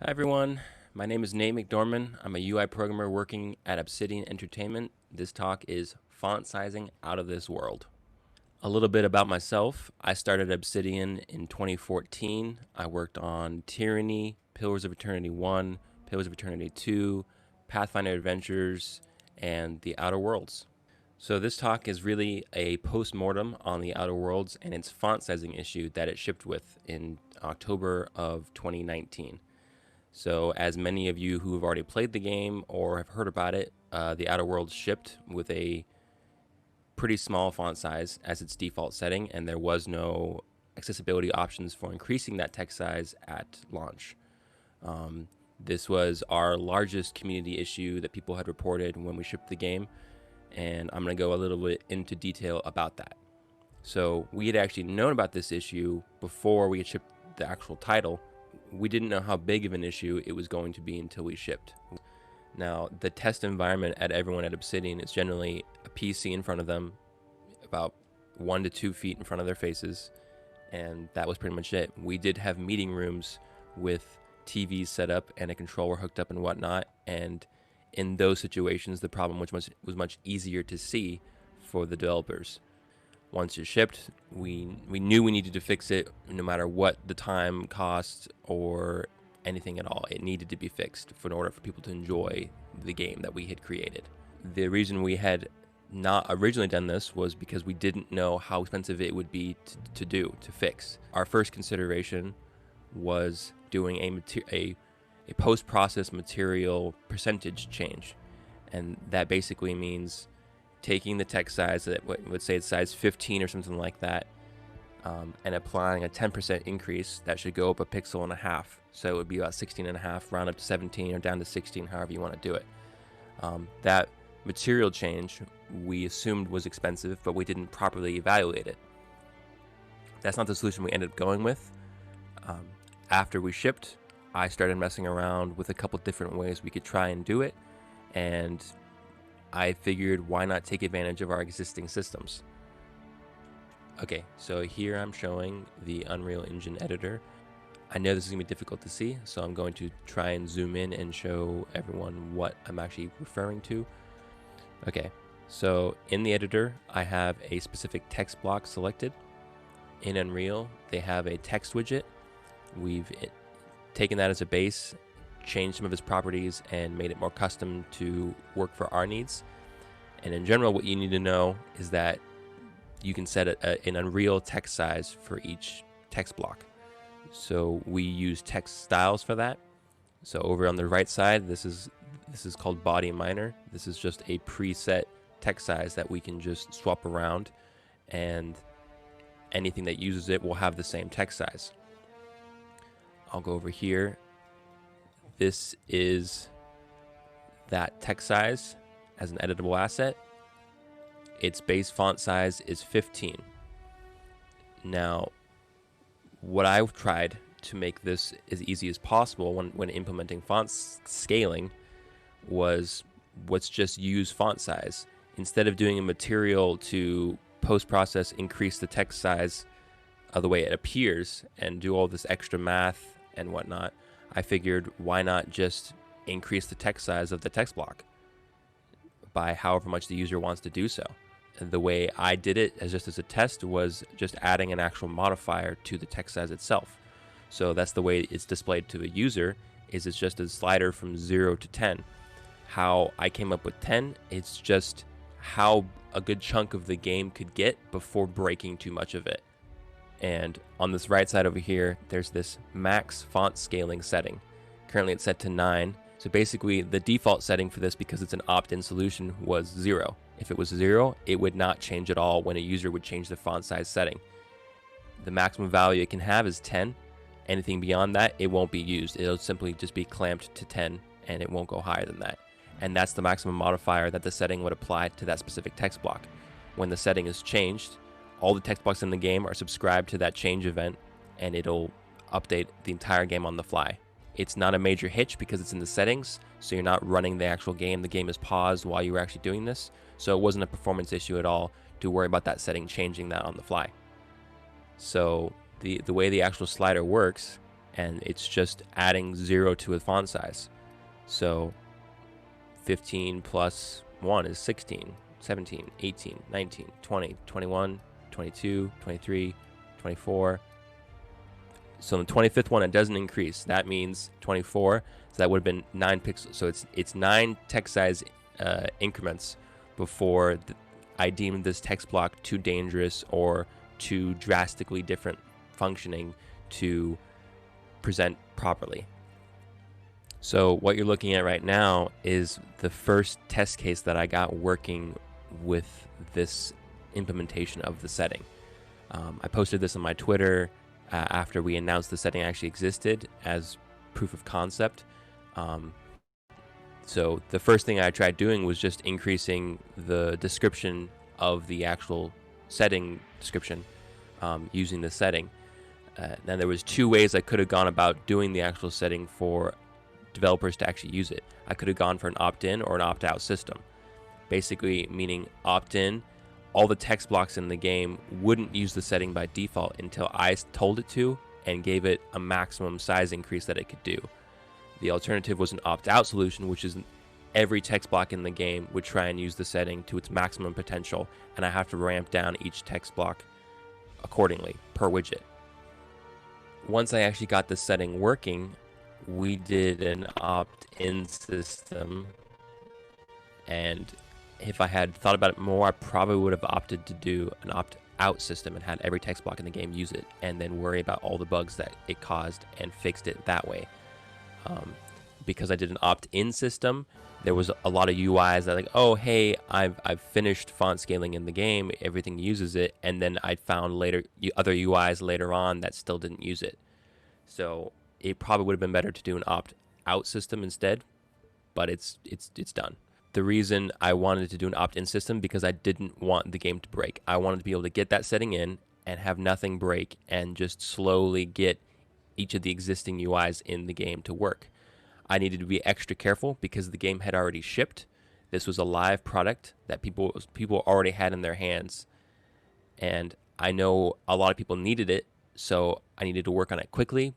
Hi everyone, my name is Nate McDorman. I'm a UI programmer working at Obsidian Entertainment. This talk is Font Sizing Out of This World. A little bit about myself. I started Obsidian in 2014. I worked on Tyranny, Pillars of Eternity 1, Pillars of Eternity 2, Pathfinder Adventures, and The Outer Worlds. So this talk is really a post-mortem on The Outer Worlds and its font sizing issue that it shipped with in October of 2019. So as many of you who have already played the game or have heard about it, The Outer Worlds shipped with a pretty small font size as its default setting, and there was no accessibility options for increasing that text size at launch. This was our largest community issue that people had reported when we shipped the game, and I'm going to go a little bit into detail about that. So we had actually known about this issue before we had shipped the actual title. We didn't know how big of an issue it was going to be until we shipped. Now, the test environment at everyone at Obsidian is generally a PC in front of them, about 1 to 2 feet in front of their faces, and that was pretty much it. We did have meeting rooms with TVs set up and a controller hooked up and whatnot, and in those situations, the problem was much easier to see for the developers. Once it shipped, we knew we needed to fix it no matter what the time, cost, or anything at all. It needed to be fixed in order for people to enjoy the game that we had created. The reason we had not originally done this was because we didn't know how expensive it would be to fix. Our first consideration was doing a post-process material percentage change, and that basically means taking the text size that would say it's size 15 or something like that, and applying a 10% increase that should go up 1.5 pixels. So it would be about 16.5, round up to 17 or down to 16, however you want to do it. That material change we assumed was expensive, but we didn't properly evaluate it. That's not the solution we ended up going with. After we shipped, I started messing around with a couple different ways we could try and do it, and I figured why not take advantage of our existing systems. Okay, so here I'm showing the Unreal Engine editor. I know this is going to be difficult to see, so I'm going to try and zoom in and show everyone what I'm actually referring to. Okay, so in the editor, I have a specific text block selected. In Unreal, they have a text widget. We've taken that as a base, changed some of its properties, and made it more custom to work for our needs. And in general, what you need to know is that you can set an Unreal text size for each text block. So we use text styles for that. So over on the right side, this is called body minor. This is just a preset text size that we can just swap around, and anything that uses it will have the same text size. I'll go over here. This is that text size as an editable asset. Its base font size is 15. Now, what I've tried to make this as easy as possible when implementing font scaling was let's just use font size. Instead of doing a material to post-process increase the text size of the way it appears and do all this extra math and whatnot, I figured why not just increase the text size of the text block by however much the user wants to do so. And the way I did it as a test was just adding an actual modifier to the text size itself. So that's the way it's displayed to the user is it's just a slider from 0 to 10. How I came up with 10, it's just how a good chunk of the game could get before breaking too much of it. And on this right side over here, there's this max font scaling setting. Currently it's set to 9. So basically the default setting for this, because it's an opt-in solution, was 0. If it was 0, it would not change at all when a user would change the font size setting. The maximum value it can have is 10. Anything beyond that, it won't be used. It'll simply just be clamped to 10 and it won't go higher than that. And that's the maximum modifier that the setting would apply to that specific text block. When the setting is changed, all the text blocks in the game are subscribed to that change event, and it'll update the entire game on the fly. It's not a major hitch because it's in the settings, so you're not running the actual game. The game is paused while you were actually doing this, so it wasn't a performance issue at all to worry about that setting changing that on the fly. So the way the actual slider works, and it's just adding 0 to a font size. So 15 plus 1 is 16, 17, 18, 19, 20, 21, 22, 23, 24. So in the 25th one, it doesn't increase. That means 24. So that would have been 9 pixels. So it's 9 text size increments before I deemed this text block too dangerous or too drastically different functioning to present properly. So what you're looking at right now is the first test case that I got working with this implementation of the setting. I posted this on my Twitter after we announced the setting actually existed as proof of concept. So the first thing I tried doing was just increasing the description of the actual setting description using the setting. Now there was 2 ways I could have gone about doing the actual setting for developers to actually use it. I could have gone for an opt-in or an opt-out system. Basically meaning opt-in, all the text blocks in the game wouldn't use the setting by default until I told it to and gave it a maximum size increase that it could do. The alternative was an opt-out solution, which is every text block in the game would try and use the setting to its maximum potential, and I have to ramp down each text block accordingly per widget. Once I actually got the setting working, we did an opt-in system, and if I had thought about it more, I probably would have opted to do an opt-out system and had every text block in the game use it, and then worry about all the bugs that it caused and fixed it that way. Because I did an opt-in system, there was a lot of UIs that like, oh hey, I've finished font scaling in the game, everything uses it, and then I found later other UIs later on that still didn't use it. So it probably would have been better to do an opt-out system instead, but it's done. The reason I wanted to do an opt-in system because I didn't want the game to break. I wanted to be able to get that setting in and have nothing break and just slowly get each of the existing UIs in the game to work. I needed to be extra careful because the game had already shipped. This was a live product that people already had in their hands, and I know a lot of people needed it, so I needed to work on it quickly,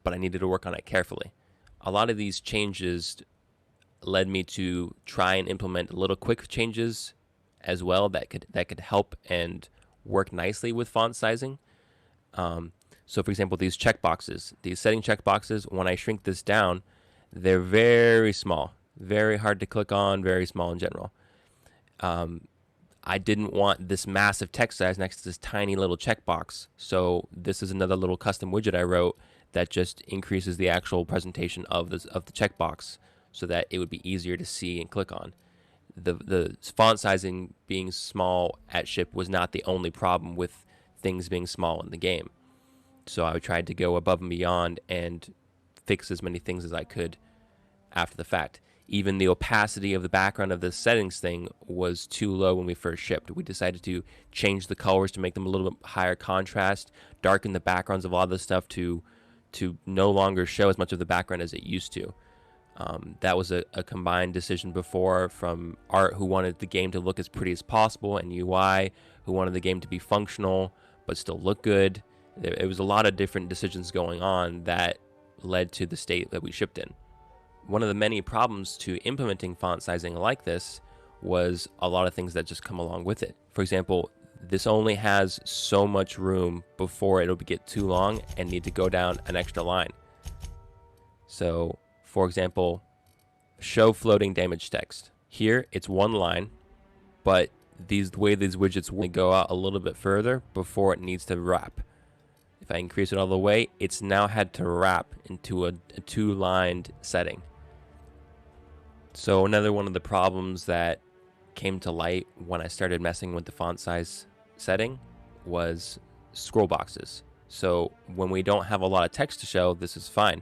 but I needed to work on it carefully. A lot of these changes led me to try and implement little quick changes as well that could help and work nicely with font sizing. So for example, these checkboxes, these setting checkboxes, when I shrink this down, they're very small, very hard to click on, very small in general. I didn't want this massive text size next to this tiny little checkbox. So this is another little custom widget I wrote that just increases the actual presentation of the checkbox so that it would be easier to see and click on. The font sizing being small at ship was not the only problem with things being small in the game. So I tried to go above and beyond and fix as many things as I could after the fact. Even the opacity of the background of the settings thing was too low when we first shipped. We decided to change the colors to make them a little bit higher contrast, darken the backgrounds of a lot of the stuff to no longer show as much of the background as it used to. That was a combined decision before from Art, who wanted the game to look as pretty as possible, and UI, who wanted the game to be functional but still look good. It was a lot of different decisions going on that led to the state that we shipped in. One of the many problems to implementing font sizing like this was a lot of things that just come along with it. For example, this only has so much room before it'll get too long and need to go down an extra line. So For example, show floating damage text. Here, it's one line, but the way these widgets will go out a little bit further before it needs to wrap. If I increase it all the way, it's now had to wrap into a two-lined setting. So another one of the problems that came to light when I started messing with the font size setting was scroll boxes. So when we don't have a lot of text to show, this is fine.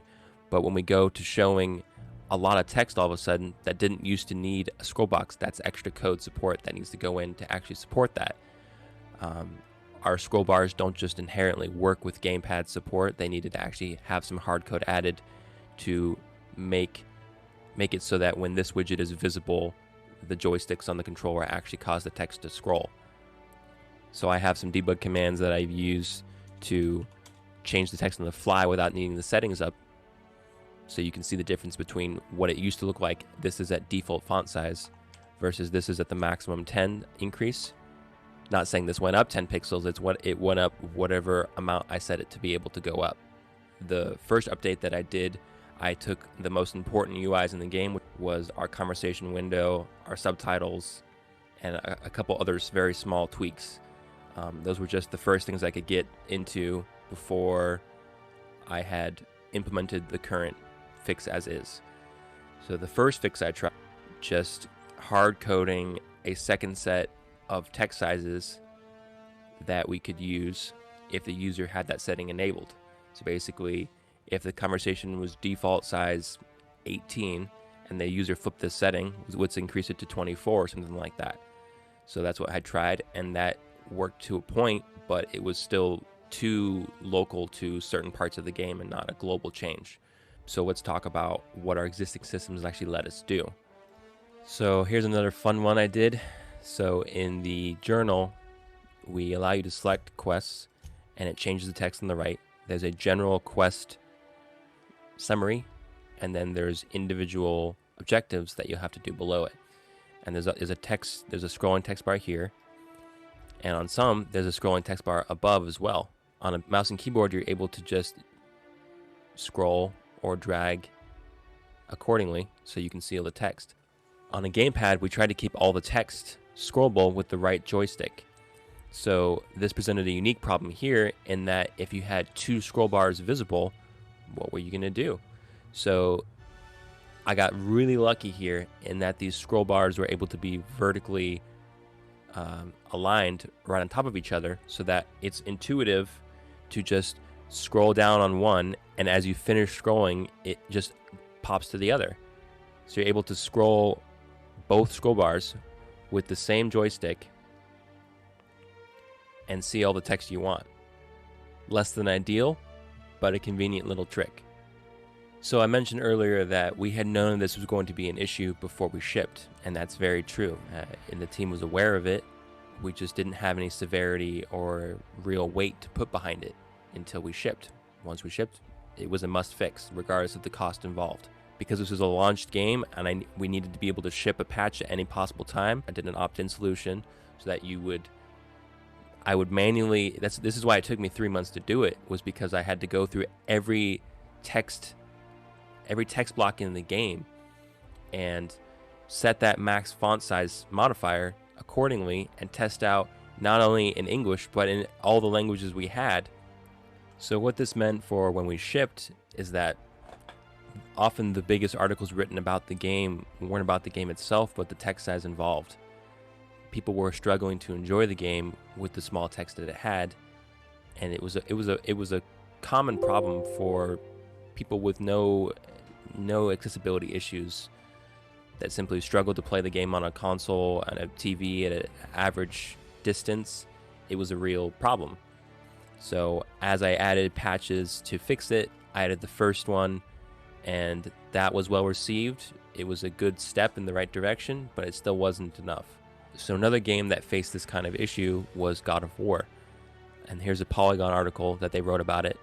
But when we go to showing a lot of text all of a sudden that didn't used to need a scroll box, that's extra code support that needs to go in to actually support that. Our scroll bars don't just inherently work with gamepad support. They needed to actually have some hard code added to make it so that when this widget is visible, the joysticks on the controller actually cause the text to scroll. So I have some debug commands that I've used to change the text on the fly without needing the settings up. So you can see the difference between what it used to look like. This is at default font size versus this is at the maximum 10 increase. Not saying this went up 10 pixels, it's what it went up whatever amount I set it to be able to go up. The first update that I did, I took the most important UIs in the game, which was our conversation window, our subtitles, and a couple others very small tweaks. Those were just the first things I could get into before I had implemented the current fix as is. So the first fix I tried, just hard coding a second set of text sizes that we could use if the user had that setting enabled. So basically, if the conversation was default size 18 and the user flipped this setting, let's increase it to 24 or something like that. So that's what I tried, and that worked to a point, but it was still too local to certain parts of the game and not a global change. So let's talk about what our existing systems actually let us do. So here's another fun one I did. So in the journal, we allow you to select quests, and it changes the text on the right. There's a general quest summary, and then there's individual objectives that you'll have to do below it. And there's a scrolling text bar here, and on some there's a scrolling text bar above as well. On a mouse and keyboard, you're able to just scroll or drag accordingly so you can see all the text. On a gamepad, we tried to keep all the text scrollable with the right joystick. So this presented a unique problem here in that if you had two scroll bars visible, what were you going to do? So I got really lucky here in that these scroll bars were able to be vertically aligned right on top of each other so that it's intuitive to just scroll down on one, and as you finish scrolling, it just pops to the other. So you're able to scroll both scroll bars with the same joystick and see all the text you want. Less than ideal, but a convenient little trick. So I mentioned earlier that we had known this was going to be an issue before we shipped, and that's very true. And the team was aware of it. We just didn't have any severity or real weight to put behind it until we shipped. Once we shipped, it was a must fix, regardless of the cost involved. Because this was a launched game and we needed to be able to ship a patch at any possible time, I did an opt-in solution so that I would manually, this is why it took me 3 months to do it, was because I had to go through every text block in the game and set that max font size modifier accordingly and test out not only in English but in all the languages we had. So what this meant for when we shipped is that often the biggest articles written about the game weren't about the game itself, but the text size involved. People were struggling to enjoy the game with the small text that it had, and it was a common problem for people with no accessibility issues that simply struggled to play the game on a console and a TV at an average distance. It was a real problem. So as I added patches to fix it, I added the first one, and that was well received. It was a good step in the right direction, but it still wasn't enough. So another game that faced this kind of issue was God of War. And here's a Polygon article that they wrote about it,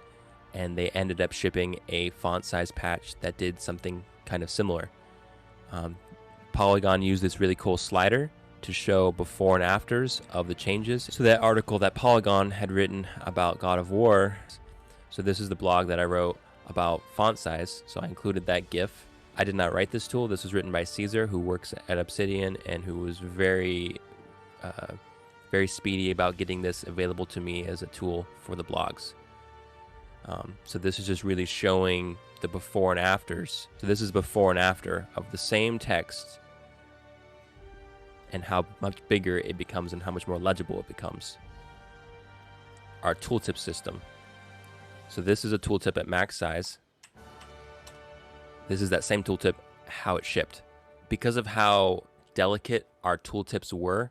and they ended up shipping a font size patch that did something kind of similar. Polygon used this really cool slider to show before and afters of the changes. So that article that Polygon had written about God of War, so this is the blog that I wrote about font size, so I included that GIF I did not write this tool. This was written by Caesar, who works at Obsidian and who was very speedy about getting this available to me as a tool for the blogs. So this is just really showing the before and afters. So this is before and after of the same text and how much bigger it becomes and how much more legible it becomes. Our tooltip system. So this is a tooltip at max size. This is that same tooltip, how it shipped. Because of how delicate our tooltips were,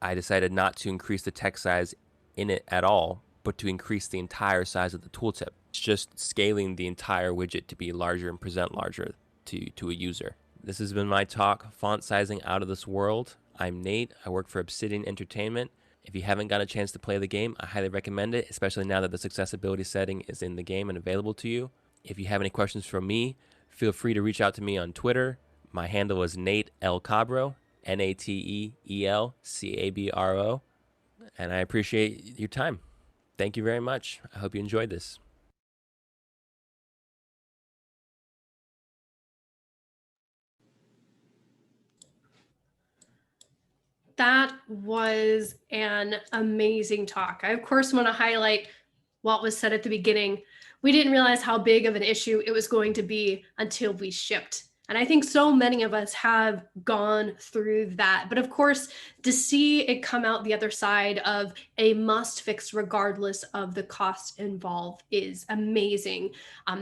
I decided not to increase the text size in it at all, but to increase the entire size of the tooltip. It's just scaling the entire widget to be larger and present larger to a user. This has been my talk, Font Sizing Out of This World. I'm Nate. I work for Obsidian Entertainment. If you haven't got a chance to play the game, I highly recommend it, especially now that this accessibility setting is in the game and available to you. If you have any questions for me, feel free to reach out to me on Twitter. My handle is Nate L. Cabro, NateElCabro, and I appreciate your time. Thank you very much. I hope you enjoyed this. That was an amazing talk. I, of course, want to highlight what was said at the beginning. We didn't realize how big of an issue it was going to be until we shipped. And I think so many of us have gone through that. But of course, to see it come out the other side of a must fix regardless of the cost involved is amazing.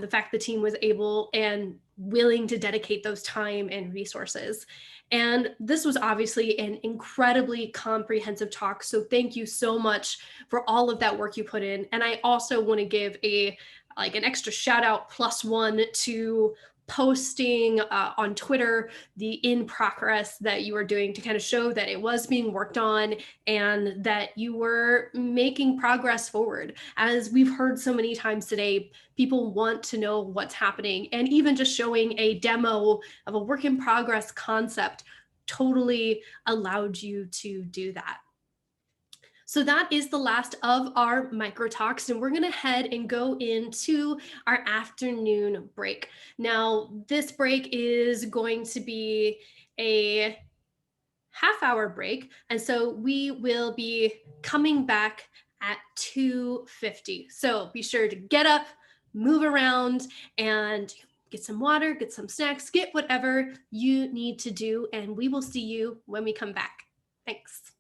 The fact the team was able and willing to dedicate those time and resources. And this was obviously an incredibly comprehensive talk. So thank you so much for all of that work you put in. And I also want to give an extra shout out +1 to posting on Twitter the in progress that you were doing to kind of show that it was being worked on and that you were making progress forward. As we've heard so many times today, people want to know what's happening, and even just showing a demo of a work in progress concept totally allowed you to do that. So that is the last of our micro talks, and we're going to head and go into our afternoon break. Now, this break is going to be a half-hour break, and so we will be coming back at 2:50. So be sure to get up, move around, and get some water, get some snacks, get whatever you need to do, and we will see you when we come back. Thanks.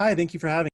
Hi, thank you for having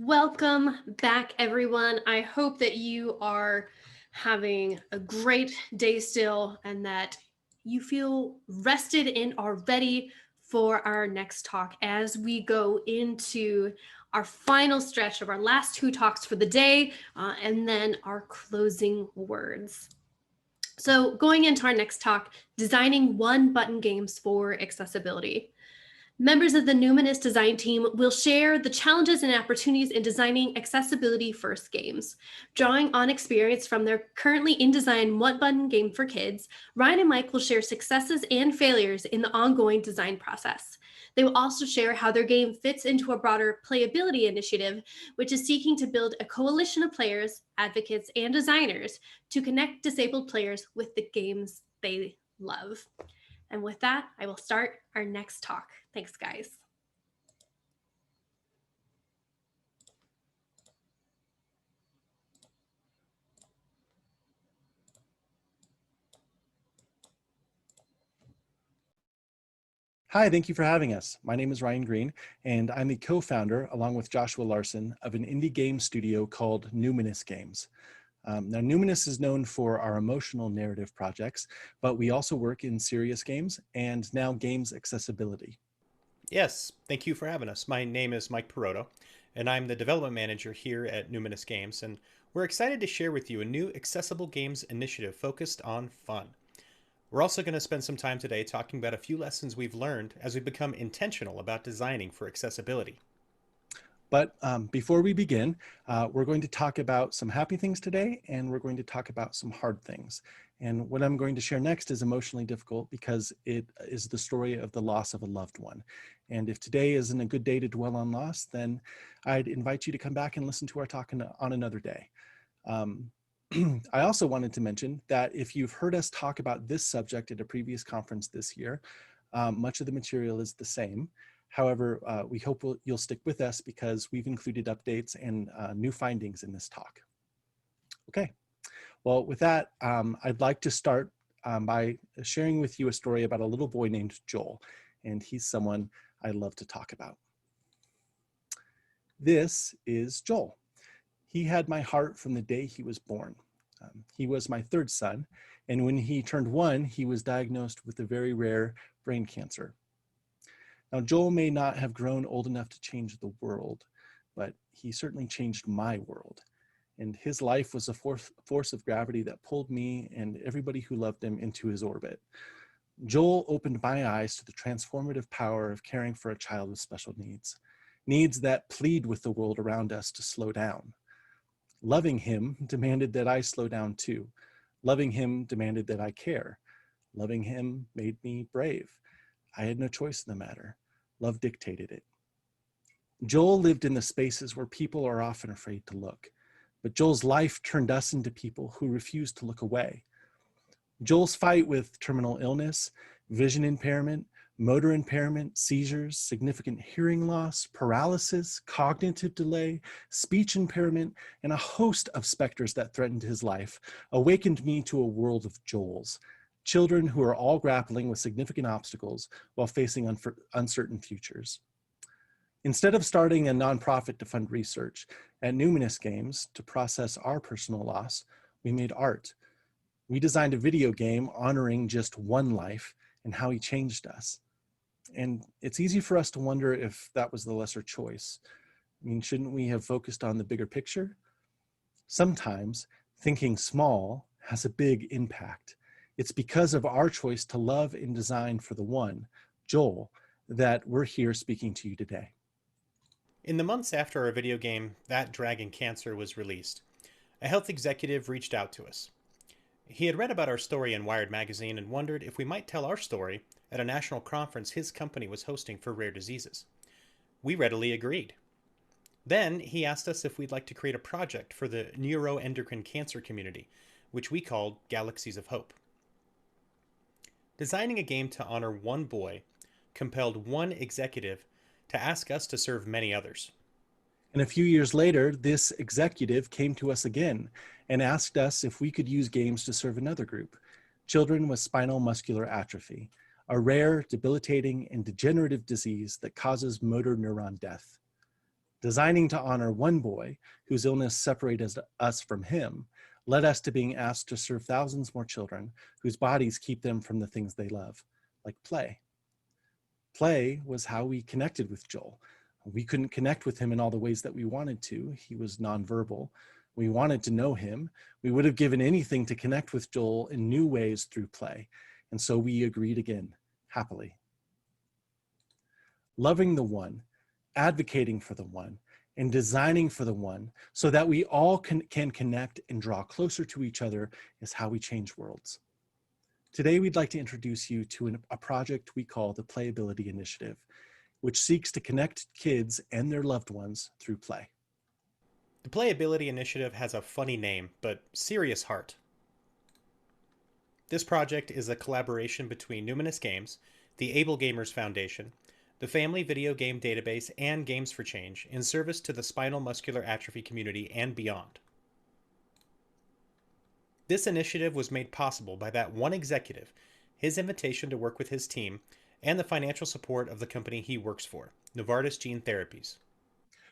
Welcome back, everyone. I hope that you are having a great day still and that you feel rested and are ready for our next talk as we go into our final stretch of our last two talks for the day and then our closing words. So going into our next talk, designing one-button games for accessibility. Members of the Numinous design team will share the challenges and opportunities in designing accessibility-first games. Drawing on experience from their currently in design one-button game for kids, Ryan and Mike will share successes and failures in the ongoing design process. They will also share how their game fits into a broader playability initiative, which is seeking to build a coalition of players, advocates, and designers to connect disabled players with the games they love. And with that, I will start our next talk. Thanks, guys. Hi, thank you for having us. My name is Ryan Green, and I'm the co-founder, along with Joshua Larson, of an indie game studio called Numinous Games. Now, Numinous is known for our emotional narrative projects, but we also work in serious games and now games accessibility. Yes, thank you for having us. My name is Mike Peroto, and I'm the development manager here at Numinous Games, and we're excited to share with you a new accessible games initiative focused on fun. We're also going to spend some time today talking about a few lessons we've learned as we become intentional about designing for accessibility. But before we begin, we're going to talk about some happy things today, and we're going to talk about some hard things. And what I'm going to share next is emotionally difficult because it is the story of the loss of a loved one. And if today isn't a good day to dwell on loss, then I'd invite you to come back and listen to our talk on another day. I also wanted to mention that if you've heard us talk about this subject at a previous conference this year, much of the material is the same. However, we hope you'll stick with us because we've included updates and new findings in this talk. Okay, well, with that, I'd like to start by sharing with you a story about a little boy named Joel, and he's someone I love to talk about. This is Joel. He had my heart from the day he was born. He was my third son, and when he turned 1, he was diagnosed with a very rare brain cancer. Now, Joel may not have grown old enough to change the world, but he certainly changed my world. And his life was a force of gravity that pulled me and everybody who loved him into his orbit. Joel opened my eyes to the transformative power of caring for a child with special needs, needs that plead with the world around us to slow down. Loving him demanded that I slow down too. Loving him demanded that I care. Loving him made me brave. I had no choice in the matter. Love dictated it. Joel lived in the spaces where people are often afraid to look, but Joel's life turned us into people who refused to look away. Joel's fight with terminal illness, vision impairment, motor impairment, seizures, significant hearing loss, paralysis, cognitive delay, speech impairment, and a host of specters that threatened his life awakened me to a world of Joels, children who are all grappling with significant obstacles while facing uncertain futures. Instead of starting a nonprofit to fund research, at Numinous Games to process our personal loss, we made art. We designed a video game honoring just one life and how he changed us. And it's easy for us to wonder if that was the lesser choice. I mean, shouldn't we have focused on the bigger picture? Sometimes thinking small has a big impact. It's because of our choice to love and design for the one, Joel, that we're here speaking to you today. In the months after our video game, That Dragon Cancer, was released, a health executive reached out to us. He had read about our story in Wired magazine and wondered if we might tell our story at a national conference his company was hosting for rare diseases. We readily agreed. Then he asked us if we'd like to create a project for the neuroendocrine cancer community, which we called Galaxies of Hope. Designing a game to honor one boy compelled one executive to ask us to serve many others. And a few years later, this executive came to us again and asked us if we could use games to serve another group, children with spinal muscular atrophy, a rare, debilitating, and degenerative disease that causes motor neuron death. Designing to honor one boy whose illness separated us from him led us to being asked to serve thousands more children whose bodies keep them from the things they love, like play. Play was how we connected with Joel. We couldn't connect with him in all the ways that we wanted to. He was nonverbal. We wanted to know him. We would have given anything to connect with Joel in new ways through play. And so we agreed again, happily. Loving the one, advocating for the one, and designing for the one so that we all can connect and draw closer to each other is how we change worlds. Today, we'd like to introduce you to a project we call the Playability Initiative, which seeks to connect kids and their loved ones through play. The Playability Initiative has a funny name, but serious heart. This project is a collaboration between Numinous Games, the Able Gamers Foundation, the Family Video Game Database, and Games for Change in service to the spinal muscular atrophy community and beyond. This initiative was made possible by that one executive, his invitation to work with his team, and the financial support of the company he works for, Novartis Gene Therapies.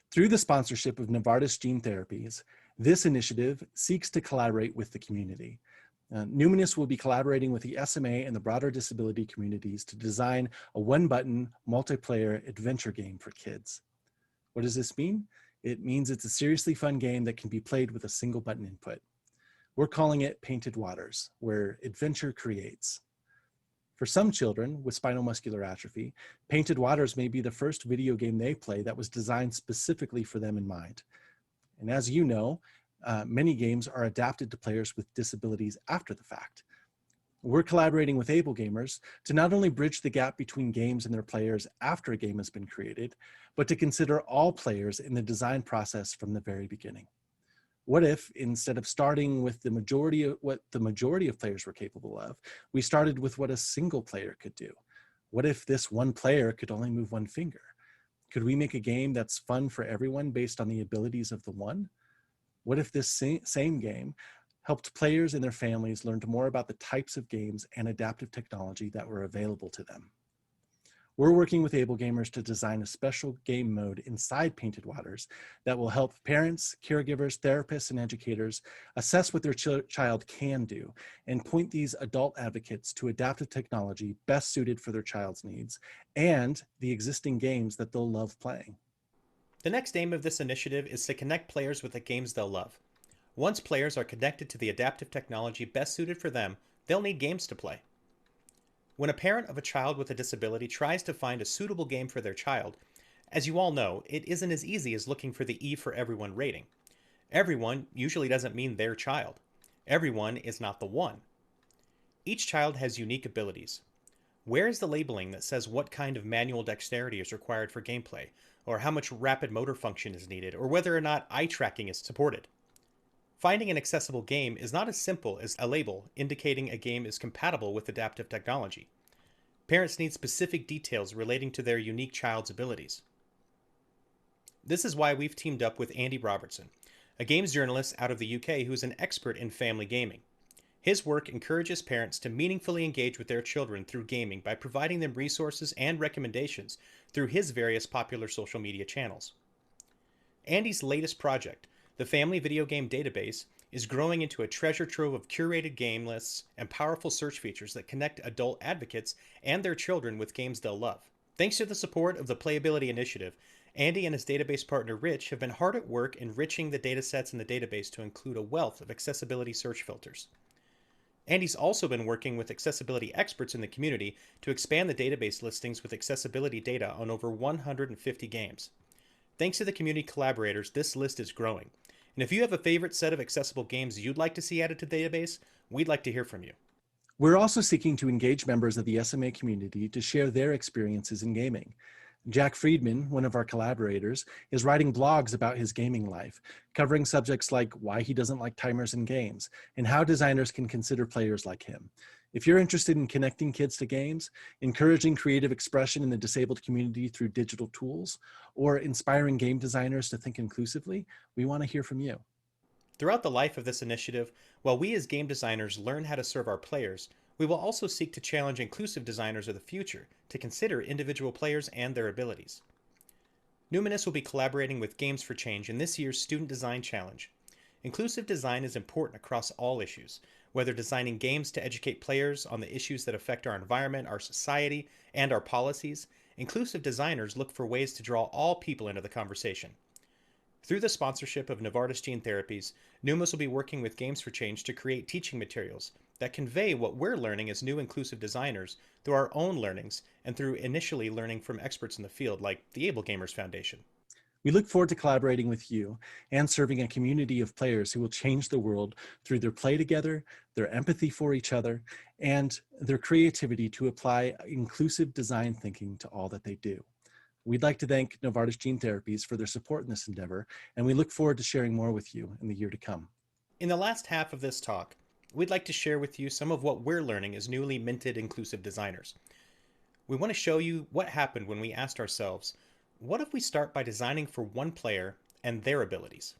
Through the sponsorship of Novartis Gene Therapies, this initiative seeks to collaborate with the community. Numinous will be collaborating with the SMA and the broader disability communities to design a one-button multiplayer adventure game for kids. What does this mean? It means it's a seriously fun game that can be played with a single button input. We're calling it Painted Waters, where adventure creates. For some children with spinal muscular atrophy, Painted Waters may be the first video game they play that was designed specifically for them in mind. And as you know, many games are adapted to players with disabilities after the fact. We're collaborating with Able Gamers to not only bridge the gap between games and their players after a game has been created, but to consider all players in the design process from the very beginning. What if, instead of starting with what the majority of players were capable of, we started with what a single player could do? What if this one player could only move one finger? Could we make a game that's fun for everyone based on the abilities of the one? What if this same game helped players and their families learn more about the types of games and adaptive technology that were available to them? We're working with Able Gamers to design a special game mode inside Painted Waters that will help parents, caregivers, therapists, and educators assess what their child can do and point these adult advocates to adaptive technology best suited for their child's needs and the existing games that they'll love playing. The next aim of this initiative is to connect players with the games they'll love. Once players are connected to the adaptive technology best suited for them, they'll need games to play. When a parent of a child with a disability tries to find a suitable game for their child, as you all know, it isn't as easy as looking for the E for everyone rating. Everyone usually doesn't mean their child. Everyone is not the one. Each child has unique abilities. Where is the labeling that says what kind of manual dexterity is required for gameplay, or how much rapid motor function is needed, or whether or not eye tracking is supported? Finding an accessible game is not as simple as a label indicating a game is compatible with adaptive technology. Parents need specific details relating to their unique child's abilities. This is why we've teamed up with Andy Robertson, a games journalist out of the UK who's an expert in family gaming. His work encourages parents to meaningfully engage with their children through gaming by providing them resources and recommendations through his various popular social media channels. Andy's latest project, the Family Video Game Database, is growing into a treasure trove of curated game lists and powerful search features that connect adult advocates and their children with games they'll love. Thanks to the support of the Playability Initiative, Andy and his database partner Rich have been hard at work enriching the datasets in the database to include a wealth of accessibility search filters. Andy's also been working with accessibility experts in the community to expand the database listings with accessibility data on over 150 games. Thanks to the community collaborators, this list is growing. And if you have a favorite set of accessible games you'd like to see added to the database, we'd like to hear from you. We're also seeking to engage members of the SMA community to share their experiences in gaming. Jack Friedman, one of our collaborators, is writing blogs about his gaming life, covering subjects like why he doesn't like timers in games and how designers can consider players like him. If you're interested in connecting kids to games, encouraging creative expression in the disabled community through digital tools, or inspiring game designers to think inclusively, we want to hear from you. Throughout the life of this initiative, while we as game designers learn how to serve our players, we will also seek to challenge inclusive designers of the future to consider individual players and their abilities. Numinous will be collaborating with Games for Change in this year's Student Design Challenge. Inclusive design is important across all issues, whether designing games to educate players on the issues that affect our environment, our society, and our policies. Inclusive designers look for ways to draw all people into the conversation. Through the sponsorship of Novartis Gene Therapies, Numinous will be working with Games for Change to create teaching materials that convey what we're learning as new inclusive designers through our own learnings and through initially learning from experts in the field like the Able Gamers Foundation. We look forward to collaborating with you and serving a community of players who will change the world through their play together, their empathy for each other, and their creativity to apply inclusive design thinking to all that they do. We'd like to thank Novartis Gene Therapies for their support in this endeavor, and we look forward to sharing more with you in the year to come. In the last half of this talk, we'd like to share with you some of what we're learning as newly minted inclusive designers. We want to show you what happened when we asked ourselves, what if we start by designing for one player and their abilities?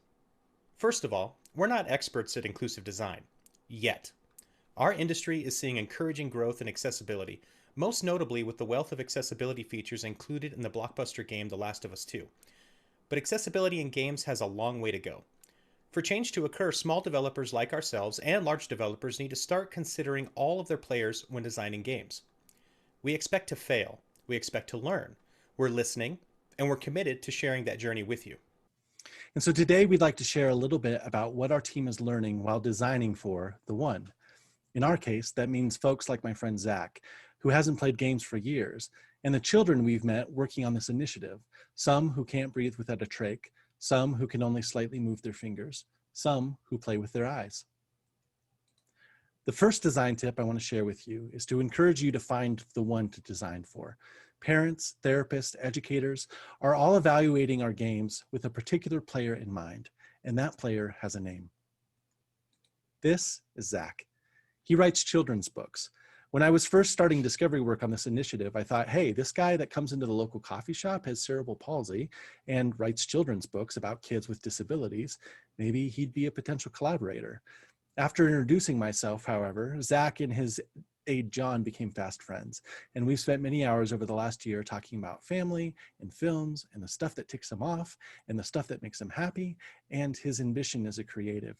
First of all, we're not experts at inclusive design, yet. Our industry is seeing encouraging growth in accessibility, most notably with the wealth of accessibility features included in the blockbuster game The Last of Us 2. But accessibility in games has a long way to go. For change to occur, small developers like ourselves and large developers need to start considering all of their players when designing games. We expect to fail, we expect to learn, we're listening, and we're committed to sharing that journey with you. And so today we'd like to share a little bit about what our team is learning while designing for the one. In our case, that means folks like my friend Zach, who hasn't played games for years, and the children we've met working on this initiative, some who can't breathe without a trach, some who can only slightly move their fingers, some who play with their eyes. The first design tip I want to share with you is to encourage you to find the one to design for. Parents, therapists, educators are all evaluating our games with a particular player in mind, and that player has a name. This is Zach. He writes children's books. When I was first starting discovery work on this initiative, I thought, hey, this guy that comes into the local coffee shop has cerebral palsy and writes children's books about kids with disabilities. Maybe he'd be a potential collaborator. After introducing myself, however, Zach and his aide John became fast friends, and we've spent many hours over the last year talking about family and films and the stuff that ticks him off and the stuff that makes him happy and his ambition as a creative.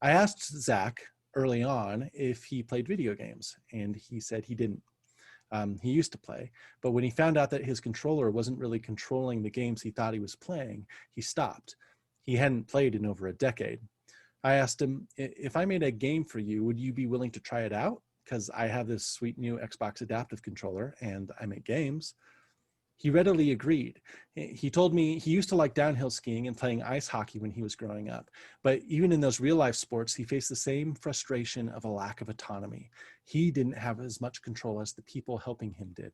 I asked Zach early on if he played video games, and he said he didn't. He used to play, but when he found out that his controller wasn't really controlling the games he thought he was playing, he stopped. He hadn't played in over a decade. I asked him, if I made a game for you, would you be willing to try it out? Because I have this sweet new Xbox adaptive controller and I make games. He readily agreed. He told me he used to like downhill skiing and playing ice hockey when he was growing up. But even in those real life sports, he faced the same frustration of a lack of autonomy. He didn't have as much control as the people helping him did.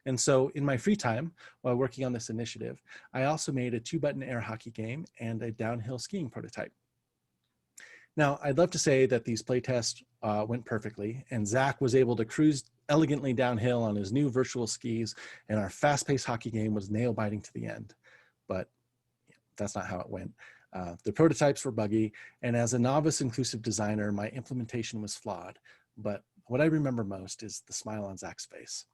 And so in my free time, while working on this initiative, I also made a 2-button air hockey game and a downhill skiing prototype. Now, I'd love to say that these playtests went perfectly, and Zach was able to cruise elegantly downhill on his new virtual skis, and our fast-paced hockey game was nail-biting to the end. But that's not how it went. The prototypes were buggy, and as a novice inclusive designer, my implementation was flawed. But what I remember most is the smile on Zach's face.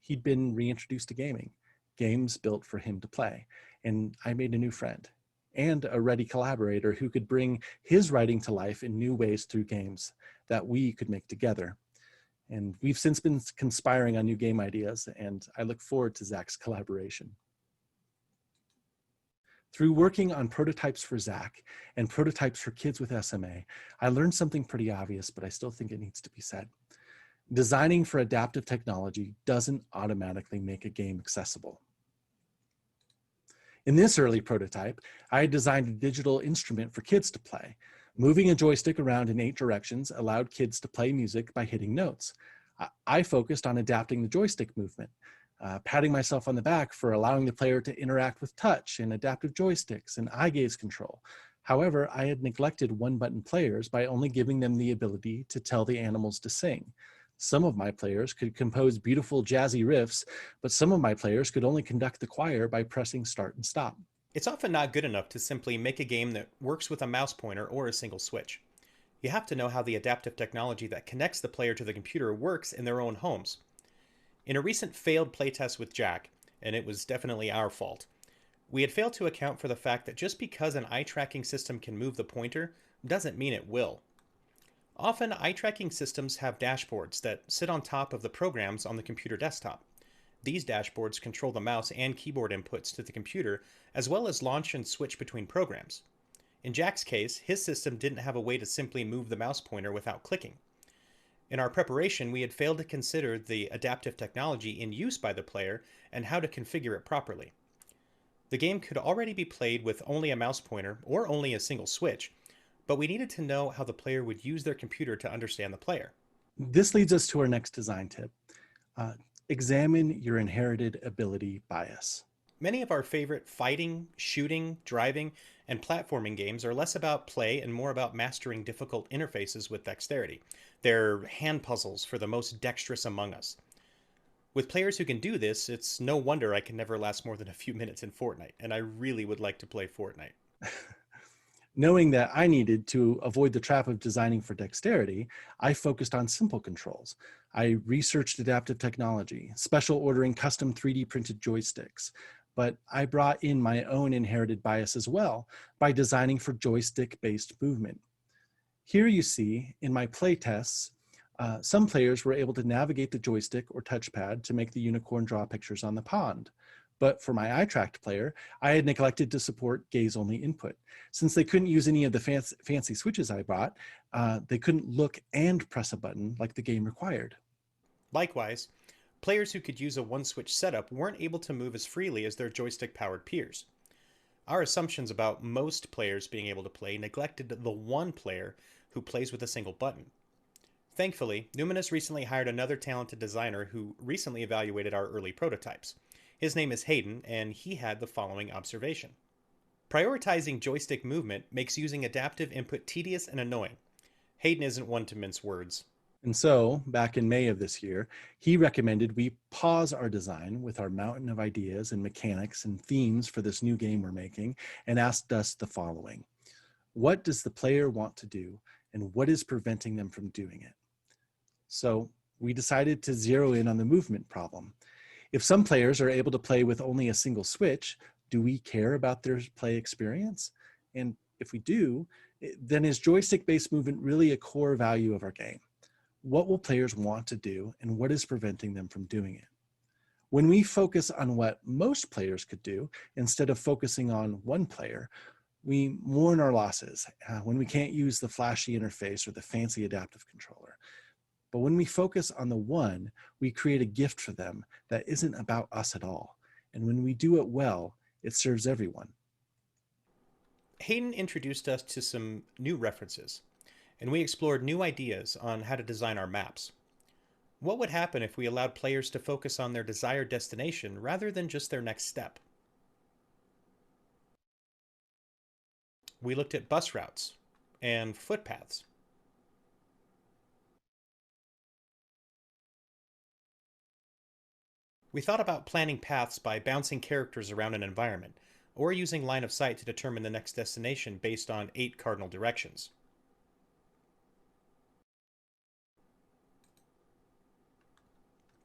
He'd been reintroduced to gaming, games built for him to play, and I made a new friend and a ready collaborator who could bring his writing to life in new ways through games that we could make together. And we've since been conspiring on new game ideas, and I look forward to Zach's collaboration. Through working on prototypes for Zach and prototypes for kids with SMA, I learned something pretty obvious, but I still think it needs to be said. Designing for adaptive technology doesn't automatically make a game accessible. In this early prototype, I had designed a digital instrument for kids to play. Moving a joystick around in 8 directions allowed kids to play music by hitting notes. I focused on adapting the joystick movement, patting myself on the back for allowing the player to interact with touch and adaptive joysticks and eye gaze control. However, I had neglected one-button players by only giving them the ability to tell the animals to sing. Some of my players could compose beautiful jazzy riffs, but some of my players could only conduct the choir by pressing start and stop. It's often not good enough to simply make a game that works with a mouse pointer or a single switch. You have to know how the adaptive technology that connects the player to the computer works in their own homes. In a recent failed playtest with Jack, and it was definitely our fault. We had failed to account for the fact that just because an eye tracking system can move the pointer doesn't mean it will. Often, eye tracking systems have dashboards that sit on top of the programs on the computer desktop. These dashboards control the mouse and keyboard inputs to the computer, as well as launch and switch between programs. In Jack's case, his system didn't have a way to simply move the mouse pointer without clicking. In our preparation, we had failed to consider the adaptive technology in use by the player and how to configure it properly. The game could already be played with only a mouse pointer or only a single switch, but we needed to know how the player would use their computer to understand the player. This leads us to our next design tip. Examine your inherited ability bias. Many of our favorite fighting, shooting, driving, and platforming games are less about play and more about mastering difficult interfaces with dexterity. They're hand puzzles for the most dexterous among us. With players who can do this, it's no wonder I can never last more than a few minutes in Fortnite, and I really would like to play Fortnite. Knowing that I needed to avoid the trap of designing for dexterity, I focused on simple controls. I researched adaptive technology, special ordering custom 3D printed joysticks, but I brought in my own inherited bias as well by designing for joystick-based movement. Here you see, in my play tests, some players were able to navigate the joystick or touchpad to make the unicorn draw pictures on the pond. But for my eye-tracked player, I had neglected to support gaze-only input. Since they couldn't use any of the fancy switches I brought, they couldn't look and press a button like the game required. Likewise, players who could use a one-switch setup weren't able to move as freely as their joystick-powered peers. Our assumptions about most players being able to play neglected the one player who plays with a single button. Thankfully, Numinous recently hired another talented designer who recently evaluated our early prototypes. His name is Hayden, and he had the following observation. Prioritizing joystick movement makes using adaptive input tedious and annoying. Hayden isn't one to mince words. And so, back in May of this year, he recommended we pause our design with our mountain of ideas and mechanics and themes for this new game we're making, and asked us the following. What does the player want to do, and what is preventing them from doing it? So, we decided to zero in on the movement problem. If some players are able to play with only a single switch, do we care about their play experience? And if we do, then is joystick-based movement really a core value of our game? What will players want to do, and what is preventing them from doing it? When we focus on what most players could do, instead of focusing on one player, we mourn our losses when we can't use the flashy interface or the fancy adaptive controller. But when we focus on the one, we create a gift for them that isn't about us at all. And when we do it well, it serves everyone. Hayden introduced us to some new references, and we explored new ideas on how to design our maps. What would happen if we allowed players to focus on their desired destination rather than just their next step? We looked at bus routes and footpaths. We thought about planning paths by bouncing characters around an environment, or using line of sight to determine the next destination based on 8 cardinal directions.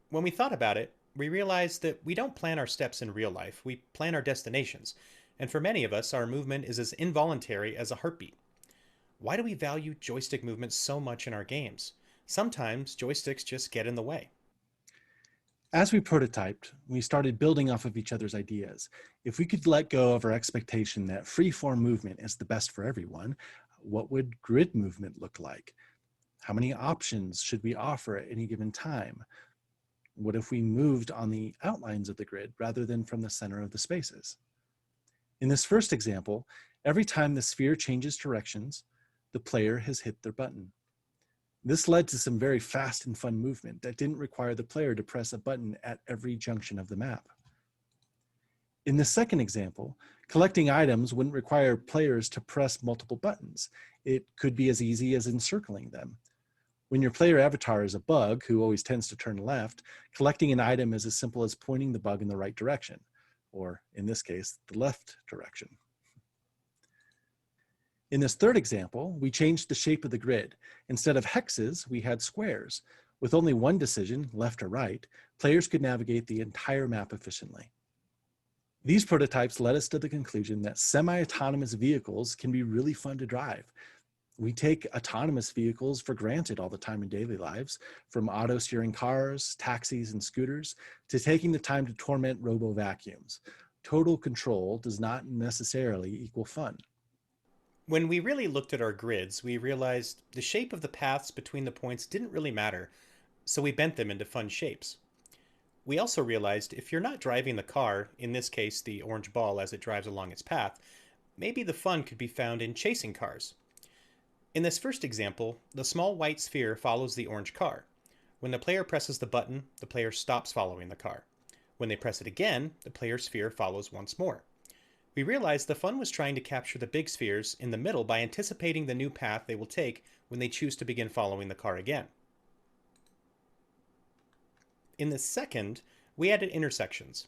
When we thought about it, we realized that we don't plan our steps in real life, we plan our destinations, and for many of us, our movement is as involuntary as a heartbeat. Why do we value joystick movement so much in our games? Sometimes joysticks just get in the way. As we prototyped, we started building off of each other's ideas. If we could let go of our expectation that free-form movement is the best for everyone, what would grid movement look like? How many options should we offer at any given time? What if we moved on the outlines of the grid rather than from the center of the spaces? In this first example, every time the sphere changes directions, the player has hit their button. This led to some very fast and fun movement that didn't require the player to press a button at every junction of the map. In the second example, collecting items wouldn't require players to press multiple buttons. It could be as easy as encircling them. When your player avatar is a bug who always tends to turn left, collecting an item is as simple as pointing the bug in the right direction, or in this case, the left direction. In this third example, we changed the shape of the grid. Instead of hexes, we had squares. With only one decision, left or right, players could navigate the entire map efficiently. These prototypes led us to the conclusion that semi-autonomous vehicles can be really fun to drive. We take autonomous vehicles for granted all the time in daily lives, from auto-steering cars, taxis, and scooters, to taking the time to torment robo-vacuums. Total control does not necessarily equal fun. When we really looked at our grids, we realized the shape of the paths between the points didn't really matter, so we bent them into fun shapes. We also realized if you're not driving the car, in this case the orange ball as it drives along its path, maybe the fun could be found in chasing cars. In this first example, the small white sphere follows the orange car. When the player presses the button, the player stops following the car. When they press it again, the player's sphere follows once more. We realized the fun was trying to capture the big spheres in the middle by anticipating the new path they will take when they choose to begin following the car again. In the second, we added intersections.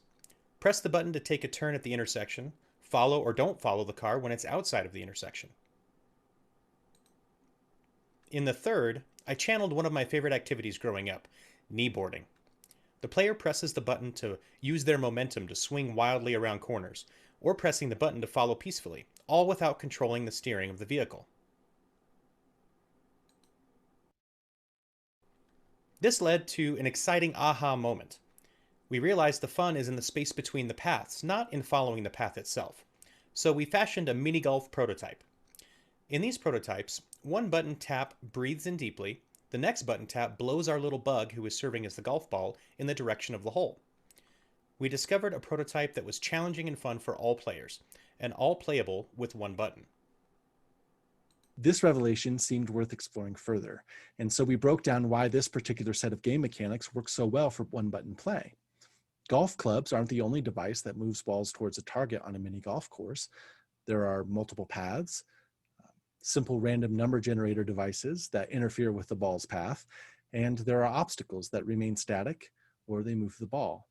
Press the button to take a turn at the intersection, follow or don't follow the car when it's outside of the intersection. In the third, I channeled one of my favorite activities growing up, kneeboarding. The player presses the button to use their momentum to swing wildly around corners, or pressing the button to follow peacefully, all without controlling the steering of the vehicle. This led to an exciting aha moment. We realized the fun is in the space between the paths, not in following the path itself. So we fashioned a mini golf prototype. In these prototypes, one button tap breathes in deeply, the next button tap blows our little bug who is serving as the golf ball in the direction of the hole. We discovered a prototype that was challenging and fun for all players, and all playable with one button. This revelation seemed worth exploring further, and so we broke down why this particular set of game mechanics works so well for one-button play. Golf clubs aren't the only device that moves balls towards a target on a mini golf course. There are multiple paths, simple random number generator devices that interfere with the ball's path, and there are obstacles that remain static or they move the ball.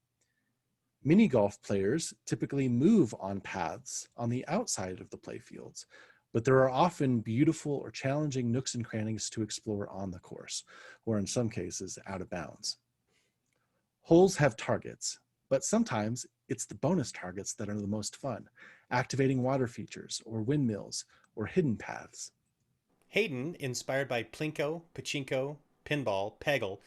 Mini golf players typically move on paths on the outside of the playfields, but there are often beautiful or challenging nooks and crannies to explore on the course, or in some cases, out of bounds. Holes have targets, but sometimes it's the bonus targets that are the most fun, activating water features or windmills or hidden paths. Hayden, inspired by Plinko, Pachinko, Pinball, Peggle,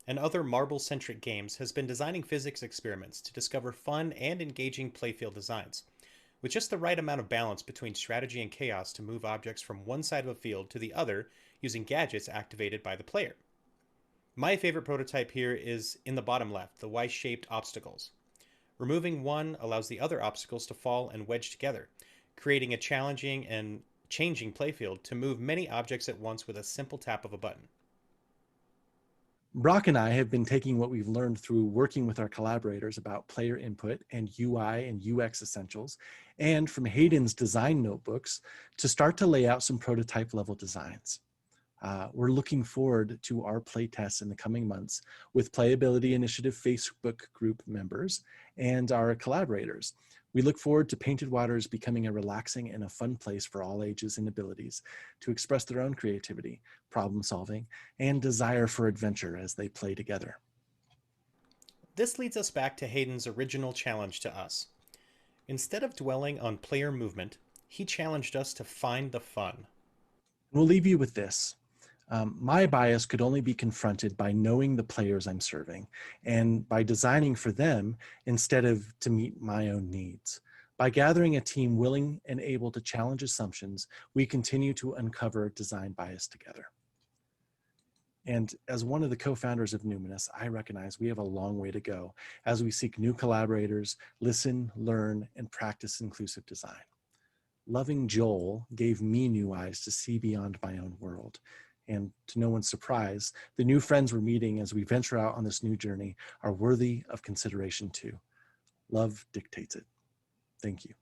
and other marble-centric games, has been designing physics experiments to discover fun and engaging playfield designs, with just the right amount of balance between strategy and chaos to move objects from one side of a field to the other using gadgets activated by the player. My favorite prototype here is in the bottom left, the Y-shaped obstacles. Removing one allows the other obstacles to fall and wedge together, creating a challenging and changing playfield to move many objects at once with a simple tap of a button. Brock and I have been taking what we've learned through working with our collaborators about player input and UI and UX essentials, and from Hayden's design notebooks to start to lay out some prototype level designs. We're looking forward to our playtests in the coming months with Playability Initiative Facebook group members and our collaborators. We look forward to Painted Waters becoming a relaxing and a fun place for all ages and abilities to express their own creativity, problem solving, and desire for adventure as they play together. This leads us back to Hayden's original challenge to us. Instead of dwelling on player movement, he challenged us to find the fun. We'll leave you with this. My bias could only be confronted by knowing the players I'm serving and by designing for them instead of to meet my own needs. By gathering a team willing and able to challenge assumptions, we continue to uncover design bias together. And as one of the co-founders of Numinous, I recognize we have a long way to go as we seek new collaborators, listen, learn, and practice inclusive design. Loving Joel gave me new eyes to see beyond my own world. And to no one's surprise, the new friends we're meeting as we venture out on this new journey are worthy of consideration too. Love dictates it. Thank you.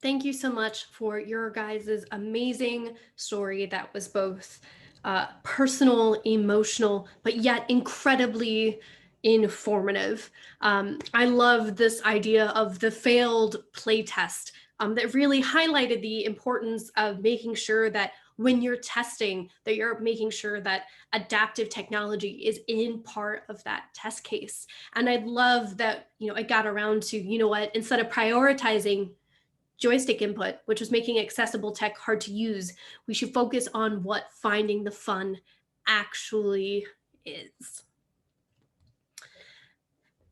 Thank you so much for your guys' amazing story that was both personal, emotional, but yet incredibly informative. I love this idea of the failed playtest that really highlighted the importance of making sure that when you're testing, that you're making sure that adaptive technology is in part of that test case. And I love that, it got around to, instead of prioritizing joystick input, which was making accessible tech hard to use, we should focus on what finding the fun actually is.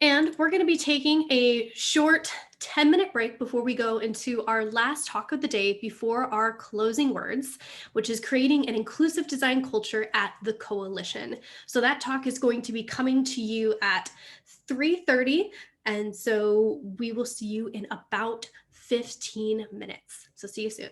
And we're going to be taking a short 10-minute break before we go into our last talk of the day before our closing words, which is creating an inclusive design culture at the Coalition. So that talk is going to be coming to you at 3:30. And so we will see you in about 15 minutes. So see you soon.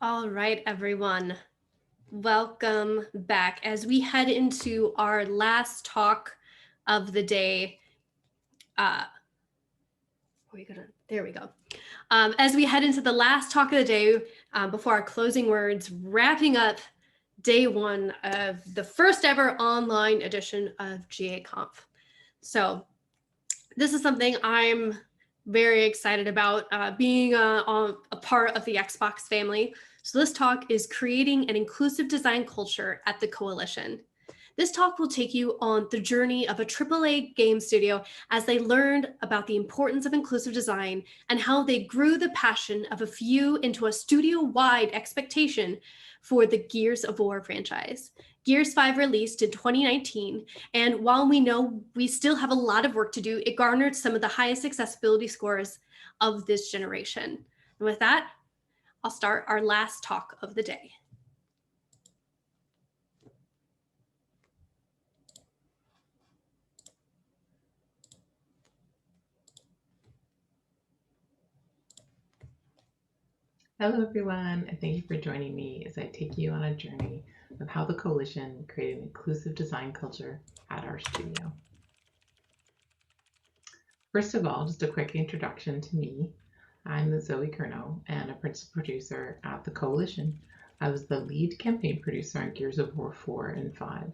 All right, everyone. Welcome back as we head into our last talk of the day. There we go. As we head into the last talk of the day, before our closing words, wrapping up day one of the first ever online edition of GaConf. So this is something I'm very excited about, being a part of the Xbox family. So this talk is creating an inclusive design culture at the Coalition. This talk will take you on the journey of a AAA game studio as they learned about the importance of inclusive design and how they grew the passion of a few into a studio-wide expectation for the Gears of War franchise. Gears 5 released in 2019, and while we know we still have a lot of work to do, it garnered some of the highest accessibility scores of this generation. And with that, I'll start our last talk of the day. Hello everyone, and thank you for joining me as I take you on a journey of how the Coalition created an inclusive design culture at our studio. First of all, just a quick introduction to me. I'm Zoe Curnow and a principal producer at the Coalition. I was the lead campaign producer on Gears of War 4 and 5. And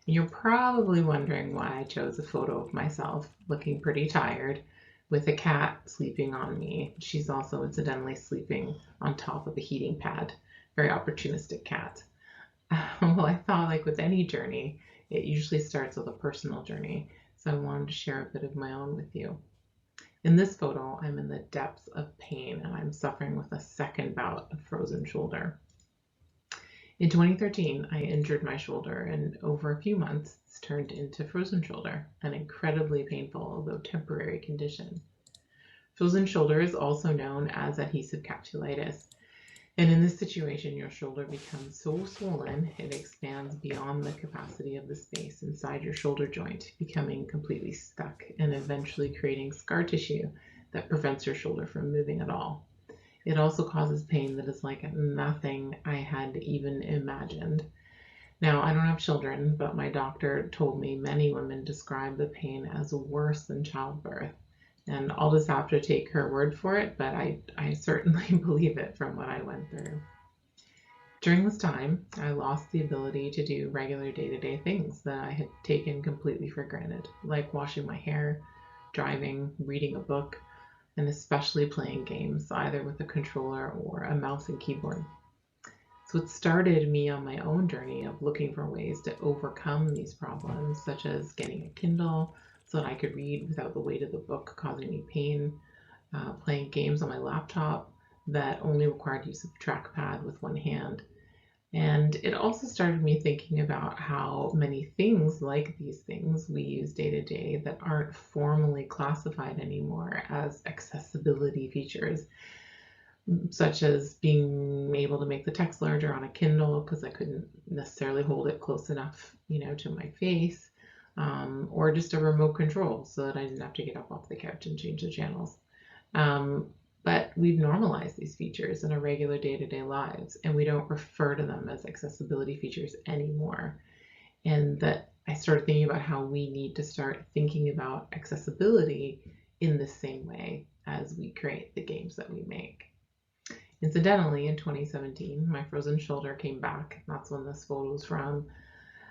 you're probably wondering why I chose a photo of myself looking pretty tired with a cat sleeping on me. She's also incidentally sleeping on top of a heating pad. Very opportunistic cat. Well, I thought, like with any journey, it usually starts with a personal journey. So I wanted to share a bit of my own with you. In this photo, I'm in the depths of pain and I'm suffering with a second bout of frozen shoulder. In 2013, I injured my shoulder, and over a few months, it's turned into frozen shoulder, an incredibly painful, although temporary condition. Frozen shoulder is also known as adhesive capsulitis, and in this situation, your shoulder becomes so swollen, it expands beyond the capacity of the space inside your shoulder joint, becoming completely stuck and eventually creating scar tissue that prevents your shoulder from moving at all. It also causes pain that is like nothing I had even imagined. Now, I don't have children, but my doctor told me many women describe the pain as worse than childbirth. And I'll just have to take her word for it, but I certainly believe it from what I went through. During this time, I lost the ability to do regular day-to-day things that I had taken completely for granted, like washing my hair, driving, reading a book, and especially playing games, either with a controller or a mouse and keyboard. So it started me on my own journey of looking for ways to overcome these problems, such as getting a Kindle so that I could read without the weight of the book causing me pain, playing games on my laptop that only required use of a trackpad with one hand. And it also started me thinking about how many things like these things we use day to day that aren't formally classified anymore as accessibility features, such as being able to make the text larger on a Kindle because I couldn't necessarily hold it close enough, to my face, or just a remote control so that I didn't have to get up off the couch and change the channels. But we've normalized these features in our regular day-to-day lives, and we don't refer to them as accessibility features anymore. And that I started thinking about how we need to start thinking about accessibility in the same way as we create the games that we make. Incidentally, in 2017, my frozen shoulder came back. That's when this photo is from,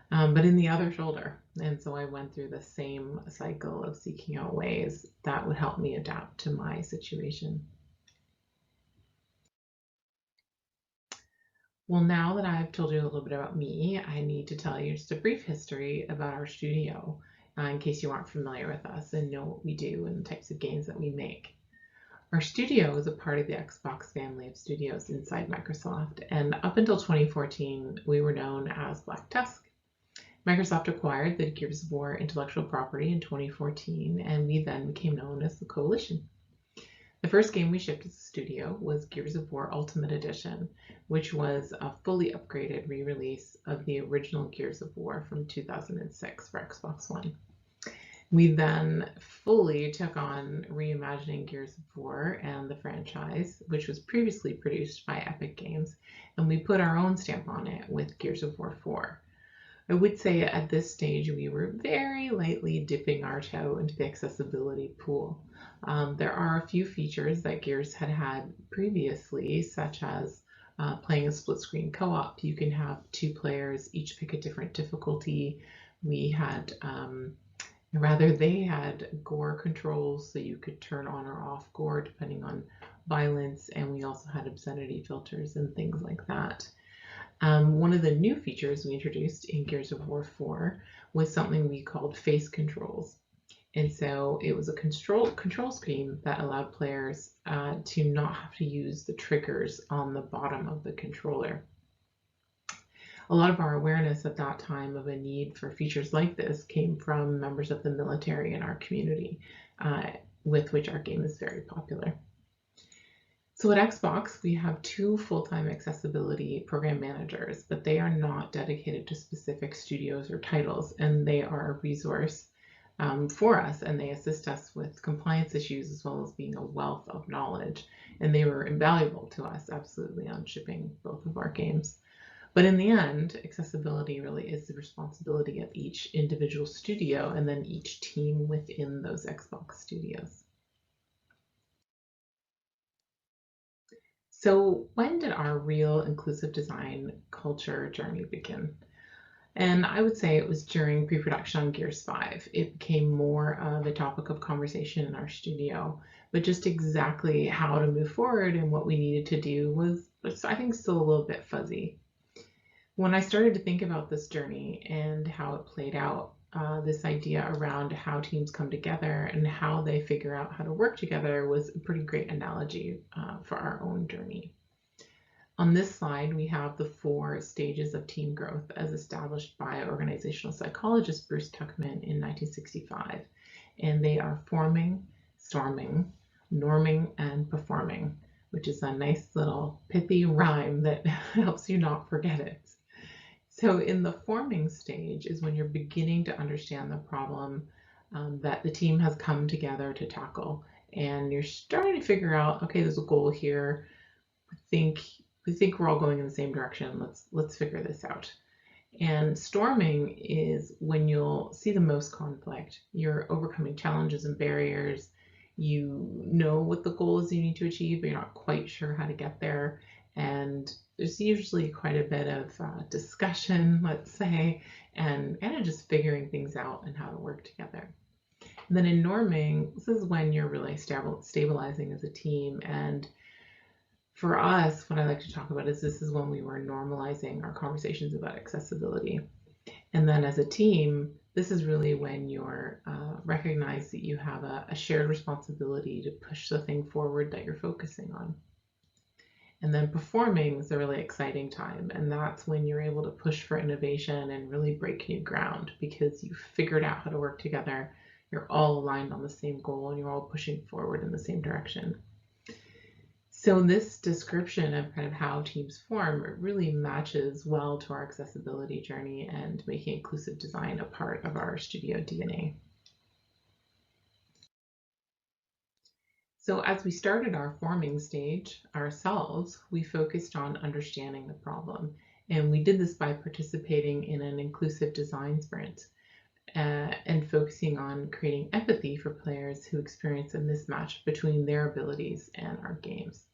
but in the other shoulder. And so I went through the same cycle of seeking out ways that would help me adapt to my situation. Well, now that I've told you a little bit about me, I need to tell you just a brief history about our studio, in case you aren't familiar with us and know what we do and the types of games that we make. Our studio is a part of the Xbox family of studios inside Microsoft, and up until 2014, we were known as Black Tusk. Microsoft acquired the Gears of War intellectual property in 2014, and we then became known as the Coalition. The first game we shipped as a studio was Gears of War Ultimate Edition, which was a fully upgraded re-release of the original Gears of War from 2006 for Xbox One. We then fully took on reimagining Gears of War and the franchise, which was previously produced by Epic Games, and we put our own stamp on it with Gears of War 4. I would say at this stage we were very lightly dipping our toe into the accessibility pool. There are a few features that Gears had previously, such as playing a split screen co-op. You can have 2 players, each pick a different difficulty. We had they had gore controls, so you could turn on or off gore depending on violence, and we also had obscenity filters and things like that. One of the new features we introduced in Gears of War 4 was something we called face controls. And so it was a control scheme that allowed players to not have to use the triggers on the bottom of the controller. A lot of our awareness at that time of a need for features like this came from members of the military in our community, with which our game is very popular. So at Xbox, we have 2 full-time accessibility program managers, but they are not dedicated to specific studios or titles, and they are a resource for us, and they assist us with compliance issues as well as being a wealth of knowledge. And they were invaluable to us, absolutely, on shipping both of our games. But in the end, accessibility really is the responsibility of each individual studio and then each team within those Xbox studios. So when did our real inclusive design culture journey begin? And I would say it was during pre-production on Gears 5. It became more of a topic of conversation in our studio, but just exactly how to move forward and what we needed to do was I think, still a little bit fuzzy. When I started to think about this journey and how it played out, this idea around how teams come together and how they figure out how to work together was a pretty great analogy for our own journey. On this slide, we have the 4 stages of team growth as established by organizational psychologist Bruce Tuckman in 1965. And they are forming, storming, norming, and performing, which is a nice little pithy rhyme that helps you not forget it. So in the forming stage is when you're beginning to understand the problem that the team has come together to tackle. And you're starting to figure out, okay, there's a goal here. We think we're all going in the same direction. Let's figure this out. And storming is when you'll see the most conflict. You're overcoming challenges and barriers. You know what the goal is you need to achieve, but you're not quite sure how to get there. And there's usually quite a bit of discussion, let's say, and kind of just figuring things out and how to work together. And then in norming, this is when you're really stabilizing as a team. And for us, what I like to talk about is this is when we were normalizing our conversations about accessibility. And then as a team, this is really when you're recognize that you have a shared responsibility to push the thing forward that you're focusing on. And then performing is a really exciting time. And that's when you're able to push for innovation and really break new ground because you figured out how to work together. You're all aligned on the same goal and you're all pushing forward in the same direction. So this description of kind of how teams form really matches well to our accessibility journey and making inclusive design a part of our studio DNA. So as we started our forming stage ourselves, we focused on understanding the problem. And we did this by participating in an inclusive design sprint and focusing on creating empathy for players who experience a mismatch between their abilities and our games.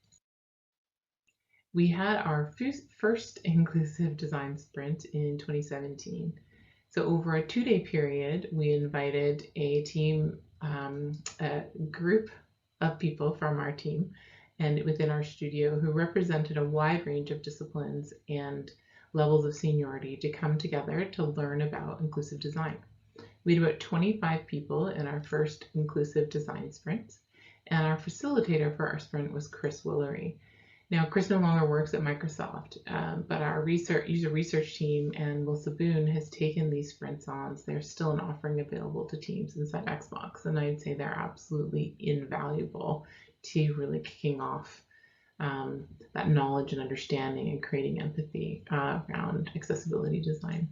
We had our first inclusive design sprint in 2017. So over a 2-day period, we invited a team, a group of people from our team and within our studio who represented a wide range of disciplines and levels of seniority to come together to learn about inclusive design. We had about 25 people in our first inclusive design sprint, and our facilitator for our sprint was Chris Willery. Now, Chris no longer works at Microsoft, but our user research team and Melissa Boone has taken these sprints on, so they're still an offering available to teams inside Xbox, and I'd say they're absolutely invaluable to really kicking off that knowledge and understanding and creating empathy around accessibility design.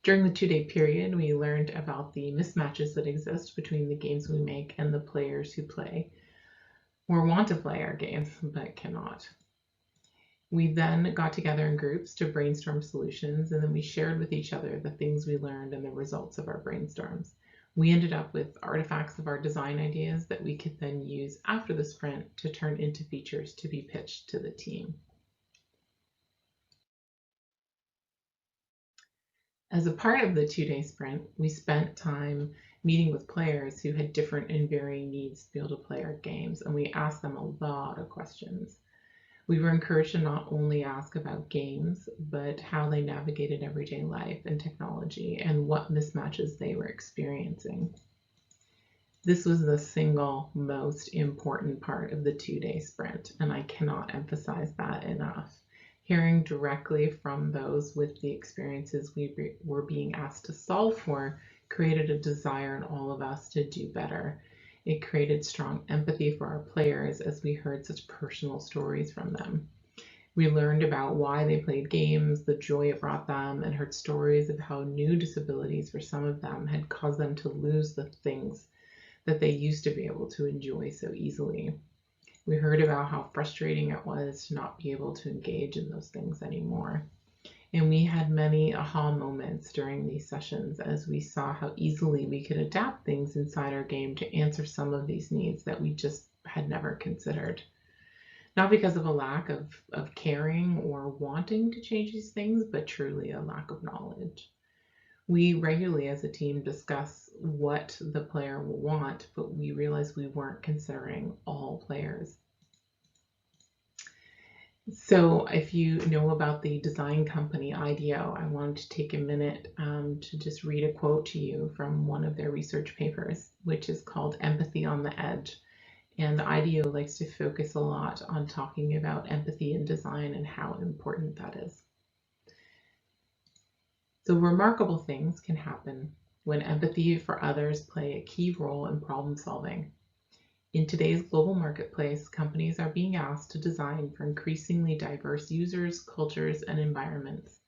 During the 2-day period, we learned about the mismatches that exist between the games we make and the players who play or want to play our games but cannot. We then got together in groups to brainstorm solutions, and then we shared with each other the things we learned and the results of our brainstorms. We ended up with artifacts of our design ideas that we could then use after the sprint to turn into features to be pitched to the team. As a part of the 2-day sprint, we spent time meeting with players who had different and varying needs to be able to play our games, and we asked them a lot of questions. We were encouraged to not only ask about games, but how they navigated everyday life and technology and what mismatches they were experiencing. This was the single most important part of the 2-day sprint, and I cannot emphasize that enough. Hearing directly from those with the experiences we were being asked to solve for created a desire in all of us to do better. It created strong empathy for our players as we heard such personal stories from them. We learned about why they played games, the joy it brought them, and heard stories of how new disabilities for some of them had caused them to lose the things that they used to be able to enjoy so easily. We heard about how frustrating it was to not be able to engage in those things anymore. And we had many aha moments during these sessions as we saw how easily we could adapt things inside our game to answer some of these needs that we just had never considered. Not because of a lack of caring or wanting to change these things, but truly a lack of knowledge. We regularly as a team discuss what the player will want, but we realized we weren't considering all players. So if you know about the design company IDEO, I wanted to take a minute to just read a quote to you from one of their research papers, which is called Empathy on the Edge. And IDEO likes to focus a lot on talking about empathy in design and how important that is. So remarkable things can happen when empathy for others play a key role in problem solving. In today's global marketplace, companies are being asked to design for increasingly diverse users, cultures, and environments.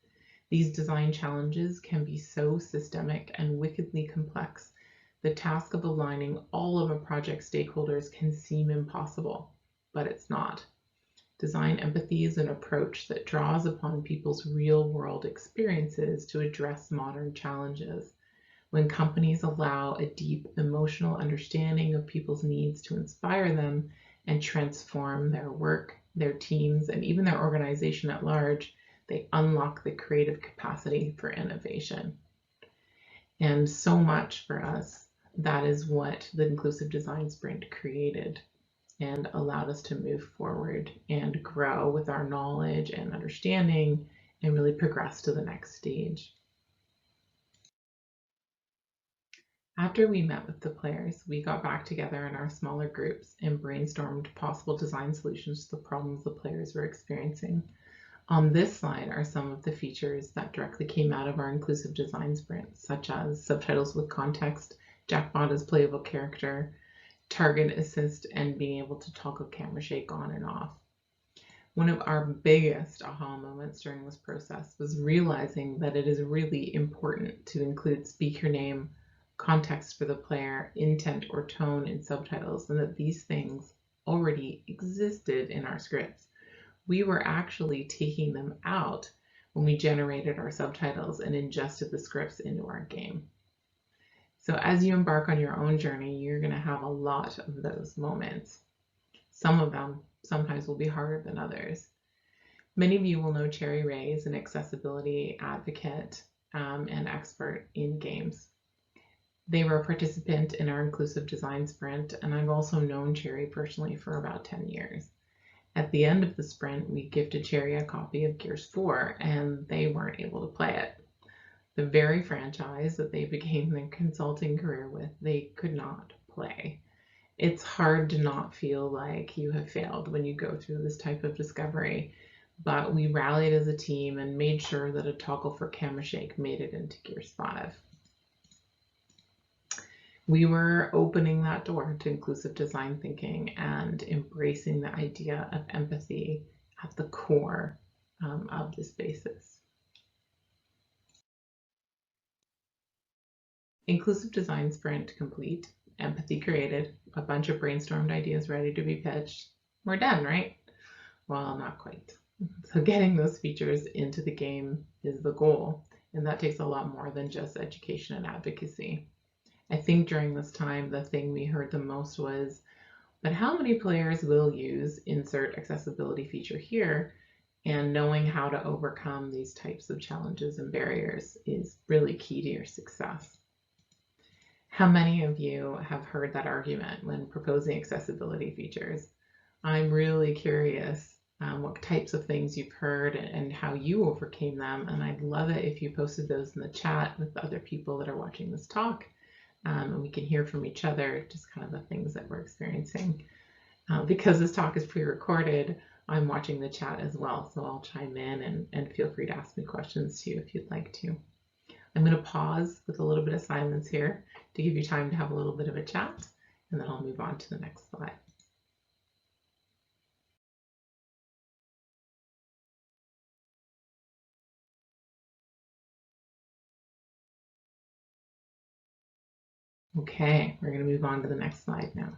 These design challenges can be so systemic and wickedly complex. The task of aligning all of a project's stakeholders can seem impossible, but it's not. Design empathy is an approach that draws upon people's real-world experiences to address modern challenges. When companies allow a deep emotional understanding of people's needs to inspire them and transform their work, their teams, and even their organization at large, they unlock the creative capacity for innovation. And so much for us, that is what the Inclusive Design Sprint created and allowed us to move forward and grow with our knowledge and understanding and really progress to the next stage. After we met with the players, we got back together in our smaller groups and brainstormed possible design solutions to the problems the players were experiencing. On this slide are some of the features that directly came out of our inclusive design sprint, such as subtitles with context, Jackbot as playable character, target assist, and being able to toggle camera shake on and off. One of our biggest aha moments during this process was realizing that it is really important to include speaker name, context for the player, intent or tone in subtitles, and that these things already existed in our scripts. We were actually taking them out when we generated our subtitles and ingested the scripts into our game. So as you embark on your own journey, you're going to have a lot of those moments. Some of them sometimes will be harder than others. Many of you will know Cherry Ray is an accessibility advocate and expert in games. They were a participant in our inclusive design sprint, and I've also known Cherry personally for about 10 years. At the end of the sprint, we gifted Cherry a copy of Gears 4, and they weren't able to play it. The very franchise that they began their consulting career with, they could not play. It's hard to not feel like you have failed when you go through this type of discovery, but we rallied as a team and made sure that a toggle for camera shake made it into Gears 5. We were opening that door to inclusive design thinking and embracing the idea of empathy at the core of this basis. Inclusive design sprint complete, empathy created, a bunch of brainstormed ideas ready to be pitched. We're done, right? Well, not quite. So getting those features into the game is the goal, and that takes a lot more than just education and advocacy. I think during this time, the thing we heard the most was, but how many players will use insert accessibility feature here? And knowing how to overcome these types of challenges and barriers is really key to your success. How many of you have heard that argument when proposing accessibility features? I'm really curious what types of things you've heard and how you overcame them. And I'd love it if you posted those in the chat with other people that are watching this talk. And we can hear from each other, just kind of the things that we're experiencing. Because this talk is pre-recorded, I'm watching the chat as well, so I'll chime in and feel free to ask me questions too if you'd like to. I'm going to pause with a little bit of silence here to give you time to have a little bit of a chat, and then I'll move on to the next slide. Okay, we're going to move on to the next slide now.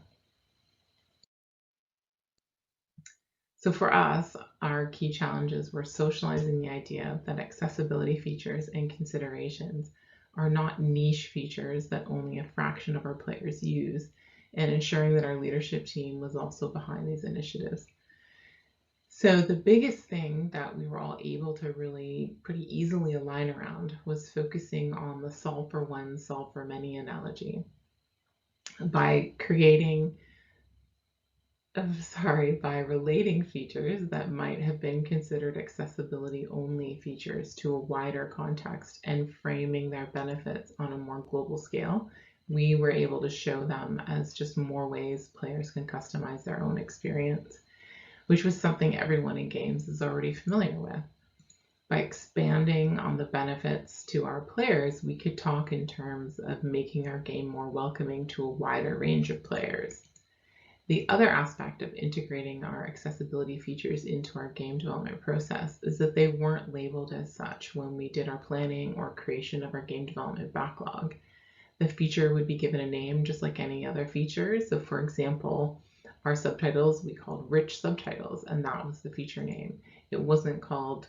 So for us, our key challenges were socializing the idea that accessibility features and considerations are not niche features that only a fraction of our players use, and ensuring that our leadership team was also behind these initiatives. So the biggest thing that we were all able to really pretty easily align around was focusing on the solve for one, solve for many analogy. By relating features that might have been considered accessibility only features to a wider context and framing their benefits on a more global scale, we were able to show them as just more ways players can customize their own experience, which was something everyone in games is already familiar with. By expanding on the benefits to our players, we could talk in terms of making our game more welcoming to a wider range of players. The other aspect of integrating our accessibility features into our game development process is that they weren't labeled as such when we did our planning or creation of our game development backlog. The feature would be given a name just like any other feature. So for example, our subtitles we called rich subtitles, and that was the feature name. It wasn't called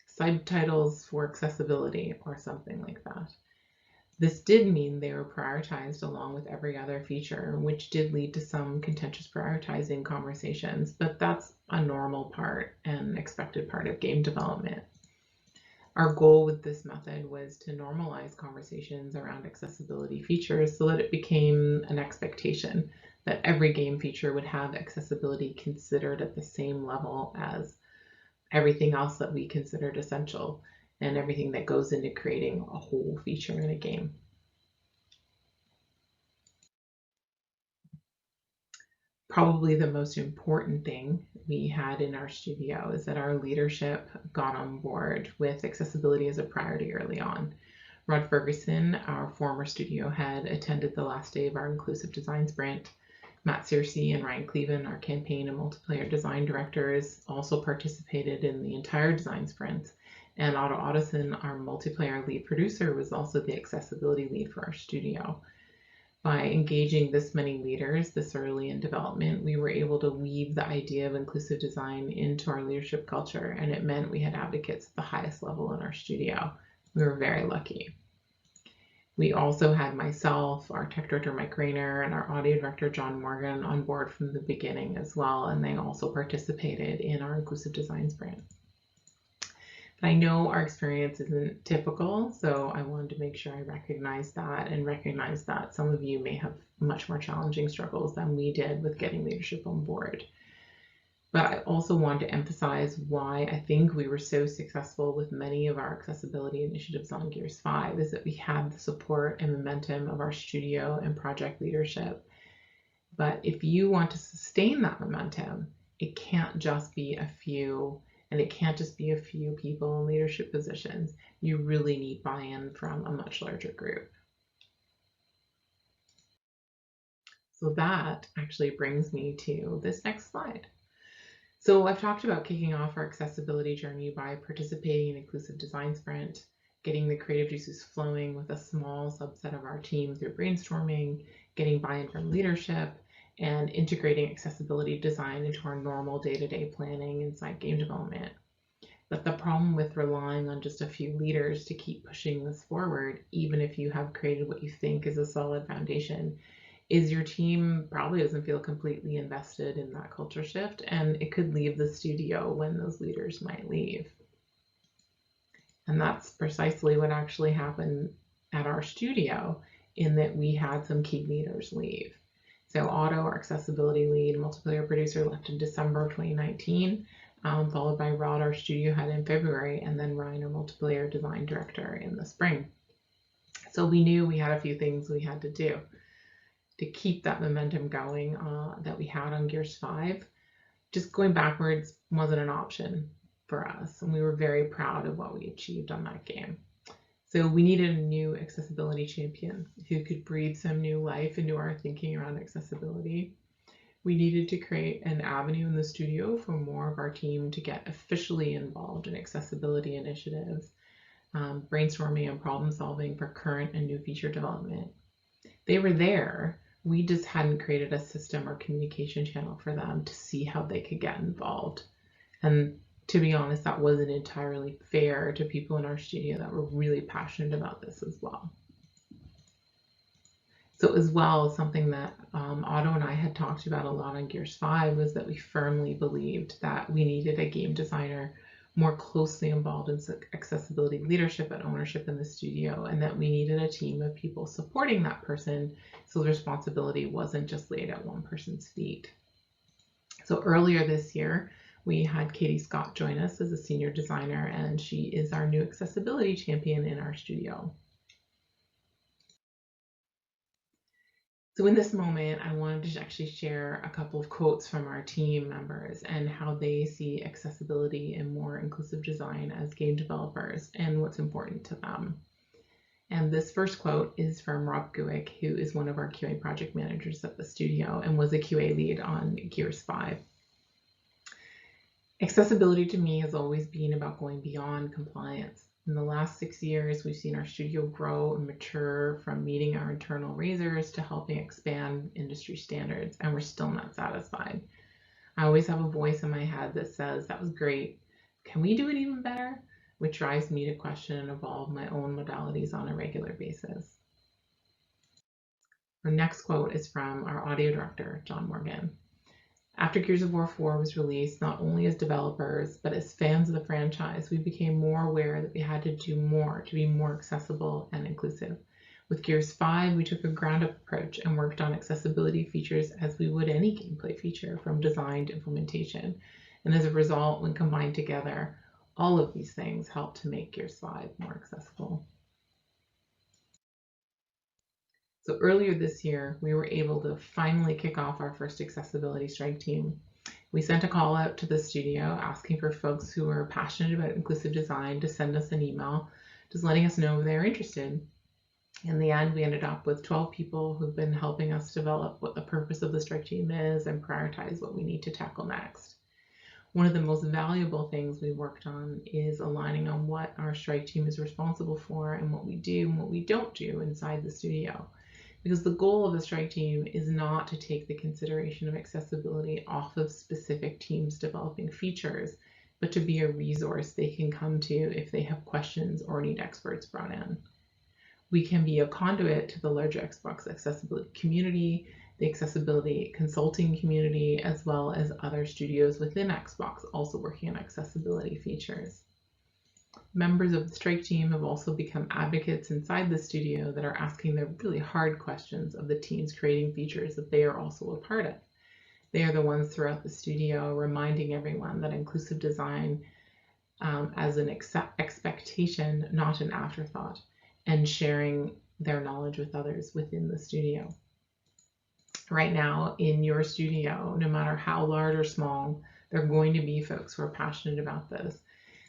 subtitles for accessibility or something like that. This did mean they were prioritized along with every other feature, which did lead to some contentious prioritizing conversations, but that's a normal part and expected part of game development. Our goal with this method was to normalize conversations around accessibility features so that it became an expectation that every game feature would have accessibility considered at the same level as everything else that we considered essential and everything that goes into creating a whole feature in a game. Probably the most important thing we had in our studio is that our leadership got on board with accessibility as a priority early on. Rod Ferguson, our former studio head, attended the last day of our inclusive design sprint. Matt Searcy and Ryan Cleven, our campaign and multiplayer design directors, also participated in the entire design sprint. And Otto Ottoson, our multiplayer lead producer, was also the accessibility lead for our studio. By engaging this many leaders this early in development, we were able to weave the idea of inclusive design into our leadership culture, and it meant we had advocates at the highest level in our studio. We were very lucky. We also had myself, our tech director Mike Rayner, and our audio director John Morgan on board from the beginning as well, and they also participated in our inclusive design sprint. But I know our experience isn't typical, so I wanted to make sure I recognize that and recognize that some of you may have much more challenging struggles than we did with getting leadership on board. But I also want to emphasize why I think we were so successful with many of our accessibility initiatives on Gears 5 is that we had the support and momentum of our studio and project leadership. But if you want to sustain that momentum, it can't just be a few, and it can't just be a few people in leadership positions. You really need buy-in from a much larger group. So that actually brings me to this next slide. So I've talked about kicking off our accessibility journey by participating in Inclusive Design Sprint, getting the creative juices flowing with a small subset of our team through brainstorming, getting buy-in from leadership, and integrating accessibility design into our normal day-to-day planning inside game development. But the problem with relying on just a few leaders to keep pushing this forward, even if you have created what you think is a solid foundation, is your team probably doesn't feel completely invested in that culture shift, and it could leave the studio when those leaders might leave. And that's precisely what actually happened at our studio, in that we had some key leaders leave. So Otto, our accessibility lead and multiplayer producer, left in December of 2019, followed by Rod, our studio head, in February, and then Ryan, our multiplayer design director, in the spring. So we knew we had a few things we had to do to keep that momentum going that we had on Gears 5. Just going backwards wasn't an option for us, and we were very proud of what we achieved on that game. So we needed a new accessibility champion who could breathe some new life into our thinking around accessibility. We needed to create an avenue in the studio for more of our team to get officially involved in accessibility initiatives, brainstorming and problem solving for current and new feature development. They were there. We just hadn't created a system or communication channel for them to see how they could get involved. And to be honest, that wasn't entirely fair to people in our studio that were really passionate about this as well. So as well, something that Otto and I had talked about a lot on Gears 5 was that we firmly believed that we needed a game designer more closely involved in accessibility leadership and ownership in the studio, and that we needed a team of people supporting that person so the responsibility wasn't just laid at one person's feet. So earlier this year, we had Katie Scott join us as a senior designer, and she is our new accessibility champion in our studio. So in this moment, I wanted to actually share a couple of quotes from our team members and how they see accessibility and more inclusive design as game developers and what's important to them. And this first quote is from Rob Guick, who is one of our QA project managers at the studio and was a QA lead on Gears 5. Accessibility to me has always been about going beyond compliance. In the last 6 years, we've seen our studio grow and mature from meeting our internal razors to helping expand industry standards, and we're still not satisfied. I always have a voice in my head that says, that was great. Can we do it even better? Which drives me to question and evolve my own modalities on a regular basis. Our next quote is from our audio director, John Morgan. After Gears of War 4 was released, not only as developers, but as fans of the franchise, we became more aware that we had to do more to be more accessible and inclusive. With Gears 5, we took a ground-up approach and worked on accessibility features as we would any gameplay feature, from design to implementation. And as a result, when combined together, all of these things helped to make Gears 5 more accessible. So earlier this year, we were able to finally kick off our first accessibility strike team. We sent a call out to the studio asking for folks who are passionate about inclusive design to send us an email, just letting us know if they're interested. In the end, we ended up with 12 people who've been helping us develop what the purpose of the strike team is and prioritize what we need to tackle next. One of the most valuable things we worked on is aligning on what our strike team is responsible for and what we do and what we don't do inside the studio. Because the goal of the strike team is not to take the consideration of accessibility off of specific teams developing features, but to be a resource they can come to if they have questions or need experts brought in. We can be a conduit to the larger Xbox accessibility community, the accessibility consulting community, as well as other studios within Xbox also working on accessibility features. Members of the strike team have also become advocates inside the studio that are asking the really hard questions of the teams creating features that they are also a part of. They are the ones throughout the studio reminding everyone that inclusive design as an expectation, not an afterthought, and sharing their knowledge with others within the studio. Right now, in your studio, no matter how large or small, there are going to be folks who are passionate about this.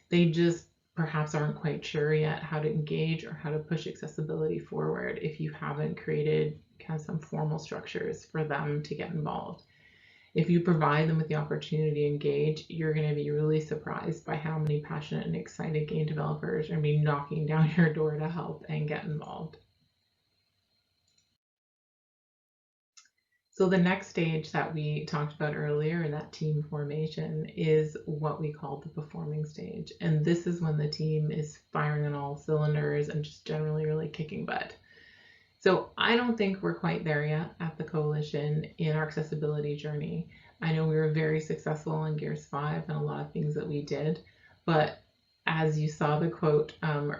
They just perhaps aren't quite sure yet how to engage or how to push accessibility forward if you haven't created kind of some formal structures for them to get involved. If you provide them with the opportunity to engage, you're going to be really surprised by how many passionate and excited game developers are going to be knocking down your door to help and get involved. So the next stage that we talked about earlier in that team formation is what we call the performing stage. And this is when the team is firing on all cylinders and just generally really kicking butt. So I don't think we're quite there yet at the Coalition in our accessibility journey. I know we were very successful in Gears 5 and a lot of things that we did, but as you saw the quote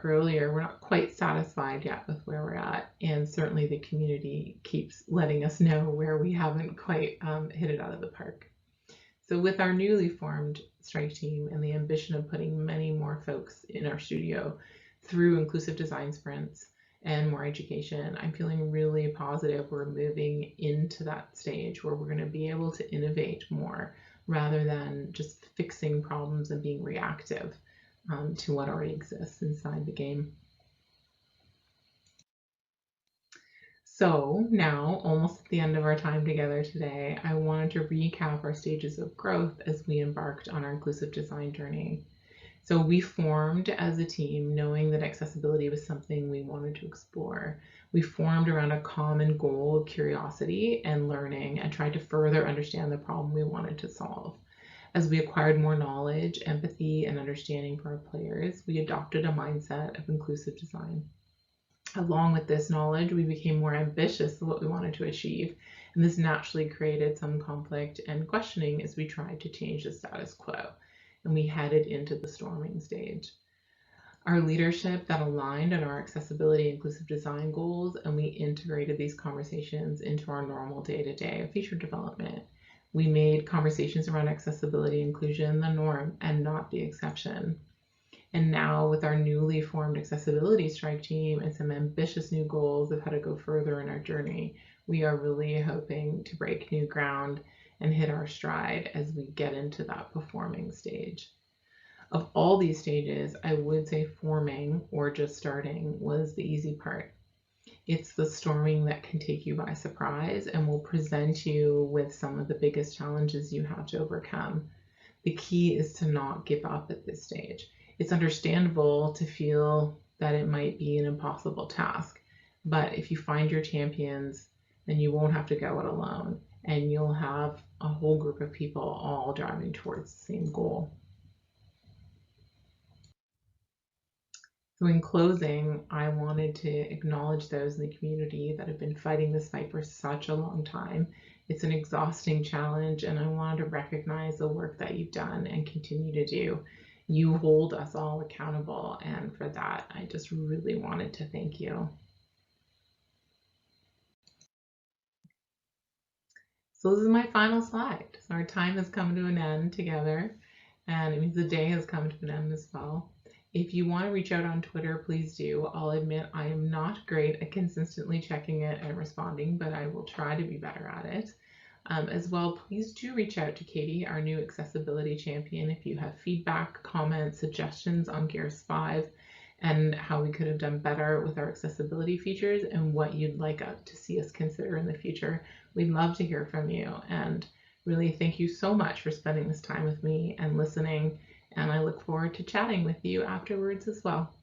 earlier, we're not quite satisfied yet with where we're at. And certainly the community keeps letting us know where we haven't quite hit it out of the park. So with our newly formed strike team and the ambition of putting many more folks in our studio through inclusive design sprints and more education, I'm feeling really positive we're moving into that stage where we're going to be able to innovate more rather than just fixing problems and being reactive to what already exists inside the game. So now, almost at the end of our time together today, I wanted to recap our stages of growth as we embarked on our inclusive design journey. So we formed as a team knowing that accessibility was something we wanted to explore. We formed around a common goal of curiosity and learning and tried to further understand the problem we wanted to solve. As we acquired more knowledge, empathy, and understanding for our players, we adopted a mindset of inclusive design. Along with this knowledge, we became more ambitious of what we wanted to achieve, and this naturally created some conflict and questioning as we tried to change the status quo, and we headed into the storming stage. Our leadership that aligned on our accessibility inclusive design goals, and we integrated these conversations into our normal day-to-day of feature development. We made conversations around accessibility inclusion the norm and not the exception. And now with our newly formed accessibility strike team and some ambitious new goals of how to go further in our journey, we are really hoping to break new ground and hit our stride as we get into that performing stage. Of all these stages, I would say forming or just starting was the easy part. It's the storming that can take you by surprise and will present you with some of the biggest challenges you have to overcome. The key is to not give up at this stage. It's understandable to feel that it might be an impossible task, but if you find your champions, then you won't have to go it alone, and you'll have a whole group of people all driving towards the same goal. So in closing, I wanted to acknowledge those in the community that have been fighting this fight for such a long time. It's an exhausting challenge, and I wanted to recognize the work that you've done and continue to do. You hold us all accountable, and for that, I just really wanted to thank you. So this is my final slide. So our time has come to an end together, and it means the day has come to an end as well. If you want to reach out on Twitter, please do. I'll admit I am not great at consistently checking it and responding, but I will try to be better at it. As well, please do reach out to Katie, our new accessibility champion, if you have feedback, comments, suggestions on Gears 5 and how we could have done better with our accessibility features and what you'd like to see us consider in the future. We'd love to hear from you, and really thank you so much for spending this time with me and listening, and I look forward to chatting with you afterwards as well.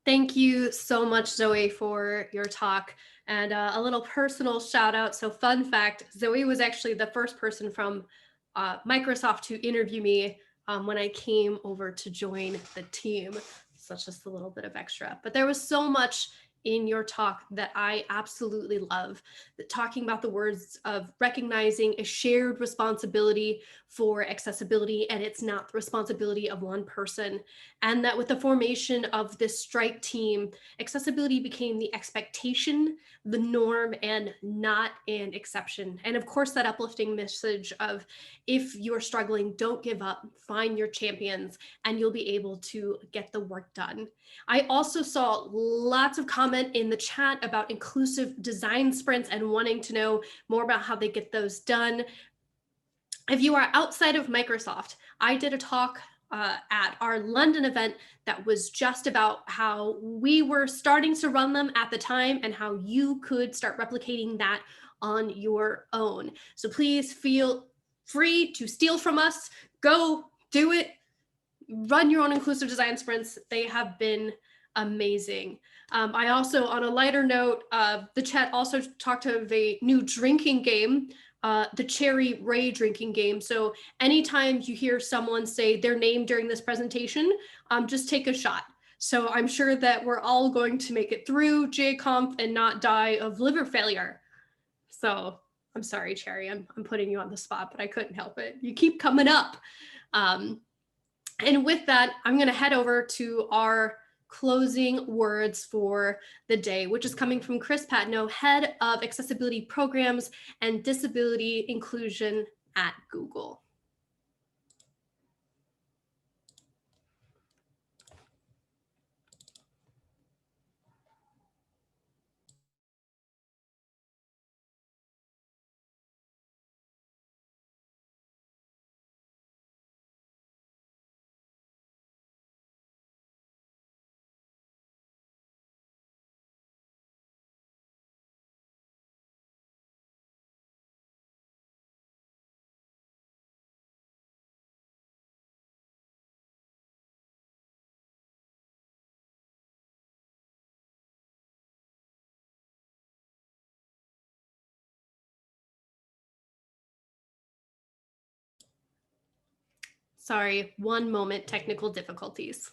Thank you so much, Zoe, for your talk. And a little personal shout out. So fun fact, Zoe was actually the first person from Microsoft to interview me when I came over to join the team. So that's just a little bit of extra. But there was so much in your talk that I absolutely love. Talking about the words of recognizing a shared responsibility for accessibility, and it's not the responsibility of one person. And that with the formation of this strike team, accessibility became the expectation, the norm, and not an exception. And of course, that uplifting message of if you're struggling, don't give up, find your champions, and you'll be able to get the work done. I also saw lots of comment in the chat about inclusive design sprints and wanting to know more about how they get those done. If you are outside of Microsoft, I did a talk at our London event that was just about how we were starting to run them at the time and how you could start replicating that on your own. So please feel free to steal from us. Go do it. Run your own inclusive design sprints. They have been amazing. I also, on a lighter note, the chat also talked of a new drinking game, the Cherry Ray drinking game. So anytime you hear someone say their name during this presentation, just take a shot. So I'm sure that we're all going to make it through GaConf and not die of liver failure. So I'm sorry, Cherry, I'm putting you on the spot, but I couldn't help it. You keep coming up. And with that, I'm going to head over to our closing words for the day, which is coming from Chris Patno, Head of Accessibility Programs and Disability Inclusion at Google. Sorry, one moment, technical difficulties.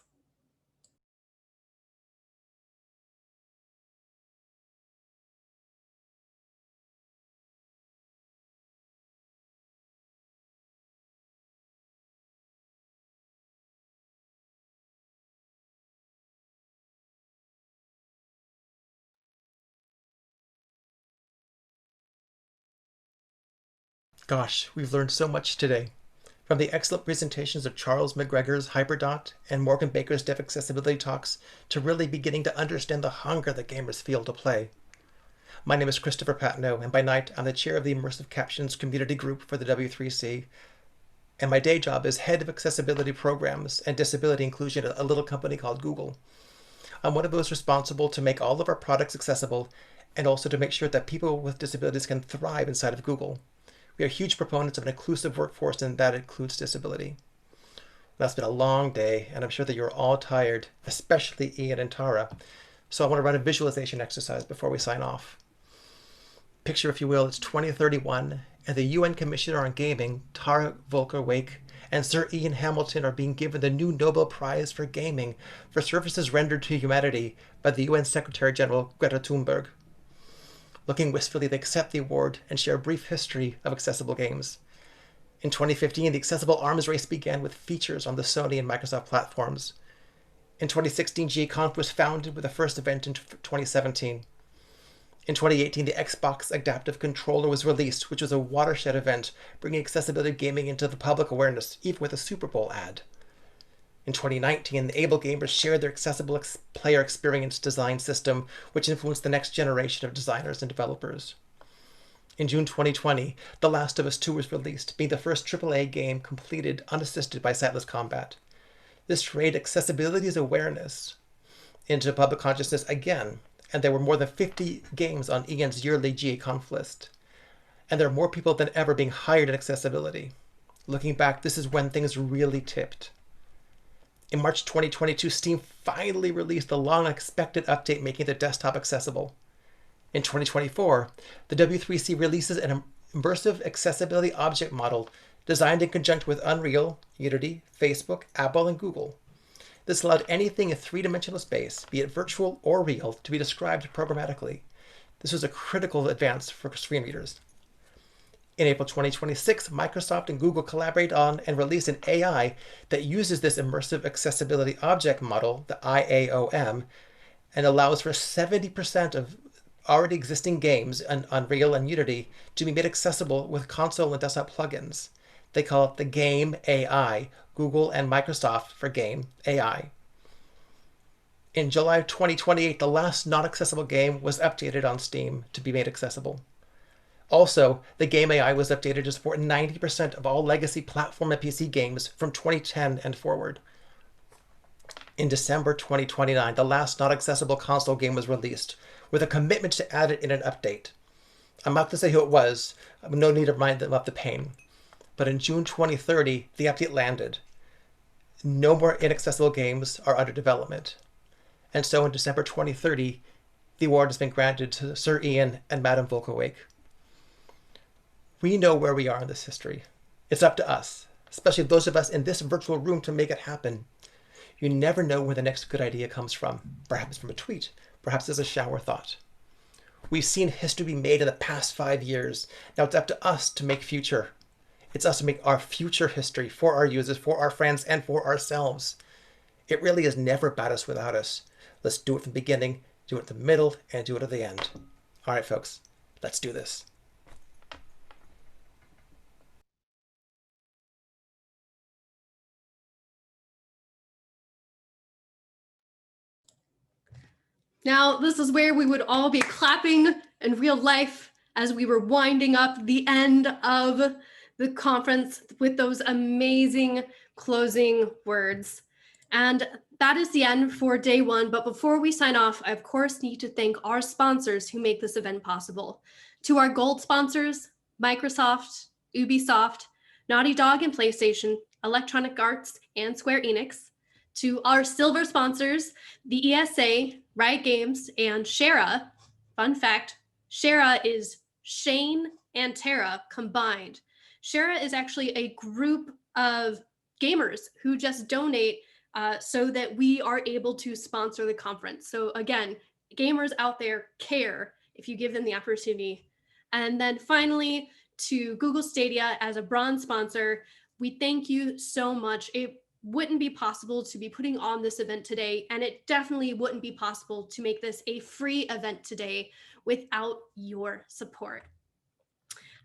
Gosh, we've learned so much today. From the excellent presentations of Charles McGregor's Hyperdot and Morgan Baker's Deaf Accessibility Talks to really beginning to understand the hunger that gamers feel to play. My name is Christopher Patno, and by night I'm the chair of the Immersive Captions Community Group for the W3C, and my day job is Head of Accessibility Programs and Disability Inclusion at a little company called Google. I'm one of those responsible to make all of our products accessible and also to make sure that people with disabilities can thrive inside of Google. We are huge proponents of an inclusive workforce, and that includes disability. That's been a long day, and I'm sure that you're all tired, especially Ian and Tara. So I want to run a visualization exercise before we sign off. Picture, if you will, it's 2031, and the UN Commissioner on Gaming, Tara Volker-Wake, and Sir Ian Hamilton are being given the new Nobel Prize for Gaming for services rendered to humanity by the UN Secretary General Greta Thunberg. Looking wistfully, they accept the award and share a brief history of accessible games. In 2015, the accessible arms race began with features on the Sony and Microsoft platforms. In 2016, GaConf was founded with the first event in 2017. In 2018, the Xbox Adaptive Controller was released, which was a watershed event, bringing accessibility gaming into the public awareness, even with a Super Bowl ad. In 2019, the Able Gamers shared their accessible player experience design system, which influenced the next generation of designers and developers. In June 2020, The Last of Us 2 was released, being the first AAA game completed unassisted by sightless combat. This raised accessibility's awareness into public consciousness again, and there were more than 50 games on Ian's yearly GaConf list. And there are more people than ever being hired in accessibility. Looking back, this is when things really tipped. In March 2022, Steam finally released the long-expected update making the desktop accessible. In 2024, the W3C releases an immersive accessibility object model designed in conjunction with Unreal, Unity, Facebook, Apple, and Google. This allowed anything in three-dimensional space, be it virtual or real, to be described programmatically. This was a critical advance for screen readers. In April 2026, Microsoft and Google collaborate on and release an AI that uses this immersive accessibility object model, the IAOM, and allows for 70% of already existing games on Unreal and Unity to be made accessible with console and desktop plugins. They call it the Game AI, Google and Microsoft for Game AI. In July of 2028, the last non-accessible game was updated on Steam to be made accessible. Also, the game AI was updated to support 90% of all legacy platform and PC games from 2010 and forward. In December 2029, the last not accessible console game was released, with a commitment to add it in an update. I'm not going to say who it was, no need to remind them of the pain. But in June 2030, the update landed. No more inaccessible games are under development. And so in December 2030, the award has been granted to Sir Ian and Madame Volkowake. We know where we are in this history. It's up to us, especially those of us in this virtual room, to make it happen. You never know where the next good idea comes from. Perhaps from a tweet, perhaps as a shower thought. We've seen history be made in the past 5 years. Now it's up to us to make future. It's us to make our future history for our users, for our friends, and for ourselves. It really is never about us without us. Let's do it from the beginning, do it at the middle, and do it at the end. All right, folks, let's do this. Now, this is where we would all be clapping in real life as we were winding up the end of the conference with those amazing closing words. And that is the end for day one. But before we sign off, I of course need to thank our sponsors who make this event possible. To our gold sponsors, Microsoft, Ubisoft, Naughty Dog and PlayStation, Electronic Arts, and Square Enix. To our silver sponsors, the ESA, Riot Games, and Shara. Fun fact, Shara is Shane and Tara combined. Shara is actually a group of gamers who just donate so that we are able to sponsor the conference. So again, gamers out there care if you give them the opportunity. And then finally, to Google Stadia as a bronze sponsor, we thank you so much. It wouldn't be possible to be putting on this event today, and it definitely wouldn't be possible to make this a free event today without your support.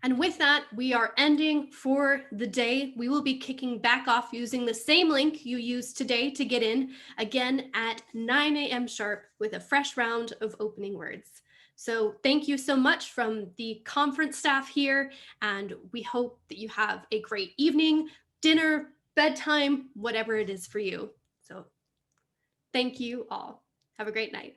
And with that, we are ending for the day. We will be kicking back off using the same link you used today to get in, again at 9 a.m. sharp with a fresh round of opening words. So thank you so much from the conference staff here, and we hope that you have a great evening, dinner, bedtime, whatever it is for you. So thank you all. Have a great night.